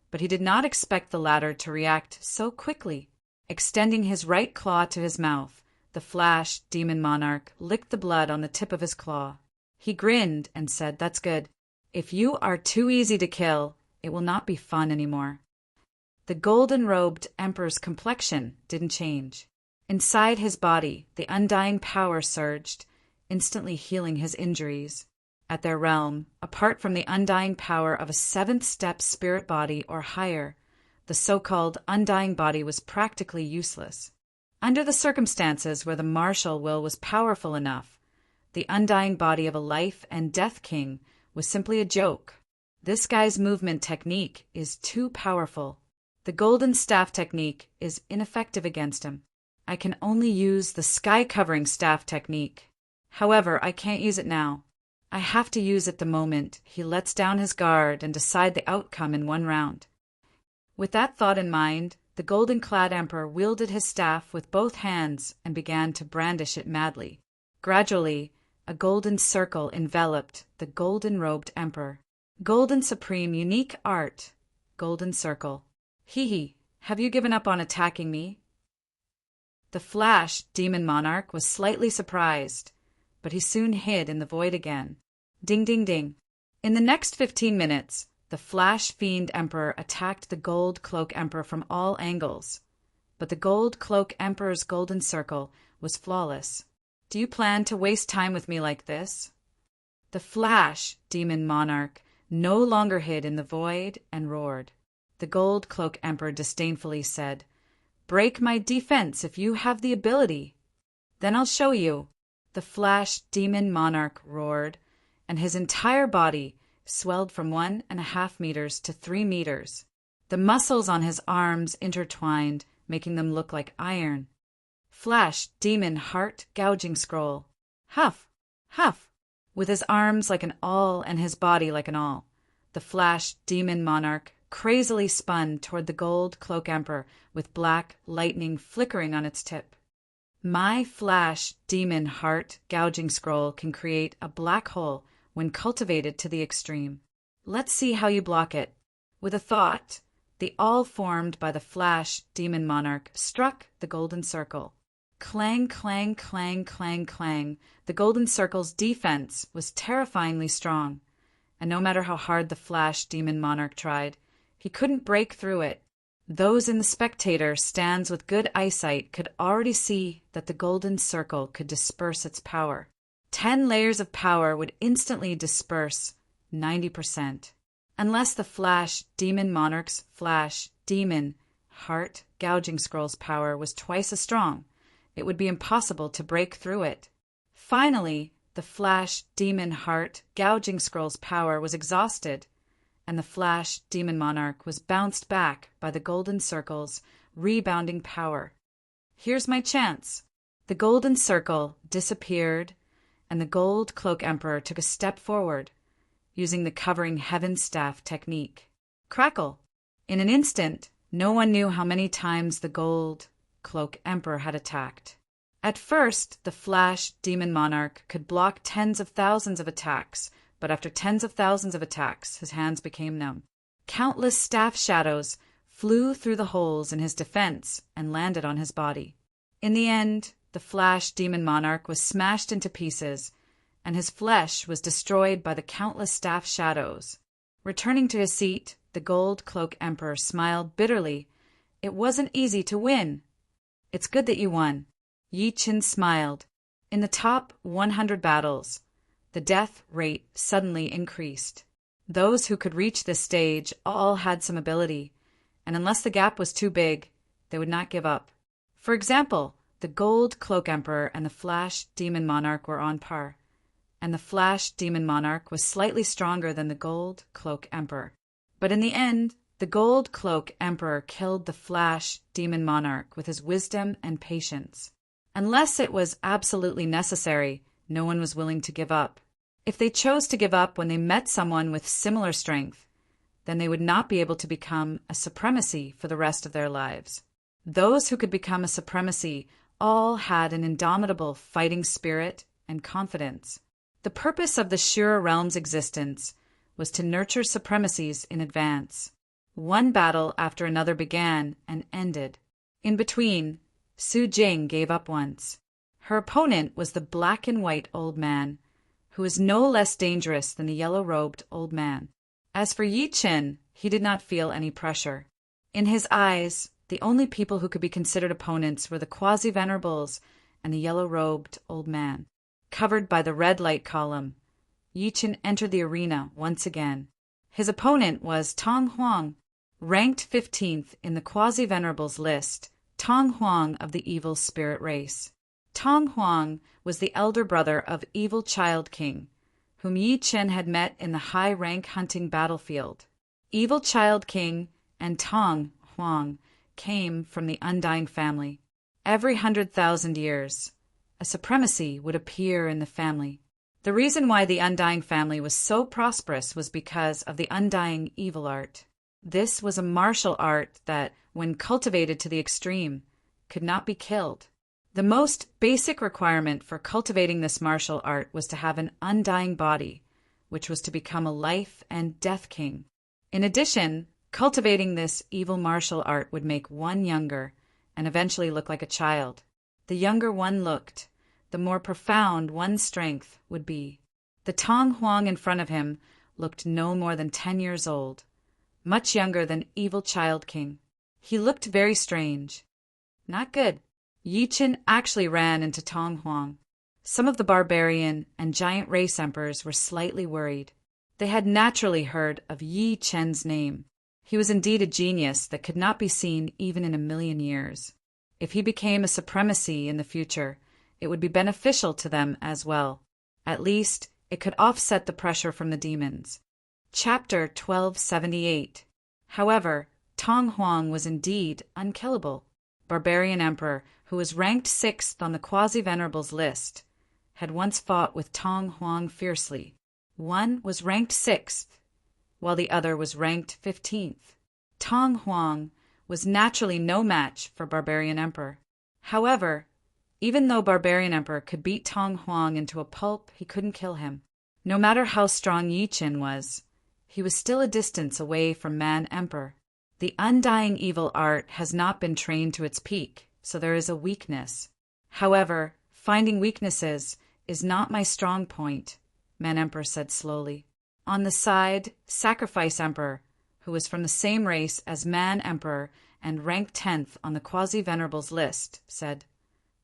but he did not expect the latter to react so quickly. Extending his right claw to his mouth, the Flash Demon Monarch licked the blood on the tip of his claw. He grinned and said, "That's good. If you are too easy to kill, it will not be fun anymore." The golden-robed emperor's complexion didn't change. Inside his body, the undying power surged, instantly healing his injuries. At their realm, apart from the undying power of a seventh-step spirit body or higher, the so-called undying body was practically useless. Under the circumstances where the martial will was powerful enough, the undying body of a life and death king was simply a joke. This guy's movement technique is too powerful. The golden staff technique is ineffective against him. I can only use the sky-covering staff technique. However, I can't use it now. I have to use it the moment he lets down his guard and decide the outcome in one round. With that thought in mind, the golden-clad emperor wielded his staff with both hands and began to brandish it madly. Gradually, a golden circle enveloped the golden-robed emperor. Golden supreme unique art. Golden circle. Hee, have you given up on attacking me? The Flash demon monarch was slightly surprised, but he soon hid in the void again. Ding, ding, ding. In the next 15 minutes, the Flash Fiend Emperor attacked the Gold Cloak Emperor from all angles. But the Gold Cloak Emperor's golden circle was flawless. Do you plan to waste time with me like this? The Flash Demon Monarch no longer hid in the void and roared. The Gold Cloak Emperor disdainfully said, "Break my defense if you have the ability. Then I'll show you." The Flash Demon Monarch roared, and his entire body swelled from 1.5 meters to 3 meters. The muscles on his arms intertwined, making them look like iron. Flash Demon Heart Gouging Scroll. Huff, huff. With his arms like an awl and his body like an awl, the Flash Demon Monarch crazily spun toward the Gold Cloak Emperor with black lightning flickering on its tip. My Flash Demon Heart Gouging Scroll can create a black hole when cultivated to the extreme. Let's see how you block it. With a thought, the awl formed by the Flash Demon Monarch struck the golden circle. Clang, clang, clang, clang, clang. The golden circle's defense was terrifyingly strong, and no matter how hard the Flash Demon Monarch tried, he couldn't break through it. Those in the spectator stands with good eyesight could already see that the golden circle could disperse its power. 10 layers of power would instantly disperse 90%. Unless the Flash Demon Monarch's Flash Demon Heart Gouging Scroll's power was twice as strong, it would be impossible to break through it. Finally, the Flash Demon Heart Gouging Scroll's power was exhausted, and the Flash Demon Monarch was bounced back by the golden circle's rebounding power. Here's my chance. The golden circle disappeared, and the Gold Cloak Emperor took a step forward, using the covering heaven staff technique. Crackle! In an instant, no one knew how many times the Gold Cloak Emperor had attacked. At first, the Flash Demon Monarch could block tens of thousands of attacks, but after tens of thousands of attacks, his hands became numb. Countless staff shadows flew through the holes in his defense and landed on his body. In the end, the Flash Demon Monarch was smashed into pieces, and his flesh was destroyed by the countless staff shadows. Returning to his seat, the Gold Cloak Emperor smiled bitterly. It wasn't easy to win. It's good that you won. Yi Qin smiled. In the top 100 battles, the death rate suddenly increased. Those who could reach this stage all had some ability, and unless the gap was too big, they would not give up. For example, the Gold Cloak Emperor and the Flash Demon Monarch were on par, and the Flash Demon Monarch was slightly stronger than the Gold Cloak Emperor. But in the end, the Gold Cloak Emperor killed the Flash Demon Monarch with his wisdom and patience. Unless it was absolutely necessary, no one was willing to give up. If they chose to give up when they met someone with similar strength, then they would not be able to become a supremacy for the rest of their lives. Those who could become a supremacy all had an indomitable fighting spirit and confidence. The purpose of the Shura realm's existence was to nurture supremacies in advance. One battle after another began and ended. In between, Su Jing gave up once. Her opponent was the black and white old man, who was no less dangerous than the yellow-robed old man. As for Yi Qin, he did not feel any pressure. In his eyes, the only people who could be considered opponents were the quasi-venerables and the yellow-robed old man. Covered by the red light column, Yi Chen entered the arena once again. His opponent was Tong Huang, ranked 15th in the quasi-venerables list, Tong Huang of the evil spirit race. Tong Huang was the elder brother of Evil Child King, whom Yi Chen had met in the high-rank hunting battlefield. Evil Child King and Tong Huang came from the Undying family. Every 100,000 years, a supremacy would appear in the family. The reason why the Undying family was so prosperous was because of the Undying evil art. This was a martial art that, when cultivated to the extreme, could not be killed. The most basic requirement for cultivating this martial art was to have an undying body, which was to become a life and death king. In addition, cultivating this evil martial art would make one younger and eventually look like a child. The younger one looked, the more profound one's strength would be. The Tong Huang in front of him looked no more than 10 years old, much younger than Evil Child King. He looked very strange. Not good. Yi Chen actually ran into Tong Huang. Some of the barbarian and giant race emperors were slightly worried. They had naturally heard of Yi Chen's name. He was indeed a genius that could not be seen even in 1,000,000 years. If he became a supremacy in the future, it would be beneficial to them as well. At least, it could offset the pressure from the demons. Chapter 1278. However, Tong Huang was indeed unkillable. Barbarian Emperor, who was ranked 6th on the quasi-venerables list, had once fought with Tong Huang fiercely. One was ranked 6th, while the other was ranked 15th. Tong Huang was naturally no match for Barbarian Emperor. However, even though Barbarian Emperor could beat Tong Huang into a pulp, he couldn't kill him. No matter how strong Yi Chen was, he was still a distance away from Man Emperor. The undying evil art has not been trained to its peak, so there is a weakness. However, finding weaknesses is not my strong point, Man Emperor said slowly. On the side, Sacrifice Emperor, who was from the same race as Man Emperor and ranked 10th on the quasi-venerables list, said,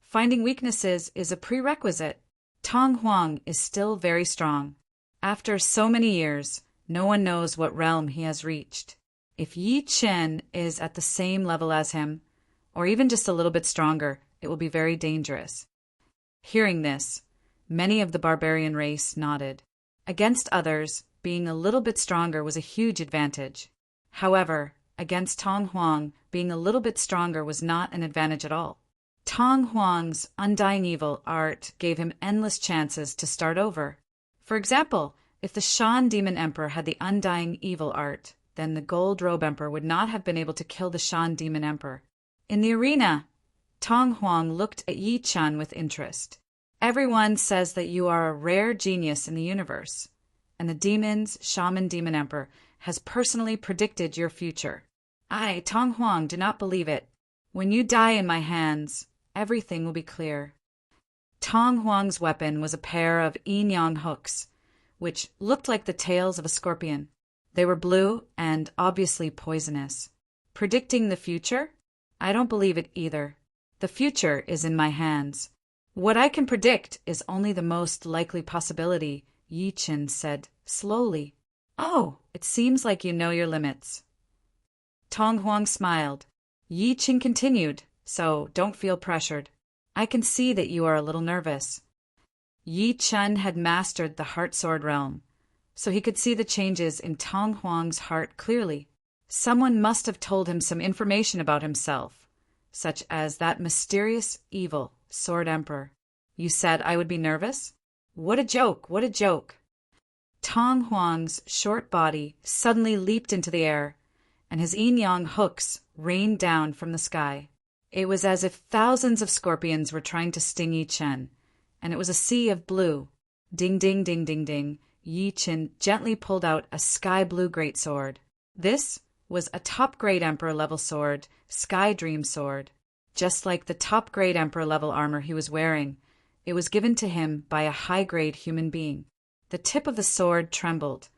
"Finding weaknesses is a prerequisite. Tong Huang is still very strong. After so many years, no one knows what realm he has reached. If Yi Chen is at the same level as him, or even just a little bit stronger, it will be very dangerous." Hearing this, many of the barbarian race nodded. Against others, being a little bit stronger was a huge advantage. However, against Tong Huang, being a little bit stronger was not an advantage at all. Tong Huang's undying evil art gave him endless chances to start over. For example, if the Shan Demon Emperor had the undying evil art, then the Gold Robe Emperor would not have been able to kill the Shan Demon Emperor. In the arena, Tong Huang looked at Yi Chen with interest. "Everyone says that you are a rare genius in the universe, and the demon's Shaman Demon Emperor has personally predicted your future. I, Tong Huang, do not believe it. When you die in my hands, everything will be clear." Tong Huang's weapon was a pair of yin-yang hooks, which looked like the tails of a scorpion. They were blue and obviously poisonous. Predicting the future? I don't believe it either. The future is in my hands. What I can predict is only the most likely possibility, Yi Chen said slowly. "Oh, it seems like you know your limits." Tong Huang smiled. Yi Chen continued, "So don't feel pressured. I can see that you are a little nervous." Yi Chen had mastered the heart sword realm, so he could see the changes in Tong Huang's heart clearly. Someone must have told him some information about himself, such as that mysterious, evil Sword Emperor. "You said I would be nervous? What a joke, what a joke." Tong Huang's short body suddenly leaped into the air, and his yin-yang hooks rained down from the sky. It was as if thousands of scorpions were trying to sting Yi Chen, and it was a sea of blue. Ding, ding, ding, ding, ding. Yi Chen gently pulled out a sky-blue greatsword. This was a top-grade Emperor-level sword, Sky Dream Sword. Just like the top-grade Emperor-level armor he was wearing, it was given to him by a high-grade human being. The tip of the sword trembled,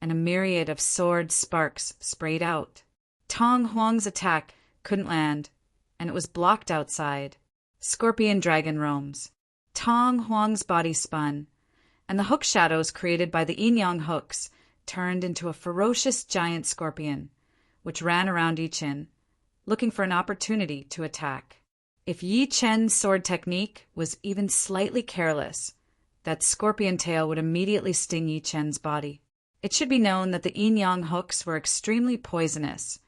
and a myriad of sword sparks sprayed out. Tong Huang's attack couldn't land, and it was blocked outside. Scorpion dragon roams. Tong Huang's body spun, and the hook shadows created by the yin-yang hooks turned into a ferocious giant scorpion, which ran around Yi Chen, looking for an opportunity to attack. If Yi Chen's sword technique was even slightly careless, that scorpion tail would immediately sting Yi Chen's body. It should be known that the yin-yang hooks were extremely poisonous,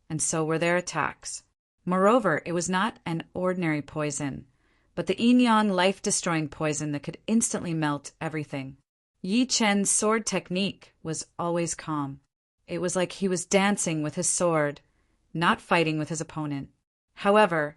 and so were their attacks. Moreover, it was not an ordinary poison, but the yin-yang life-destroying poison that could instantly melt everything. Yi Chen's sword technique was always calm. It was like he was dancing with his sword, not fighting with his opponent. However,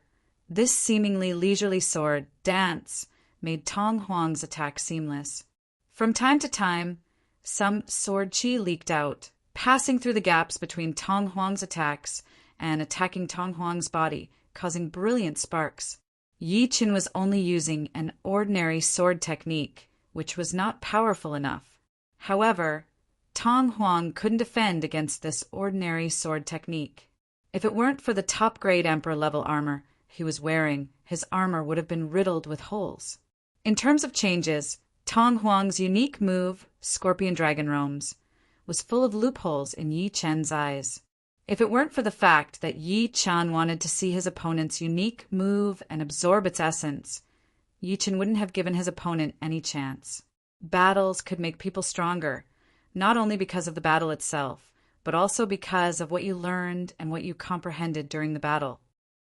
this seemingly leisurely sword dance made Tong Huang's attack seamless. From time to time, some sword chi leaked out, passing through the gaps between Tong Huang's attacks and attacking Tong Huang's body, causing brilliant sparks. Yi Chen was only using an ordinary sword technique, which was not powerful enough. However, Tong Huang couldn't defend against this ordinary sword technique. If it weren't for the top-grade Emperor-level armor he was wearing, his armor would have been riddled with holes. In terms of changes, Tong Huang's unique move, Scorpion Dragon Roams, was full of loopholes in Yi Chen's eyes. If it weren't for the fact that Yi Chen wanted to see his opponent's unique move and absorb its essence, Yi Chen wouldn't have given his opponent any chance. Battles could make people stronger, not only because of the battle itself, but also because of what you learned and what you comprehended during the battle.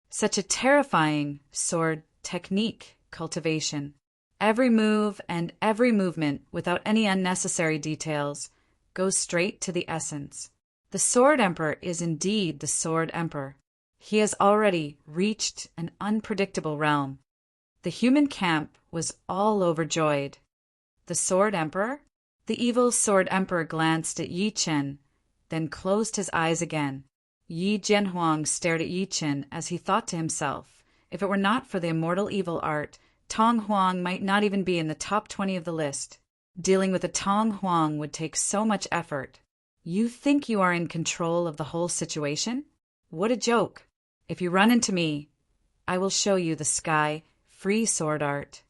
Such a terrifying sword technique cultivation. Every move and every movement, without any unnecessary details, goes straight to the essence. The Sword Emperor is indeed the Sword Emperor. He has already reached an unpredictable realm. The human camp was all overjoyed. The Sword Emperor? The evil Sword Emperor glanced at Yi Chen, then closed his eyes again. Yi Jianhuang stared at Yi Chen as he thought to himself, if it were not for the immortal evil art, Tong Huang might not even be in the top 20 of the list. Dealing with a Tong Huang would take so much effort. You think you are in control of the whole situation? What a joke. If you run into me, I will show you the sky-free sword art.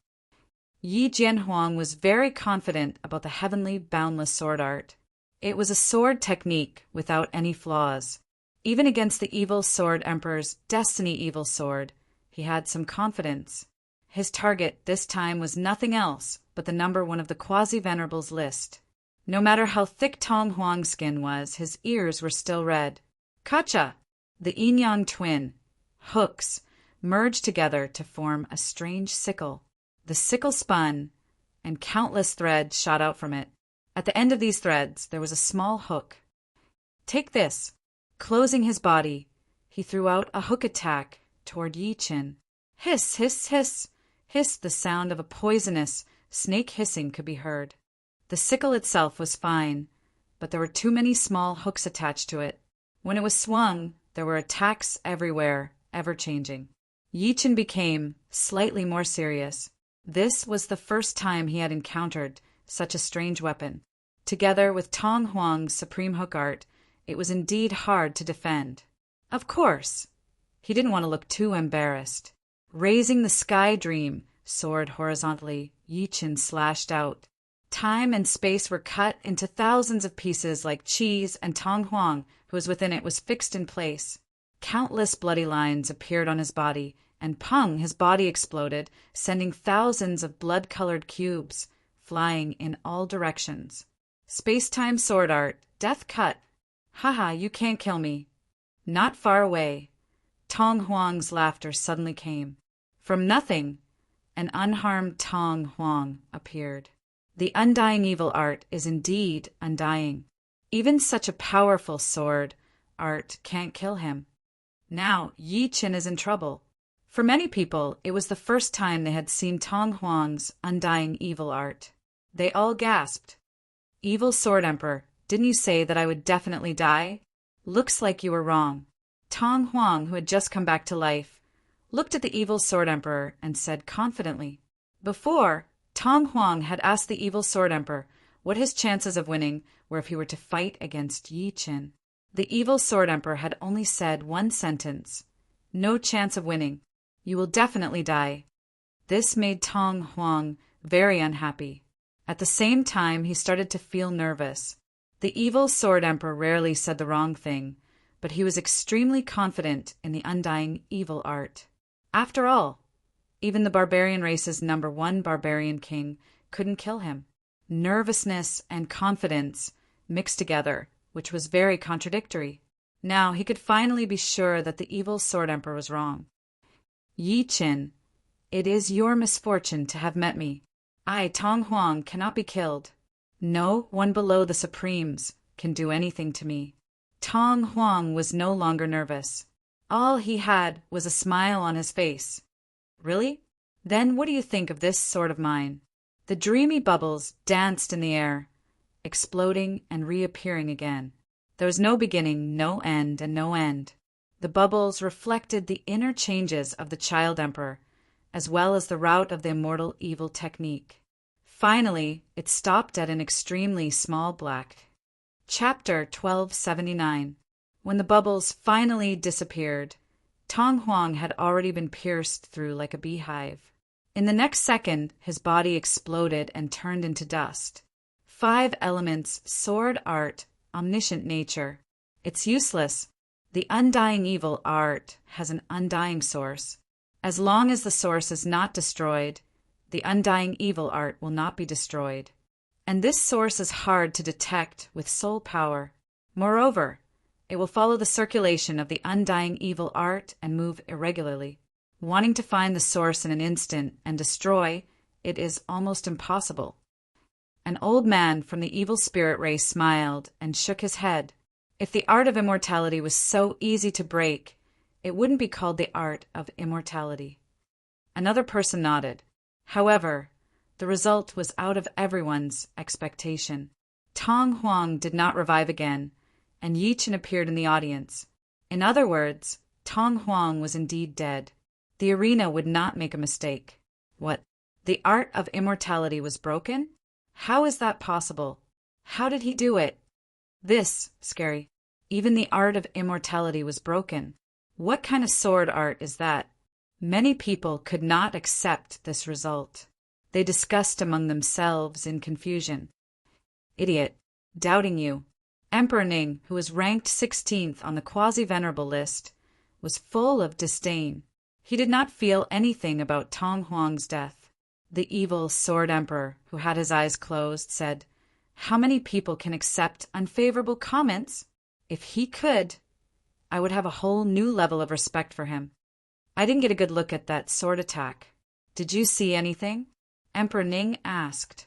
Yi Jianhuang was very confident about the heavenly boundless sword art. It was a sword technique without any flaws. Even against the evil Sword Emperor's Destiny Evil Sword, he had some confidence. His target this time was nothing else but the number 1 of the Quasi-Venerable's list. No matter how thick Tong Huang's skin was, his ears were still red. Kacha! The yin-yang twin, hooks, merged together to form a strange sickle. The sickle spun, and countless threads shot out from it. At the end of these threads, there was a small hook. Take this. Closing his body, he threw out a hook attack toward Yi Chen. Hiss, hiss, hiss, hiss, the sound of a poisonous snake hissing could be heard. The sickle itself was fine, but there were too many small hooks attached to it. When it was swung, there were attacks everywhere, ever-changing. Yi Chen became slightly more serious. This was the first time he had encountered such a strange weapon. Together with Tong Huang's supreme hook art, it was indeed hard to defend. Of course, he didn't want to look too embarrassed. Raising the sky dream, sword horizontally, Yi Chen slashed out. Time and space were cut into thousands of pieces like cheese, and Tong Huang, who was within it, was fixed in place. Countless bloody lines appeared on his body, and pung, his body exploded, sending thousands of blood-colored cubes flying in all directions. Space-time sword art, death cut. Haha, you can't kill me. Not far away, Tong Huang's laughter suddenly came. From nothing, an unharmed Tong Huang appeared. The undying evil art is indeed undying. Even such a powerful sword art can't kill him. Now Yi Chen is in trouble. For many people, it was the first time they had seen Tong Huang's undying evil art. They all gasped. Evil Sword Emperor, didn't you say that I would definitely die? Looks like you were wrong. Tong Huang, who had just come back to life, looked at the evil Sword Emperor and said confidently. Before, Tong Huang had asked the evil Sword Emperor what his chances of winning were if he were to fight against Yi Chen. The evil Sword Emperor had only said one sentence. No chance of winning. You will definitely die. This made Tong Huang very unhappy. At the same time, he started to feel nervous. The evil Sword Emperor rarely said the wrong thing, but he was extremely confident in the undying evil art. After all, even the barbarian race's #1 barbarian king couldn't kill him. Nervousness and confidence mixed together, which was very contradictory. Now he could finally be sure that the evil Sword Emperor was wrong. Yi Qin, it is your misfortune to have met me. I, Tong Huang, cannot be killed. No one below the Supremes can do anything to me. Tong Huang was no longer nervous. All he had was a smile on his face. Really? Then what do you think of this sword of mine? The dreamy bubbles danced in the air, exploding and reappearing again. There was no beginning, no end, and no end. The bubbles reflected the inner changes of the Child Emperor, as well as the route of the immortal evil technique. Finally, it stopped at an extremely small black. Chapter 1279. When the bubbles finally disappeared, Tong Huang had already been pierced through like a beehive. In the next second, his body exploded and turned into dust. 5 elements, sword art, omniscient nature. It's useless. The undying evil art has an undying source. As long as the source is not destroyed, the undying evil art will not be destroyed. And this source is hard to detect with soul power. Moreover, it will follow the circulation of the undying evil art and move irregularly. Wanting to find the source in an instant and destroy it is almost impossible. An old man from the evil spirit race smiled and shook his head. If the art of immortality was so easy to break, it wouldn't be called the art of immortality. Another person nodded. However, the result was out of everyone's expectation. Tong Huang did not revive again, and Yi Qin appeared in the audience. In other words, Tong Huang was indeed dead. The arena would not make a mistake. What? The art of immortality was broken? How is that possible? How did he do it? This, scary. Even the art of immortality was broken. What kind of sword art is that? Many people could not accept this result. They discussed among themselves in confusion. Idiot. Doubting you. Emperor Ning, who was ranked 16th on the quasi-venerable list, was full of disdain. He did not feel anything about Tong Huang's death. The evil Sword Emperor, who had his eyes closed, said, "How many people can accept unfavorable comments? If he could, I would have a whole new level of respect for him." I didn't get a good look at that sword attack. Did you see anything? Emperor Ning asked.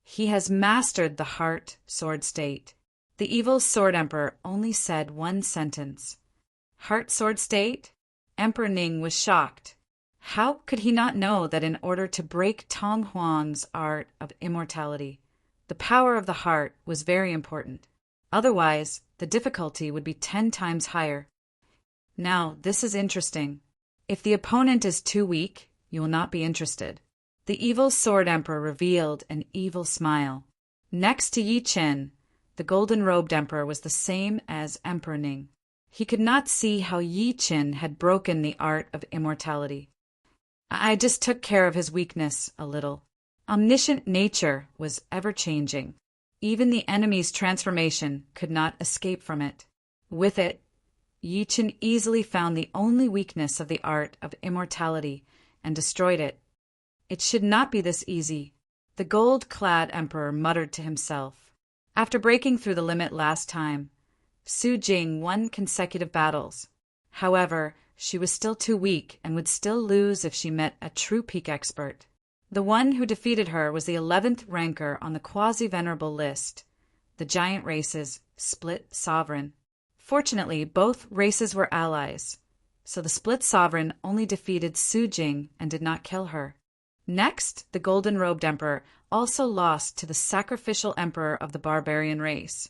He has mastered the heart sword state. The evil Sword Emperor only said one sentence. Heart sword state? Emperor Ning was shocked. How could he not know that in order to break Tong Huang's art of immortality, the power of the heart was very important? Otherwise, the difficulty would be 10 times higher. Now, this is interesting. If the opponent is too weak, you will not be interested. The evil Sword Emperor revealed an evil smile. Next to Yi Qin, the golden-robed emperor was the same as Emperor Ning. He could not see how Yi Qin had broken the art of immortality. I just took care of his weakness a little. Omniscient nature was ever-changing. Even the enemy's transformation could not escape from it. With it, Yi Qin easily found the only weakness of the art of immortality and destroyed it. It should not be this easy, the gold-clad emperor muttered to himself. After breaking through the limit last time, Su Jing won consecutive battles. However, she was still too weak and would still lose if she met a true peak expert. The one who defeated her was the 11th ranker on the quasi-venerable list, the giant race's split sovereign. Fortunately, both races were allies, so the split sovereign only defeated Su Jing and did not kill her. Next, the golden-robed emperor also lost to the sacrificial emperor of the barbarian race,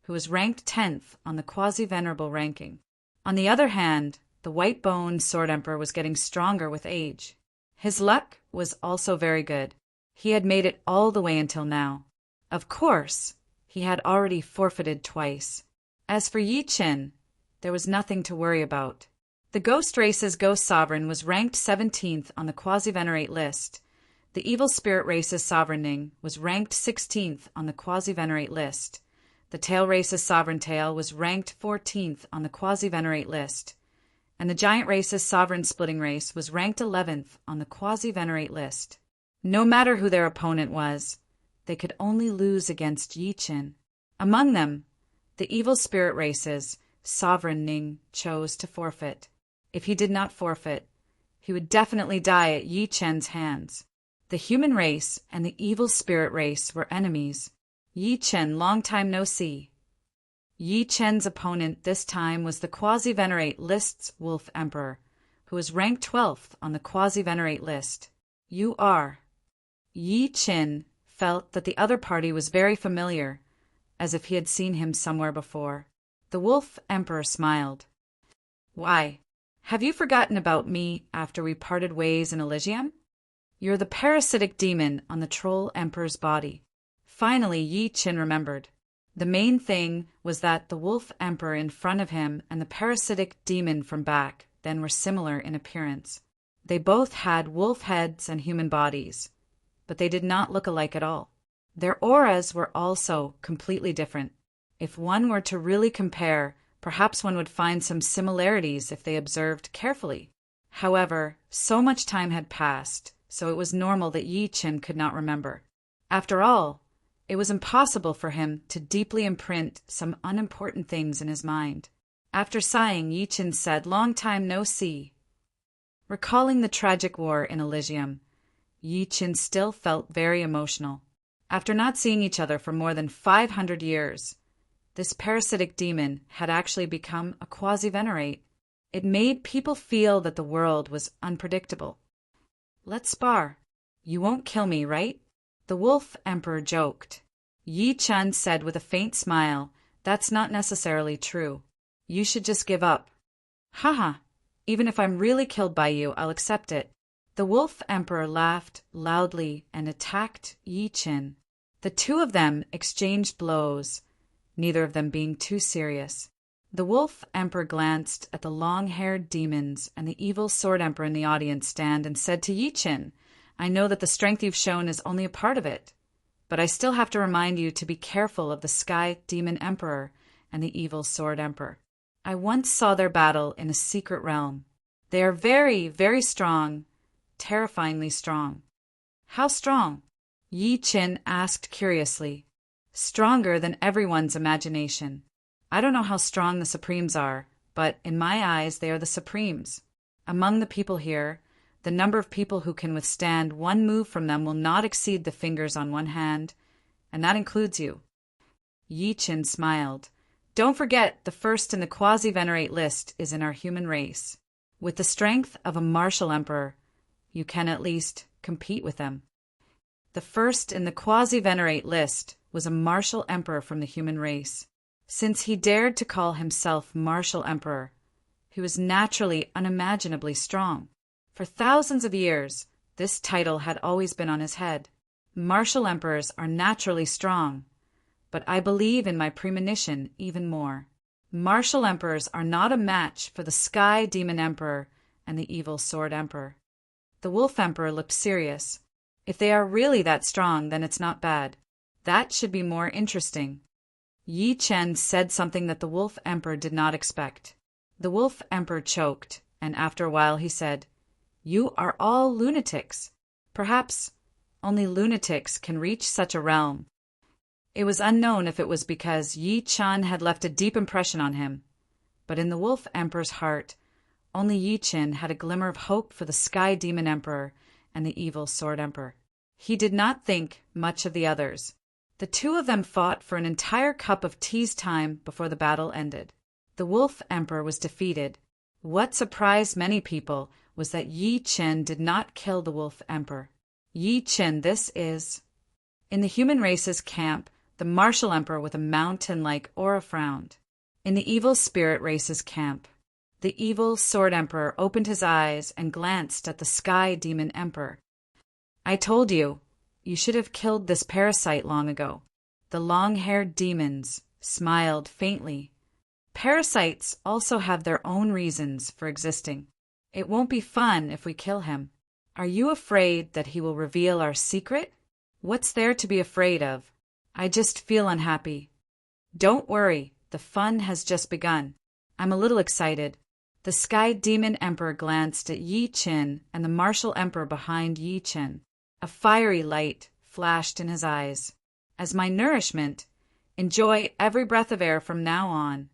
who was ranked 10th on the quasi-venerable ranking. On the other hand, the white-boned sword emperor was getting stronger with age. His luck was also very good. He had made it all the way until now. Of course, he had already forfeited twice. As for Yi Qin, there was nothing to worry about. The ghost race's ghost sovereign was ranked 17th on the quasi-venerate list. The evil spirit race's sovereign Ning was ranked 16th on the quasi-venerate list. The tail race's sovereign tail was ranked 14th on the quasi-venerate list. And the giant race's sovereign splitting race was ranked 11th on the quasi-venerate list. No matter who their opponent was, they could only lose against Yi Qin. Among them, the evil spirit race's sovereign Ning chose to forfeit. If he did not forfeit, he would definitely die at Yi Qin's hands. The human race and the evil spirit race were enemies. Yi Qin, long time no see. Yi Qin's opponent this time was the quasi-venerate list's Wolf Emperor, who was ranked 12th on the quasi-venerate list. You are. Yi Qin felt that the other party was very familiar, as if he had seen him somewhere before. The Wolf Emperor smiled. Why, have you forgotten about me after we parted ways in Elysium? You're the parasitic demon on the Troll Emperor's body. Finally, Yi Qin remembered. The main thing was that the Wolf Emperor in front of him and the parasitic demon from back then were similar in appearance. They both had wolf heads and human bodies, but they did not look alike at all. Their auras were also completely different. If one were to really compare, perhaps one would find some similarities if they observed carefully. However, so much time had passed, so it was normal that Yi Qin could not remember. After all, it was impossible for him to deeply imprint some unimportant things in his mind. After sighing, Yi Qin said, "Long time no see." Recalling the tragic war in Elysium, Yi Qin still felt very emotional. After not seeing each other for more than 500 years, this parasitic demon had actually become a quasi-venerate. It made people feel that the world was unpredictable. "Let's spar. You won't kill me, right?" The Wolf Emperor joked. Yi Qin said with a faint smile, "That's not necessarily true. You should just give up." "Haha, even if I'm really killed by you, I'll accept it." The Wolf Emperor laughed loudly and attacked Yi Qin. The two of them exchanged blows, neither of them being too serious. The Wolf Emperor glanced at the long-haired demons and the evil Sword Emperor in the audience stand and said to Yi Qin, "I know that the strength you've shown is only a part of it, but I still have to remind you to be careful of the Sky Demon Emperor and the evil Sword Emperor. I once saw their battle in a secret realm. They are very, very strong, terrifyingly strong." "How strong?" Yi Qin asked curiously. "Stronger than everyone's imagination. I don't know how strong the Supremes are, but in my eyes they are the Supremes. Among the people here, the number of people who can withstand one move from them will not exceed the fingers on one hand, and that includes you." Yi Qin smiled. "Don't forget, the first in the quasi-venerate list is in our human race. With the strength of a martial emperor, you can at least compete with them." The first in the quasi-venerate list was a martial emperor from the human race. Since he dared to call himself martial emperor, he was naturally unimaginably strong. For thousands of years, this title had always been on his head. Martial emperors are naturally strong, but I believe in my premonition even more. Martial emperors are not a match for the Sky Demon Emperor and the evil Sword Emperor. The Wolf Emperor looked serious. "If they are really that strong, then it's not bad. That should be more interesting." Yi Qin said something that the Wolf Emperor did not expect. The Wolf Emperor choked, and after a while he said, "You are all lunatics. Perhaps only lunatics can reach such a realm." It was unknown if it was because Yi Qin had left a deep impression on him, but in the Wolf Emperor's heart, only Yi Qin had a glimmer of hope for the Sky Demon Emperor and the evil Sword Emperor. He did not think much of the others. The two of them fought for an entire cup of tea's time before the battle ended. The Wolf Emperor was defeated. What surprised many people was that Yi Qin did not kill the Wolf Emperor. Yi Qin, this is... In the human race's camp, the martial emperor with a mountain-like aura frowned. In the evil spirit race's camp, the evil Sword Emperor opened his eyes and glanced at the Sky Demon Emperor. "I told you, you should have killed this parasite long ago." The long-haired demons smiled faintly Parasites also have their own reasons for existing. It won't be fun if we kill him. Are you afraid that he will reveal our secret? What's there to be afraid of? I just feel unhappy. Don't worry, the fun has just begun. I'm a little excited. The Sky Demon Emperor glanced at Yi Qin and the Martial Emperor behind Yi Qin. A fiery light flashed in his eyes. As my nourishment, enjoy every breath of air from now on.